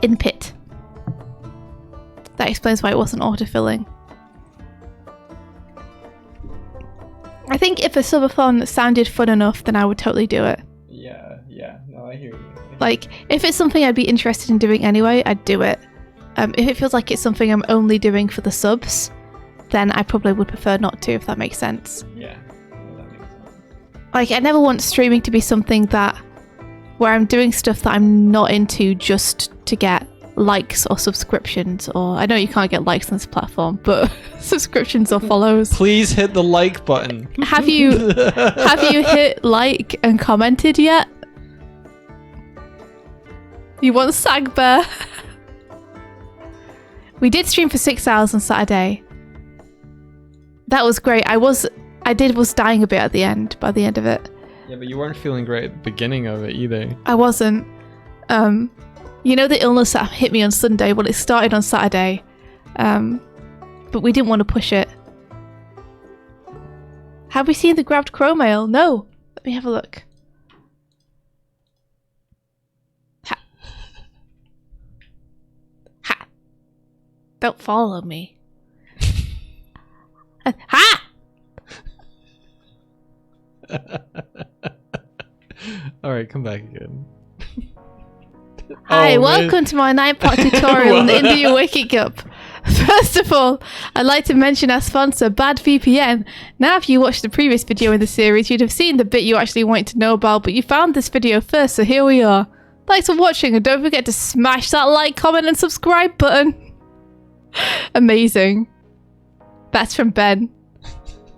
Input. That explains why it wasn't autofilling. I think if a subathon sounded fun enough, then I would totally do it. Yeah. No, I hear you. Like, if it's something I'd be interested in doing anyway, I'd do it. If it feels like it's something I'm only doing for the subs, then I probably would prefer not to, if that makes sense. Yeah, that makes sense. Like, I never want streaming to be something where I'm doing stuff that I'm not into just to get likes or subscriptions, or I know you can't get likes on this platform, but subscriptions or follows. Please hit the like button. Have you hit like and commented yet? You want Sag Bear? We did stream for 6 hours on Saturday. That was great. I was dying a bit at the end, by the end of it. Yeah, but you weren't feeling great at the beginning of it either. I wasn't. You know the illness that hit me on Sunday? Well, it started on Saturday. But we didn't want to push it. Have we seen the grabbed crow mail? No. Let me have a look. Ha. Ha. Don't follow me. Ha! Alright, come back again. Hi, welcome to my 9-part tutorial on the India Wiki Cup. First of all, I'd like to mention our sponsor, Bad VPN. Now, if you watched the previous video in the series, you'd have seen the bit you actually wanted to know about, but you found this video first, so here we are. Thanks for watching, and don't forget to smash that like, comment, and subscribe button. Amazing. That's from Ben.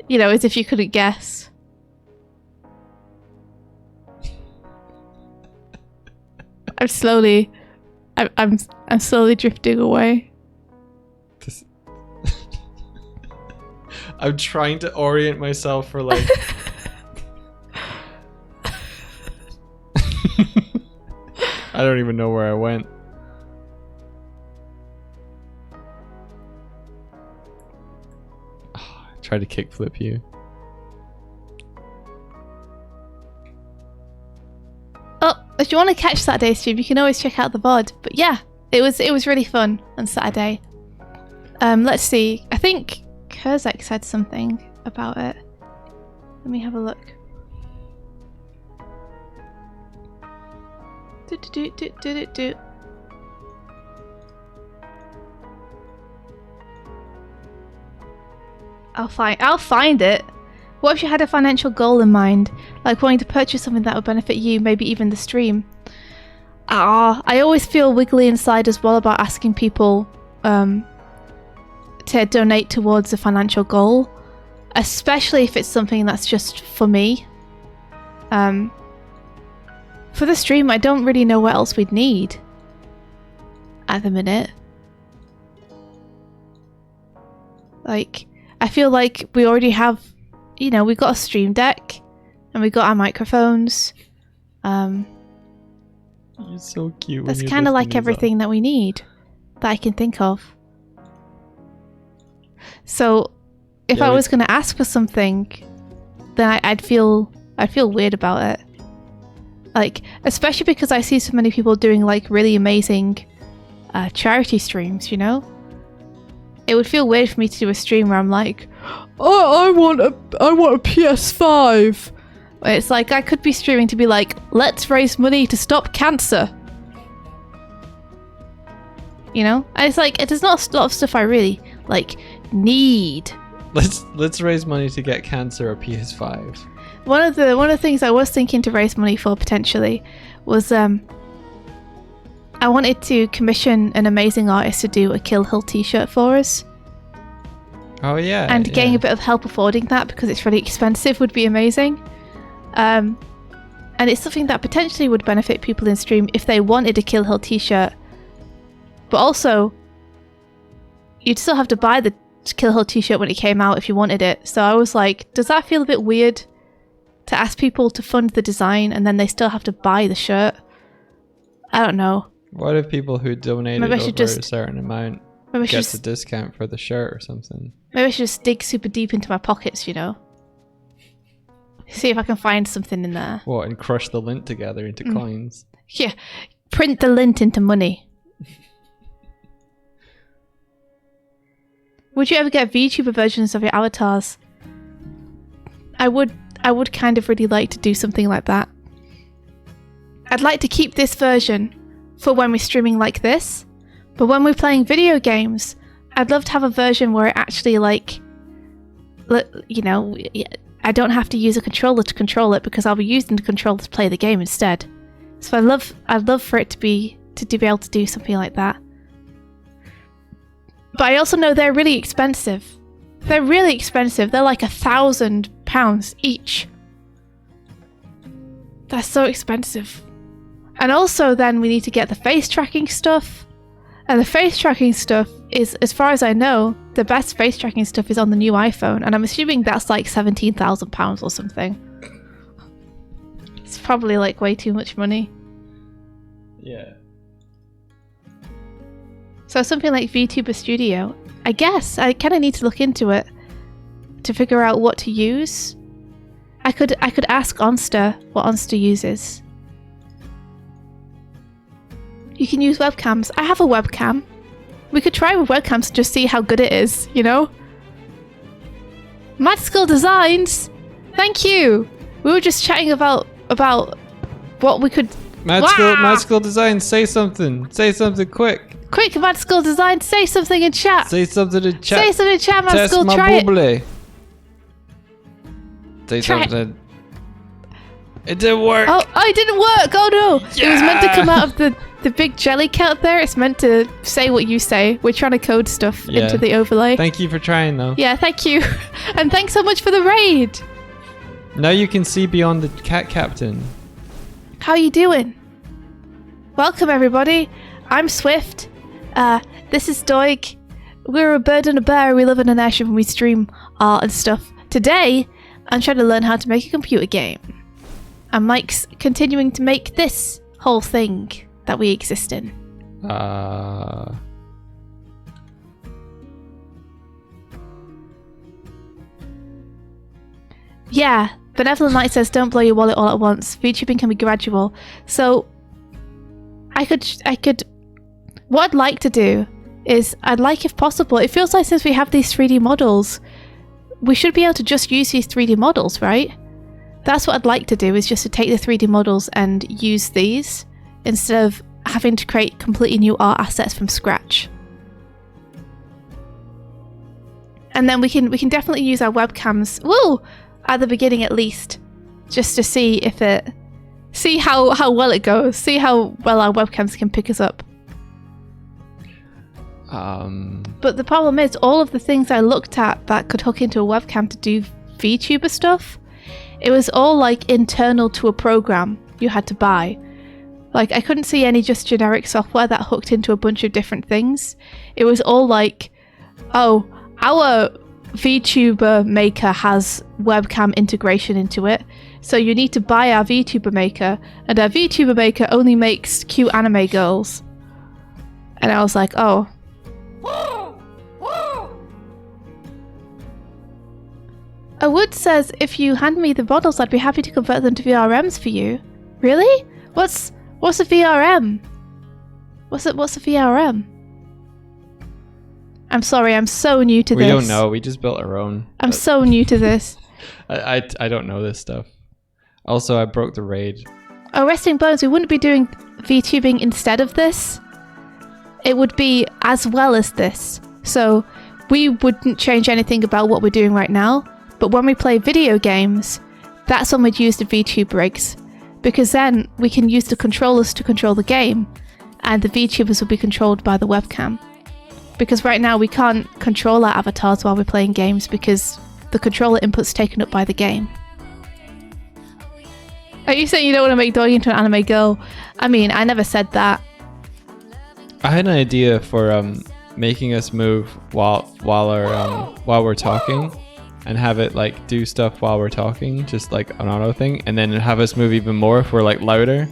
You know, as if you couldn't guess. I'm slowly drifting away. I'm trying to orient myself for like I don't even know where I went. I tried to kickflip you. if you want to catch Saturday stream, you can always check out the VOD. But yeah, it was really fun on Saturday. Let's see. I think Kurzak said something about it. Let me have a look. Do. I'll find it. What if you had a financial goal in mind, like wanting to purchase something that would benefit you, maybe even the stream? I always feel wiggly inside as well about asking people to donate towards a financial goal, especially if it's something that's just for me. For the stream, I don't really know what else we'd need at the minute. Like, I feel like we already have, you know, we've got a stream deck and we've got our microphones. You're so cute. That's kind of like everything that we need that I can think of. So if I was going to ask for something, then I'd feel weird about it. Like, especially because I see so many people doing like really amazing charity streams, you know? It would feel weird for me to do a stream where I'm like, oh, I want a PS5. It's like I could be streaming to be like, let's raise money to stop cancer. You know? And it's like, there's not a lot of stuff I really like need. Let's raise money to get cancer a PS5. One of the things I was thinking to raise money for potentially was I wanted to commission an amazing artist to do a Kill Hill t-shirt for us. Oh yeah. And getting a bit of help affording that because it's really expensive would be amazing. And it's something that potentially would benefit people in stream if they wanted a Kill Hill t-shirt. But also, you'd still have to buy the Kill Hill t-shirt when it came out if you wanted it. So I was like, does that feel a bit weird to ask people to fund the design and then they still have to buy the shirt? I don't know. What if people who donated over a certain amount gets a discount for the shirt or something? Maybe I should just dig super deep into my pockets, you know? See if I can find something in there. What, and crush the lint together into coins? Yeah, print the lint into money. Would you ever get VTuber versions of your avatars? I would kind of really like to do something like that. I'd like to keep this version for when we're streaming like this, but when we're playing video games, I'd love to have a version where it actually, like, you know, I don't have to use a controller to control it because I'll be using the controller to play the game instead. So I'd love for it to be able to do something like that. But I also know they're really expensive. They're really expensive. They're like £1,000 each. That's so expensive. And also then we need to get the face tracking stuff. And the face tracking stuff is, as far as I know, the best face tracking stuff is on the new iPhone. And I'm assuming that's like £17,000 or something. It's probably like way too much money. Yeah. So something like VTuber Studio, I guess I kind of need to look into it to figure out what to use. I could ask Onster what Onster uses. You can use webcams. I have a webcam. We could try with webcams and just see how good it is, you know? Mad Skull Designs! Thank you! We were just chatting about what we could... Mad Skull Designs, say something! Say something quick! Quick, Mad Skull Design, say something in chat! Say something in chat! Say something in chat, Mad Test Skull, my try it! bubbly. Say something. It didn't work! Oh, it didn't work! Oh no! Yeah! It was meant to come out of the big jelly cat there. It's meant to say what you say. We're trying to code stuff into the overlay. Thank you for trying though. Yeah, thank you. And thanks so much for the raid! Now you can see beyond the cat captain. How you doing? Welcome everybody. I'm Swift. This is Doig. We're a bird and a bear. We live in an airship and we stream art and stuff. Today, I'm trying to learn how to make a computer game. And Mike's continuing to make this whole thing that we exist in. Yeah, Benevolent Light says, don't blow your wallet all at once. VTubing can be gradual. So I could, what I'd like to do is, I'd like, if possible, it feels like since we have these 3D models, we should be able to just use these 3D models, right? That's what I'd like to do, is just to take the 3D models and use these instead of having to create completely new art assets from scratch. And then we can definitely use our webcams, at the beginning at least, just to see how well it goes, see how well our webcams can pick us up. But the problem is, all of the things I looked at that could hook into a webcam to do VTuber stuff, it was all like internal to a program you had to buy. Like, I couldn't see any just generic software that hooked into a bunch of different things. It was all like, oh, our VTuber maker has webcam integration into it, so you need to buy our VTuber maker, and our VTuber maker only makes cute anime girls. And I was like, oh. Wood says, if you hand me the models, I'd be happy to convert them to VRMs for you. Really? What's a VRM? What's a VRM? I'm sorry, I'm so new to this. We don't know. We just built our own. I'm so new to this. I don't know this stuff. Also, I broke the raid. Oh, Resting Bones, we wouldn't be doing VTubing instead of this. It would be as well as this. So we wouldn't change anything about what we're doing right now. But when we play video games, that's when we'd use the VTube rigs. Because then we can use the controllers to control the game, and the VTubers will be controlled by the webcam. Because right now we can't control our avatars while we're playing games because the controller input's taken up by the game. Are you saying you don't want to make Doig into an anime girl? I mean, I never said that. I had an idea for making us move while we're talking, and have it like do stuff while we're talking, just like an auto thing, and then have us move even more if we're like louder.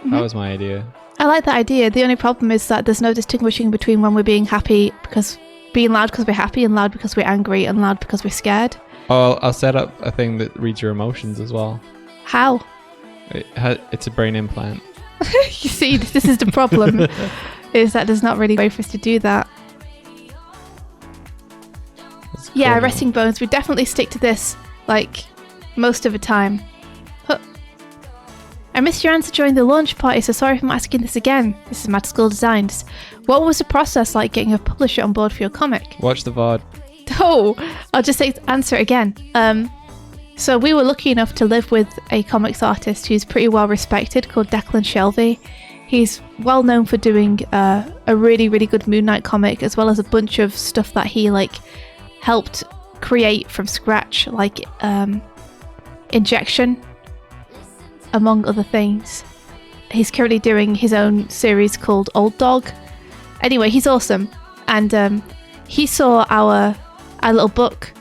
That was my idea. I like that idea. The only problem is that there's no distinguishing between when we're being happy because being loud because we're happy, and loud because we're angry, and loud because we're scared. Oh, I'll set up a thing that reads your emotions as well. How? It's a brain implant. You see, this is the problem, is that there's not really a way for us to do that. Yeah, cool. Resting Bones, we definitely stick to this, like, most of the time. Huh. I missed your answer during the launch party, so sorry if I'm asking this again. This is Mad School Designs. What was the process like getting a publisher on board for your comic? Watch the VOD. Oh, I'll just answer it again. So we were lucky enough to live with a comics artist who's pretty well respected called Declan Shelby. He's well known for doing a really, really good Moon Knight comic, as well as a bunch of stuff that he helped create from scratch, like Injection, among other things. He's currently doing his own series called Old Dog. Anyway, he's awesome, and he saw our little book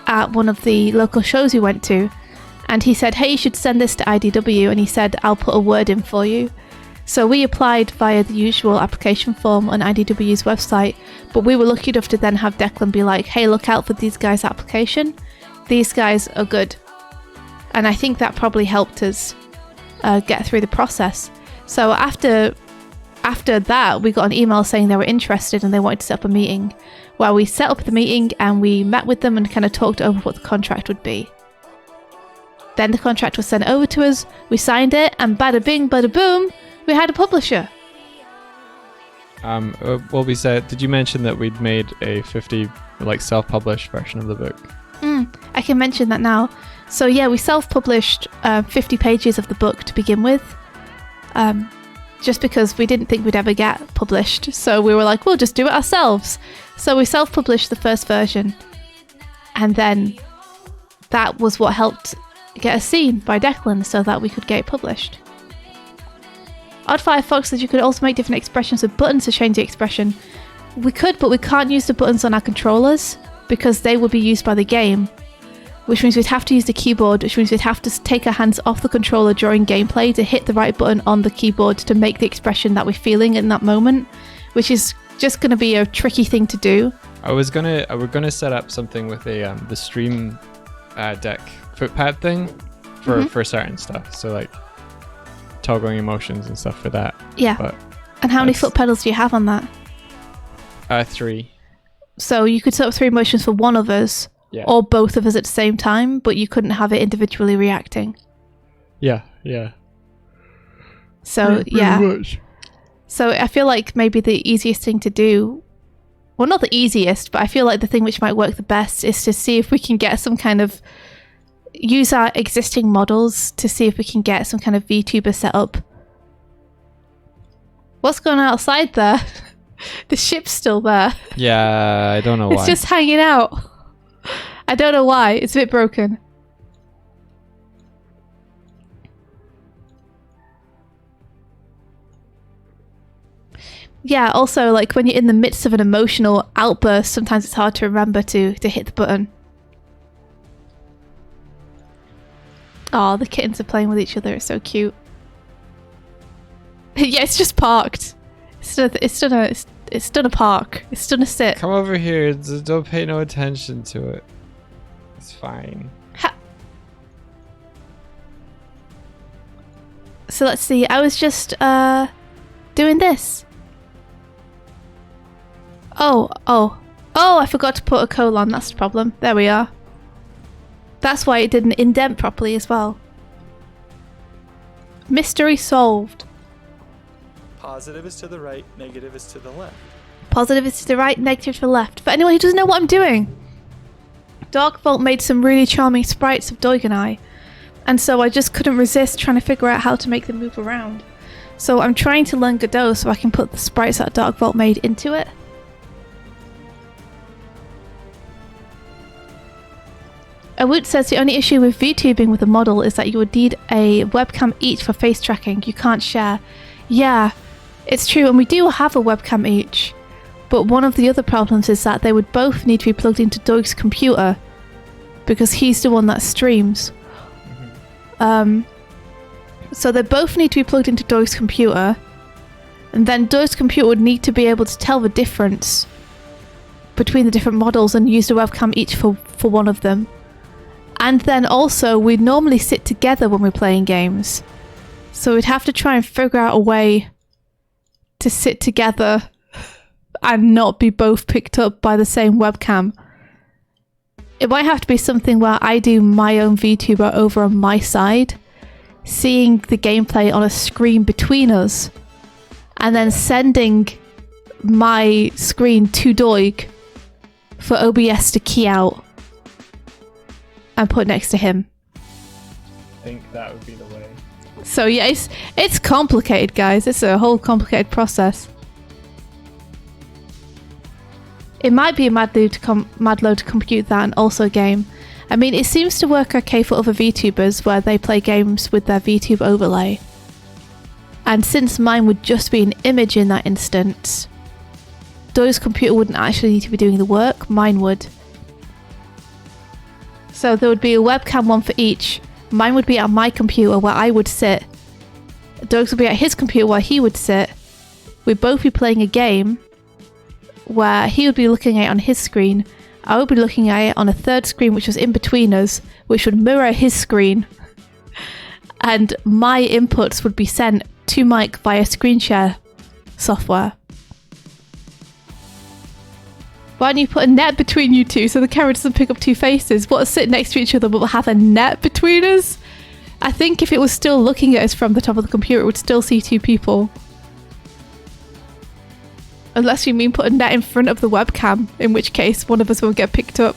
at one of the local shows we went to, and he said, hey, you should send this to IDW, and he said, I'll put a word in for you. So we applied via the usual application form on IDW's website, but we were lucky enough to then have Declan be like, hey, look out for these guys' application. These guys are good. And I think that probably helped us get through the process. So after that, we got an email saying they were interested and they wanted to set up a meeting, where we set up the meeting and we met with them and kind of talked over what the contract would be. Then the contract was sent over to us, we signed it, and bada bing, bada boom, we had a publisher. What we said, did you mention that we'd made a 50 self-published version of the book? I can mention that now. So yeah, we self-published 50 pages of the book to begin with, just because we didn't think we'd ever get published. So we were like, we'll just do it ourselves. So we self-published the first version, and then that was what helped get us seen by Declan so that we could get it published. Oddfire Fox says you could also make different expressions with buttons to change the expression. We could, but we can't use the buttons on our controllers because they would be used by the game, which means we'd have to use the keyboard, which means we'd have to take our hands off the controller during gameplay to hit the right button on the keyboard to make the expression that we're feeling in that moment, which is just going to be a tricky thing to do. We're gonna set up something with the stream deck footpad thing for certain stuff. So like toggling emotions and stuff for that. Yeah. But and how many that's- foot pedals do you have on that? 3. So you could set up 3 motions for one of us, Yeah. or both of us at the same time, but you couldn't have it individually reacting. Yeah. So So I feel like maybe the easiest thing to do, well, not the easiest, but I feel like the thing which might work the best is to see if we can get some kind of, use our existing models to see if we can get some kind of VTuber set up. What's going on outside there? The ship's still there. Yeah, I don't know why. It's just hanging out. I don't know why. It's a bit broken. Yeah, also, like, when you're in the midst of an emotional outburst, sometimes it's hard to remember to hit the button. Oh, the kittens are playing with each other. It's so cute. Yeah, it's just parked. It's done a park. It's done a sit. Come over here. Don't pay no attention to it. It's fine. So let's see. I was just doing this. Oh, I forgot to put a colon. That's the problem. There we are. That's why it didn't indent properly as well. Mystery solved. Positive is to the right, negative is to the left. Positive is to the right, negative to the left. For anyone who doesn't know what I'm doing, Dark Vault made some really charming sprites of Doig and I, and so I just couldn't resist trying to figure out how to make them move around. So I'm trying to learn Godot so I can put the sprites that Dark Vault made into it. Awoot says the only issue with VTubing with a model is that you would need a webcam each for face tracking. You can't share. Yeah, it's true, and we do have a webcam each. But one of the other problems is that they would both need to be plugged into Doig's computer because he's the one that streams. So they both need to be plugged into Doig's computer, and then Doig's computer would need to be able to tell the difference between the different models and use the webcam each for one of them. And then also, we normally sit together when we're playing games. So we'd have to try and figure out a way to sit together and not be both picked up by the same webcam. It might have to be something where I do my own VTuber over on my side, seeing the gameplay on a screen between us, and then sending my screen to Doig for OBS to key out and put next to him. I think that would be the way. So yeah, it's complicated, guys. It's a whole complicated process. It might be a mad load to compute that and also game. I mean, it seems to work okay for other VTubers where they play games with their VTube overlay. And since mine would just be an image in that instance, Doig's computer wouldn't actually need to be doing the work, mine would. So there would be a webcam one for each. Mine would be at my computer where I would sit. Doig's would be at his computer where he would sit. We'd both be playing a game where he would be looking at it on his screen. I would be looking at it on a third screen which was in between us, which would mirror his screen. And my inputs would be sent to Mike via screen share software. Why don't you put a net between you two so the camera doesn't pick up two faces? What, sit next to each other but we'll have a net between us? I think if it was still looking at us from the top of the computer, it would still see two people. Unless you mean put a net in front of the webcam, in which case one of us won't get picked up.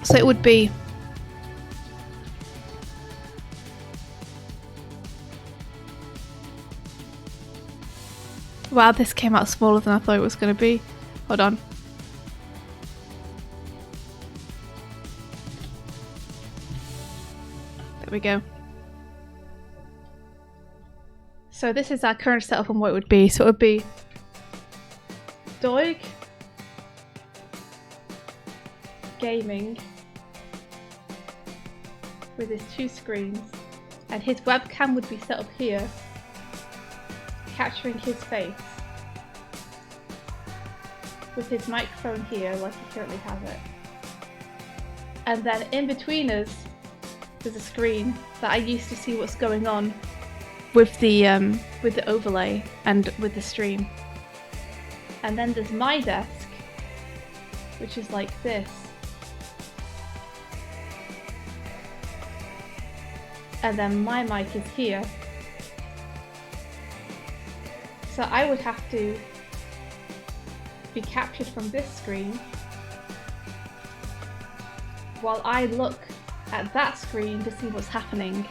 So it would be... Wow, this came out smaller than I thought it was going to be. Hold on. There we go. So this is our current setup and what it would be. So it would be Doig gaming with his two screens, and his webcam would be set up here. capturing his face with his microphone here, like he currently has it. And then in between us, there's a screen that I used to see what's going on with the overlay and with the stream. And then there's my desk, which is like this. And then my mic is here. So I would have to be captured from this screen while I look at that screen to see what's happening.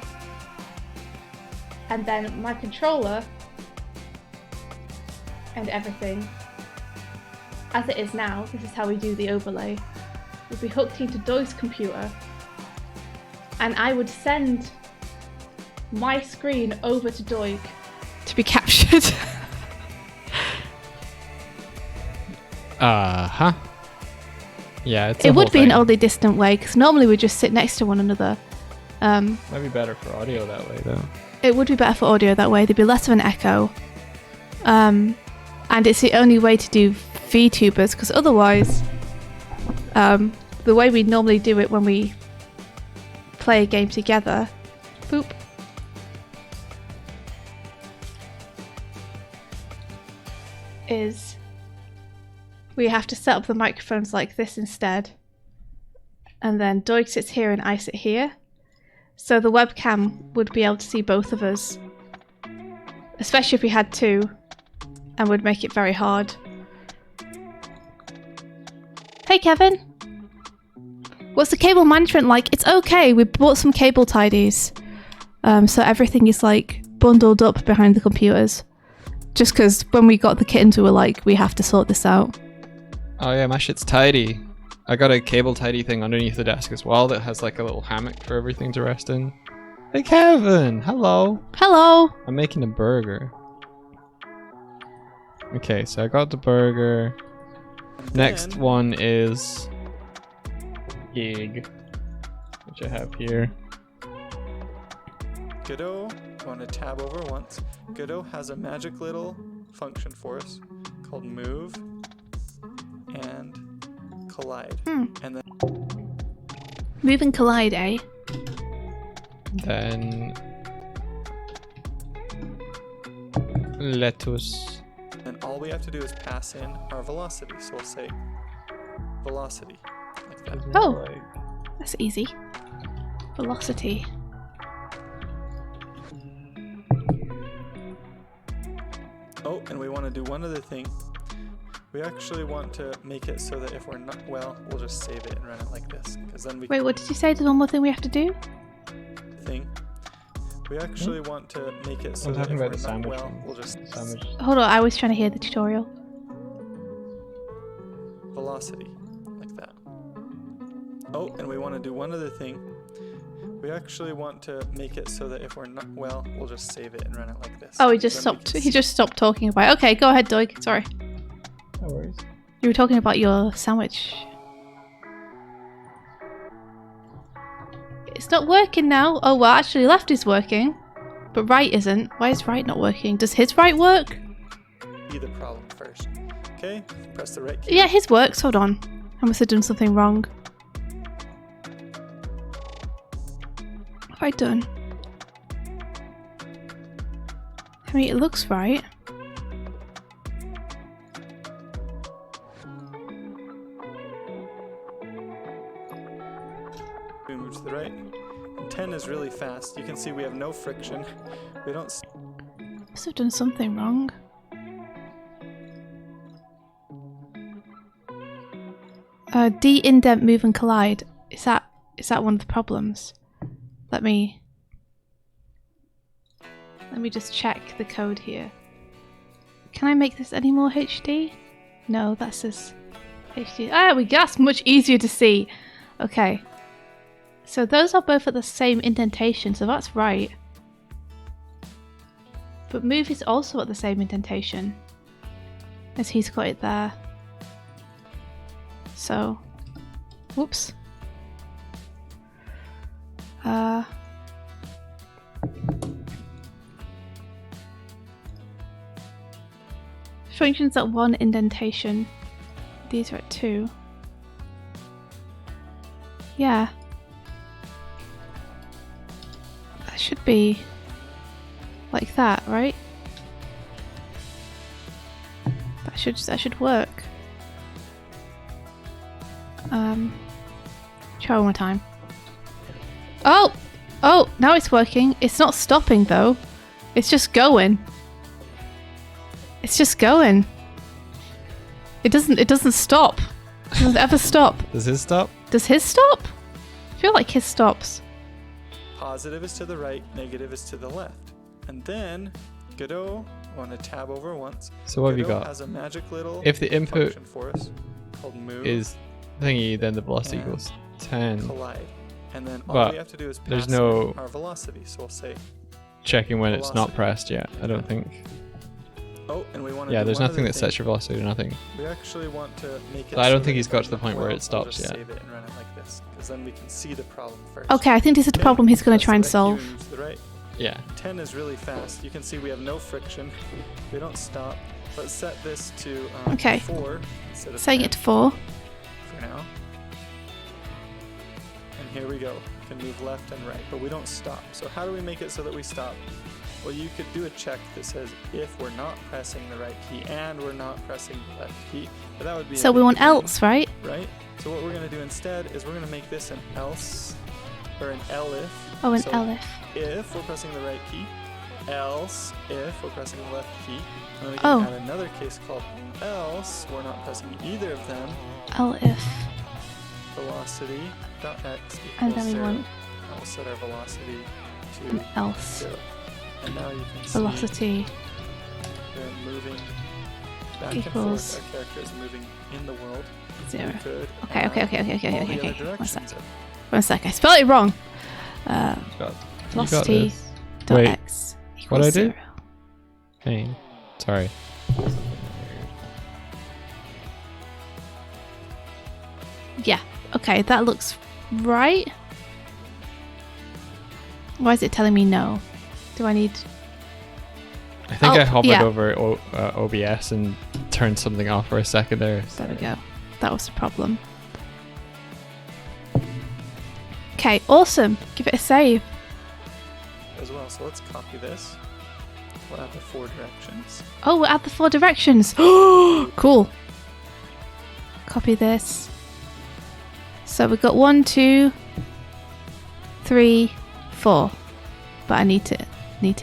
And then my controller and everything, as it is now, this is how we do the overlay, would be hooked into Doig's computer, and I would send my screen over to Doig to be captured. Uh-huh. Yeah, it's It would be an oddly distant way, because normally we just sit next to one another. Might be better for audio that way, though. It would be better for audio that way. There'd be less of an echo. And it's the only way to do VTubers, because otherwise, the way we normally do it when we play a game together, boop, is we have to set up the microphones like this instead. And then Doig sits here and I sit here. So the webcam would be able to see both of us. Especially if we had two. And would make it very hard. Hey Kevin! What's the cable management like? It's okay, we bought some cable tidies. So everything is like bundled up behind the computers. Just because when we got the kittens we were like, we have to sort this out. Oh yeah, my shit's tidy. I got a cable tidy thing underneath the desk as well that has like a little hammock for everything to rest in. Hey Kevin! Hello! Hello! I'm making a burger. Okay, so I got the burger. Next one is gig, which I have here. Godot, go on to tab over once. Godot has a magic little function for us called move and collide. And then Move and collide, eh? Then lettuce. and all we have to do is pass in our velocity. So we'll say velocity, like that. Oh, that's easy. Velocity. Oh, and we want to do one other thing. We actually want to make it so that if we're not well, we'll just save it and run it like this. Because then we Wait, what did you say? There's one more thing we have to do? thing. We actually want to make it so I was that talking if about we're the not sandwich well, one. we'll just Sandwich. Hold on, I was trying to hear the tutorial. velocity, like that. Oh, and we want to do one other thing. We actually want to make it so that if we're not well, we'll just save it and run it like this. Oh, he Then just we stopped. can He just stopped talking about it. Okay, go ahead, Doig. Sorry. No worries. You were talking about your sandwich. It's not working now. Oh, well, actually, left is working, but right isn't. Why is right not working? Does his right work? see the problem first. Okay, press the right key. Yeah, his works. Hold on. I must have done something wrong. What have I done? I mean, it looks right. We move to the right. And 10 is really fast. You can see we have no friction. We don't. Must have done something wrong. De-indent, move and collide. Is that one of the problems? Let me just check the code here. Can I make this any more HD? No, that says HD. Ah, we go. That's much easier to see. Okay. So those are both at the same indentation, so that's right. But move is also at the same indentation, as he's got it there. So, whoops. functions at 1 indentation. These are at 2. Yeah. That should be like that, right? That should work. Try one more time. Oh! Oh, now it's working. It's not stopping though. It's just going. It's just going. It doesn't stop. It doesn't ever stop. Does his stop? Does his stop? I feel like his stops. Positive is to the right, negative is to the left. And then Godot, I want to tab over once. So what have you Godot got? has a magic little If the input function for us called move is thingy, then the velocity and equals 10. collide. And then all But we have to do is there's pass no- in our velocity. So we'll say, Checking when it's not velocity. pressed yet. I don't think. oh, and we want to Yeah, do there's one nothing other that sets thing. your velocity to nothing. We actually want to make it. But I don't so think that he's got it to the point where it doesn't- I'll stops just yet. Save it and run it like this, because then we can see the problem first. Okay, I think this is the Okay, problem he's going press to try and the right key solve. and move to the right. Yeah. 10 is really fast. You can see we have no friction. We don't stop. Let's set this to Okay. 4 instead of Setting 10 it to 4. for now. And here we go. We can move left and right, but we don't stop. So how do we make it so that we stop? Well, you could do a check that says if we're not pressing the right key and we're not pressing the left key, but that would be So a we big want pain, else, right? right? So what we're going to do instead is we're going to make this an else or an elif. Oh, an So elif. if we're pressing the right key, else if we're pressing the left key. And then we Oh. can add another case called else we're not pressing either of them. Elif. Velocity dot x And equals then we 0. want And we'll set our velocity to an else. 0. And now you can see Velocity they're moving back and equals forth. Our character is moving in the world. 0. We could Okay, add okay. all the Okay. other One sec. directions. One sec. I spelled it wrong. Got, you got Velocity this. dot Wait, x equals what'd I do? 0. Hey, sorry. Yeah. Okay, that looks right. Why is it telling me no? Do I need... I think Oh, I hovered yeah. over OBS and turned something off for a second there. There we go. That was the problem. Okay, awesome. Give it a save. As well. So let's copy this. We'll add the 4 directions. Oh, we'll add the 4 directions. Cool. Copy this. So we've got 1, 2, 3, 4. But I need to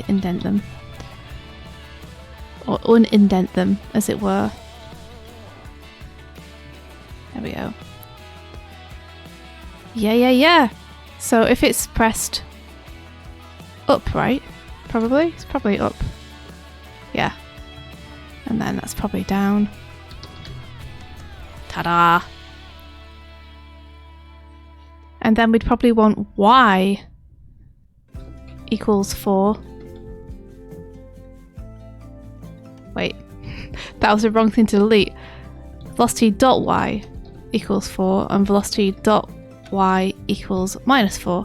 indent them. Or unindent them, as it were. There we go. Yeah. So if it's pressed up, right? Probably? It's probably up. Yeah. And then that's probably down. Ta-da! And then we'd probably want y equals 4. Wait. That was the wrong thing to delete. Velocity dot y equals 4 and velocity dot y equals minus 4.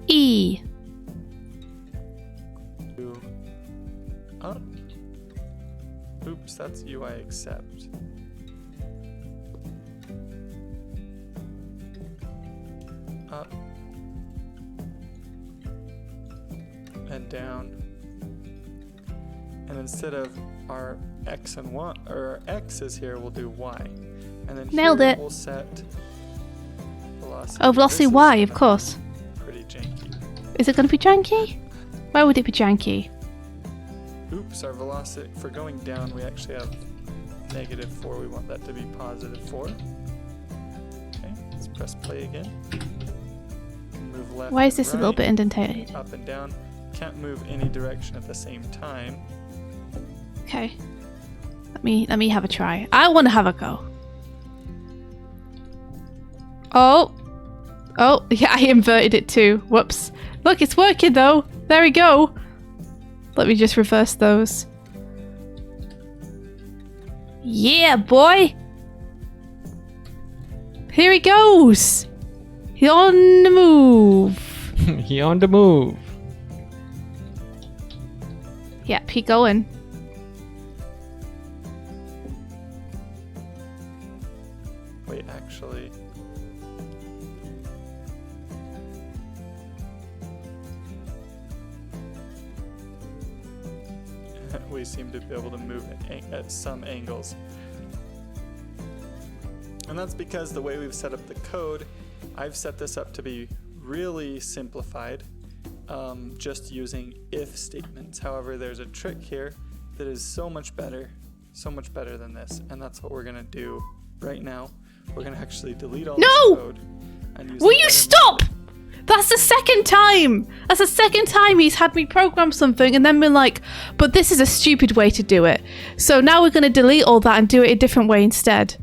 E. Up. Oops, that's UI accept. Up. And down. And instead of our x and y, or our x's here, we'll do y. And then Nailed here it. we'll set velocity. Oh, velocity This is y, of gonna course. be pretty janky. Is it going to be janky? Why would it be janky? Oops, our velocity, for going down, we actually have -4. We want that to be +4. Okay, let's press play again. Move left. Why is and this a little right, bit indentated? up and down? Can't move any direction at the same time. Okay. Let me have a try. I want to have a go. Oh, yeah, I inverted it too. Whoops. Look, it's working though. There we go. Let me just reverse those. Yeah, boy. Here he goes. He's on the move. He on the move. Yep, he going. actually. We seem to be able to move at some angles. And that's because the way we've set up the code, I've set this up to be really simplified, just using if statements. However, there's a trick here that is so much better than this, and that's what we're gonna do right now. We're gonna actually delete all this code and use. Will you stop? That's the second time. That's the second time he's had me program something and then been like, but this is a stupid way to do it. So now we're going to delete all that and do it a different way instead.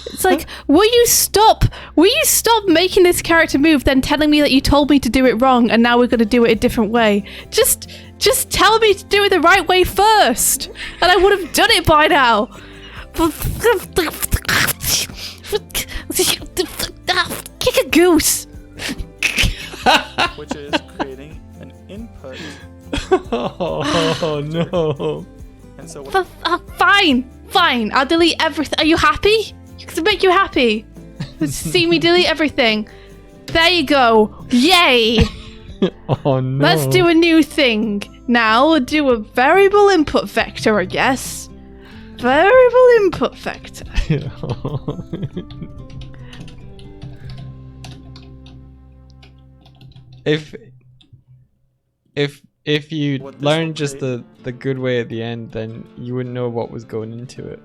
It's like, will you stop? Will you stop making this character move, then telling me that you told me to do it wrong and now we're going to do it a different way? Just tell me to do it the right way first, and I would have done it by now. Kick a goose. Which is creating an input. Oh no. And so Fine. I'll delete everything. Are you happy? Does it make you happy? See me delete everything. There you go. Yay. Oh no. Let's do a new thing. Now we'll do a variable input vector, I guess. Variable input vector. If you What this learned will just create- the good way at the end, then you wouldn't know what was going into it.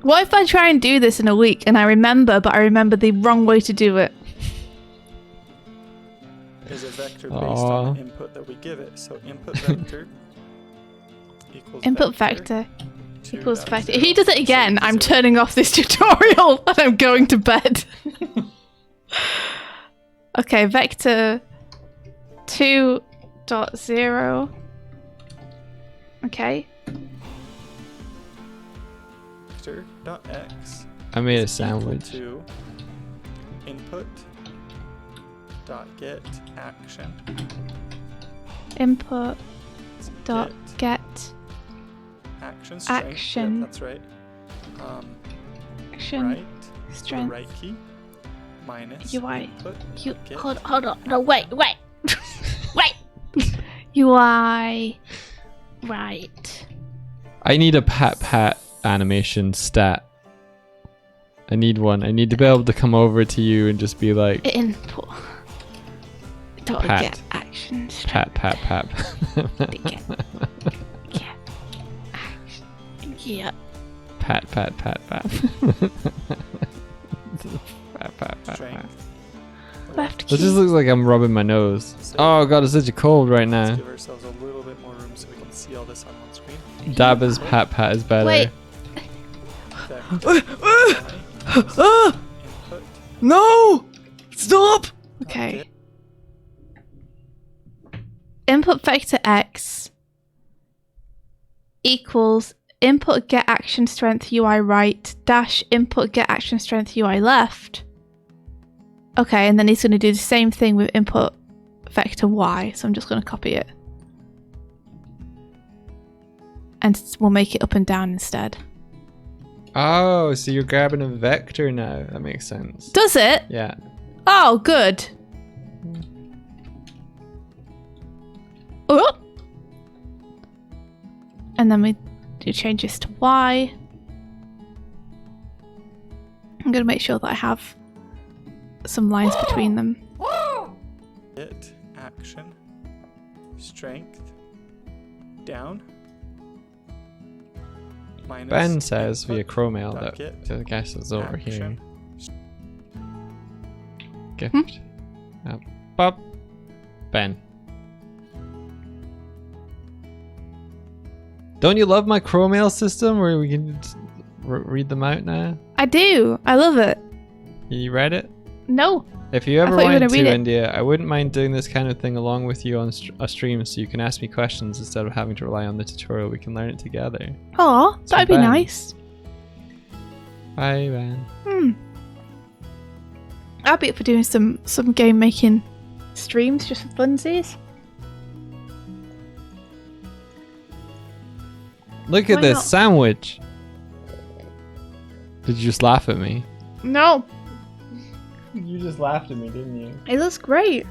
What if I try and do this in a week and I remember, but I remember the wrong way to do it? is a vector based on the input that we give it. So input vector equals Input vector two equals dot vector. zero. If he does it again, So I'm zero. turning off this tutorial and I'm going to bed. Okay, vector 2.0. Okay. Vector dot x. I made a is equal sandwich. to input dot get action. Input dot get Action strength. Action. Yep, that's right. action Right. So the strength right key minus UI. input You get hold on. No, wait. Wait. UI right. I need a pat animation stat. I need one. I need to be able to come over to you and just be like Input dot Pat. get action pat. get action. Yeah. Pat. Pat. strength. Left This key. just looks like I'm rubbing my nose. Oh god, it's such a cold right Let's now. give ourselves a little bit more room so we can see all this on one screen. Dabba's pat is better. Wait. Vector input No! Stop! Okay. get Input vector x equals input get action strength UI right dash input get action strength UI left. Okay, and then he's going to do the same thing with input vector y. So I'm just going to copy it. And we'll make it up and down instead. Oh, so you're grabbing a vector now. That makes sense. Does it? Yeah. Oh, good. Oh. And then we do change this to Y. I'm going to make sure that I have some lines between them. get action strength down minus Ben says via input Chromail dot that get the guest is over here. action. Gift. Bob. Ben. Don't you love my Chromail system where we can just read them out now? I do. I love it. You read it? No. If you ever thought you were went gonna to read it. India, I wouldn't mind doing this kind of thing along with you on a stream so you can ask me questions instead of having to rely on the tutorial. We can learn it together. Aw, that'd be Ben. nice. Bye, Ben. I'll be up for doing some game making streams just for funsies. Look at Why this not? sandwich. Did you just laugh at me? No, You just laughed at me, didn't you? it looks great.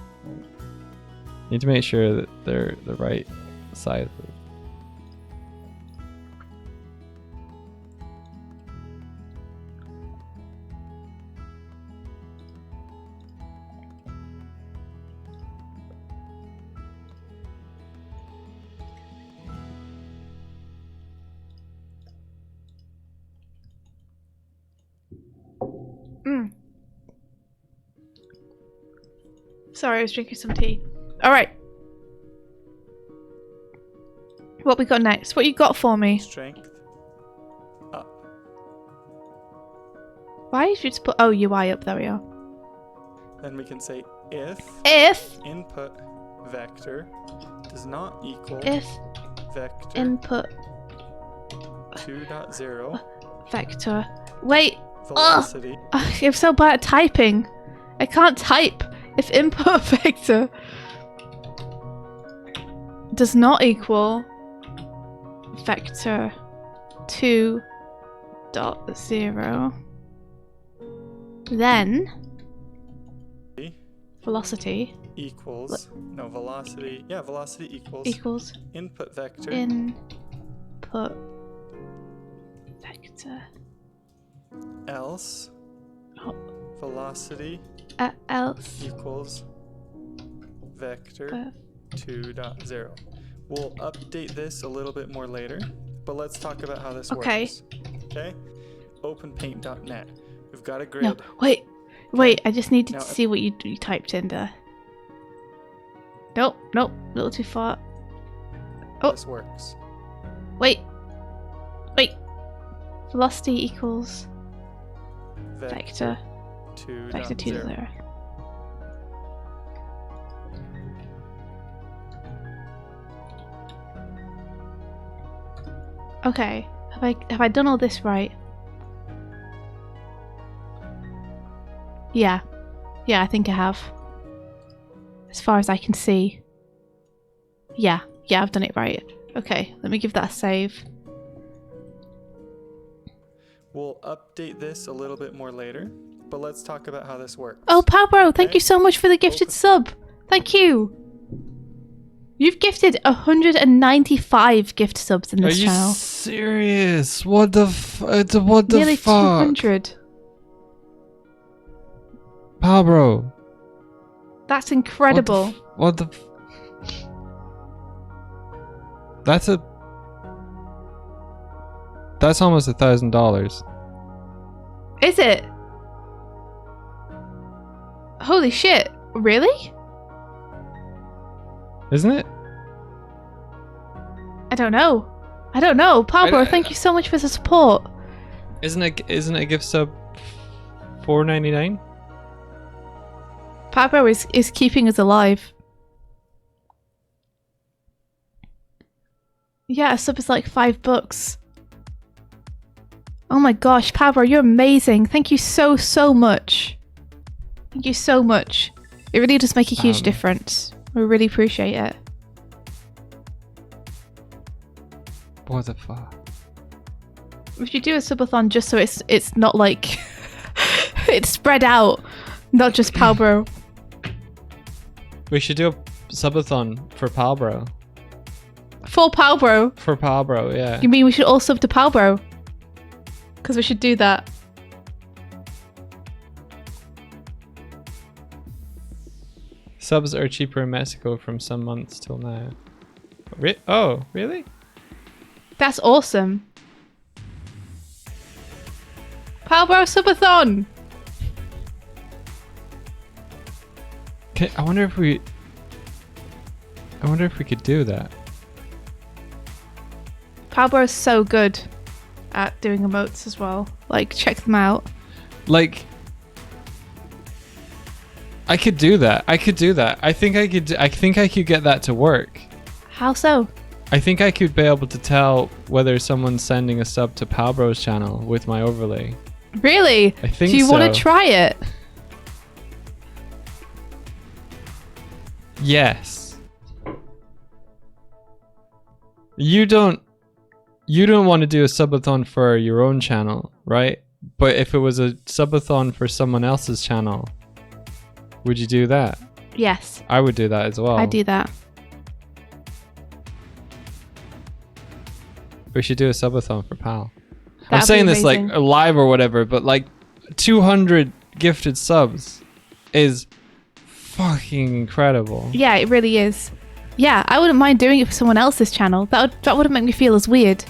Need to make sure that they're the right size. Sorry, I was drinking some tea. All right. What we got next? What you got for me? Strength up. Why did you just put UI up? There we are. Then we can say if input vector does not equal If vector input 2.0 vector. Wait. velocity I'm so bad at typing. I can't type. If input vector does not equal vector 2.0, then velocity equals velocity equals input vector input vector else velocity else equals vector 2.0. We'll update this a little bit more later, but let's talk about how this Okay. works. Okay? OpenPaint.net. We've got a grid. No, wait, I just needed Now, to see what you typed in there. Nope, a little too far. Oh. This works. Wait. Velocity equals vector 2.0. Okay, have I done all this right? Yeah, I think I have. As far as I can see. Yeah, I've done it right. Okay, let me give that a save. We'll update this a little bit more later, but let's talk about how this works. Oh, Pablo, thank Okay. you so much for the gifted sub. Thank you. You've gifted 195 gift subs in this Are you channel. serious? What the what the Nearly fuck? 200. Pablo. That's incredible. What the That's almost $1,000. Is it? Holy shit. Really? Isn't it? I don't know. Pablo, thank you so much for the support. Isn't a gift sub $4.99? Pablo is keeping us alive. Yeah, a sub is like $5. Oh my gosh, Pablo, you're amazing. Thank you so much. Thank you so much. It really does make a huge difference. We really appreciate it. What the fuck? We should do a subathon just so it's not like it's spread out, not just Pablo. We should do a subathon for Palbro. For Pablo. For Palbro, yeah. You mean we should all sub to Pablo? Because we should do that. Subs are cheaper in Mexico from some months till now. Oh, really? That's awesome. Pablo subathon. Okay, I wonder if we could do that. Pablo's so good at doing emotes as well. Like, check them out. Like, I could do that. I think I could get that to work. How so? I think I could be able to tell whether someone's sending a sub to Palbro's channel with my overlay. Really? I think Do you want so. to try it? Yes. You don't want to do a subathon for your own channel, right? But if it was a subathon for someone else's channel, would you do that? Yes, I would do that as well. I do that. We should do a subathon for PAL. I'm That'd be saying this like amazing. live or whatever, but like 200 gifted subs is fucking incredible. Yeah, it really is. Yeah, I wouldn't mind doing it for someone else's channel. That wouldn't make me feel as weird.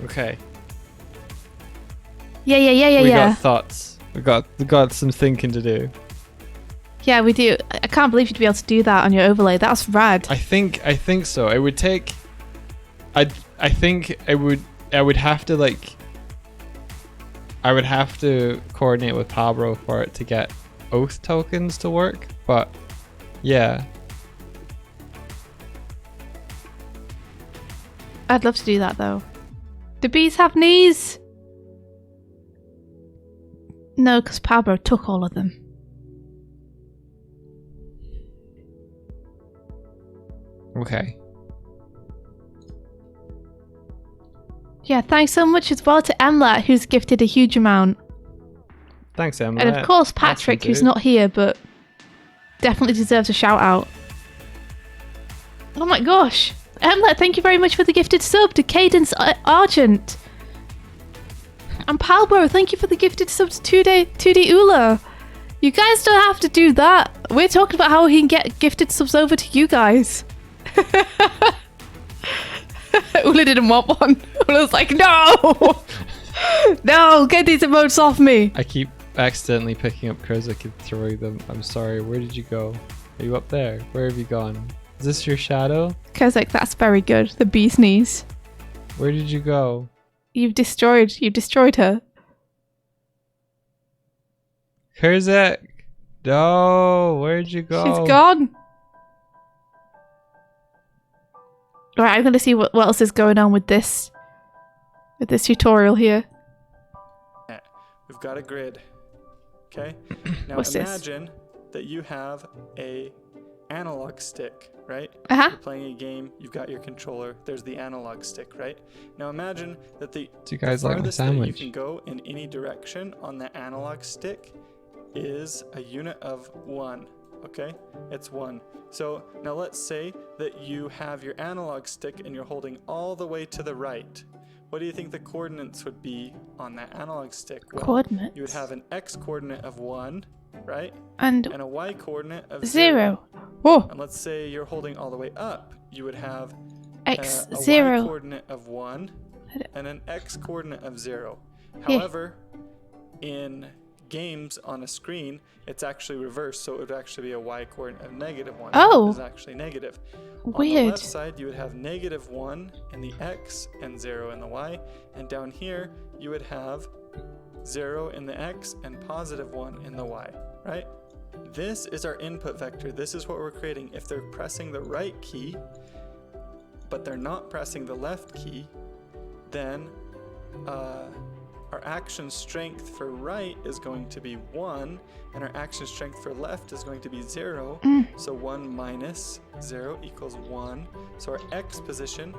Okay. Yeah. We got thoughts. We got some thinking to do. Yeah, we do. I can't believe you'd be able to do that on your overlay. That's rad. I think so. It would take. I think I would have to like. I would have to coordinate with Pablo for it to get oath tokens to work, but yeah. I'd love to do that though. Do bees have knees? No, because Pablo took all of them. Okay. Yeah, thanks so much as well to Emlat, who's gifted a huge amount. Thanks, Emma. And of course Patrick, who's not here, but definitely deserves a shout out. Oh my gosh. Emlet, thank you very much for the gifted sub to Cadence Argent. And Palbro, thank you for the gifted sub to 2D Ula. You guys don't have to do that. We're talking about how he can get gifted subs over to you guys. Ula didn't want one. Ula's like, no! No, get these emotes off me. I keep accidentally picking up Krizik and throwing them. I'm sorry, where did you go? Are you up there? Where have you gone? Is this your shadow? Kozak, that's very good. The bee's knees. Where did you go? You've destroyed her. Krizik! No, where'd you go? She's gone. Right, I'm gonna see what else is going on with this tutorial here. We've got a grid. Okay? Now What's this? imagine that you have a analog stick, right? Uh-huh. You're playing a game, you've got your controller, there's the analog stick, right? Now imagine that Do you guys like my farthest that sandwich? you can go in any direction on the analog stick is a unit of 1, okay? It's 1. So now let's say that you have your analog stick and you're holding all the way to the right. What do you think the coordinates would be on that analog stick? Well, Coordinates? you would have an x coordinate of 1, right? And And a y coordinate of 0. Whoa. And let's say you're holding all the way up. You would have X a 0. y coordinate of 1 and an x coordinate of 0. Yeah. However, in games on a screen, it's actually reversed, so it would actually be a y coordinate of -1. Oh. It's actually negative. On the Weird. left side, you would have -1 in the x and 0 in the y, and down here you would have 0 in the x and +1 in the y, right? This is our input vector. This is what we're creating. If they're pressing the right key, but they're not pressing the left key, then our action strength for right is going to be 1, and our action strength for left is going to be 0. So 1 minus 0 equals 1. So our x position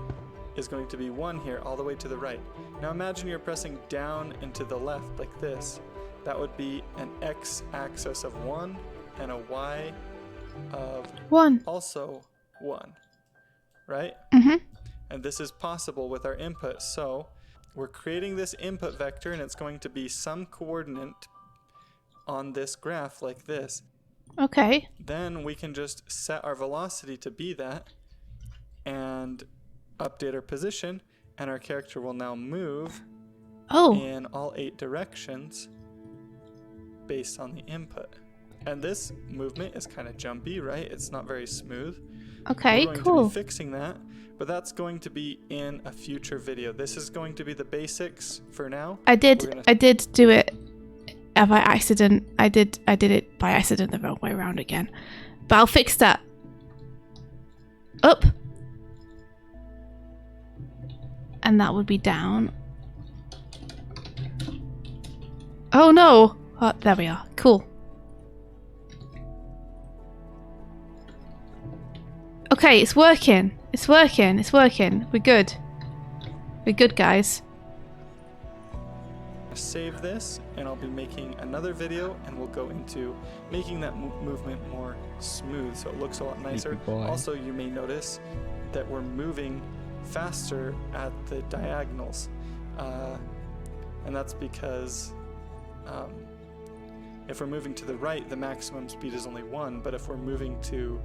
is going to be 1 here, all the way to the right. Now imagine you're pressing down and to the left like this. That would be an x-axis of 1 and a y of 1. also 1, right? Mhm. And this is possible with our input. So we're creating this input vector, and it's going to be some coordinate on this graph like this. Okay. Then we can just set our velocity to be that and update our position, and our character will now move Oh. in all 8 directions based on the input. And this movement is kind of jumpy, right? It's not very smooth. Okay, We're going to cool. be fixing that, but that's going to be in a future video. This is going to be the basics for now. I We're did gonna- do it by accident. I did it by accident the wrong way around again. But I'll fix that. Up. And that would be down. Oh no! Oh, there we are. Cool. Okay, it's working. It's working. It's working. We're good. We're good, guys. save this, and I'll be making another video, and we'll go into making that movement more smooth so it looks a lot nicer. boy. Also, you may notice that we're moving faster at the diagonals, and that's because if we're moving to the right, the maximum speed is only 1, but if we're moving to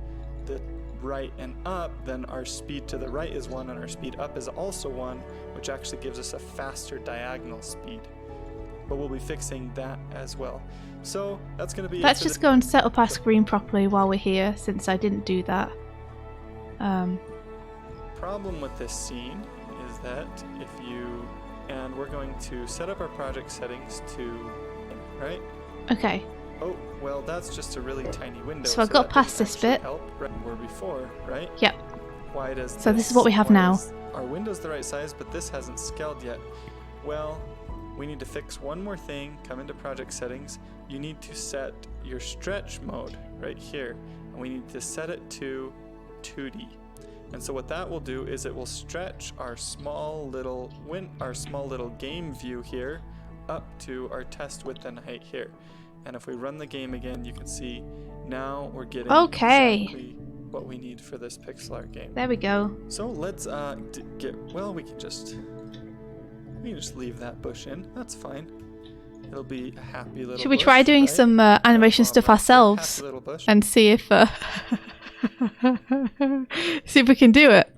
the right and up, then our speed to the right is 1 and our speed up is also 1, which actually gives us a faster diagonal speed. But we'll be fixing that as well. So that's going to be Let's just go and set up our screen properly while we're here, since I didn't do that. Problem with this scene is that if you, and we're going to set up our project settings to, right? Okay. Oh, well, that's just a really tiny window. So I got that past doesn't this actually bit. Help right where before, right? Yep. Why does So this is what we have why now. is our window's the right size, but this hasn't scaled yet. Well, we need to fix one more thing. Come into project settings. You need to set your stretch mode right here, and we need to set it to 2D. And so what that will do is it will stretch our small little game view here up to our test width and height here. And if we run the game again, you can see now we're getting exactly what we need for this pixel art game. There we go. So let's we can just leave that bush in. That's fine. It'll be a happy little Should we bush, try doing right? some animation stuff ourselves Happy little bush. and see if see if we can do it?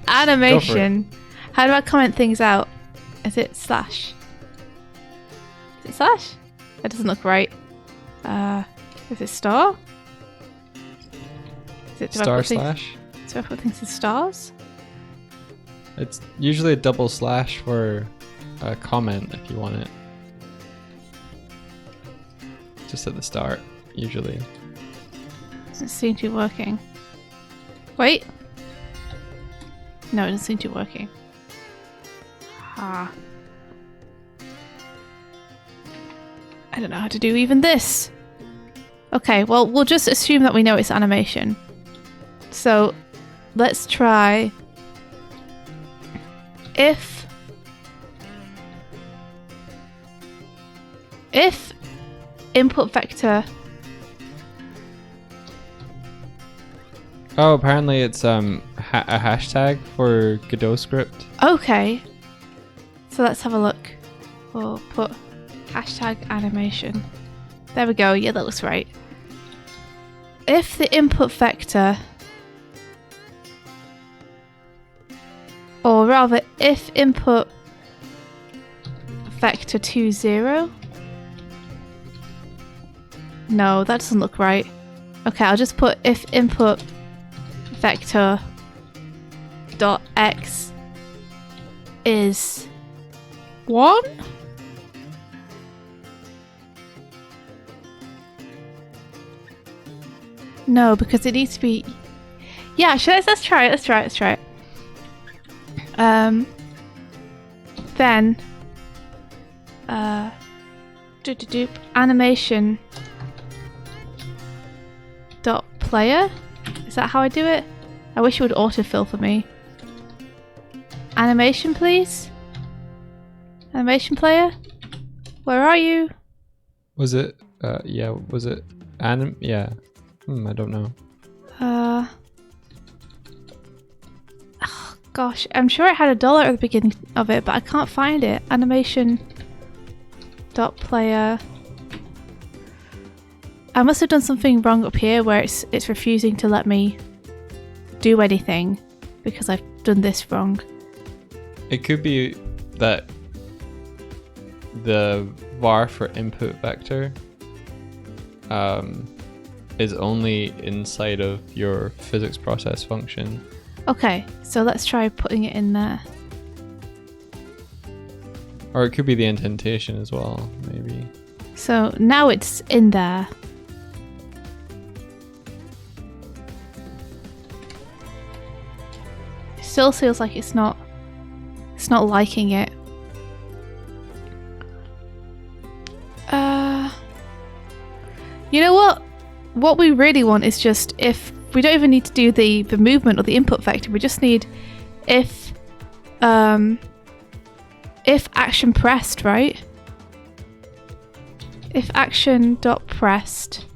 Animation. How do I comment things out? Is it slash? Is it slash? That doesn't look right. Is it star? Is it Star slash. Do I put things in stars? It's usually a double slash for a comment if you want it. Just at the start, usually. Doesn't seem to be working. Wait. No, it doesn't seem to be working. Ah. I don't know how to do even this. Okay, well, we'll just assume that we know it's animation. So, let's try if input vector. Oh, apparently it's a hashtag for Godot script. Okay. So let's have a look. We'll put hashtag animation. There we go. Yeah, that looks right. If the input vector, or rather, if input vector 20. No, that doesn't look right. Okay, I'll just put if input vector dot x is 1. No, because it needs to be. Yeah, let's try it. Let's try it. Then animation dot player. Is that how I do it? I wish it would autofill for me. Animation, please. Animation player. Where are you? Was it? Yeah. Was it? Yeah. I don't know. Oh, gosh, I'm sure it had $1 at the beginning of it, but I can't find it. Animation dot player. I must have done something wrong up here where it's refusing to let me do anything because I've done this wrong. It could be that the var for input vector is only inside of your physics process function. Okay, so let's try putting it in there. Or it could be the indentation as well, maybe. So now it's in there. It still feels like it's not liking it. You know what? What we really want is just if we don't even need to do the movement or the input vector, we just need if if action pressed, right? If action dot pressed.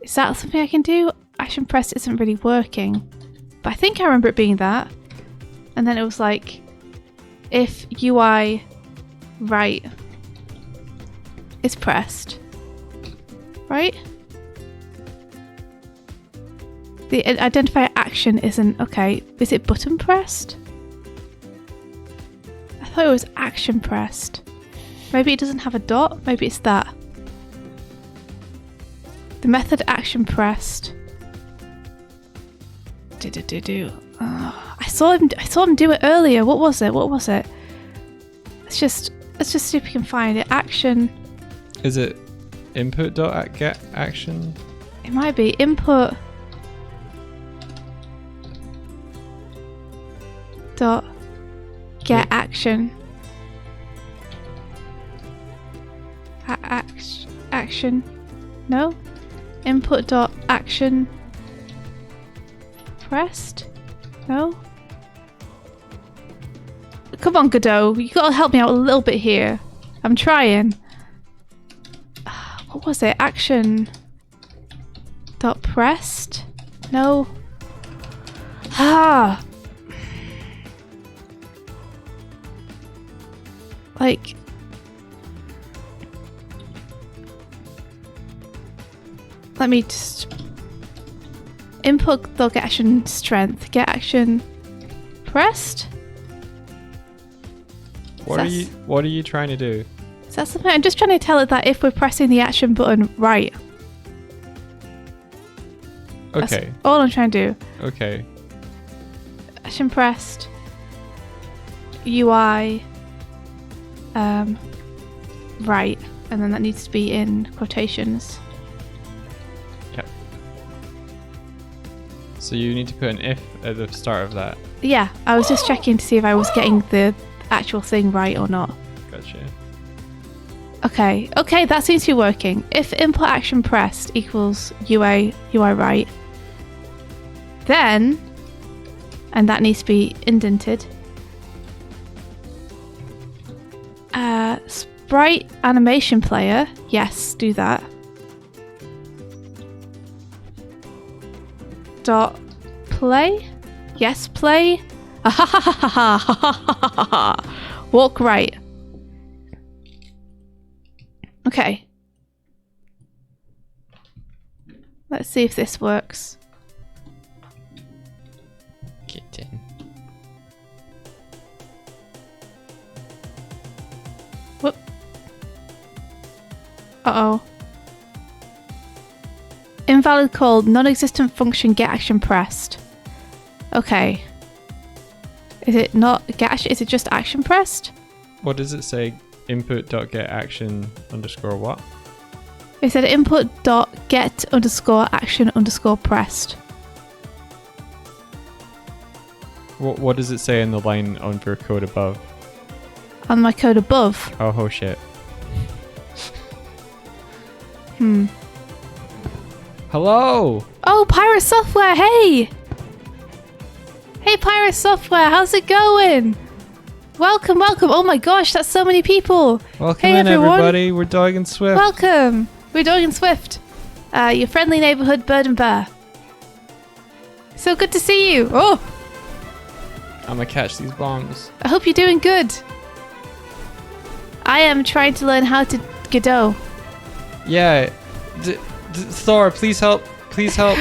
Is that something I can do? Action pressed isn't really working. But I think I remember it being that. And then it was like, if UI right is pressed, right? The identifier action isn't, okay, is it button pressed? I thought it was action pressed. Maybe it doesn't have a dot, maybe it's that. The method action pressed. I saw him do it earlier. What was it? Let's just see if we can find it. Action. Is it input dot get action? It might be input dot get action. Action. No. Input dot action pressed. No. Come on, Godot. You gotta help me out a little bit here. I'm trying. What was it? Action dot pressed? No. Ah. Like. Let me just. Input dot get action strength. Get action pressed? What are you trying to do? Is that something? I'm just trying to tell it that if we're pressing the action button right. Okay. That's all I'm trying to do. Okay. Action pressed. UI. Right. And then that needs to be in quotations. Yep. So you need to put an if at the start of that. Yeah, I was just checking to see if I was getting the actual thing right or not. Gotcha. Okay, that seems to be working. If input action pressed equals UI right, then, and that needs to be indented, sprite animation player, yes, do that. Dot play, yes, play. Walk right. Okay. Let's see if this works. Kitten. Whoop. Uh-oh. Invalid call, non-existent function get action pressed. Okay. Is it not get action? Is it just action pressed? What does it say? Input dot get action underscore what? It said input dot get underscore action underscore pressed. What does it say in the line on your code above? On my code above. Oh shit. Hello. Oh, Pirate Software. Hey. Hey, Pirate Software. How's it going? Welcome. Oh my gosh, that's so many people. Welcome hey, in, everyone. everybody. We're DoigSwift. Welcome. We're DoigSwift. Your friendly neighborhood bird and bear. So good to see you. Oh, I'm gonna catch these bombs. I hope you're doing good. I am trying to learn how to Godot. Yeah. Thor, please help. Please help.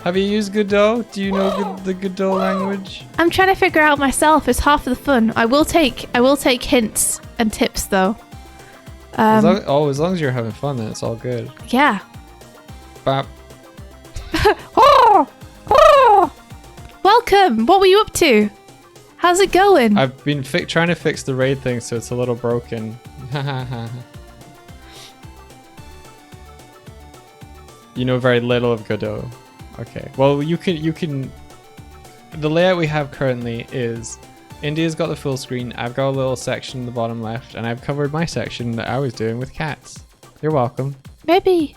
Have you used Godot? Do you know the Godot language? I'm trying to figure out myself. It's half of the fun. I will take hints and tips though. As long as you're having fun, then it's all good. Yeah. Bap. Welcome. What were you up to? How's it going? I've been trying to fix the raid thing, so it's a little broken. You know very little of Godot. Okay. Well, you can. The layout we have currently is India's got the full screen. I've got a little section in the bottom left, and I've covered my section that I was doing with cats. You're welcome. Maybe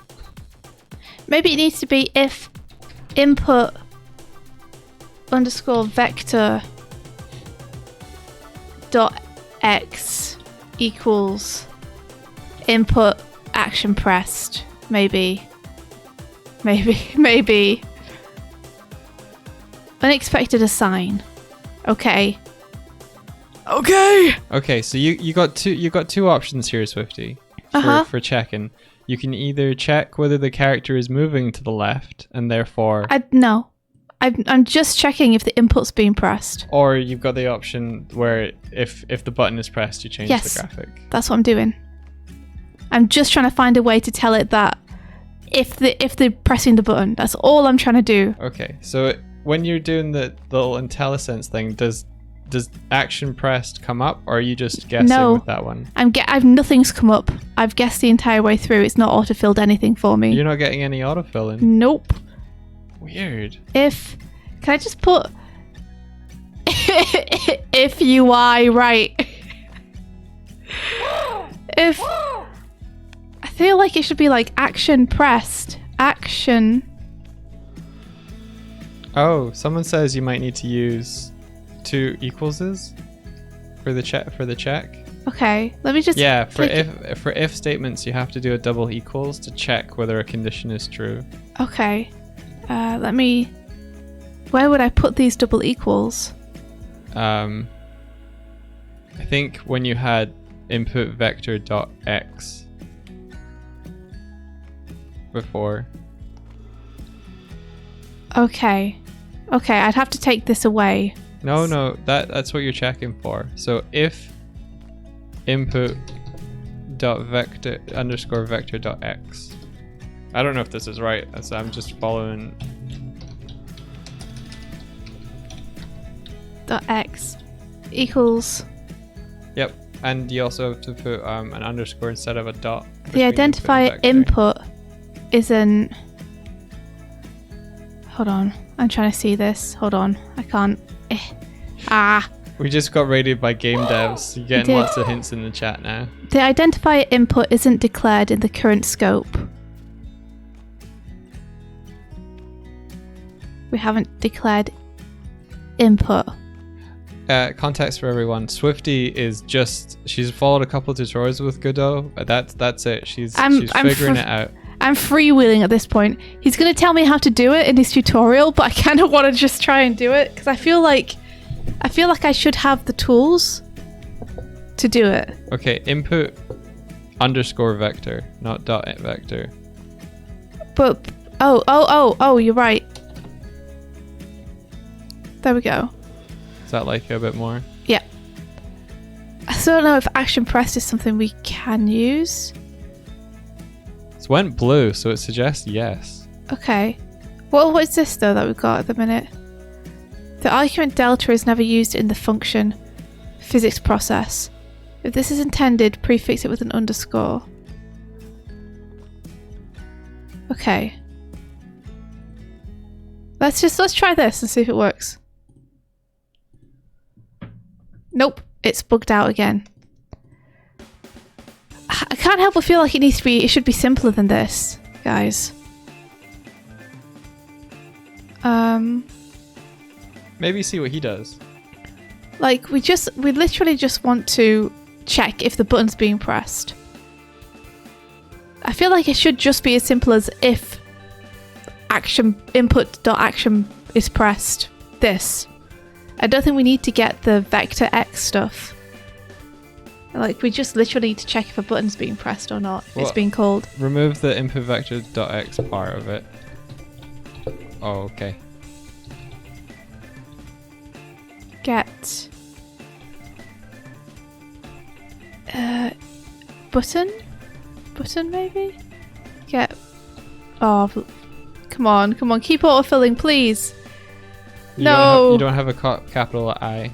it needs to be if input underscore vector dot x equals input action pressed. Maybe. Unexpected assign. Okay. Okay, so you got two options here, Swifty, for checking. You can either check whether the character is moving to the left and therefore, No. I'm just checking if the input's being pressed. or you've got the option where if the button is pressed, you change Yes. the graphic. That's what I'm doing. I'm just trying to find a way to tell it that if they're pressing the button, that's all I'm trying to do. Okay, so when you're doing the little IntelliSense thing, does action pressed come up, or are you just guessing No. with that one? I've nothing's come up. I've guessed the entire way through. It's not autofilled anything for me. You're not getting any autofilling. Nope. Weird. Can I just put if UI right? If I feel like it should be like action pressed. Action. Oh, someone says you might need to use 2 equalses for the check. Okay, let me just. Yeah, for click for if statements, you have to do a double equals to check whether a condition is true. Okay. Let me. Where would I put these double equals? I think when you had input vector dot x before. Okay, I'd have to take this away. No, that's what you're checking for. So if input dot vector underscore vector dot x. I don't know if this is right, as I'm just following. Dot x equals. Yep, and you also have to put an underscore instead of a dot. The identifier input isn't. Hold on, I'm trying to see this. Hold on, I can't. We just got raided by game devs. You're getting did. lots of hints in the chat now. The identifier input isn't declared in the current scope. We haven't declared input. Context for everyone. Swifty is she's followed a couple of tutorials with Godot. That's it. She's figuring it out. I'm freewheeling at this point. He's going to tell me how to do it in his tutorial, but I kind of want to just try and do it because I feel like I should have the tools to do it. Okay, input underscore vector, not dot vector. But oh, you're right. There we go. Is that like a bit more? Yeah. I still don't know if action pressed is something we can use. It went blue, so it suggests yes. Okay. What is this though that we've got at the minute? The argument delta is never used in the function physics process. If this is intended, prefix it with an underscore. Okay. Let's try this and see if it works. Nope, it's bugged out again. I can't help but feel like it should be simpler than this, guys. Maybe see what he does. Like we literally just want to check if the button's being pressed. I feel like it should just be as simple as if action input.action is pressed. This. I don't think we need to get the vector x stuff. Like we just literally need to check if a button's being pressed or not. If it's being called. Remove the input vector dot x part of it. Oh, okay. Get button maybe? Get come on, keep autofilling please. You No. don't have a capital I.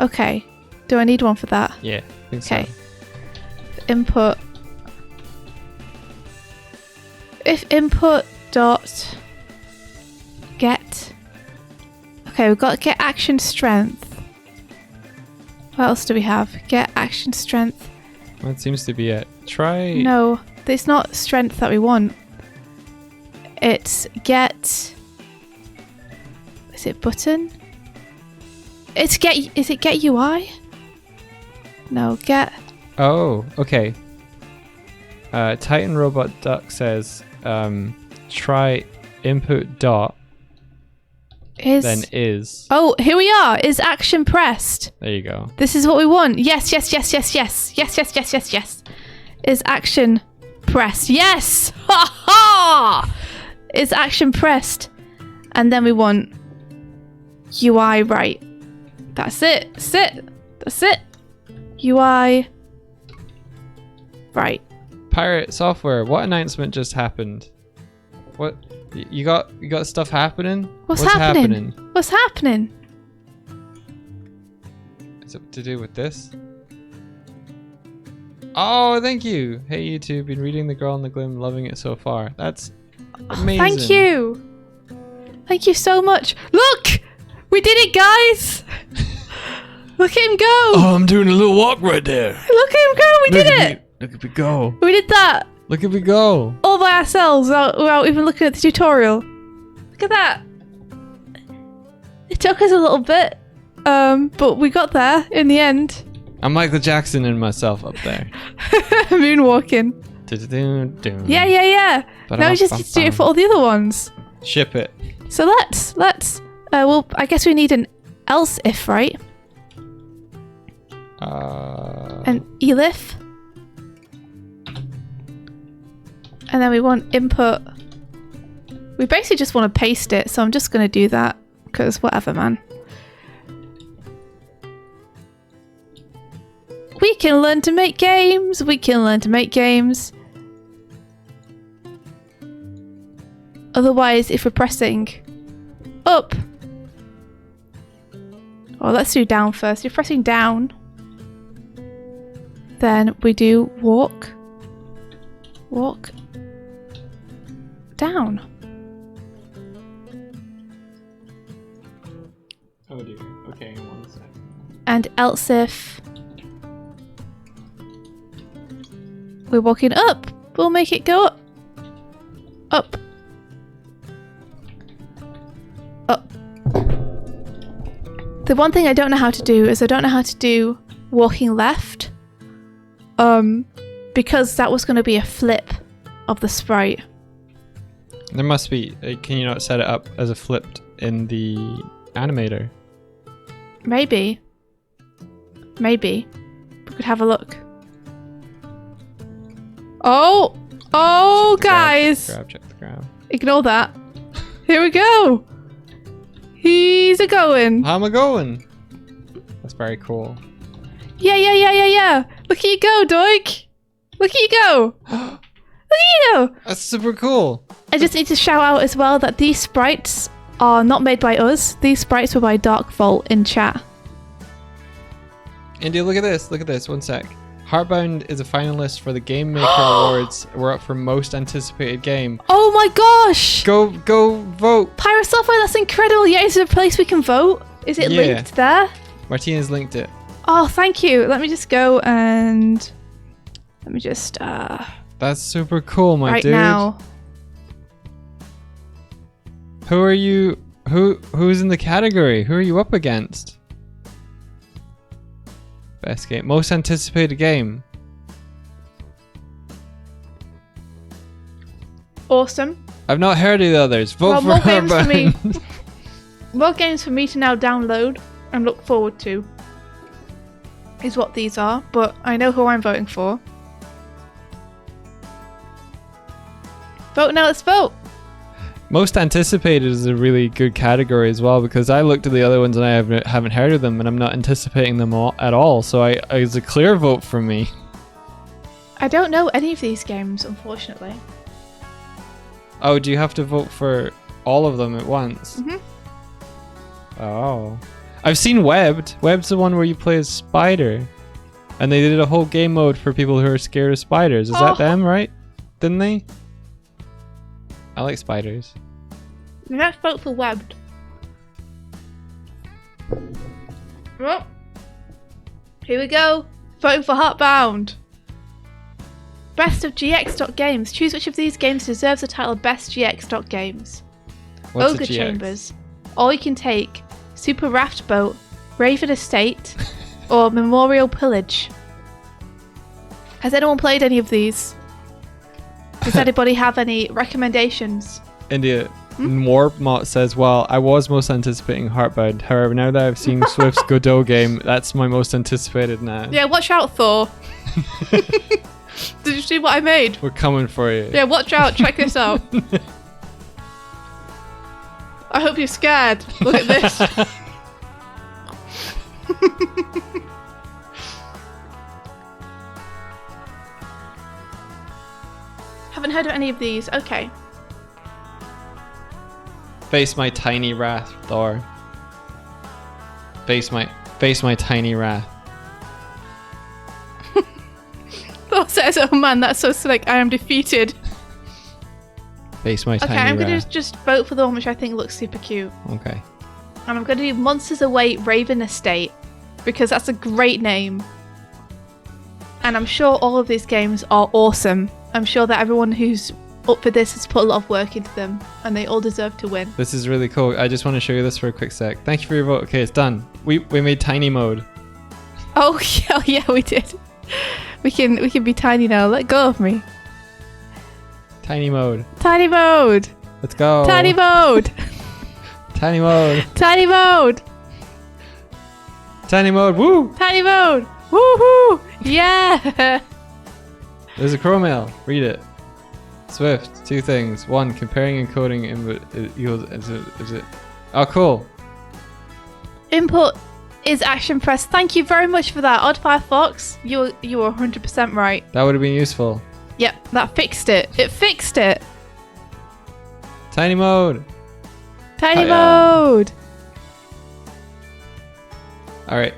Okay. Do I need one for that? Yeah, I think Okay. so. Input. If input dot get. Okay, we've got get action strength. What else do we have? Get action strength. That seems to be it. Try. No, it's not strength that we want. It's get. Is Is it button? Is it get UI? No, get. Oh, okay. Titan Robot Duck says, try input dot, then is. Oh, here we are. Is action pressed? There you go. This is what we want. Yes, yes, yes, yes, yes. Yes, yes, yes, yes, yes. Is action pressed? Yes! Ha ha! Is action pressed? And then we want UI right. That's it. That's it. That's it. UI right. Pirate Software, what announcement just happened? What you got stuff happening? What's happening? What's happening? Is it to do with this? Oh, thank you. Hey YouTube, been reading The Girl in the Glim, loving it so far. That's amazing. Thank you. Thank you so much. Look! We did it, guys! Look at him go! Oh, I'm doing a little walk right there. Look at him go! We did it! Look at me go. We did that Look at me go. all by ourselves without even looking at the tutorial. Look at that. It took us a little bit, but we got there in the end. I'm Michael Jackson and myself up there. Moonwalking. Yeah, yeah, yeah. Now we just need to do it for all the other ones. Ship it. So let's. Well, I guess we need an else if, right? An elif. And then we want input. We basically just want to paste it, so I'm just going to do that because whatever, man. We can learn to make games. We can learn to make games. Otherwise, if we're pressing up. Oh, let's do down first. You're pressing down. Then we do walk. Walk. Down. Oh dear. Okay, one sec. And else if we're walking up, we'll make it go up. Up. Up. The one thing I don't know how to do is I don't know how to do walking left. Because that was going to be a flip of the sprite. There must be. Can you not set it up as a flipped in the animator? Maybe. Maybe. We could have a look. Oh! Oh, guys! Check the grab. Ignore that. Here we go! He's a going. How am I going? That's very cool. Yeah, yeah, yeah, yeah, yeah. Look at you go, Doig. Look at you go. Look at you go. That's super cool. I just need to shout out as well that these sprites are not made by us. These sprites were by Dark Vault in chat. India, look at this. Look at this. One sec. Heartbound is a finalist for the Game Maker Awards. We're up for most anticipated game. Oh my gosh! Go vote. Pirate Software, that's incredible. Yeah, is there a place we can vote? Is it linked there? Martina's linked it. Oh, thank you. Let me just go and let me just That's super cool, my right dude. now. Who are you? Who's in the category? Who are you up against? Best game. Most anticipated game. Awesome. I've not heard of the others. Vote for more games for me. Heartbound. More games for me to now download and look forward to is what these are, but I know who I'm voting for. Vote now, let's vote. Most anticipated is a really good category as well, because I looked at the other ones and I haven't heard of them and I'm not anticipating them at all. So it's a clear vote for me. I don't know any of these games, unfortunately. Oh, do you have to vote for all of them at once? Mhm. Oh. I've seen Webbed. Webbed's the one where you play as Spider. And they did a whole game mode for people who are scared of spiders. Is that them, right? Didn't they? I like spiders. Let's vote for Webbed. Well, here we go. Voting for Heartbound. Best of GX.games. Choose which of these games deserves the title Best GX.games. What's Ogre a GX? Chambers. or you can take Super Raft Boat, Raven Estate, or Memorial Pillage. Has anyone played any of these? Does anybody have any recommendations? India. Warpmot says, well, I was most anticipating Heartbound. However, now that I've seen Swift's Godot game, that's my most anticipated now. Yeah, watch out, Thor. Did you see what I made? We're coming for you. Yeah, watch out. Check this out. I hope you're scared. Look at this. Haven't heard of any of these. Okay. Face my tiny wrath, Thor. Face my tiny wrath. Thor says, oh man, that's so slick. I am defeated. Face my tiny Okay, I'm wrath. going to just vote for the one which I think looks super cute. Okay. And I'm going to do Monsters Await Raven Estate because that's a great name. And I'm sure all of these games are awesome. I'm sure that everyone who's up for this has put a lot of work into them and they all deserve to win. This is really cool. I just want to show you this for a quick sec. Thank you for your vote. Okay, it's done. We made tiny mode. Oh yeah, we did. We can be tiny now. Let go of me. Tiny mode. Tiny mode. Let's go. Tiny mode. Tiny mode. Tiny mode. Tiny mode. Woo! Tiny mode. Woohoo! Yeah. There's a crow mail. Read it. Swift. 2 things. 1. Comparing and coding is it? Oh, cool. Input is action press. Thank you very much for that, Odd Firefox. You were 100% right. That would have been useful. Yep, that fixed it. It fixed it. Tiny mode. Tiny yeah. mode. All right,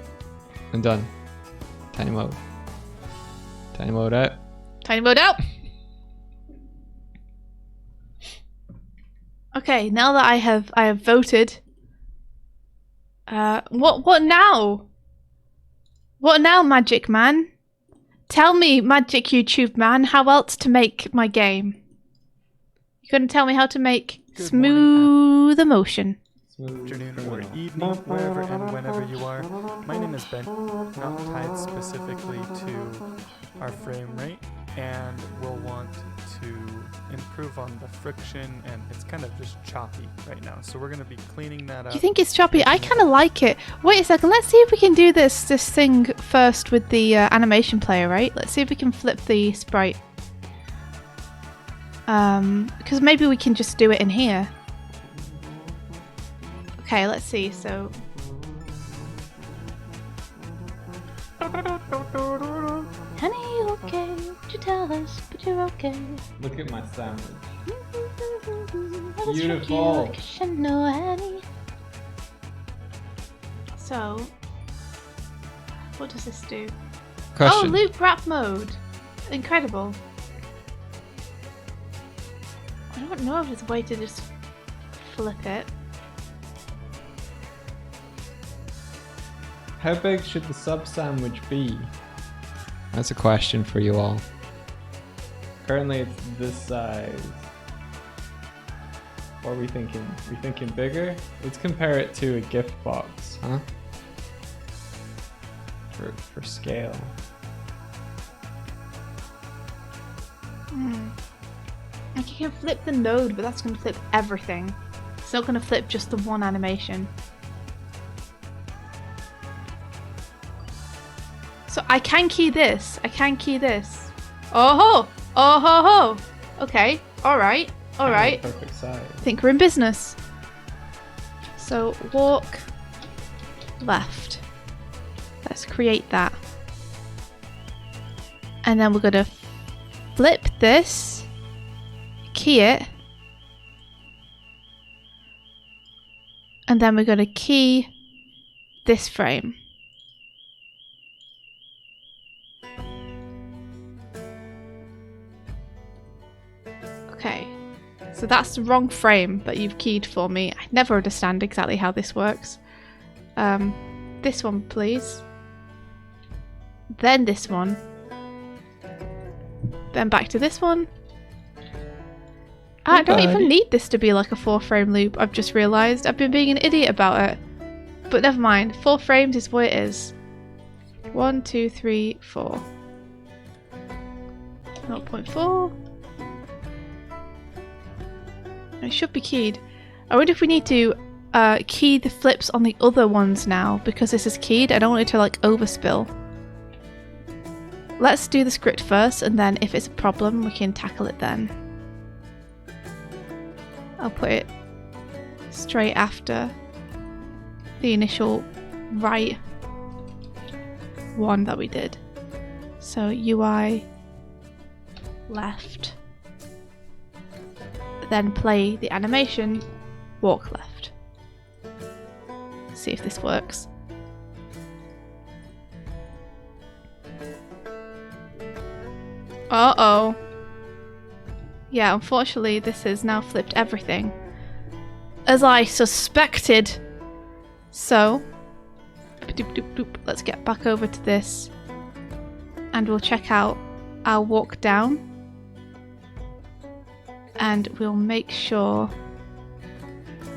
I'm done. Tiny mode. Tiny mode out. Tiny mode out. Okay, now that I have voted. What now? What now, Magic Man? Tell me, Magic YouTube Man, how else to make my game? You gonna tell me how to make smooth emotion? Afternoon or evening, wherever and whenever you are. My name is Ben, not tied specifically to our frame rate, and we'll want to improve on the friction, and it's kind of just choppy right now, so we're going to be cleaning that up. Do you think it's choppy? I kind of like it. Wait a second, let's see if we can do this thing first with the animation player, right? Let's see if we can flip the sprite. Because maybe we can just do it in here. Okay, let's see, so... Honey, you okay? Would you tell us, but you're okay. Look at my sandwich. Beautiful. Beautiful. So, what does this do? Question. Oh, loop wrap mode. Incredible. I don't know if there's a way to just flip it. How big should the sub sandwich be? That's a question for you all. Currently it's this size. What are we thinking? We thinking bigger? Let's compare it to a gift box, huh? For scale. Like you can flip the node, but that's going to flip everything. It's not going to flip just the one animation. So I can key this. I can key this. Oh ho! Oh ho ho! Okay. Alright. Alright. Perfect size. I think we're in business. So walk left. Let's create that. And then we're going to flip this. Key it. And then we're going to key this frame. Okay, so that's the wrong frame that you've keyed for me. I never understand exactly how this works. This one, please. Then this one. Then back to this one. I don't even need this to be like a 4-frame loop. I've just realised. I've been being an idiot about it. But never mind. 4 frames is what it is. 1, 2, 3, 4. 0.4. It should be keyed. I wonder if we need to key the flips on the other ones now, because this is keyed. I don't want it to like overspill. Let's do the script first, and then if it's a problem, we can tackle it then. I'll put it straight after the initial right one that we did. So UI left, then play the animation, walk left. See if this works. Uh-oh. Yeah, unfortunately this has now flipped everything, as I suspected. So, let's get back over to this and we'll check out our walk down, and we'll make sure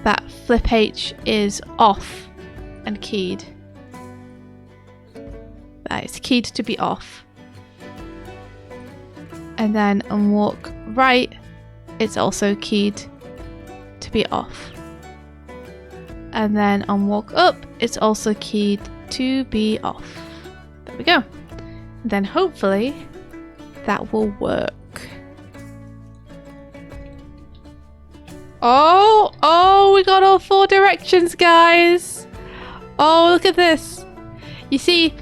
that flip H is off and keyed. That is keyed to be off. And then on walk right, it's also keyed to be off. And then on walk up, it's also keyed to be off. There we go. And then hopefully that will work. Oh, we got all 4 directions, guys. Oh, look at this. You see,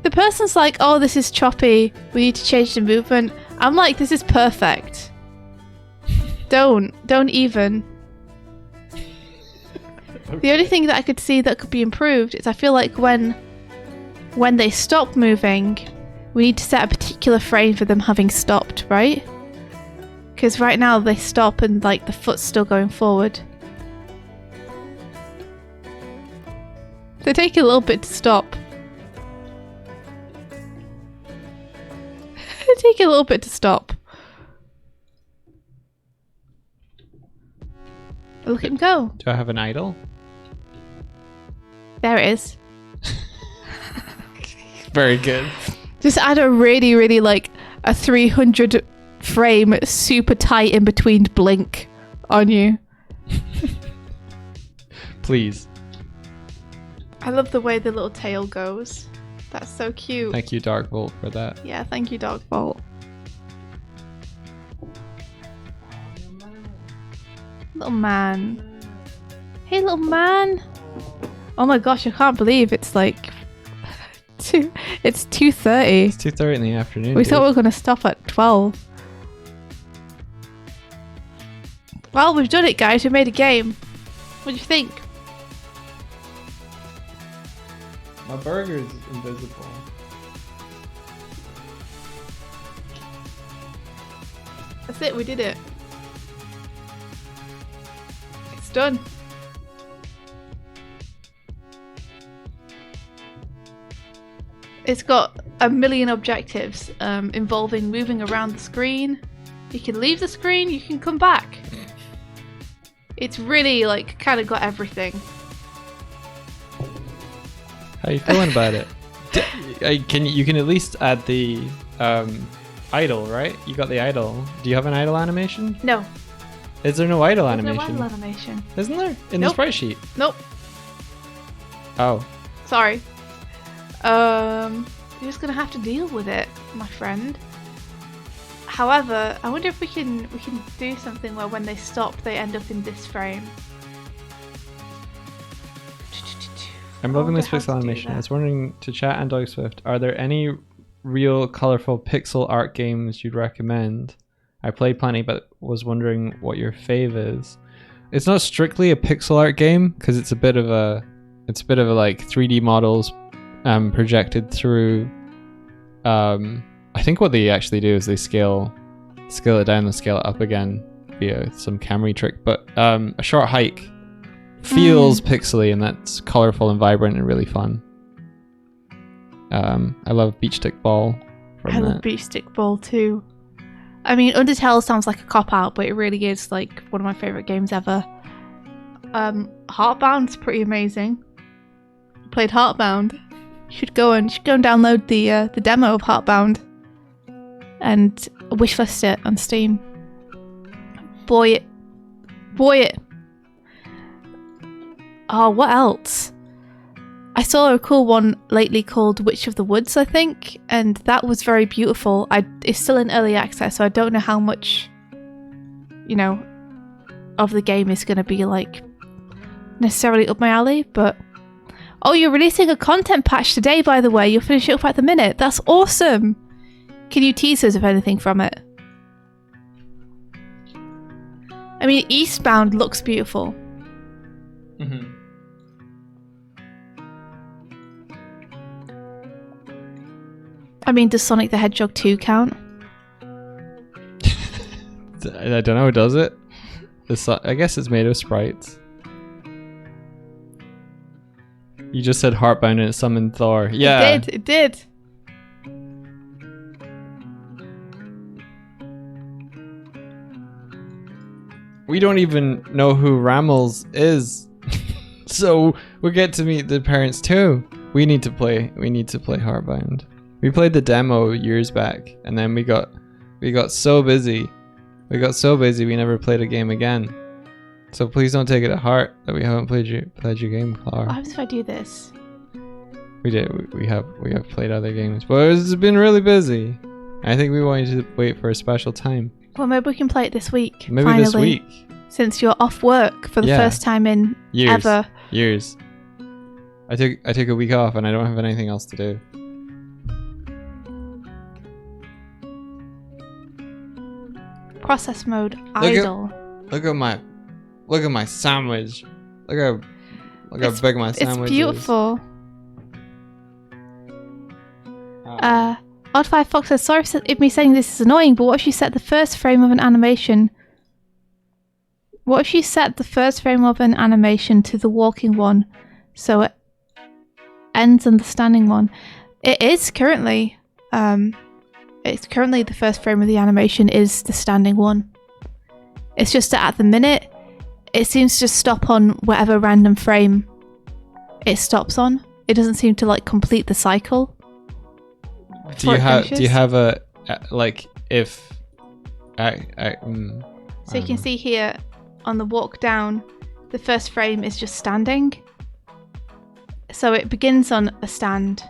the person's like, oh, this is choppy. We need to change the movement. I'm like, this is perfect. Don't even. The only thing that I could see that could be improved is I feel like when they stop moving, we need to set a particular frame for them having stopped, right? Because right now they stop and like the foot's still going forward. They take a little bit to stop. They take a little bit to stop. Look at him go. Do I have an idol? There it is. Very good. Just add a really like a 300 frame super tight in between blink on you. Please. I love the way the little tail goes. That's so cute. Thank you, Dark Bolt, for that. Yeah, thank you, Dog Bolt. Little man. Hey, little man. Oh my gosh, I can't believe it's like it's 2:30. It's 2:30 in the afternoon. We dude. thought we were going to stop at 12. Well, we've done it, guys. We made a game. What do you think? My burger's invisible. That's it, we did it. It's done. It's got a million objectives involving moving around the screen. You can leave the screen, you can come back. It's really like kind of got everything. How you feeling about it? You can at least add the idle, right? You got the idle. Do you have an idle animation? No. Is there no idle There's animation? no idle animation. Isn't there? In Nope. the sprite sheet? Nope. Oh. Sorry. You're just gonna have to deal with it, my friend. However, I wonder if we can do something where when they stop, they end up in this frame. I'm I loving wonder this how to pixel do animation. I that. was wondering to chat and DoigSwift, are there any real colorful pixel art games you'd recommend? I play plenty, but was wondering what your fave is. It's not strictly a pixel art game because it's a bit of a like 3D models projected through. I think what they actually do is they scale it down and scale it up again via some camera trick. But a short hike feels pixely, and that's colorful and vibrant and really fun. I love Beach Stick Ball. I love Beach Stick Ball too. I mean, Undertale sounds like a cop-out, but it really is like one of my favourite games ever. Heartbound's pretty amazing. Played Heartbound. You should go and download the demo of Heartbound and wishlist it on Steam. Boy it. Oh, what else? I saw a cool one lately called Witch of the Woods, I think, and that was very beautiful. It's still in early access, so I don't know how much, of the game is going to be like necessarily up my alley, but oh, you're releasing a content patch today, by the way. You'll finish it up at the minute. That's awesome. Can you tease us of anything from it? I mean, Eastbound looks beautiful. Mm-hmm. I mean, does Sonic the Hedgehog 2 count? I don't know, does it? I guess it's made of sprites. You just said Heartbound and it summoned Thor. Yeah. It did. We don't even know who Ramels is. So we get to meet the parents too. We need to play Heartbound. We played the demo years back and then we got so busy. We never played a game again. So please don't take it to heart that we haven't played your game, Clara. What happens if I do this? We did. We have played other games, but it's been really busy. I think we wanted to wait for a special time. Well, maybe we can play it this week. Maybe finally, this week. Since you're off work for the first time in ever. Years. I took a week off and I don't have anything else to do. Process mode idle. Look at my sandwich. Look how big my sandwich is. It's beautiful. Odd5 Fox says, sorry if me saying this is annoying, but what if you set the first frame of an animation? What if you set the first frame of an animation to the walking one, so it ends on the standing one? It is currently. It's currently the first frame of the animation is the standing one. It's just that at the minute, it seems to stop on whatever random frame it stops on. It doesn't seem to like complete the cycle. Do you have a like if? So you can see here on the walk down, the first frame is just standing. So it begins on a stand.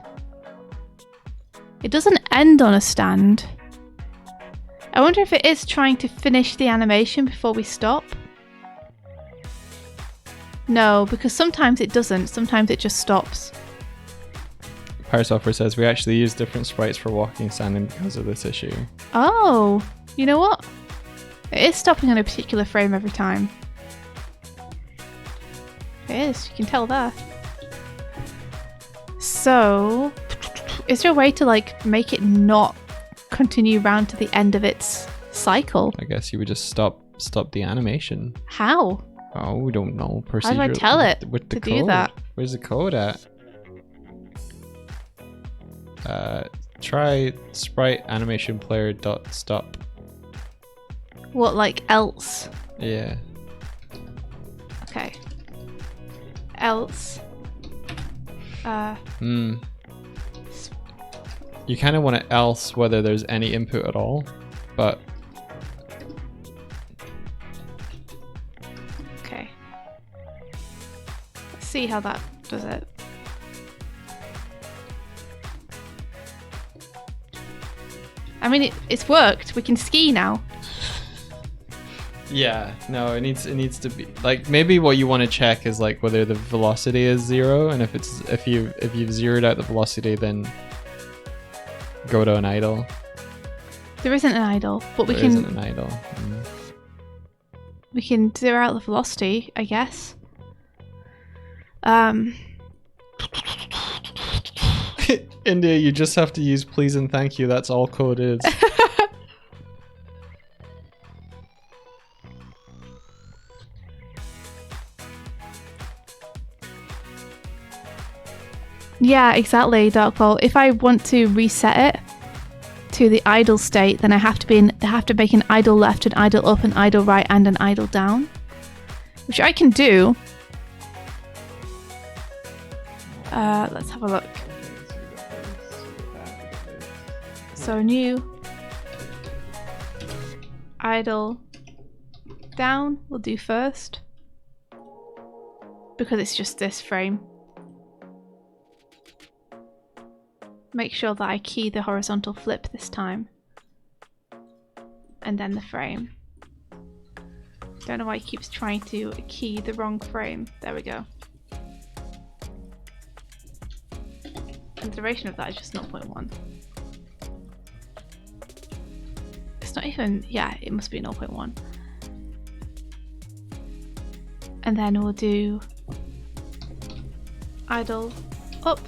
It doesn't end on a stand. I wonder if it is trying to finish the animation before we stop. No, because sometimes it doesn't. Sometimes it just stops. Power Software says we actually use different sprites for walking and standing because of this issue. Oh, you know what? It is stopping on a particular frame every time. It is, you can tell there. So, is there a way to like make it not continue round to the end of its cycle? I guess you would just stop the animation. How? Oh, we don't know. How do I tell it with the to code. do that? Where's the code at? Try sprite animation player dot stop. What, like else? Yeah. Okay. Else. You kind of want it else whether there's any input at all, but. Okay. Let's see how that does it. I mean, it's worked. We can ski now. Yeah, no, it needs to be like maybe what you want to check is like whether the velocity is 0, and if you've zeroed out the velocity, then go to an idle. There isn't an idle, but there isn't an idle. We can zero out the velocity, I guess. India, you just have to use please and thank you. That's all code is. Yeah, exactly, Darkball. If I want to reset it to the idle state, then I have to make an idle left, an idle up, an idle right, and an idle down, which I can do. Let's have a look. So new idle down we'll do first, because it's just this frame. Make sure that I key the horizontal flip this time, and then the frame. Don't know why it keeps trying to key the wrong frame. There we go. And the duration of that is just 0.1. It's not even, yeah, it must be 0.1. And then we'll do idle up.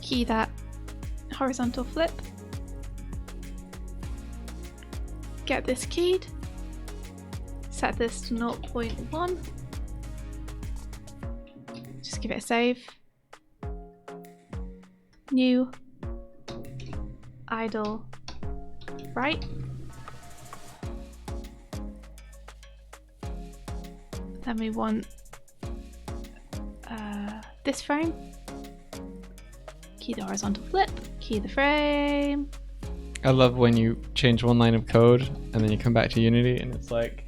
Key that horizontal flip. Get this keyed. Set this to 0.1. Just give it a save. New idle right. Then we want this frame. Key the horizontal flip, key the frame. I love when you change one line of code and then you come back to Unity and it's like,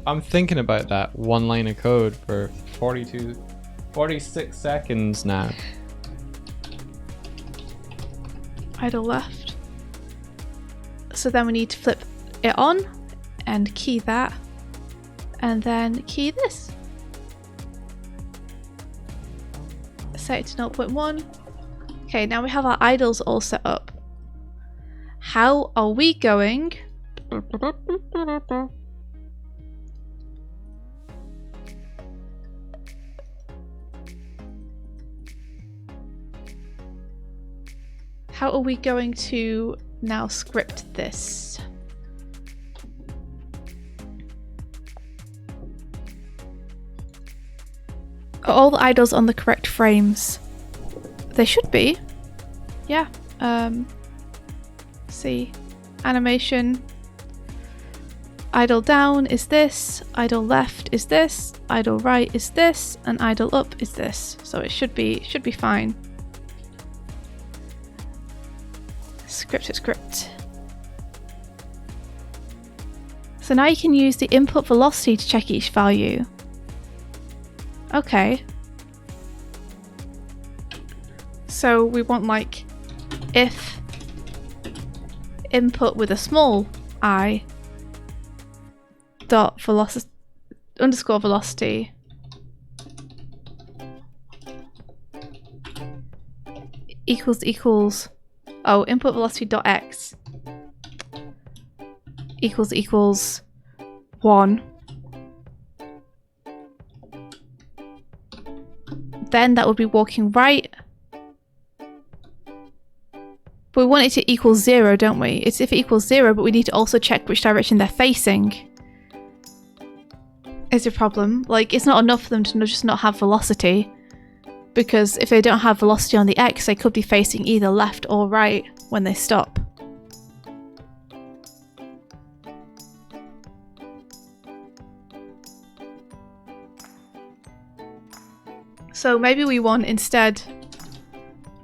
I'm thinking about that one line of code for 46 seconds now. Idle left. So then we need to flip it on and key that, and then key this. Set it to 0.1. Okay, now we have our idles all set up. How are we going? How are we going to now script this? Are all the idles on the correct frames? They should be. Yeah. See. Animation. Idle down is this. Idle left is this. Idle right is this. And idle up is this. So it should be fine. Script. So now you can use the input velocity to check each value. Okay. So we want like if input with a small I dot velocity underscore velocity equals input velocity dot x equals 1, then that would be walking right. But we want it to equal 0, don't we? It's if it equals 0, but we need to also check which direction they're facing. Is a problem. Like, it's not enough for them to just not have velocity, because if they don't have velocity on the x, they could be facing either left or right when they stop. So maybe we want instead,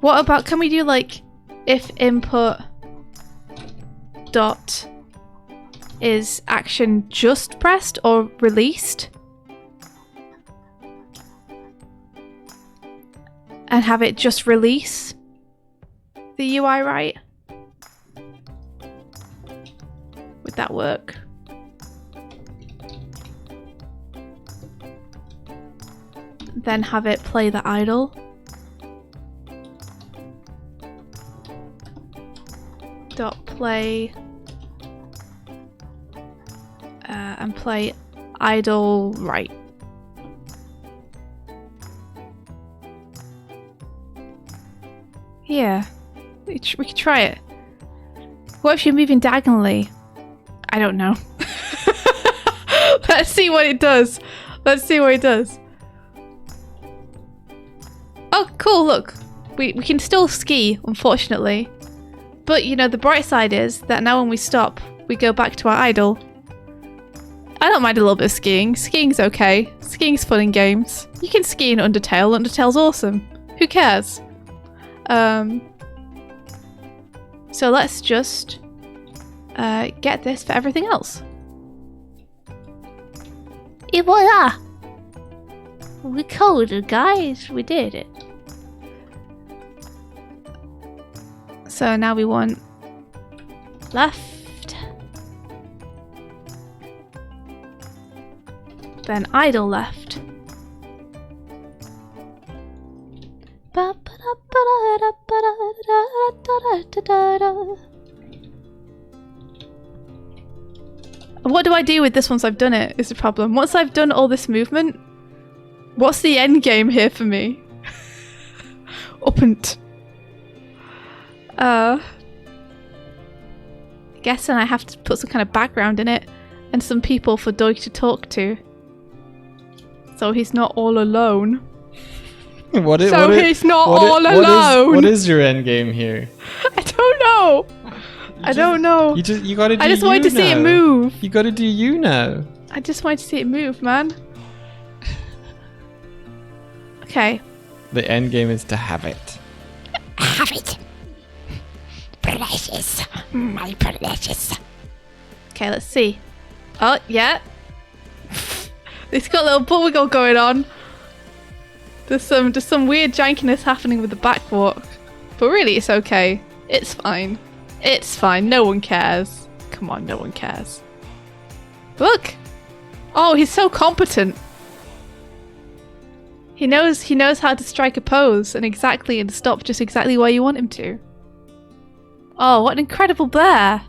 what about, can we do like if input dot is action just pressed or released, and have it just release the UI right? Would that work? Then have it play the idle. Dot play and play idle right. Yeah, we could try it. What if you're moving diagonally? I don't know. Let's see what it does. Let's see what it does. cool, look. We can still ski, unfortunately. But, you know, the bright side is that now when we stop, we go back to our idle. I don't mind a little bit of skiing. Skiing's okay. Skiing's fun in games. You can ski in Undertale. Undertale's awesome. Who cares? So let's just get this for everything else. Et voila! We coded, guys. We did it. So now we want left. Then idle left. What do I do with this once I've done it is the problem. Once I've done all this movement, what's the end game here for me? Uppant. Guessing I have to put some kind of background in it and some people for Doig to talk to. So he's not all alone. What is What is your end game here? I don't know. I don't know. You gotta do I just wanted to see it move. You gotta do you now. I just wanted to see it move, man. Okay. The end game is to have it. Have it. Precious. My precious. Okay, let's see. Oh, yeah. It's got a little bubble wiggle going on. There's some weird jankiness happening with the back walk. But really, it's okay. It's fine. It's fine. No one cares. Come on, no one cares. Look! Oh, he's so competent. He knows how to strike a pose and stop just exactly where you want him to. Oh, what an incredible bear!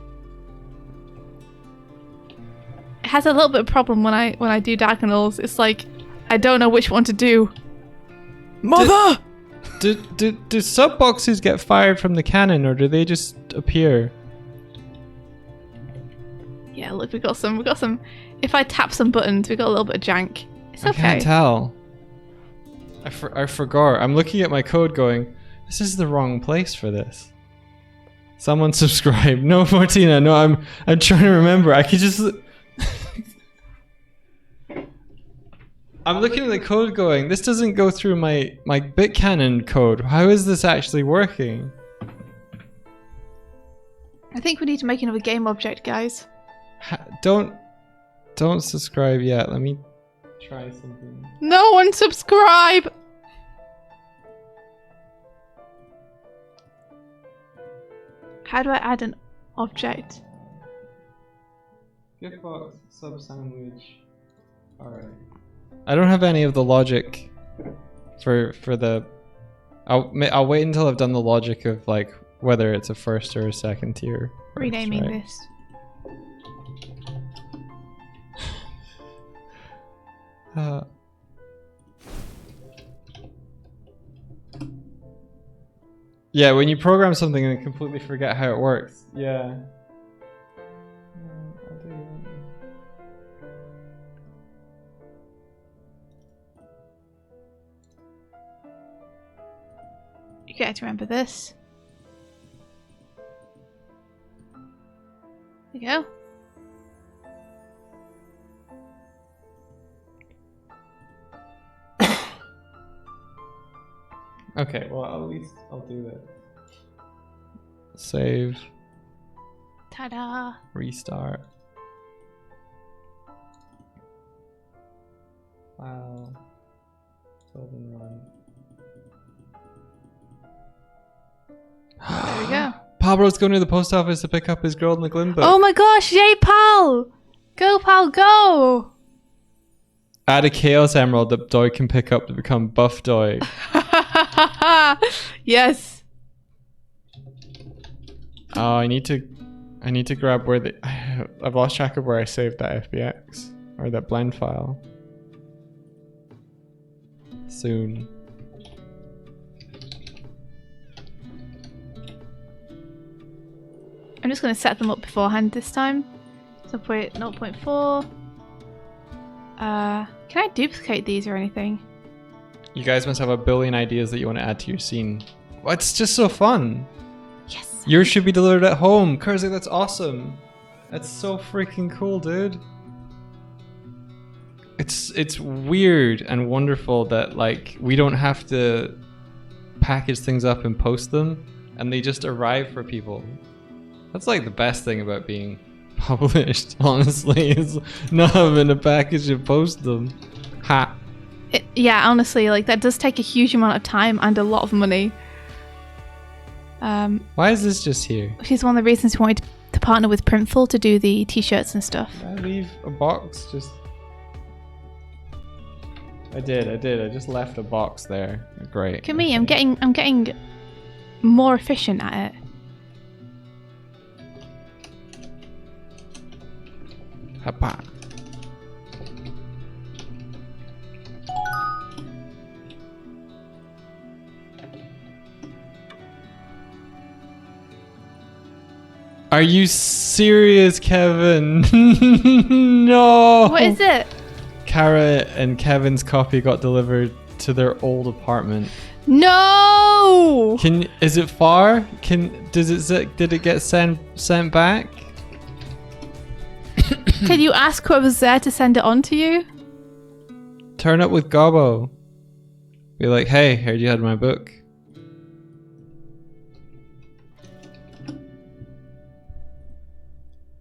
It has a little bit of problem when I do diagonals. It's like I don't know which one to do. Mother! Do sub boxes get fired from the cannon, or do they just appear? Yeah, look, we got some. If I tap some buttons, we got a little bit of jank. It's okay. I can't tell. I forgot. I'm looking at my code going, this is the wrong place for this. Someone subscribe. No, Martina, no, I'm trying to remember. I could just... I'm looking at the code going, this doesn't go through my BitCannon code. How is this actually working? I think we need to make another game object, guys. Don't subscribe yet. Let me try something. No one subscribe! How do I add an object? Gift box, sub sandwich. Alright. I don't have any of the logic for the... I'll wait until I've done the logic of like whether it's a first or a second tier. Renaming this. Yeah, when you program something and completely forget how it works. Yeah. You get to remember this. There you go. Okay, well at least I'll do that. Save. Ta-da! Restart. File. Build and run. There we go. Pablo's going to the post office to pick up his girl in the Glen book. Oh my gosh, yay pal! Go pal, go! Add a Chaos Emerald that Doig can pick up to become Buff Doig. Yes. Oh, I need to grab where the... I've lost track of where I saved that FBX. Or that blend file. Soon. I'm just going to set them up beforehand this time. So put 0.4. Can I duplicate these or anything? You guys must have a billion ideas that you want to add to your scene. Well, it's just so fun. Yes. Yours should be delivered at home. Kersey, that's awesome. That's so freaking cool, dude. It's weird and wonderful that like we don't have to package things up and post them, and they just arrive for people. That's like the best thing about being published, honestly, is not having to package and post them. Ha. Yeah, honestly, like that does take a huge amount of time and a lot of money. Why is this just here? Which is one of the reasons we wanted to partner with Printful to do the t-shirts and stuff. Did I leave a box just... I did. I just left a box there. Great. Look at me, I'm getting more efficient at it. Hapa. Are you serious, Kevin? No. What is it? Kara and Kevin's copy got delivered to their old apartment. No! Is it far? Did it get sent back? Can you ask whoever's there to send it on to you? Turn up with Gobbo. Be like, hey, heard you had my book.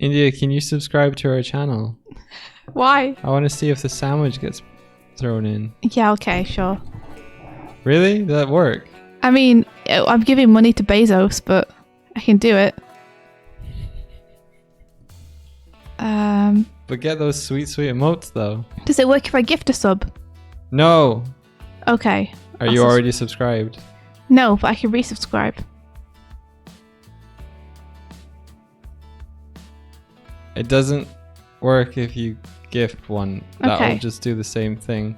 India, can you subscribe to our channel? Why? I want to see if the sandwich gets thrown in. Yeah, okay, sure. Really? Did that work? I mean, I'm giving money to Bezos, but I can do it. But get those sweet emotes though. Does it work if I gift a sub? No. Okay. Are you already subscribed? No, but I can resubscribe. It doesn't work if you gift one. That'll Okay. just do the same thing.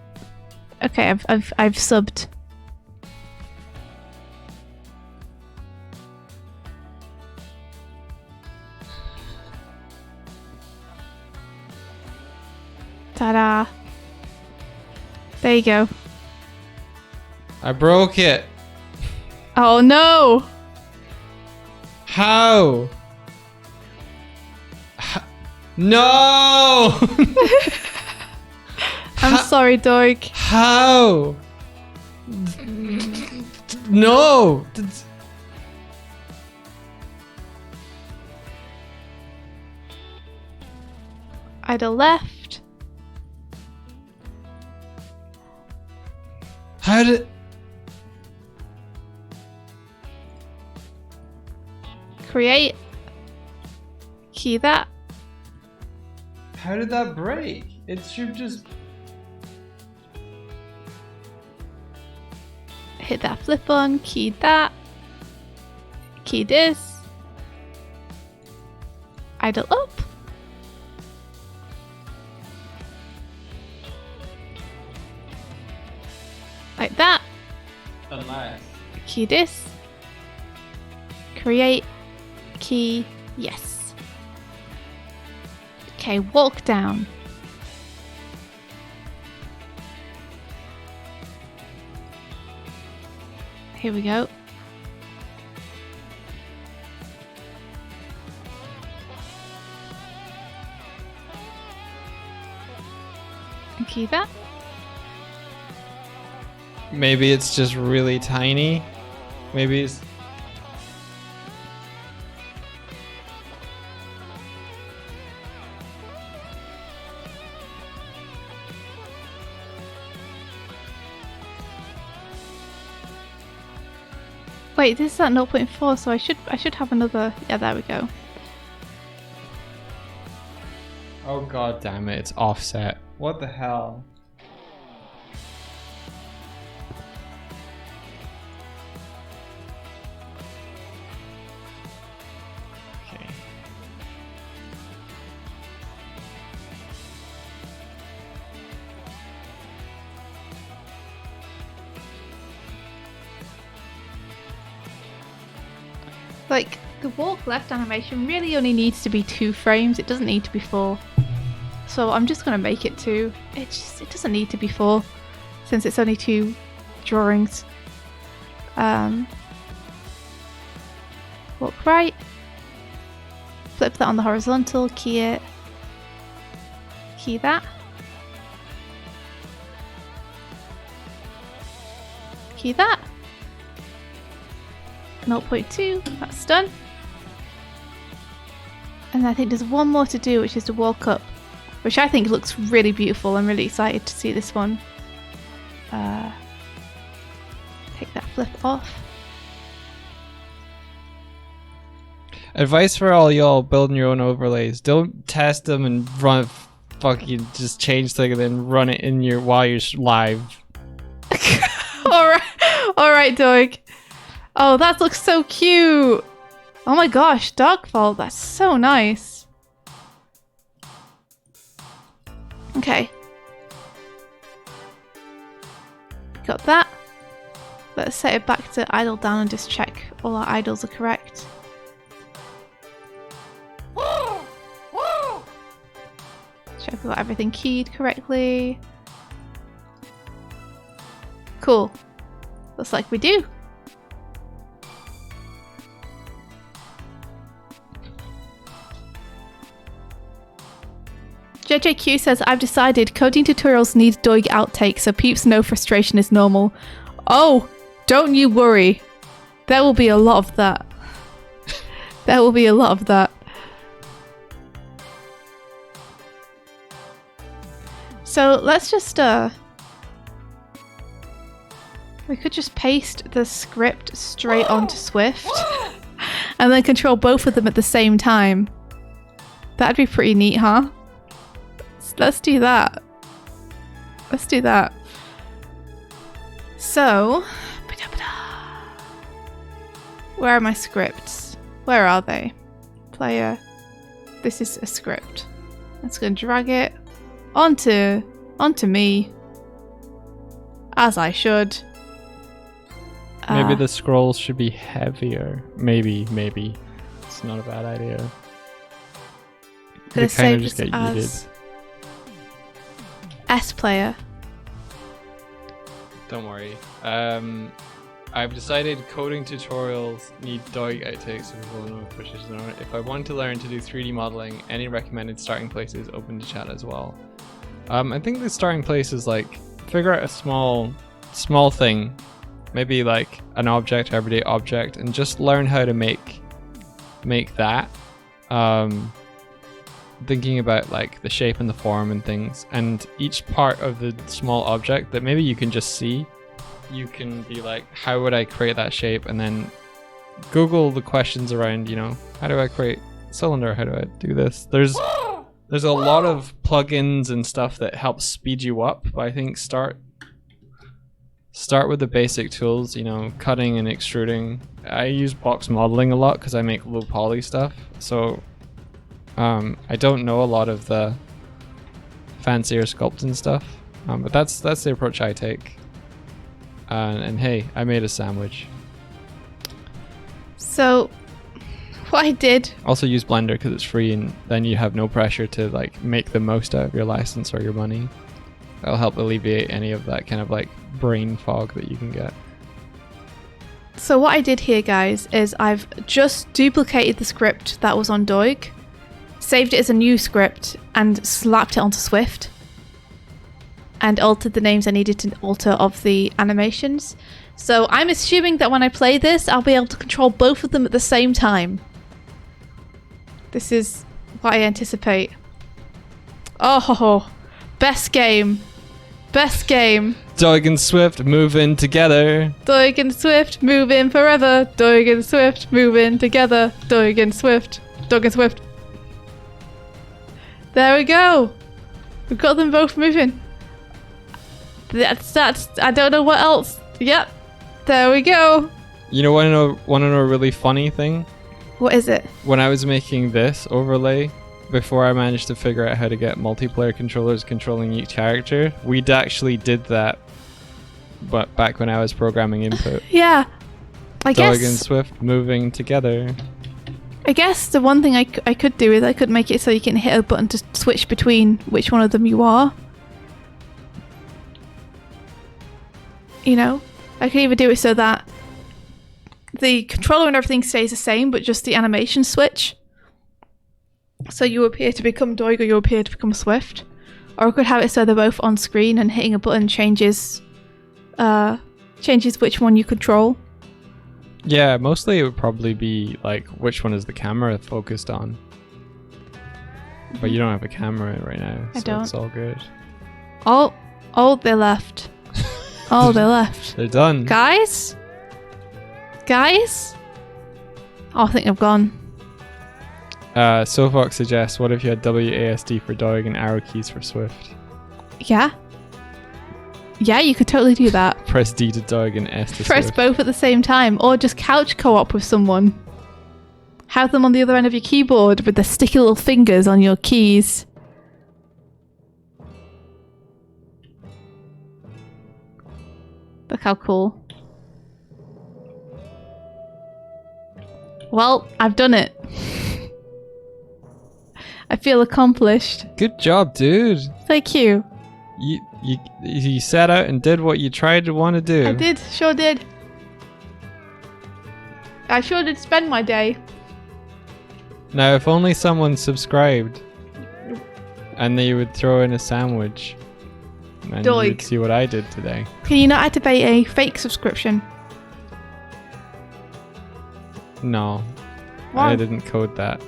Okay, I've subbed. Ta-da. There you go. I broke it. Oh no! How? No! I'm sorry, Doig. How? No! I'd have left. How did... Create. Key that. How did that break? It should just... Hit that flip on. Key that. Key this. Idle up. Like that. Unless... Key this. Create. Key. Yes. Okay, walk down. Here we go. Key that. Maybe it's just really tiny. Maybe it's... Wait, this is at 0.4, so I should have another. Yeah, there we go. Oh god damn it, it's offset. What the hell? Okay. Like, the walk left animation really only needs to be 2 frames. It doesn't need to be 4. So I'm just gonna make it 2. It doesn't need to be 4, since it's only 2 drawings. Walk right. Flip that on the horizontal, key it. Key that. Key that. 0.2, that's done. And I think there's one more to do, which is to walk up, which I think looks really beautiful. I'm really excited to see this one. Take that flip off. Advice for all y'all building your own overlays. Don't test them and fucking just change things and then run it in while you're live. Alright, Doig. Oh, that looks so cute. Oh my gosh, Dogfall, that's so nice. Okay. Got that. Let's set it back to idle down and just check all our idles are correct. Check we got everything keyed correctly. Cool. Looks like we do. JJQ says, I've decided coding tutorials need Doig outtakes so peeps know frustration is normal. Oh, don't you worry. There will be a lot of that. There will be a lot of that. So let's just we could just paste the script straight onto Swift and then control both of them at the same time. That'd be pretty neat, huh? Let's do that. Let's do that. So, where are my scripts? Where are they? Player. This is a script. I'm just gonna drag it onto me, as I should. Maybe the scrolls should be heavier. Maybe. It's not a bad idea. They kind of just get yeeted. S player. Don't worry. I've decided coding tutorials need Doig outtakes so people know which is known. If I want to learn to do 3D modeling, any recommended starting place is open to chat as well. I think the starting place is like figure out a small thing, maybe like an object, everyday object, and just learn how to make that. Thinking about like the shape and the form and things, and each part of the small object that maybe you can just see, you can be like, how would I create that shape? And then Google the questions around, you know, how do I create cylinder? How do I do this? There's a lot of plugins and stuff that help speed you up, but I think start with the basic tools, you know, cutting and extruding. I use box modeling a lot because I make low poly stuff, so I don't know a lot of the fancier sculpting stuff, but that's the approach I take. And hey, I made a sandwich. So, what I did... Also use Blender because it's free, and then you have no pressure to like make the most out of your license or your money. That'll help alleviate any of that kind of like brain fog that you can get. So what I did here, guys, is I've just duplicated the script that was on Doig, saved it as a new script, and slapped it onto Swift, and altered the names I needed to alter of the animations. So I'm assuming that when I play this, I'll be able to control both of them at the same time. This is what I anticipate. Oh, best game. Best game. Doig and Swift move in together. Doig and Swift move in forever. Doig and Swift move in together. Doig and Swift. Doig and Swift. There we go. We've got them both moving. That's I don't know what else. Yep. There we go. You know, want to know a really funny thing? What is it? When I was making this overlay, before I managed to figure out how to get multiplayer controllers controlling each character, we actually did that, but back when I was programming input. Yeah. I guess. Doig and Swift moving together. I guess the one thing I could do is I could make it so you can hit a button to switch between which one of them you are. You know? I can either do it so that the controller and everything stays the same, but just the animation switch. So you appear to become Doig or you appear to become Swift. Or I could have it so they're both on screen and hitting a button changes which one you control. Yeah, mostly it would probably be like which one is the camera focused on. But you don't have a camera right now, I so don't. it's all good. Oh, they left. Oh, they left. They're done. Guys? Guys? Oh, I think I've gone. Sofox suggests, what if you had WASD for Doig and arrow keys for Swift? Yeah? Yeah, you could totally do that. Press D to Doig and S to Press Swift. both at the same time, or just couch co-op with someone. Have them on the other end of your keyboard with the sticky little fingers on your keys. Look how cool. Well, I've done it. I feel accomplished. Good job, dude. Thank you. You set out and did what you tried to want to do. I did, sure did. I sure did spend my day. Now, if only someone subscribed and they would throw in a sandwich and you would Doig. see what I did today. Can you not activate a fake subscription? No. Why? I didn't code that.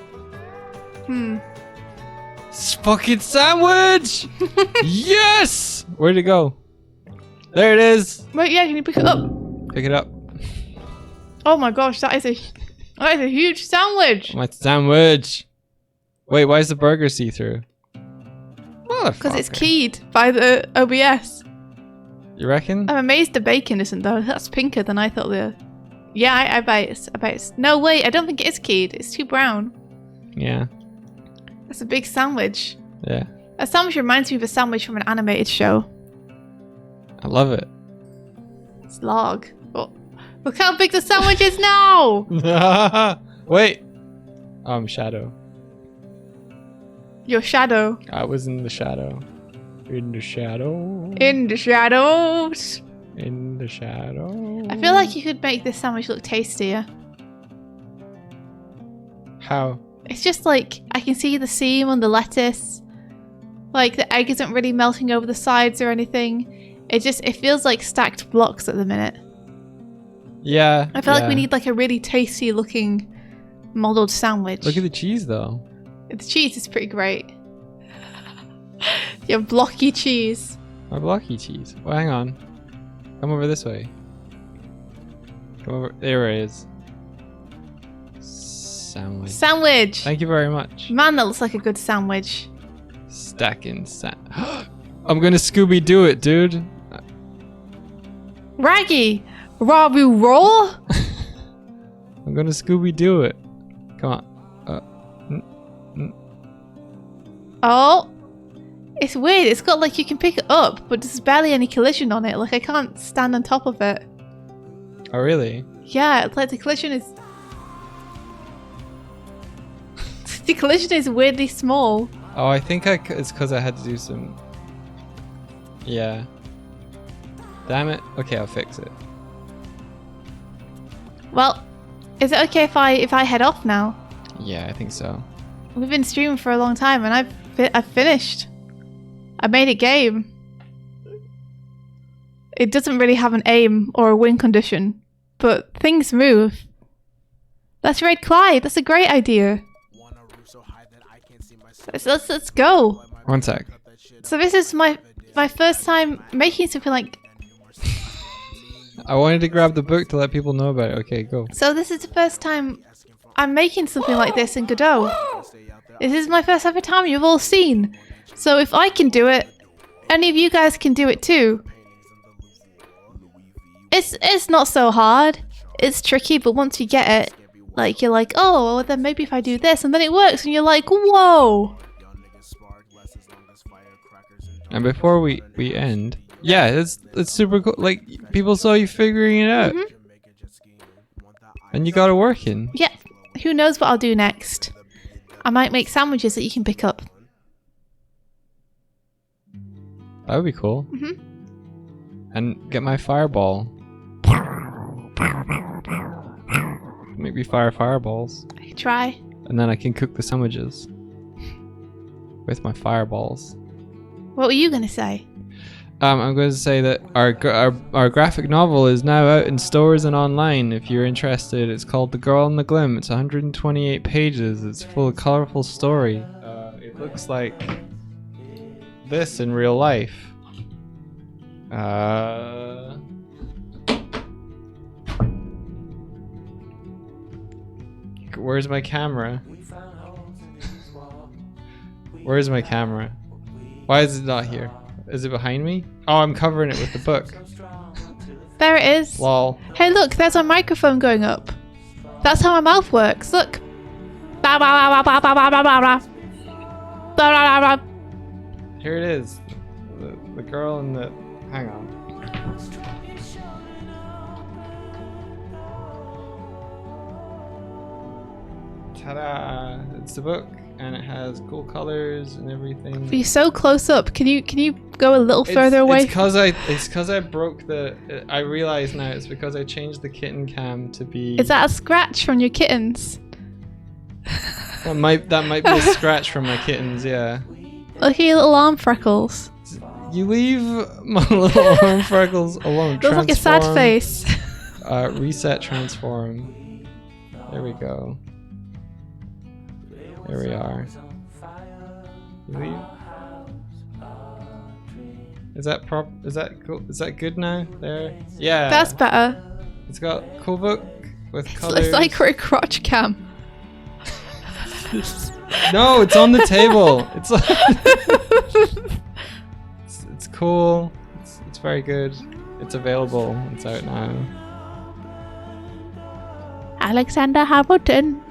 Fucking sandwich! Yes! Where'd it go? There it is! Wait, yeah, can you pick it up? Pick it up. Oh my gosh, that is a huge sandwich. My sandwich! Wait, why is the burger see-through? Because it's keyed by the OBS. You reckon? I'm amazed the bacon isn't though. That's pinker than I thought the... Yeah, I bet it's... No, wait, I don't think it is keyed. It's too brown. Yeah. That's a big sandwich. Yeah. A sandwich reminds me of a sandwich from an animated show. I love it. It's log. Oh, look how big the sandwich is now! Wait! I'm Shadow. Your shadow. I was in the shadow. In the shadow. In the shadows. In the shadow. I feel like you could make this sandwich look tastier. How? It's just like, I can see the seam on the lettuce. Like, the egg isn't really melting over the sides or anything. It feels like stacked blocks at the minute. Yeah. I feel like we need like a really tasty looking modelled sandwich. Look at the cheese though. The cheese is pretty great. Your blocky cheese. My blocky cheese. Well, hang on. Come over this way. Come over. There it is. Sandwich. Sandwich! Thank you very much. Man, that looks like a good sandwich. Stacking I'm gonna Scooby-Doo it, dude. Raggy! Rabu roll? I'm gonna Scooby-Doo it. Come on. Oh. It's weird. It's got like you can pick it up, but there's barely any collision on it. Like I can't stand on top of it. Oh, really? Yeah, it's like the collision is... the collision is weirdly small. Oh, I think it's because I had to do some... Yeah. Damn it. Okay, I'll fix it. Well, is it okay if I head off now? Yeah, I think so. We've been streaming for a long time and I've finished. I made a game. It doesn't really have an aim or a win condition, but things move. Let's raid Clyde. That's a great idea. Let's go. One sec. So this is my first time making something like... I wanted to grab the book to let people know about it. Okay, go. So this is the first time I'm making something like this in Godot. This is my first ever time you've all seen. So if I can do it, any of you guys can do it too. It's not so hard. It's tricky, but once you get it, like you're like, oh, well, then maybe if I do this, and then it works, and you're like, whoa. And before we end, yeah, it's super cool. Like people saw you figuring it out, and you got it working. Yeah. Who knows what I'll do next? I might make sandwiches that you can pick up. That would be cool. And get my fireball. Make me fire fireballs. I try. And then I can cook the sandwiches. With my fireballs. What were you going to say? I'm going to say that our graphic novel is now out in stores and online. If you're interested, it's called The Girl in the Glim. It's 128 pages. It's full of colorful story. It looks like this in real life. Where's my camera? Where's my camera? Why is it not here? Is it behind me? Oh, I'm covering it with the book. There it is. Lol. Hey, look, there's a microphone going up. That's how my mouth works. Look. Ba, ba, ba, ba, ba, ba, ba, ba, ba. Ba, ba, ba, ba. Here it is. The girl in the... Hang on. Ta-da! It's the book, and it has cool colors and everything. You're so close up. Can you go a little further away? It's because I broke the. I realize now it's because I changed the kitten cam to be. Is that a scratch from your kittens? That might be a scratch from my kittens. Yeah. Look at your little arm freckles. You leave my little arm freckles alone. Looks like a sad face. Reset transform. There we go. There we are. Leave. Is that cool? Is that good now? There. Yeah. That's better. It's got cool book with colors. It's like for a crotch cam. No, it's on the table. It's it's cool. It's very good. It's available. It's out now. Alexander Hamilton.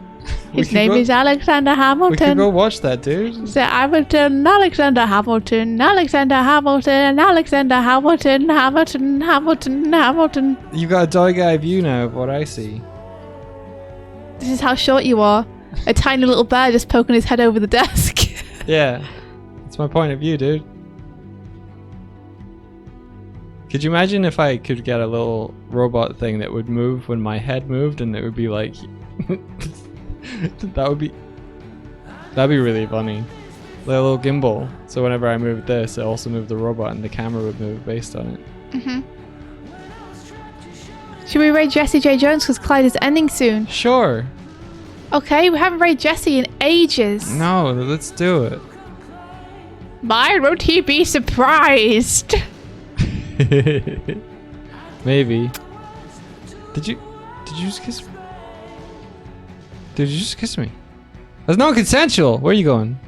His We name could is Alexander Hamilton. We could go watch that, dude. Sir Hamilton, Alexander Hamilton, Alexander Hamilton, Alexander Hamilton, Hamilton, Hamilton, Hamilton. You got a dog eye view now of what I see. This is how short you are. A tiny little bear just poking his head over the desk. Yeah, that's my point of view, dude. Could you imagine if I could get a little robot thing that would move when my head moved, and it would be like, that'd be really funny. Like a little gimbal. So whenever I moved this, it also moved the robot, and the camera would move based on it. Mhm. Should we raid Jesse J. Jones because Clyde is ending soon? Sure. Okay, we haven't raided Jesse in ages. No, let's do it. Why won't he be surprised? Maybe. Did you just kiss me? Did you just kiss me? That's not consensual. Where are you going?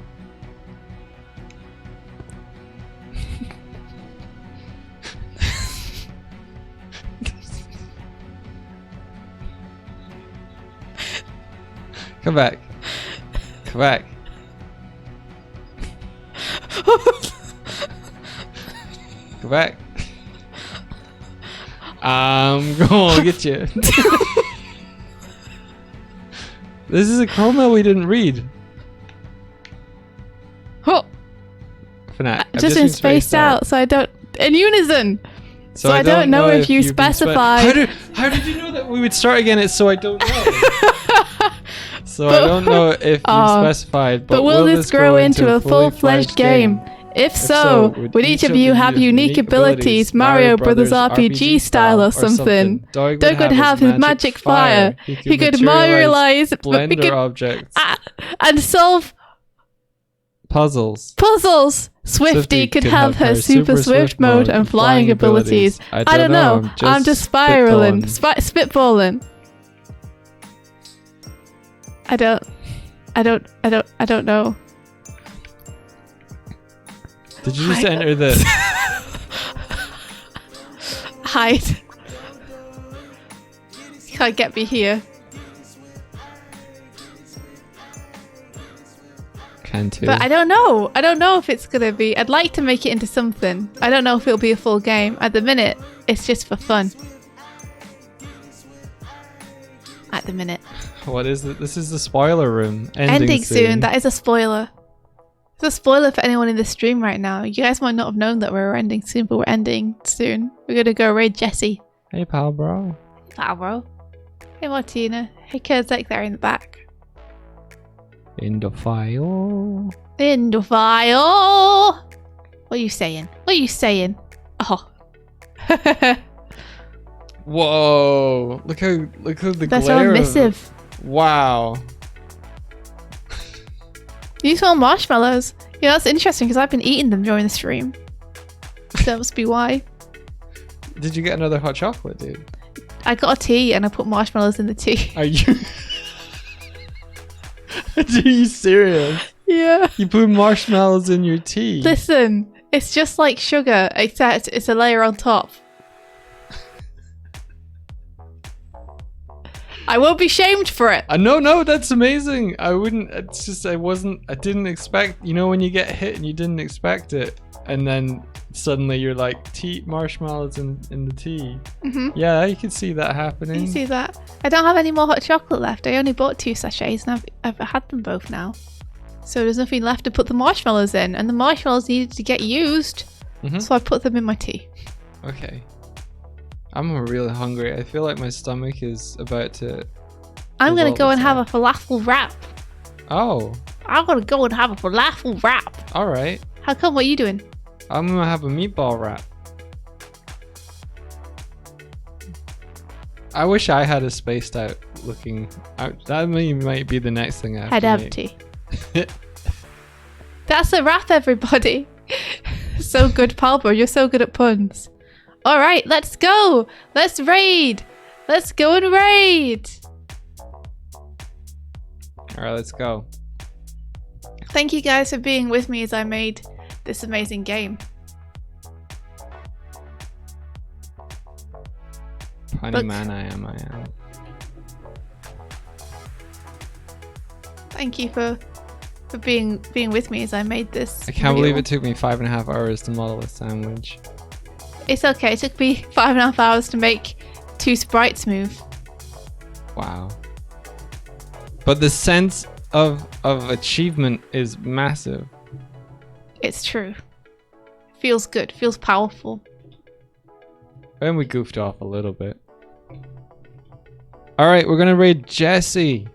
Come back. Come back. Come back. I'm gonna get you. This is a Chromel we didn't read. Oh, Fnac. I've just been spaced out, so I don't. In unison! So I don't know if you specified. How did you know that we would start again? It's so I don't know. So I don't know if you specified. But will this grow into a full-fledged game? If so, would each of you have unique abilities, Mario Brothers RPG style or something? Doig would have his magic fire. He could materialize Blender objects and solve puzzles. Swifty could have her super swift mode and flying abilities. I don't know. I'm just spiraling, spitballing. I don't know. Did you just enter the... Hide. You can't get me here. Can too. But I don't know. I don't know if it's going to be... I'd like to make it into something. I don't know if it'll be a full game. At the minute, it's just for fun. At the minute. What is it? This is the spoiler room. Ending soon. That is a spoiler. It's a spoiler for anyone in the stream right now. You guys might not have known that we were ending soon, but we're ending soon. We're going to go raid Jesse. Hey, pal, bro. Pablo. Hey, Martina. Hey, Kurzek there in the back. In the file. In the file. What are you saying? What are you saying? Oh. Whoa! Look how the That's glare so of it- emissive. Wow. You smell marshmallows. Yeah, that's interesting because I've been eating them during the stream. So that must be why. Did you get another hot chocolate, dude? I got a tea and I put marshmallows in the tea. Are you? Are you serious? Yeah. You put marshmallows in your tea? Listen, it's just like sugar, except it's a layer on top. I won't be shamed for it. No, that's amazing. I wouldn't. It's just I didn't expect. You know when you get hit and you didn't expect it, and then suddenly you're like tea marshmallows in the tea. Mm-hmm. Yeah, you can see that happening. You see that? I don't have any more hot chocolate left. I only bought 2 sachets and I've had them both now. So there's nothing left to put the marshmallows in, and the marshmallows needed to get used, so I put them in my tea. Okay. I'm really hungry. I feel like my stomach is about to. I'm gonna fill go up and with have a falafel wrap. Oh. I'm gonna go and have a falafel wrap. All right. How come? What are you doing? I'm gonna have a meatball wrap. I wish I had a spaced out looking. That might be the next thing I have to make. empty. That's a wrap, everybody. So good, Palmer. You're so good at puns. All right, let's go. Let's raid. Let's go and raid. All right, let's go. Thank you guys for being with me as I made this amazing game. Funny Look. man, I am. Thank you for being with me as I made this. I can't believe video. it took me 5.5 hours to model a sandwich. It's okay. It took me 5.5 hours to make 2 sprites move. Wow. But the sense of achievement is massive. It's true. Feels good. Feels powerful. And we goofed off a little bit. All right, we're gonna raid Jesse.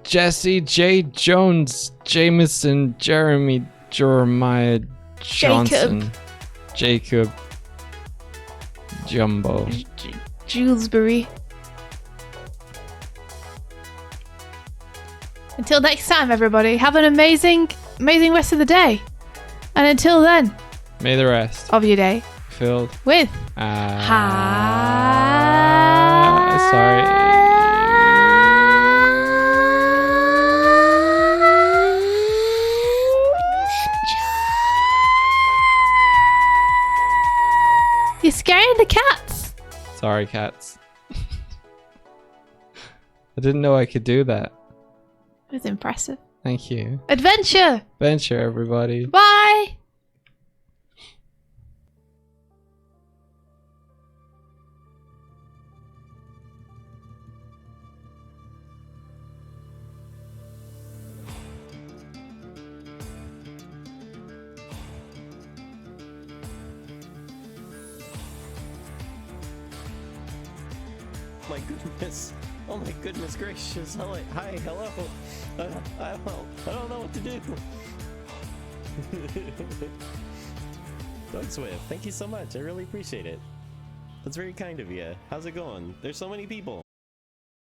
Jesse J. Jones, Jameson, Jeremy, Jeremiah Johnson, Jacob, Jumbo. Julesbury. Until next time, everybody, have an amazing rest of the day. And until then, May the rest of your day filled with sorry. You're scaring the cats. Sorry, cats. I didn't know I could do that. It was impressive. Thank you. Adventure. Adventure, everybody. Bye. My goodness. Oh my goodness gracious. Hi, hello. I don't know what to do. DoigSwift, thank you so much. I really appreciate it. That's very kind of you. How's it going? There's so many people.